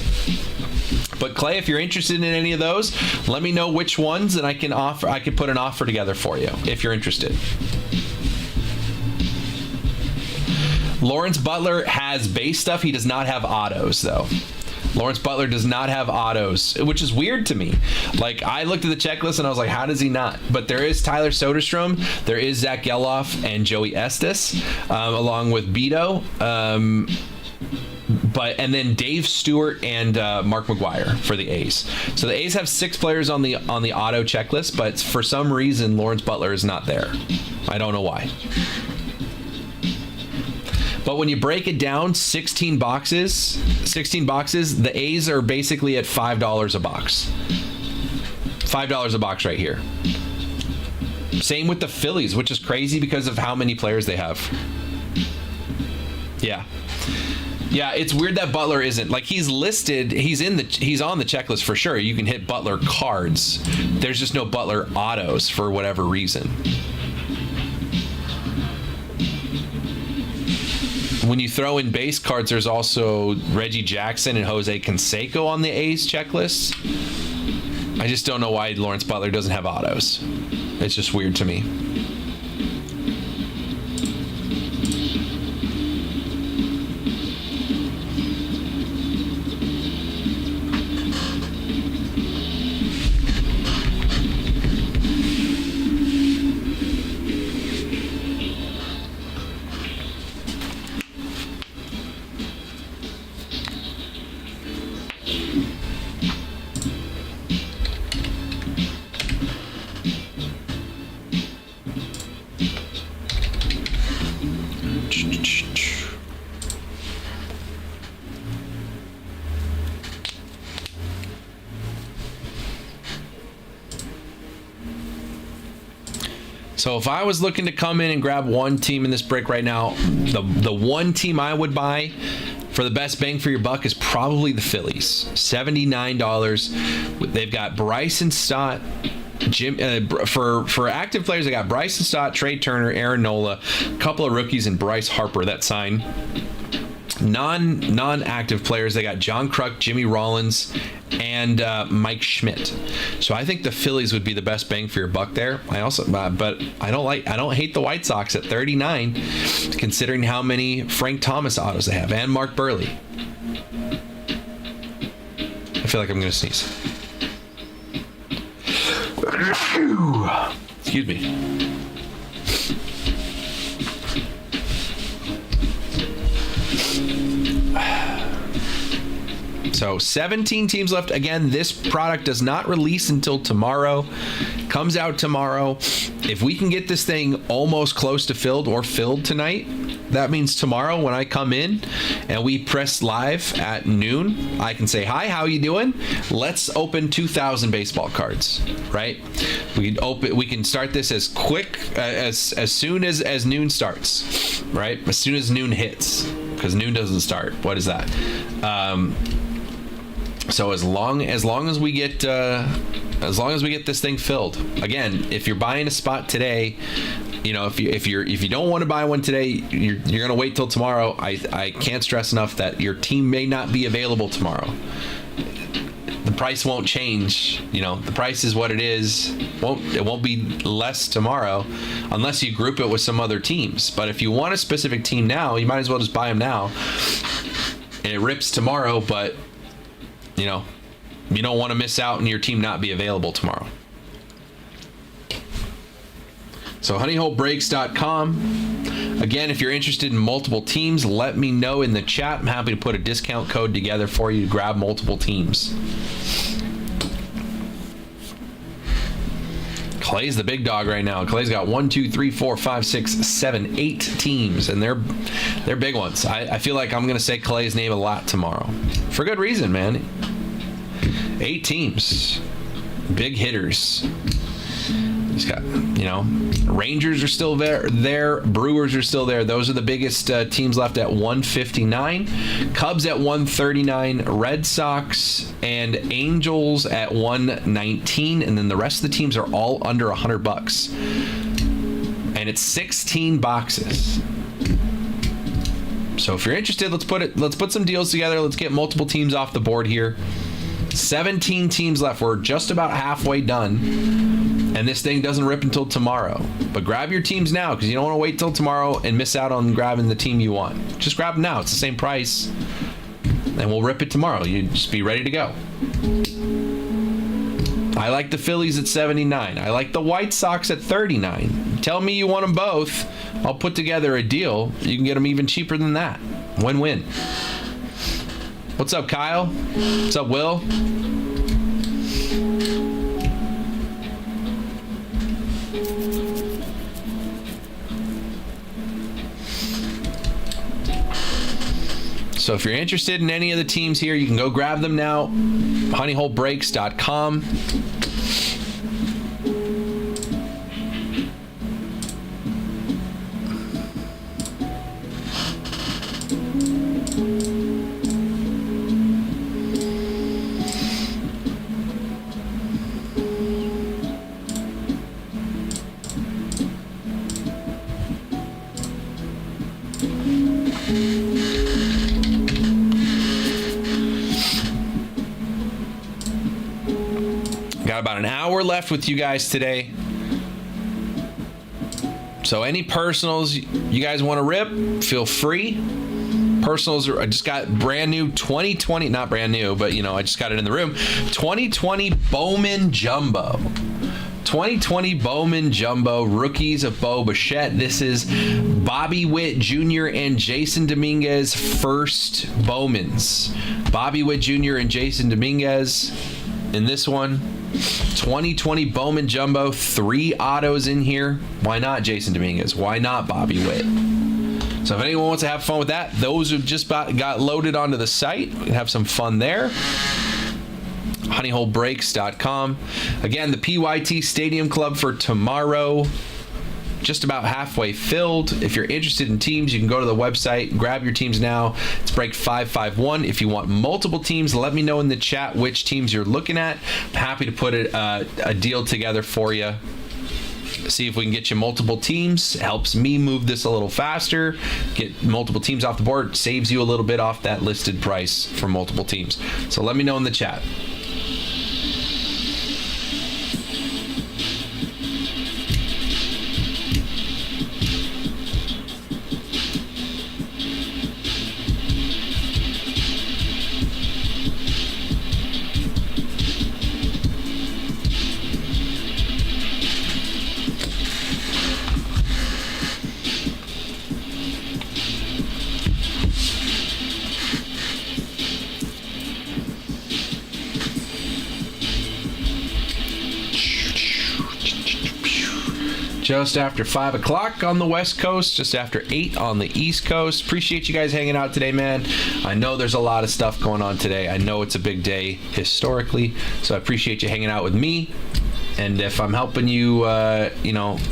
But Clay, if you're interested in any of those, let me know which ones, and I can put an offer together for you if you're interested. Lawrence Butler has base stuff. He does not have autos, though. Lawrence Butler does not have autos, which is weird to me. Like, I looked at the checklist and I was like, how does he not? But there is Tyler Soderstrom, there is Zach Geloff and Joey Estes, along with Beto. And then Dave Stewart and Mark McGwire for the A's. So the A's have 6 players on the auto checklist, but for some reason Lawrence Butler is not there. I don't know why. But when you break it down, 16 boxes, the A's are basically at $5 a box. $5 a box right here. Same with the Phillies, which is crazy because of how many players they have. Yeah. Yeah, it's weird that Butler isn't. Like, he's listed, he's on the checklist for sure. You can hit Butler cards. There's just no Butler autos for whatever reason. When you throw in base cards, there's also Reggie Jackson and Jose Canseco on the A's checklist. I just don't know why Lawrence Butler doesn't have autos. It's just weird to me. So if I was looking to come in and grab one team in this break right now, the one team I would buy for the best bang for your buck is probably the Phillies. $79. They've got Bryson Stott. For active players, they got Bryson Stott, Trey Turner, Aaron Nola, a couple of rookies, and Bryce Harper that sign. Non-active players, they got John Kruk, Jimmy Rollins, and Mike Schmidt. So I think the Phillies would be the best bang for your buck there. But I don't hate the White Sox at 39, considering how many Frank Thomas autos they have, and Mark Burley. I feel like I'm gonna sneeze. Excuse me. So 17 teams left. Again, this product does not release until tomorrow. Comes out tomorrow. If we can get this thing almost close to filled or filled tonight, that means tomorrow when I come in and we press live at noon, I can say, hi, how you doing? Let's open 2,000 baseball cards, right? We can start this as quick as soon as noon starts, right? As soon as noon hits, because noon doesn't start. What is that? So as long as we get this thing filled, again, if you're buying a spot today, you know, if you don't want to buy one today, you're gonna wait till tomorrow. I can't stress enough that your team may not be available tomorrow. price won't change. You know, the price is what it is. It won't be less tomorrow unless you group it with some other teams. But if you want a specific team now, you might as well just buy them now. And it rips tomorrow, but you know, you don't want to miss out and your team not be available tomorrow. So honeyholebreaks.com. Again, if you're interested in multiple teams, let me know in the chat. I'm happy to put a discount code together for you to grab multiple teams. Clay's the big dog right now. Clay's got 1, 2, 3, 4, 5, 6, 7, 8 teams, and they're big ones. I feel like I'm going to say Clay's name a lot tomorrow. For good reason, man. 8 teams. Big hitters. He's got, you know, Rangers are still there. Brewers are still there. Those are the biggest teams left at 159. Cubs at 139. Red Sox and Angels at 119. And then the rest of the teams are all under $100. And it's 16 boxes. So if you're interested, let's put some deals together. Let's get multiple teams off the board here. 17 teams left. We're just about halfway done, and this thing doesn't rip until tomorrow. But grab your teams now, because you don't want to wait till tomorrow and miss out on grabbing the team you want. Just grab them now. It's the same price, and we'll rip it tomorrow. You just be ready to go. I like the Phillies at 79. I like the White Sox at 39. Tell me you want them both. I'll put together a deal. You can get them even cheaper than that. Win-win. What's up, Kyle? What's up, Will? So if you're interested in any of the teams here, you can go grab them now. honeyholebreaks.com. Got about an hour left with you guys today. So any personals you guys want to rip, feel free. Personals, I just got brand new 2020, not brand new, but you know, I just got it in the room. 2020 Bowman Jumbo. 2020 Bowman Jumbo, rookies of Bo Bichette. This is Bobby Witt Jr. and Jason Dominguez first Bowmans. Bobby Witt Jr. and Jason Dominguez in this one. 2020 Bowman Jumbo, 3 autos in here. Why not Jason Dominguez? Why not Bobby Witt? So if anyone wants to have fun with that, those have just got loaded onto the site. We can have some fun there. honeyholebreaks.com. Again, the PYT Stadium Club for tomorrow, just about halfway filled. If you're interested in teams, you can go to the website, grab your teams now. It's break 551. If you want multiple teams, let me know in the chat which teams you're looking at. I'm happy to put a deal together for you. See if we can get you multiple teams. It helps me move this a little faster. Get multiple teams off the board. Saves you a little bit off that listed price for multiple teams. So let me know in the chat. Just after 5 o'clock on the West Coast, just after 8 on the East Coast. Appreciate you guys hanging out today, man. I know there's a lot of stuff going on today. I know it's a big day historically, so I appreciate you hanging out with me. And if I'm helping you,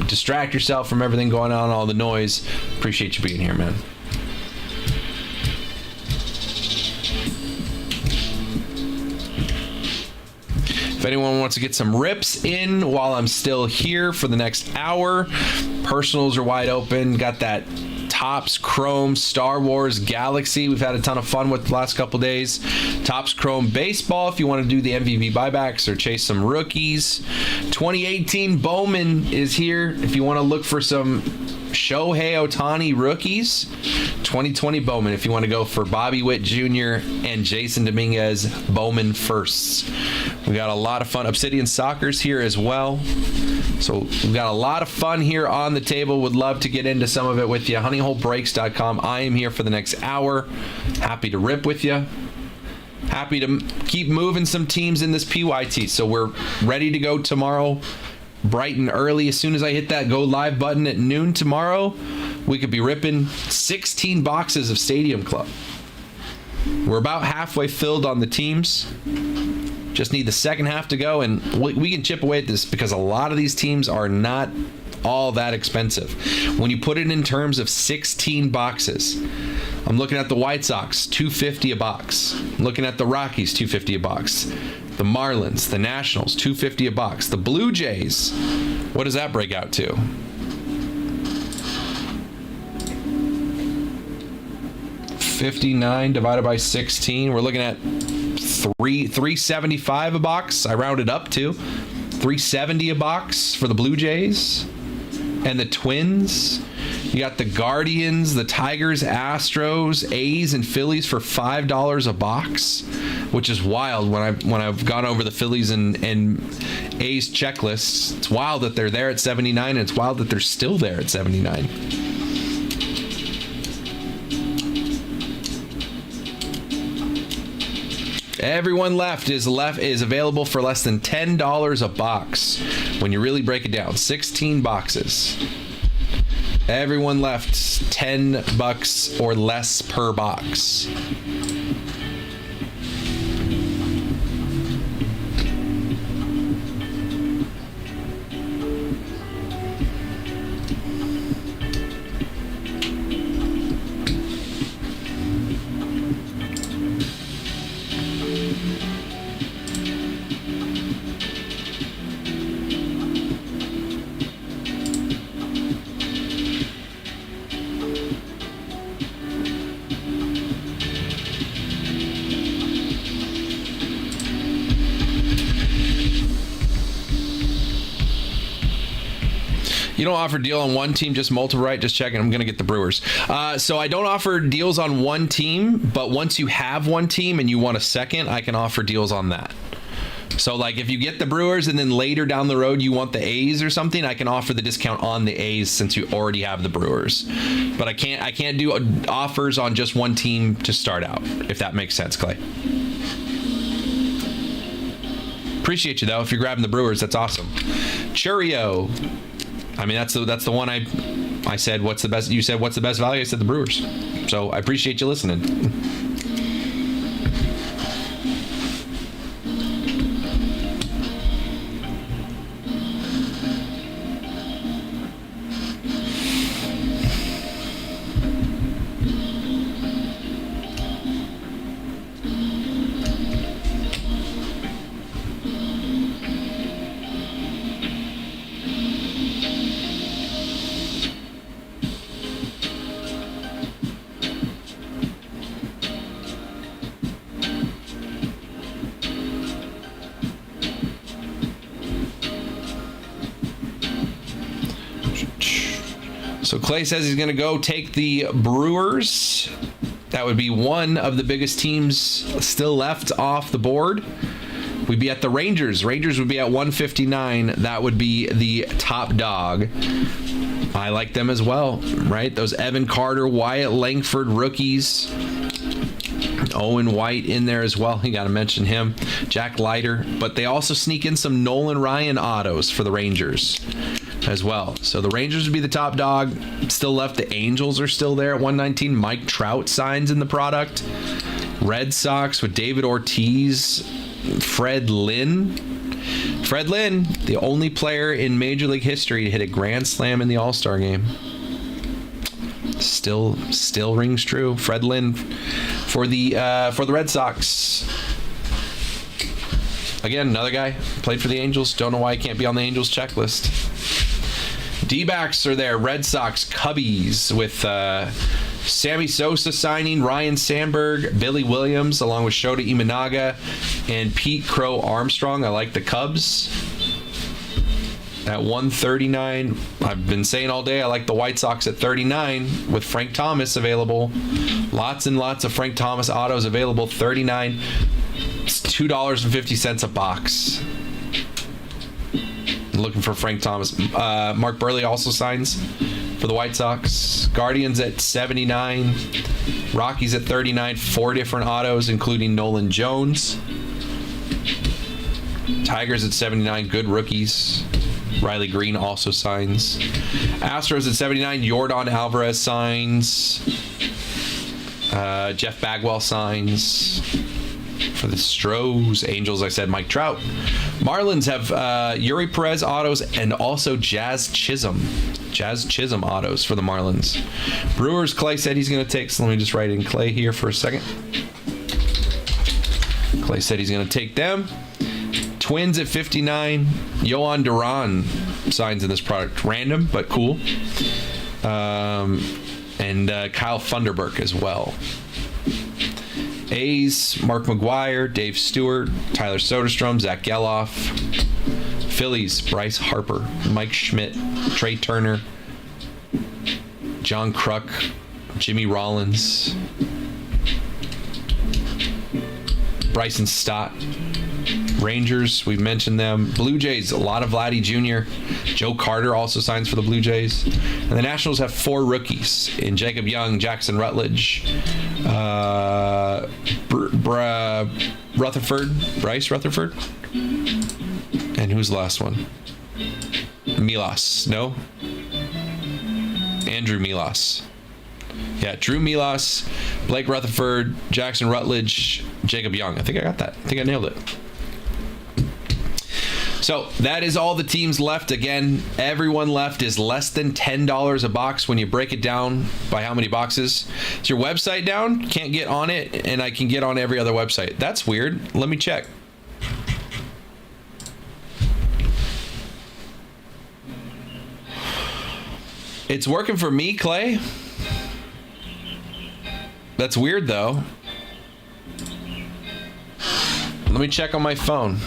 distract yourself from everything going on, all the noise, appreciate you being here, man. If anyone wants to get some rips in while I'm still here for the next hour, personals are wide open. Got that Topps Chrome Star Wars Galaxy. We've had a ton of fun with the last couple days. Topps Chrome Baseball, if you want to do the MVP buybacks or chase some rookies. 2018 Bowman is here if you want to look for some Shohei Ohtani rookies. 2020 Bowman if you want to go for Bobby Witt Jr. and Jason Dominguez Bowman firsts. We got a lot of fun. Obsidian Soccer's here as well. So we've got a lot of fun here on the table. Would love to get into some of it with you. honeyholebreaks.com. I am here for the next hour. Happy to rip with you. Happy to keep moving some teams in this PYT. So we're ready to go tomorrow bright and early. As soon as I hit that go live button at noon tomorrow, we could be ripping 16 boxes of Stadium Club. We're about halfway filled on the teams. Just need the second half to go, and we can chip away at this because a lot of these teams are not all that expensive. When you put it in terms of 16 boxes, I'm looking at the White Sox, $250 a box. I'm looking at the Rockies, $250 a box. The Marlins, the Nationals, $250 a box. The Blue Jays, what does that break out to? $59 divided by 16. We're looking at $375 a box. I rounded up to $370 a box for the Blue Jays and the Twins. You got the Guardians, the Tigers, Astros, A's, and Phillies for $5 a box, which is wild. When I've gone over the Phillies and A's checklists, it's wild that they're there at 79, and it's wild that they're still there at 79. Everyone left is available for less than $10 a box. When you really break it down, 16 boxes. Everyone left $10 or less per box. You don't offer deal on one team, just multiple, right? Just checking. I'm going to get the Brewers. So I don't offer deals on one team, but once you have one team and you want a second, I can offer deals on that. So like if you get the Brewers and then later down the road you want the A's or something, I can offer the discount on the A's since you already have the Brewers. But I can't do offers on just one team to start out, if that makes sense, Clay. Appreciate you though. If you're grabbing the Brewers, that's awesome. Churio. I mean, that's the one I said, what's the best? You said, what's the best value? I said the Brewers. So I appreciate you listening. So Clay says he's going to go take the Brewers. That would be one of the biggest teams still left off the board. We'd be at the Rangers. Rangers would be at 159. That would be the top dog. I like them as well, right? Those Evan Carter, Wyatt Langford rookies. Owen White in there as well. You got to mention him. Jack Leiter. But they also sneak in some Nolan Ryan autos for the Rangers as well. So the Rangers would be the top dog. Still left, the Angels are still there at 119. Mike Trout signs in the product. Red Sox with David Ortiz, Fred Lynn. Fred Lynn, the only player in Major League history to hit a grand slam in the All-Star game. Still rings true. Fred Lynn for the Red Sox. Again, another guy played for the Angels. Don't know why he can't be on the Angels checklist. D-backs are there. Red Sox, Cubbies with Sammy Sosa signing, Ryan Sandberg, Billy Williams, along with Shota Imanaga and Pete Crow Armstrong. I like the Cubs at 139. I've been saying all day I like the White Sox at 39 with Frank Thomas available. Lots and lots of Frank Thomas autos available. 39. It's $2.50 a box. Looking for Frank Thomas. Mark Burley also signs for the White Sox. Guardians at 79. Rockies at 39. 4 different autos, including Nolan Jones. Tigers at 79. Good rookies. Riley Green also signs. Astros at 79. Yordan Alvarez signs. Jeff Bagwell signs. For the Stros. Angels, I said Mike Trout. Marlins have Yuri Perez autos and also Jazz Chisholm autos for the Marlins. Brewers, Clay said he's going to take, so let me just write in Clay here for a second. Clay said he's going to take them. Twins at 59. Yohan Duran signs in this product. Random, but cool. And Kyle Funderburk as well. A's, Mark McGwire, Dave Stewart, Tyler Soderstrom, Zach Geloff. Phillies, Bryce Harper, Mike Schmidt, Trey Turner, John Kruk, Jimmy Rollins, Bryson Stott. Rangers, we've mentioned them. Blue Jays, a lot of Vladdy Jr. Joe Carter also signs for the Blue Jays. And the Nationals have 4 rookies in Jacob Young, Jackson Rutledge, Bryce Rutherford. And who's the last one? Milas, no? Andrew Milas. Yeah, Drew Milas, Blake Rutherford, Jackson Rutledge, Jacob Young. I think I got that. I think I nailed it. So that is all the teams left. Again, everyone left is less than $10 a box when you break it down by how many boxes. Is your website down? Can't get on it, and I can get on every other website. That's weird. Let me check. It's working for me, Clay. That's weird, though. Let me check on my phone.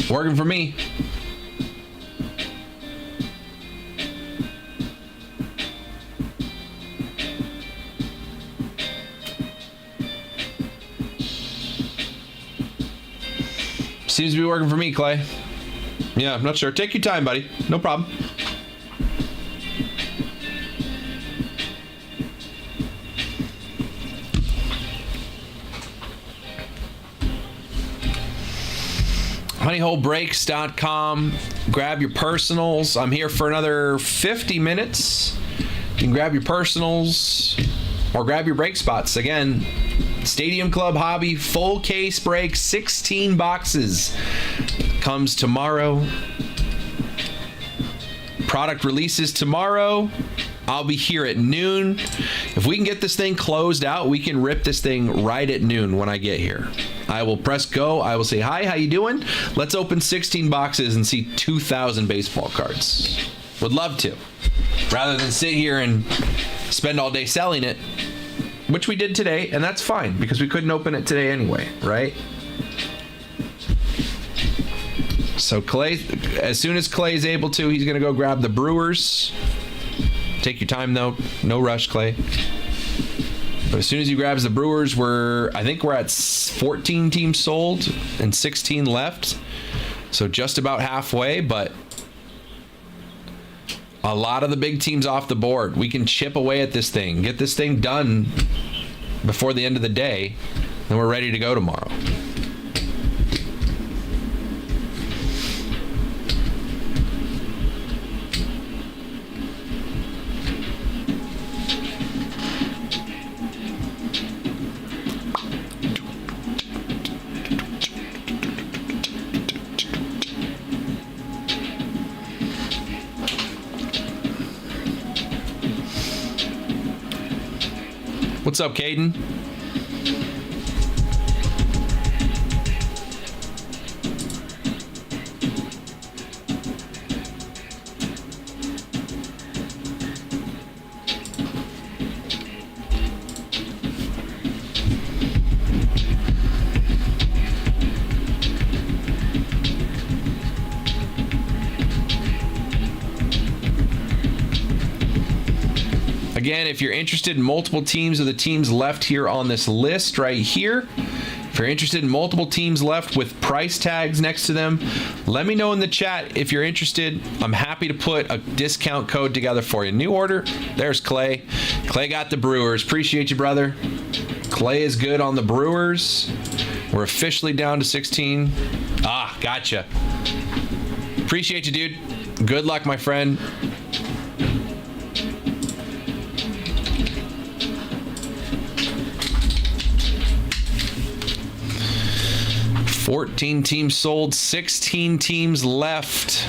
Working for me. Seems to be working for me, Clay. Yeah, I'm not sure. Take your time, buddy. No problem. honeyholebreaks.com. Grab your personals. I'm here for another 50 minutes. You can grab your personals or grab your break spots. Again, Stadium Club Hobby full case break, 16 boxes. Comes tomorrow. Product releases tomorrow. I'll be here at noon. If we can get this thing closed out, we can rip this thing right at noon when I get here. I will press go. I will say, hi, how you doing? Let's open 16 boxes and see 2,000 baseball cards. Would love to. Rather than sit here and spend all day selling it, which we did today, and that's fine because we couldn't open it today anyway, right? So Clay, as soon as Clay's able to, he's going to go grab the Brewers. Take your time, though. No rush, Clay. But as soon as he grabs the Brewers, I think we're at 14 teams sold and 16 left. So just about halfway, but a lot of the big teams off the board. We can chip away at this thing, get this thing done before the end of the day, and we're ready to go tomorrow. What's up, Caden? Again, if you're interested in multiple teams of the teams left here on this list right here, if you're interested in multiple teams left with price tags next to them, let me know in the chat if you're interested. I'm happy to put a discount code together for you. New order. There's Clay. Clay got the Brewers. Appreciate you, brother. Clay is good on the Brewers. We're officially down to 16. Ah, gotcha. Appreciate you, dude. Good luck, my friend. 14 teams sold, 16 teams left.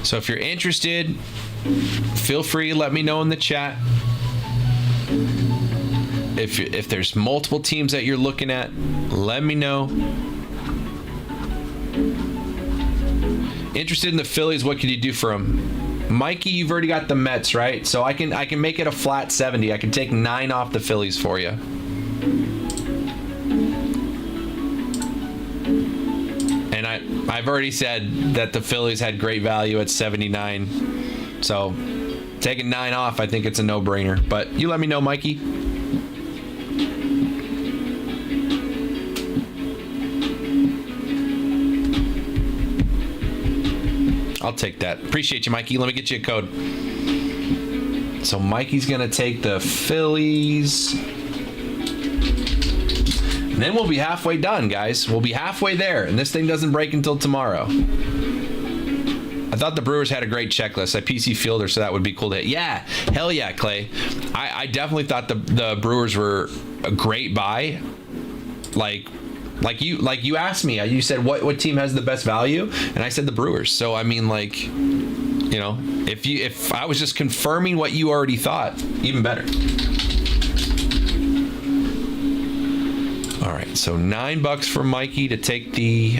So if you're interested, feel free, let me know in the chat. If there's multiple teams that you're looking at, let me know. Interested in the Phillies, what could you do for them? Mikey, you've already got the Mets, right? So I can make it a flat 70. I can take 9 off the Phillies for you. And I've already said that the Phillies had great value at 79. So taking 9 off, I think it's a no-brainer. But you let me know, Mikey. I'll take that. Appreciate you, Mikey. Let me get you a code. So Mikey's going to take the Phillies. And then we'll be halfway done, guys. We'll be halfway there. And this thing doesn't break until tomorrow. I thought the Brewers had a great checklist. I PC Fielder, so that would be cool to hit. Yeah. Hell yeah, Clay. I definitely thought the Brewers were a great buy. Like you asked me, you said what team has the best value, and I said the Brewers. So I mean, like, you know, if I was just confirming what you already thought, even better. All right, so $9 for Mikey to take the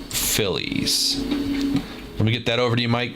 Phillies. Let me get that over to you, Mike.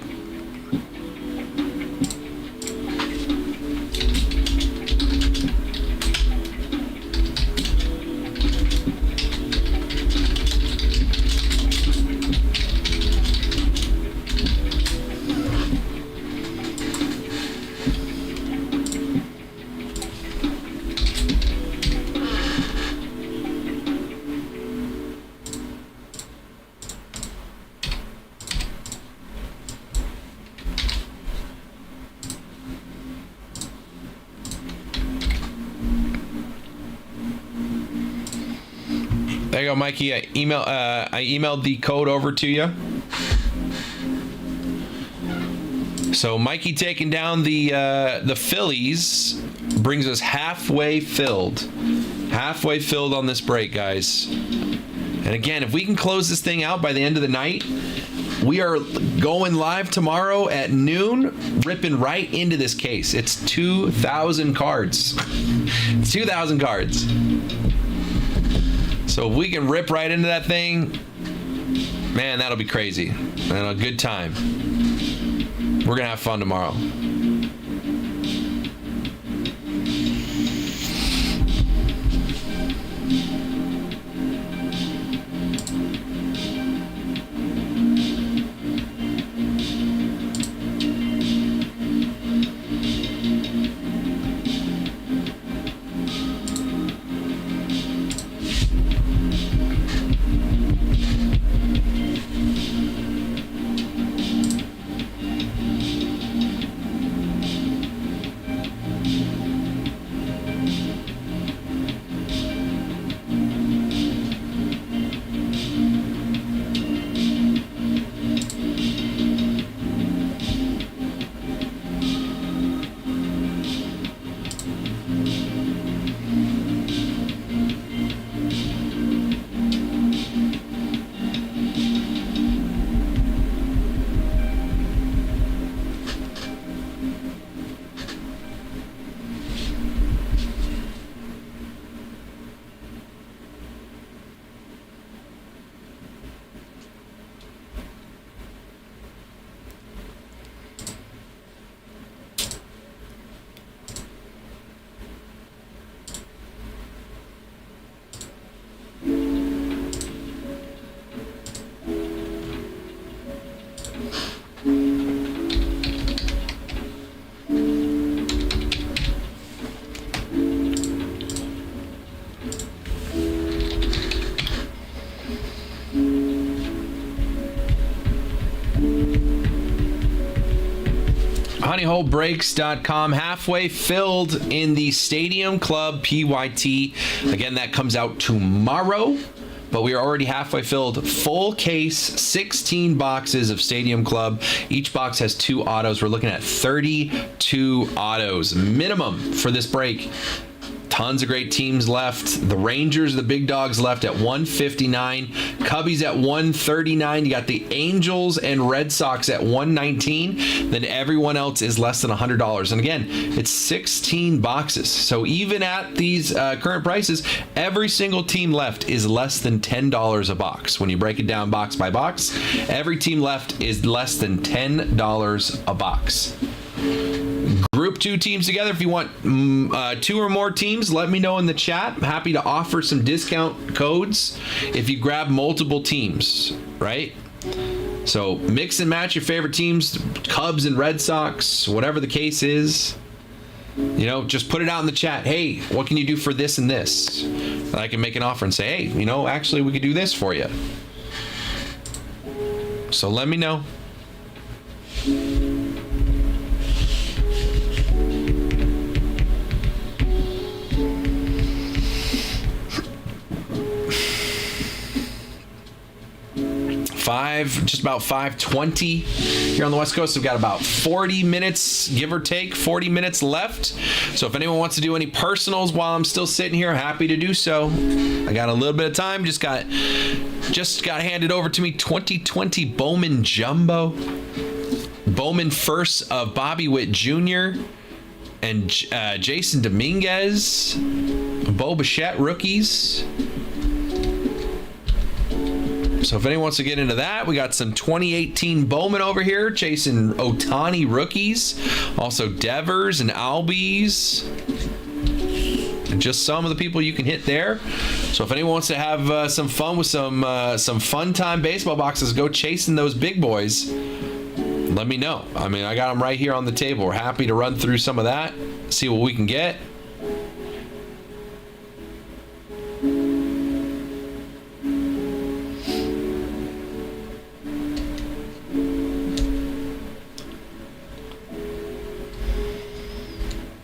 There you go, Mikey. I emailed the code over to you. So Mikey taking down the Phillies brings us halfway filled. Halfway filled on this break, guys. And again, if we can close this thing out by the end of the night, we are going live tomorrow at noon, ripping right into this case. It's 2,000 cards. 2,000 cards. So if we can rip right into that thing, man, that'll be crazy. And a good time. We're going to have fun tomorrow. honeyholebreaks.com, halfway filled in the Stadium Club PYT. Again, that comes out tomorrow, but we are already halfway filled. Full case, 16 boxes of Stadium Club. Each box has 2 autos. We're looking at 32 autos minimum for this break. Tons of great teams left. The Rangers, the big dogs, left at 159. Cubbies at 139. You got the Angels and Red Sox at 119. Then everyone else is less than $100. And again, it's 16 boxes. So even at these current prices, every single team left is less than $10 a box. When you break it down box by box, every team left is less than $10 a box. Group 2 teams together. If you want 2 or more teams, let me know in the chat. I'm happy to offer some discount codes if you grab multiple teams, right? So mix and match your favorite teams, Cubs and Red Sox, whatever the case is. You know, just put it out in the chat. Hey, what can you do for this and this? And I can make an offer and say, hey, you know, actually we could do this for you. So let me know. Just about 5:20 here on the West Coast. We've got about 40 minutes, give or take, 40 minutes left. So if anyone wants to do any personals while I'm still sitting here, happy to do so. I got a little bit of time. Just got handed over to me 2020 Bowman Jumbo. Bowman first of Bobby Witt Jr. and Jason Dominguez. Bo Bichette rookies. So if anyone wants to get into that, we got some 2018 Bowman over here, chasing Ohtani rookies, also Devers and Albies, and just some of the people you can hit there. So if anyone wants to have some fun with some fun time baseball boxes, go chasing those big boys. Let me know. I mean, I got them right here on the table. We're happy to run through some of that, see what we can get.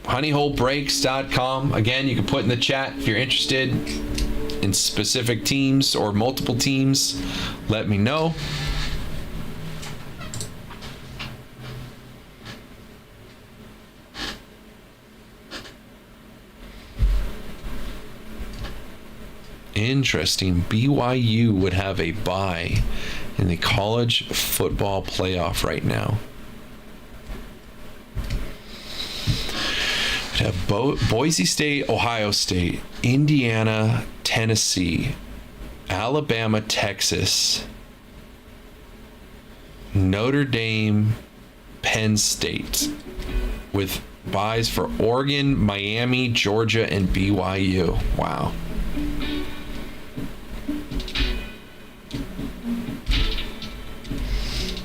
honeyholebreaks.com. Again, you can put in the chat if you're interested in specific teams or multiple teams. Let me know. Interesting. BYU would have a bye in the college football playoff right now. Have Boise State, Ohio State, Indiana, Tennessee, Alabama, Texas, Notre Dame, Penn State, with buys for Oregon, Miami, Georgia, and BYU. Wow.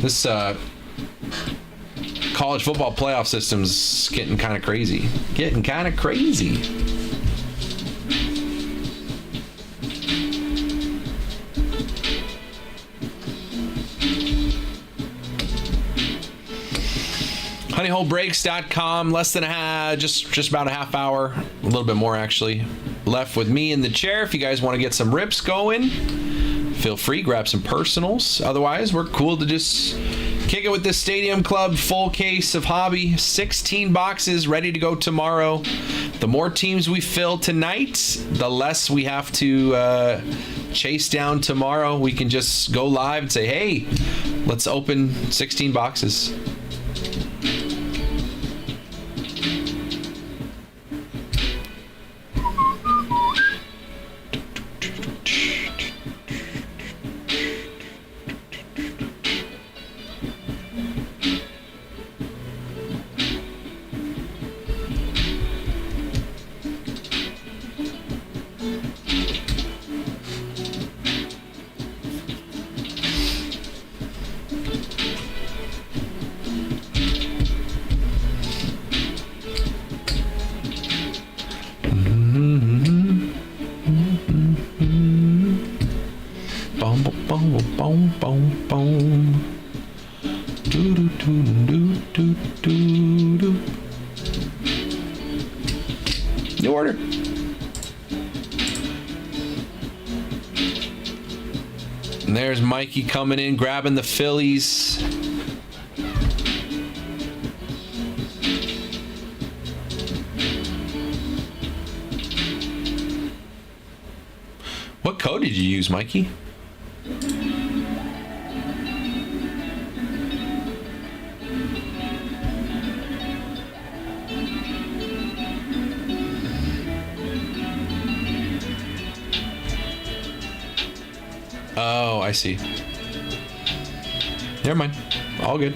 This college football playoff system's getting kind of crazy. honeyholebreaks.com. Less than just about a half hour, a little bit more actually, left with me in the chair. If you guys want to get some rips going, feel free, grab some personals. Otherwise, we're cool to just kick it with this Stadium Club full case of hobby. 16 boxes ready to go tomorrow. The more teams we fill tonight, the less we have to chase down tomorrow. We can just go live and say, hey, let's open 16 boxes. New order. And there's Mikey coming in, grabbing the Phillies. What code did you use, Mikey? Oh, I see. Never mind. All good.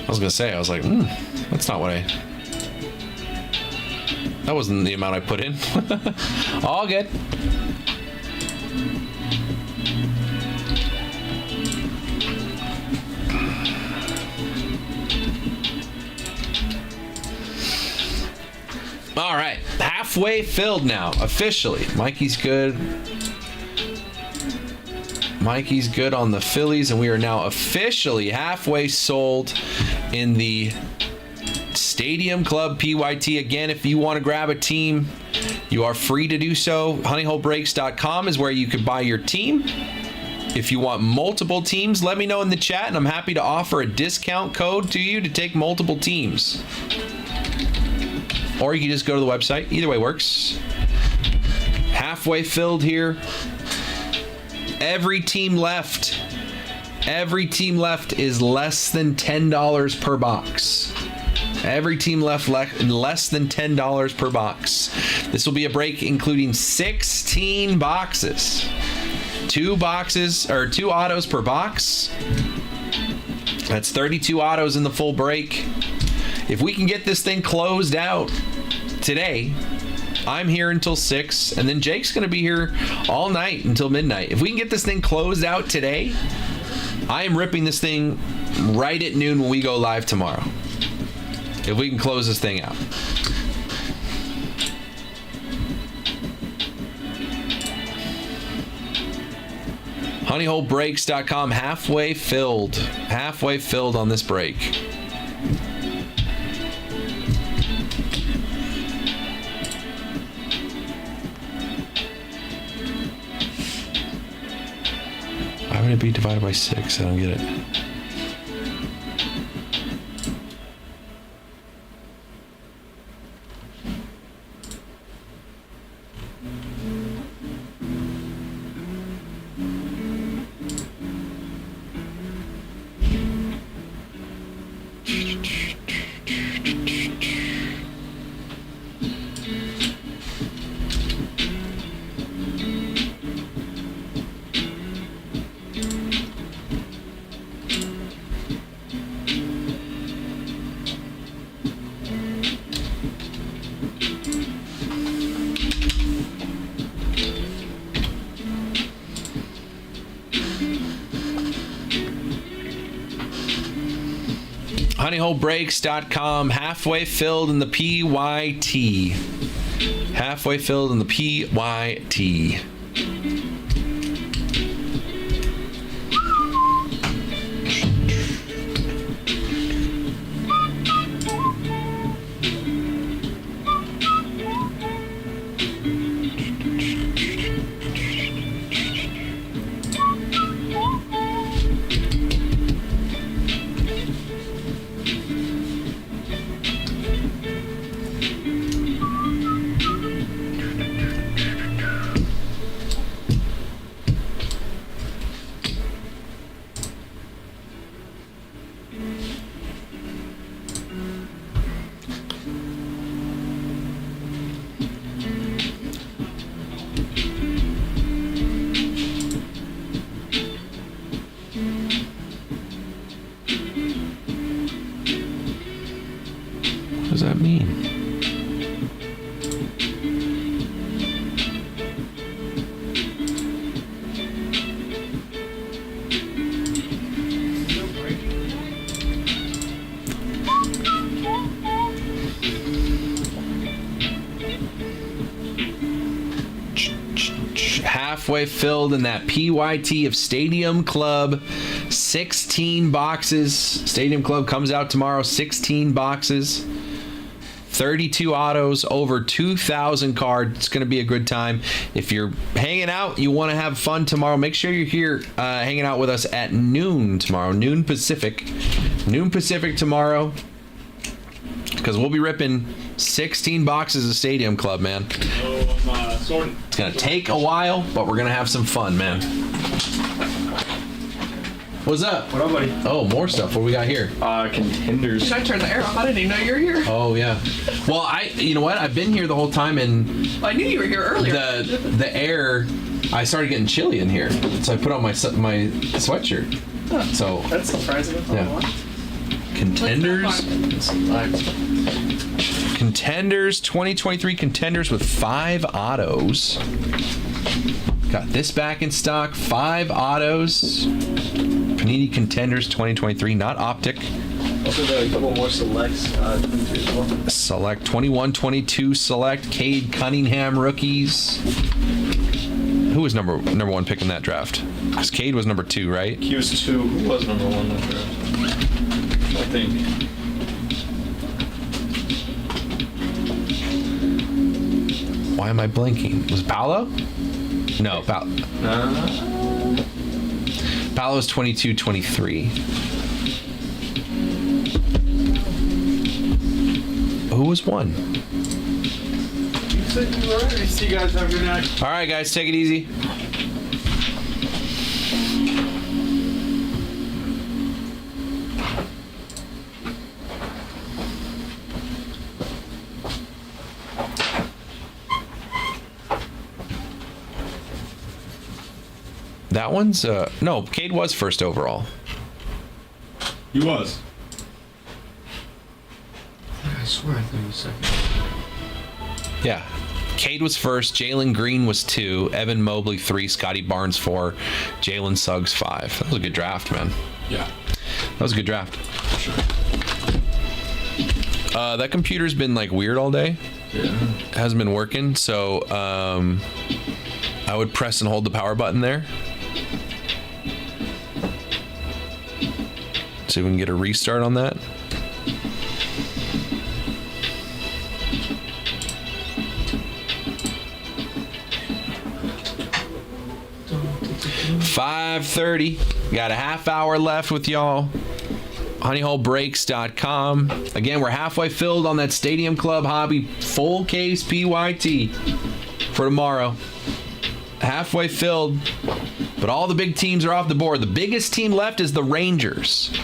I was gonna say, I was like, that's not what that wasn't the amount I put in. All good. All right, halfway filled now, officially. Mikey's good. Mikey's good on the Phillies, and we are now officially halfway sold in the Stadium Club PYT. Again, if you want to grab a team, you are free to do so. HoneyholeBreaks.com is where you could buy your team. If you want multiple teams, let me know in the chat, and I'm happy to offer a discount code to you to take multiple teams. Or you can just go to the website. Either way works. Halfway filled here. Every team left is less than $10 per box. Every team left less than $10 per box. This will be a break including 16 boxes. 2 autos per box. That's 32 autos in the full break. If we can get this thing closed out today, I'm here until 6, and then Jake's going to be here all night until midnight. If we can get this thing closed out today, I am ripping this thing right at noon when we go live tomorrow. If we can close this thing out. HoneyholeBreaks.com, halfway filled on this break. Why would it be divided by 6? I don't get it. HoneyholeBreaks.com, halfway filled in the PYT. Halfway filled in the PYT. halfway filled in that PYT of Stadium Club. 16 boxes. Stadium Club comes out tomorrow. 16 boxes. 32 autos, over 2,000 cards. It's going to be a good time. If you're hanging out, you want to have fun tomorrow, make sure you're here hanging out with us at noon tomorrow. Noon Pacific. Noon Pacific tomorrow. Because we'll be ripping 16 boxes of Stadium Club, man. It's going to take a while, but we're going to have some fun, man. What's up? What up, buddy? Oh, more stuff. What do we got here? Contenders. Should I turn the air off? I didn't even know you were here. Oh, yeah. Well, you know what? I've been here the whole time, and I knew you were here earlier. the air, I started getting chilly in here, so I put on my sweatshirt. So That's surprising. yeah. Contenders. Contenders 2023 contenders with 5 autos. Got this back in stock. 5 autos. Panini Contenders 2023, not Optic. Also got a couple more selects. 22 as well. Select 21, 22 select. Cade Cunningham rookies. Who was number 1 pick in that draft? Because Cade was number 2, right? He was 2. Who was number 1 that draft? I think. Why am I blanking? Was it Paolo? No, Paolo was 22, 23. Who was 1? You said you were ready. See you guys. Have a good night. All right, guys, take it easy. That one's no, Cade was first overall. He was. I swear I think it was second. Yeah. Cade was first, Jalen Green was 2, Evan Mobley 3, Scotty Barnes 4, Jalen Suggs 5. That was a good draft, man. Yeah. That was a good draft. Sure. That computer's been like weird all day. Yeah. It hasn't been working, so I would press and hold the power button there. See if we can get a restart on that. $5:30. Got a half hour left with y'all. HoneyHoleBreaks.com. Again, we're halfway filled on that Stadium Club Hobby full case PYT for tomorrow. Halfway filled, but all the big teams are off the board. The biggest team left is the Rangers,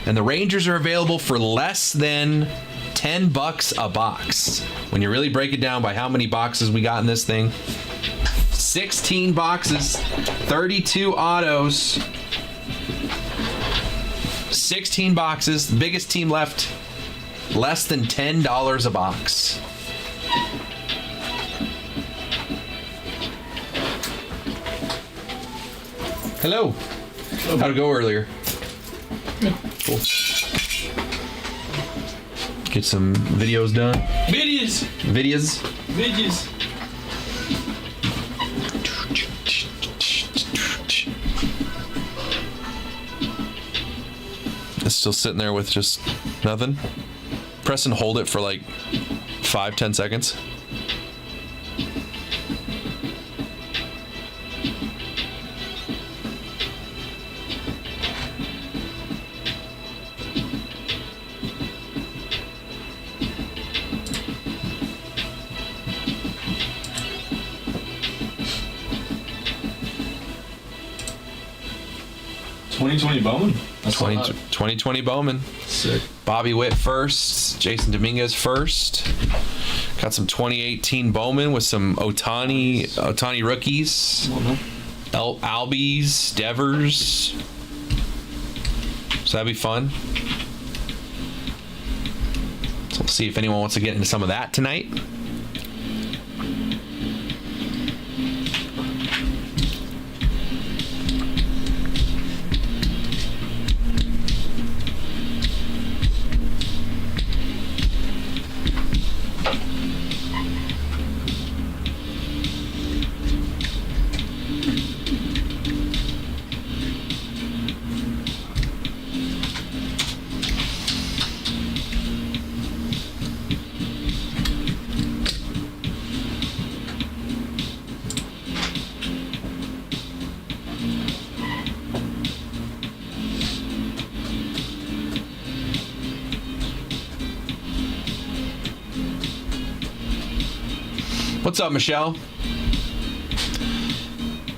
and the Rangers are available for less than $10 a box. When you really break it down by how many boxes we got in this thing, 16 boxes, 32 autos, 16 boxes. The biggest team left, less than $10 a box. Hello. How'd it go earlier? Cool. Get some videos done. Videos. It's still sitting there with just nothing. Press and hold it for like 5-10 seconds. Bowman. 2020 Bowman. Sick. Bobby Witt first. Jason Dominguez first. Got some 2018 Bowman with some Otani rookies. Albies, Devers. So that'd be fun. So we'll see if anyone wants to get into some of that tonight. What's up, Michelle?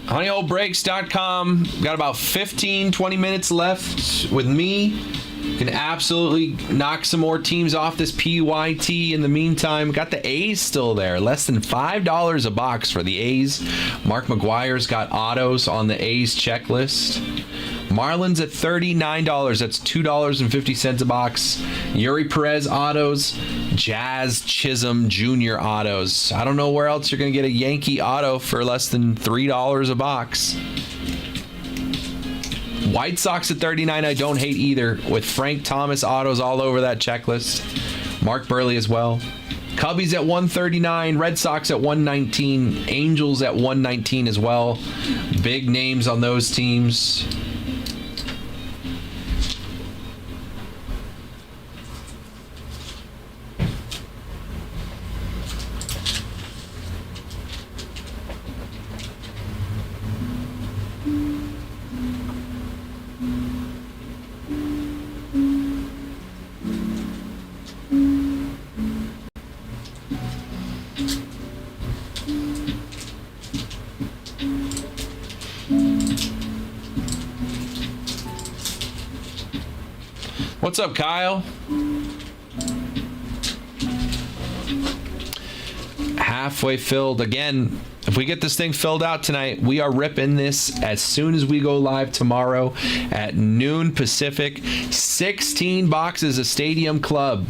honeyholebreaks.com. Got about 15-20 minutes left with me. You can absolutely knock some more teams off this PYT in the meantime. Got the A's still there. Less than $5 a box for the A's. Mark McGuire's got autos on the A's checklist. Marlins at $39. That's $2.50 a box. Yuri Perez autos. Jazz Chisholm Jr. autos. I don't know where else you're going to get a Yankee auto for less than $3 a box. White Sox at $39. I don't hate either, with Frank Thomas autos all over that checklist. Mark Burley as well. Cubbies at $139. Red Sox at $119. Angels at $119 as well. Big names on those teams. What's up, Kyle? Halfway filled. Again, if we get this thing filled out tonight, we are ripping this as soon as we go live tomorrow at noon Pacific. 16 boxes of Stadium Club.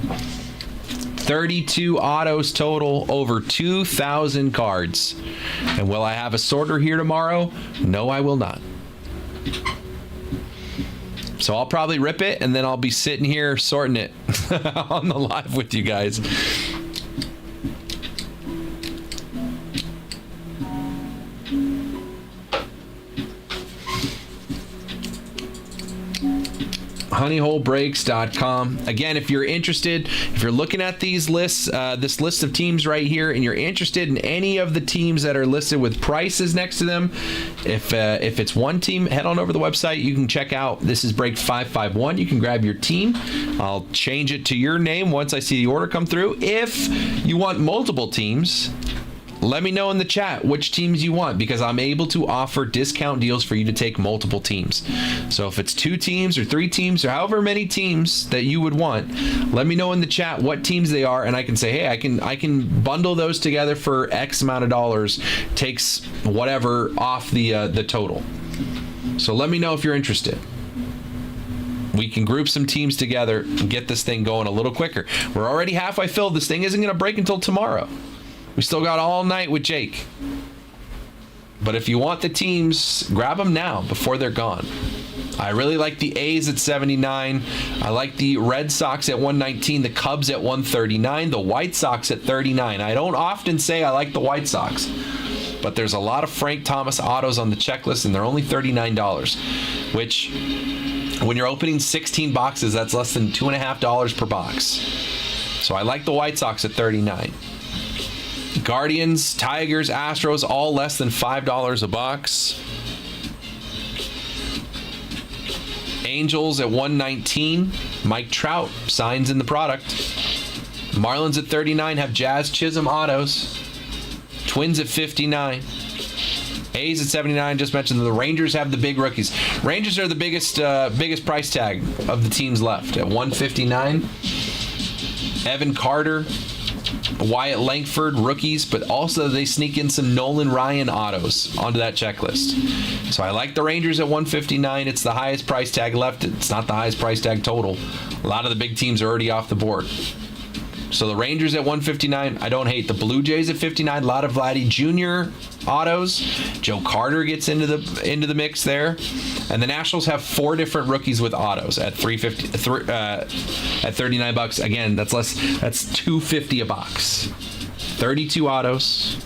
32 autos total, over 2,000 cards. And will I have a sorter here tomorrow? No, I will not. So I'll probably rip it, and then I'll be sitting here sorting it on the live with you guys. honeyholebreaks.com. Again, if you're interested, if you're looking at these lists, this list of teams right here, and you're interested in any of the teams that are listed with prices next to them, if it's one team, head on over to the website. You can check out, this is Break 551. You can grab your team. I'll change it to your name once I see the order come through. If you want multiple teams, let me know in the chat which teams you want, because I'm able to offer discount deals for you to take multiple teams. So if it's 2 teams or 3 teams or however many teams that you would want, let me know in the chat what teams they are, and I can say, hey, I can bundle those together for X amount of dollars. Takes whatever off the total. So let me know if you're interested. We can group some teams together and get this thing going a little quicker. We're already halfway filled. This thing isn't going to break until tomorrow. We still got all night with Jake. But if you want the teams, grab them now before they're gone. I really like the A's at 79. I like the Red Sox at 119, the Cubs at 139, the White Sox at 39. I don't often say I like the White Sox, but there's a lot of Frank Thomas autos on the checklist, and they're only $39, which when you're opening 16 boxes, that's less than $2.50 per box. So I like the White Sox at 39. Guardians, Tigers, Astros, all less than $5 a box. Angels at 119. Mike Trout signs in the product. Marlins at 39 have Jazz Chisholm autos. Twins at 59. A's at 79. Just mentioned the Rangers have the big rookies. Rangers are the biggest price tag of the teams left at 159. Evan Carter, Wyatt Langford, rookies, but also they sneak in some Nolan Ryan autos onto that checklist. So I like the Rangers at 159. It's the highest price tag left. It's not the highest price tag total. A lot of the big teams are already off the board. So the Rangers at 159, I don't hate. The Blue Jays at 59, a lot of Vladdy Jr. autos. Joe Carter gets into the mix there. And the Nationals have 4 different rookies with autos at at 39 bucks. Again, that's $250 a box. 32 autos.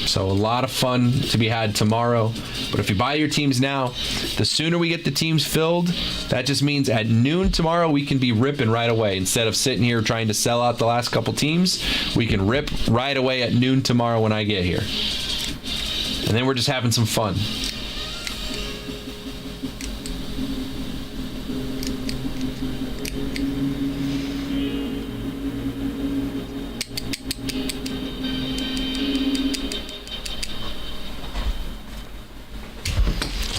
So a lot of fun to be had tomorrow. But if you buy your teams now, the sooner we get the teams filled, that just means at noon tomorrow we can be ripping right away. Instead of sitting here trying to sell out the last couple teams, we can rip right away at noon tomorrow when I get here. And then we're just having some fun.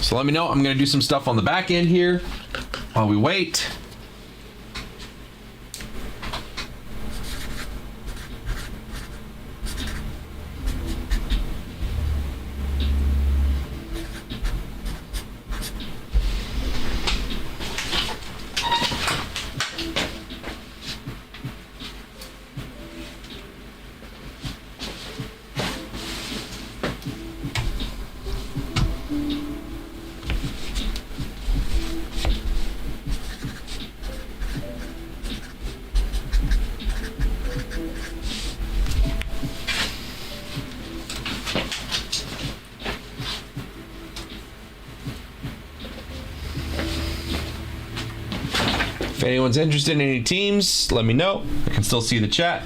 So let me know. I'm going to do some stuff on the back end here while we wait. If anyone's interested in any teams, let me know. I can still see the chat.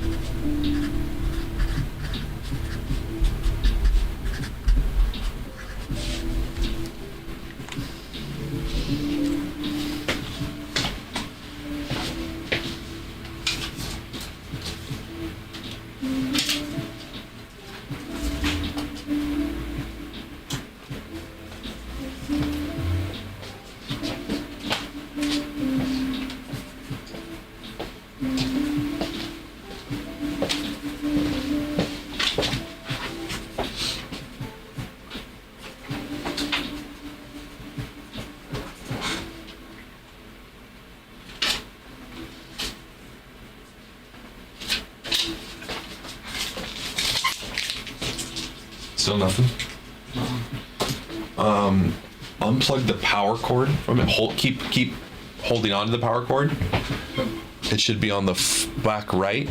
Still nothing. Unplug the power cord from it. Keep holding on to the power cord. It should be on the back right.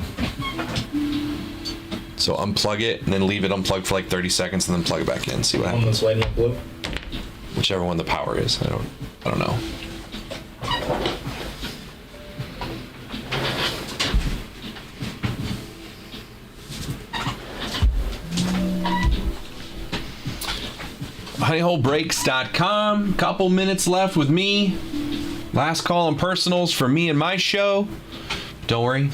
So unplug it and then leave it unplugged for like 30 seconds and then plug it back in. See what On happens. this lighting up blue. Whichever one the power is. I don't know. honeyholebreaks.com. Couple minutes left with me. Last call on personals for me and my show. Don't worry,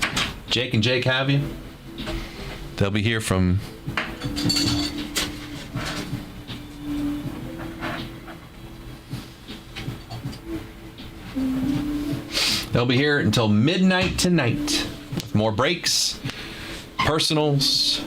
Jake and Jake have you. They'll be here from until midnight tonight with more breaks, personals.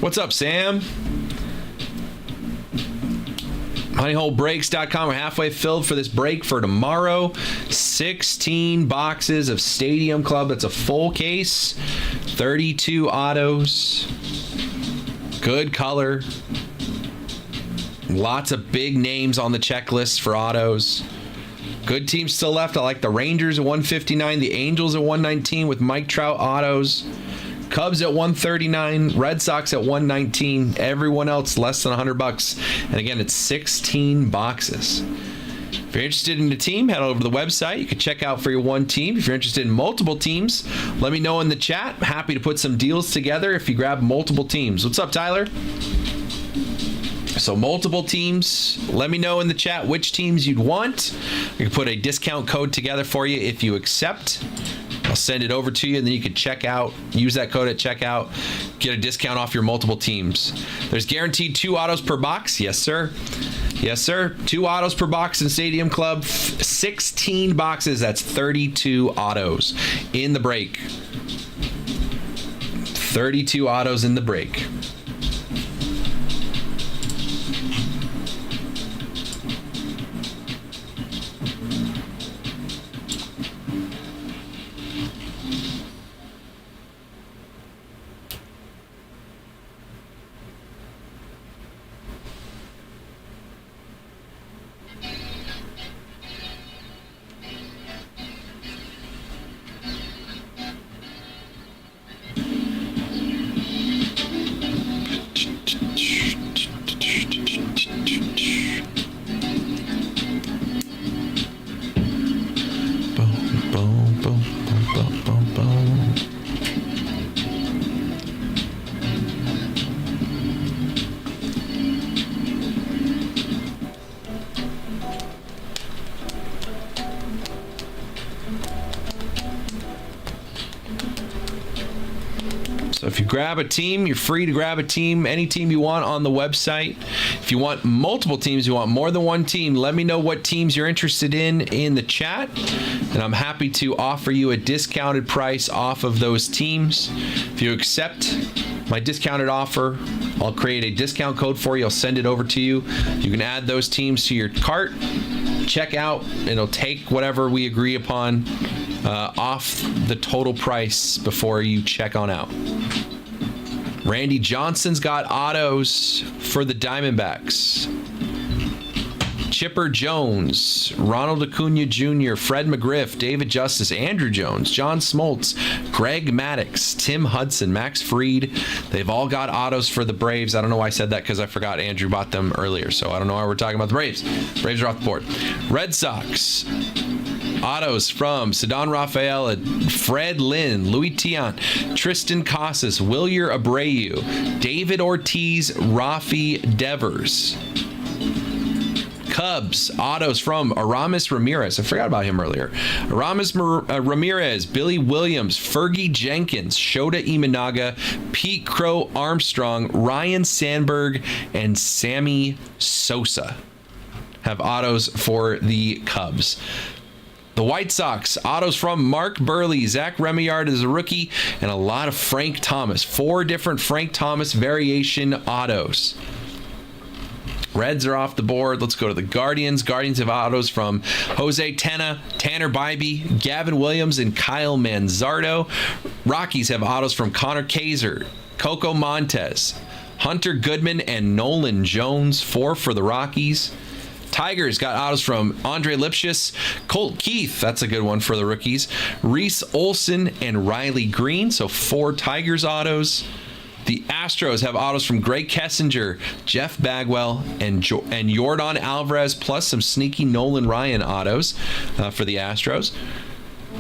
What's up, Sam? honeyholebreaks.com. We're halfway filled for this break for tomorrow. 16 boxes of Stadium Club. That's a full case. 32 autos. Good color. Lots of big names on the checklist for autos. Good teams still left. I like the Rangers at 159, the Angels at 119 with Mike Trout autos. Cubs at 139, Red Sox at 119, everyone else less than $100. And again, it's 16 boxes. If you're interested in a team, head over to the website. You can check out for your one team. If you're interested in multiple teams, let me know in the chat. Happy to put some deals together if you grab multiple teams. What's up, Tyler? So multiple teams. Let me know in the chat which teams you'd want. We can put a discount code together for you if you accept. I'll send it over to you, and then you can check out, use that code at checkout, get a discount off your multiple teams. There's guaranteed 2 autos per box. Yes, sir. Yes, sir. 2 autos per box in Stadium Club. 16 boxes. That's 32 autos in the break. 32 autos in the break. So if you grab a team, you're free to grab a team, any team you want on the website. If you want multiple teams, you want more than one team, let me know what teams you're interested in the chat, and I'm happy to offer you a discounted price off of those teams. If you accept my discounted offer, I'll create a discount code for you. I'll send it over to you. You can add those teams to your cart, check out, it'll take whatever we agree upon off the total price before you check on out. Randy Johnson's got autos for the Diamondbacks. Chipper Jones, Ronald Acuna Jr., Fred McGriff, David Justice, Andrew Jones, John Smoltz, Greg Maddux, Tim Hudson, Max Fried. They've all got autos for the Braves. I don't know why I said that because I forgot Andrew bought them earlier. So I don't know why we're talking about the Braves. Braves are off the board. Red Sox. Autos from Cedon Rafael, Fred Lynn, Louis Tiant, Tristan Casas, Wilyer Abreu, David Ortiz, Rafi Devers. Cubs, autos from Aramis Ramirez. I forgot about him earlier. Aramis Ramirez, Billy Williams, Fergie Jenkins, Shota Imanaga, Pete Crow Armstrong, Ryan Sandberg, and Sammy Sosa have autos for the Cubs. The White Sox, autos from Mark Burley, Zach Remillard is a rookie, and a lot of Frank Thomas. 4 different Frank Thomas variation autos. Reds are off the board. Let's go to the Guardians. Guardians have autos from Jose Tena, Tanner Bybee, Gavin Williams, and Kyle Manzardo. Rockies have autos from Connor Kaiser, Coco Montez, Hunter Goodman, and Nolan Jones. 4 for the Rockies. Tigers got autos from Andre Lipschitz, Colt Keith, that's a good one for the rookies, Reese Olson, and Riley Green, so 4 Tigers autos. The Astros have autos from Greg Kessinger, Jeff Bagwell, and Yordan Alvarez, plus some sneaky Nolan Ryan autos for the Astros.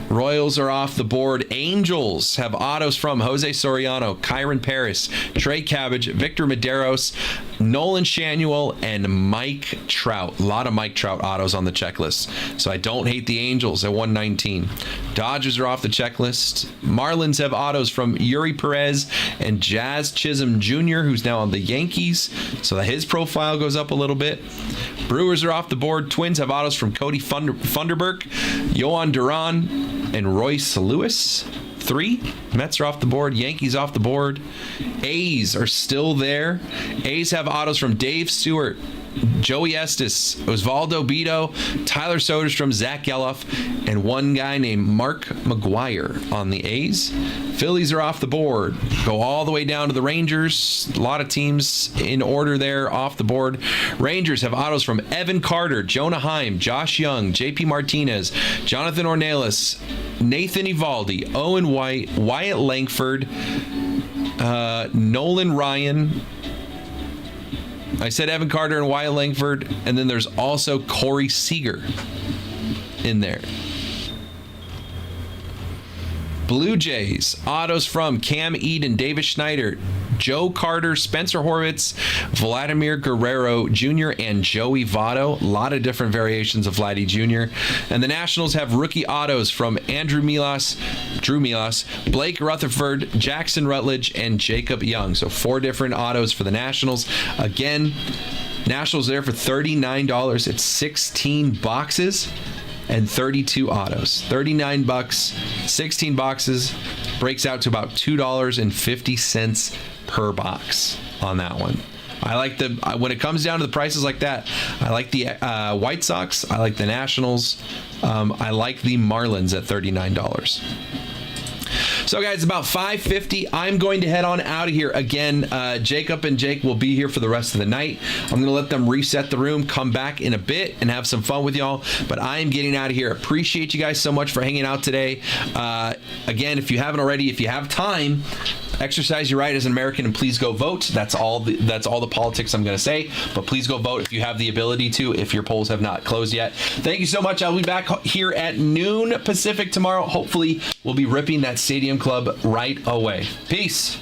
Royals are off the board. Angels have autos from Jose Soriano, Kyron Paris, Trey Cabbage, Victor Medeiros, Nolan Shanuel, and Mike Trout. A lot of Mike Trout autos on the checklist. So I don't hate the Angels at 119. Dodgers are off the checklist. Marlins have autos from Yuri Perez and Jazz Chisholm Jr., who's now on the Yankees. So his profile goes up a little bit. Brewers are off the board. Twins have autos from Cody Funderburk, Yohan Duran, and Royce Lewis. 3. Mets are off the board. Yankees off the board. A's are still there. A's have autos from Dave Stewart, Joey Estes, Osvaldo Bido, Tyler Soderstrom, Zach Geloff, and one guy named Mark McGuire on the A's. Phillies are off the board. Go all the way down to the Rangers. A lot of teams in order there off the board. Rangers have autos from Evan Carter, Jonah Heim, Josh Young, JP Martinez, Jonathan Ornelas, Nathan Eovaldi, Owen White, Wyatt Langford, Nolan Ryan. I said Evan Carter and Wyatt Langford, and then there's also Corey Seager in there. Blue Jays, autos from Cam Eden, Davis Schneider, Joe Carter, Spencer Horwitz, Vladimir Guerrero Jr., and Joey Votto. A lot of different variations of Vladdy Jr. And the Nationals have rookie autos from Drew Milas, Blake Rutherford, Jackson Rutledge, and Jacob Young. So 4 different autos for the Nationals. Again, Nationals there for $39. It's 16 boxes and 32 autos. $39, 16 boxes, breaks out to about $2.50 per box on that one. I like when it comes down to the prices like that, I like the White Sox, I like the Nationals, I like the Marlins at $39. So guys, about 5:50. I'm going to head on out of here. Again, Jacob and Jake will be here for the rest of the night. I'm going to let them reset the room, come back in a bit, and have some fun with y'all. But I am getting out of here. Appreciate you guys so much for hanging out today. Again, if you haven't already, if you have time, exercise your right as an American and please go vote. That's all the politics I'm going to say. But please go vote if you have the ability to, if your polls have not closed yet. Thank you so much. I'll be back here at noon Pacific tomorrow. Hopefully, we'll be ripping that Stadium Club right away. Peace.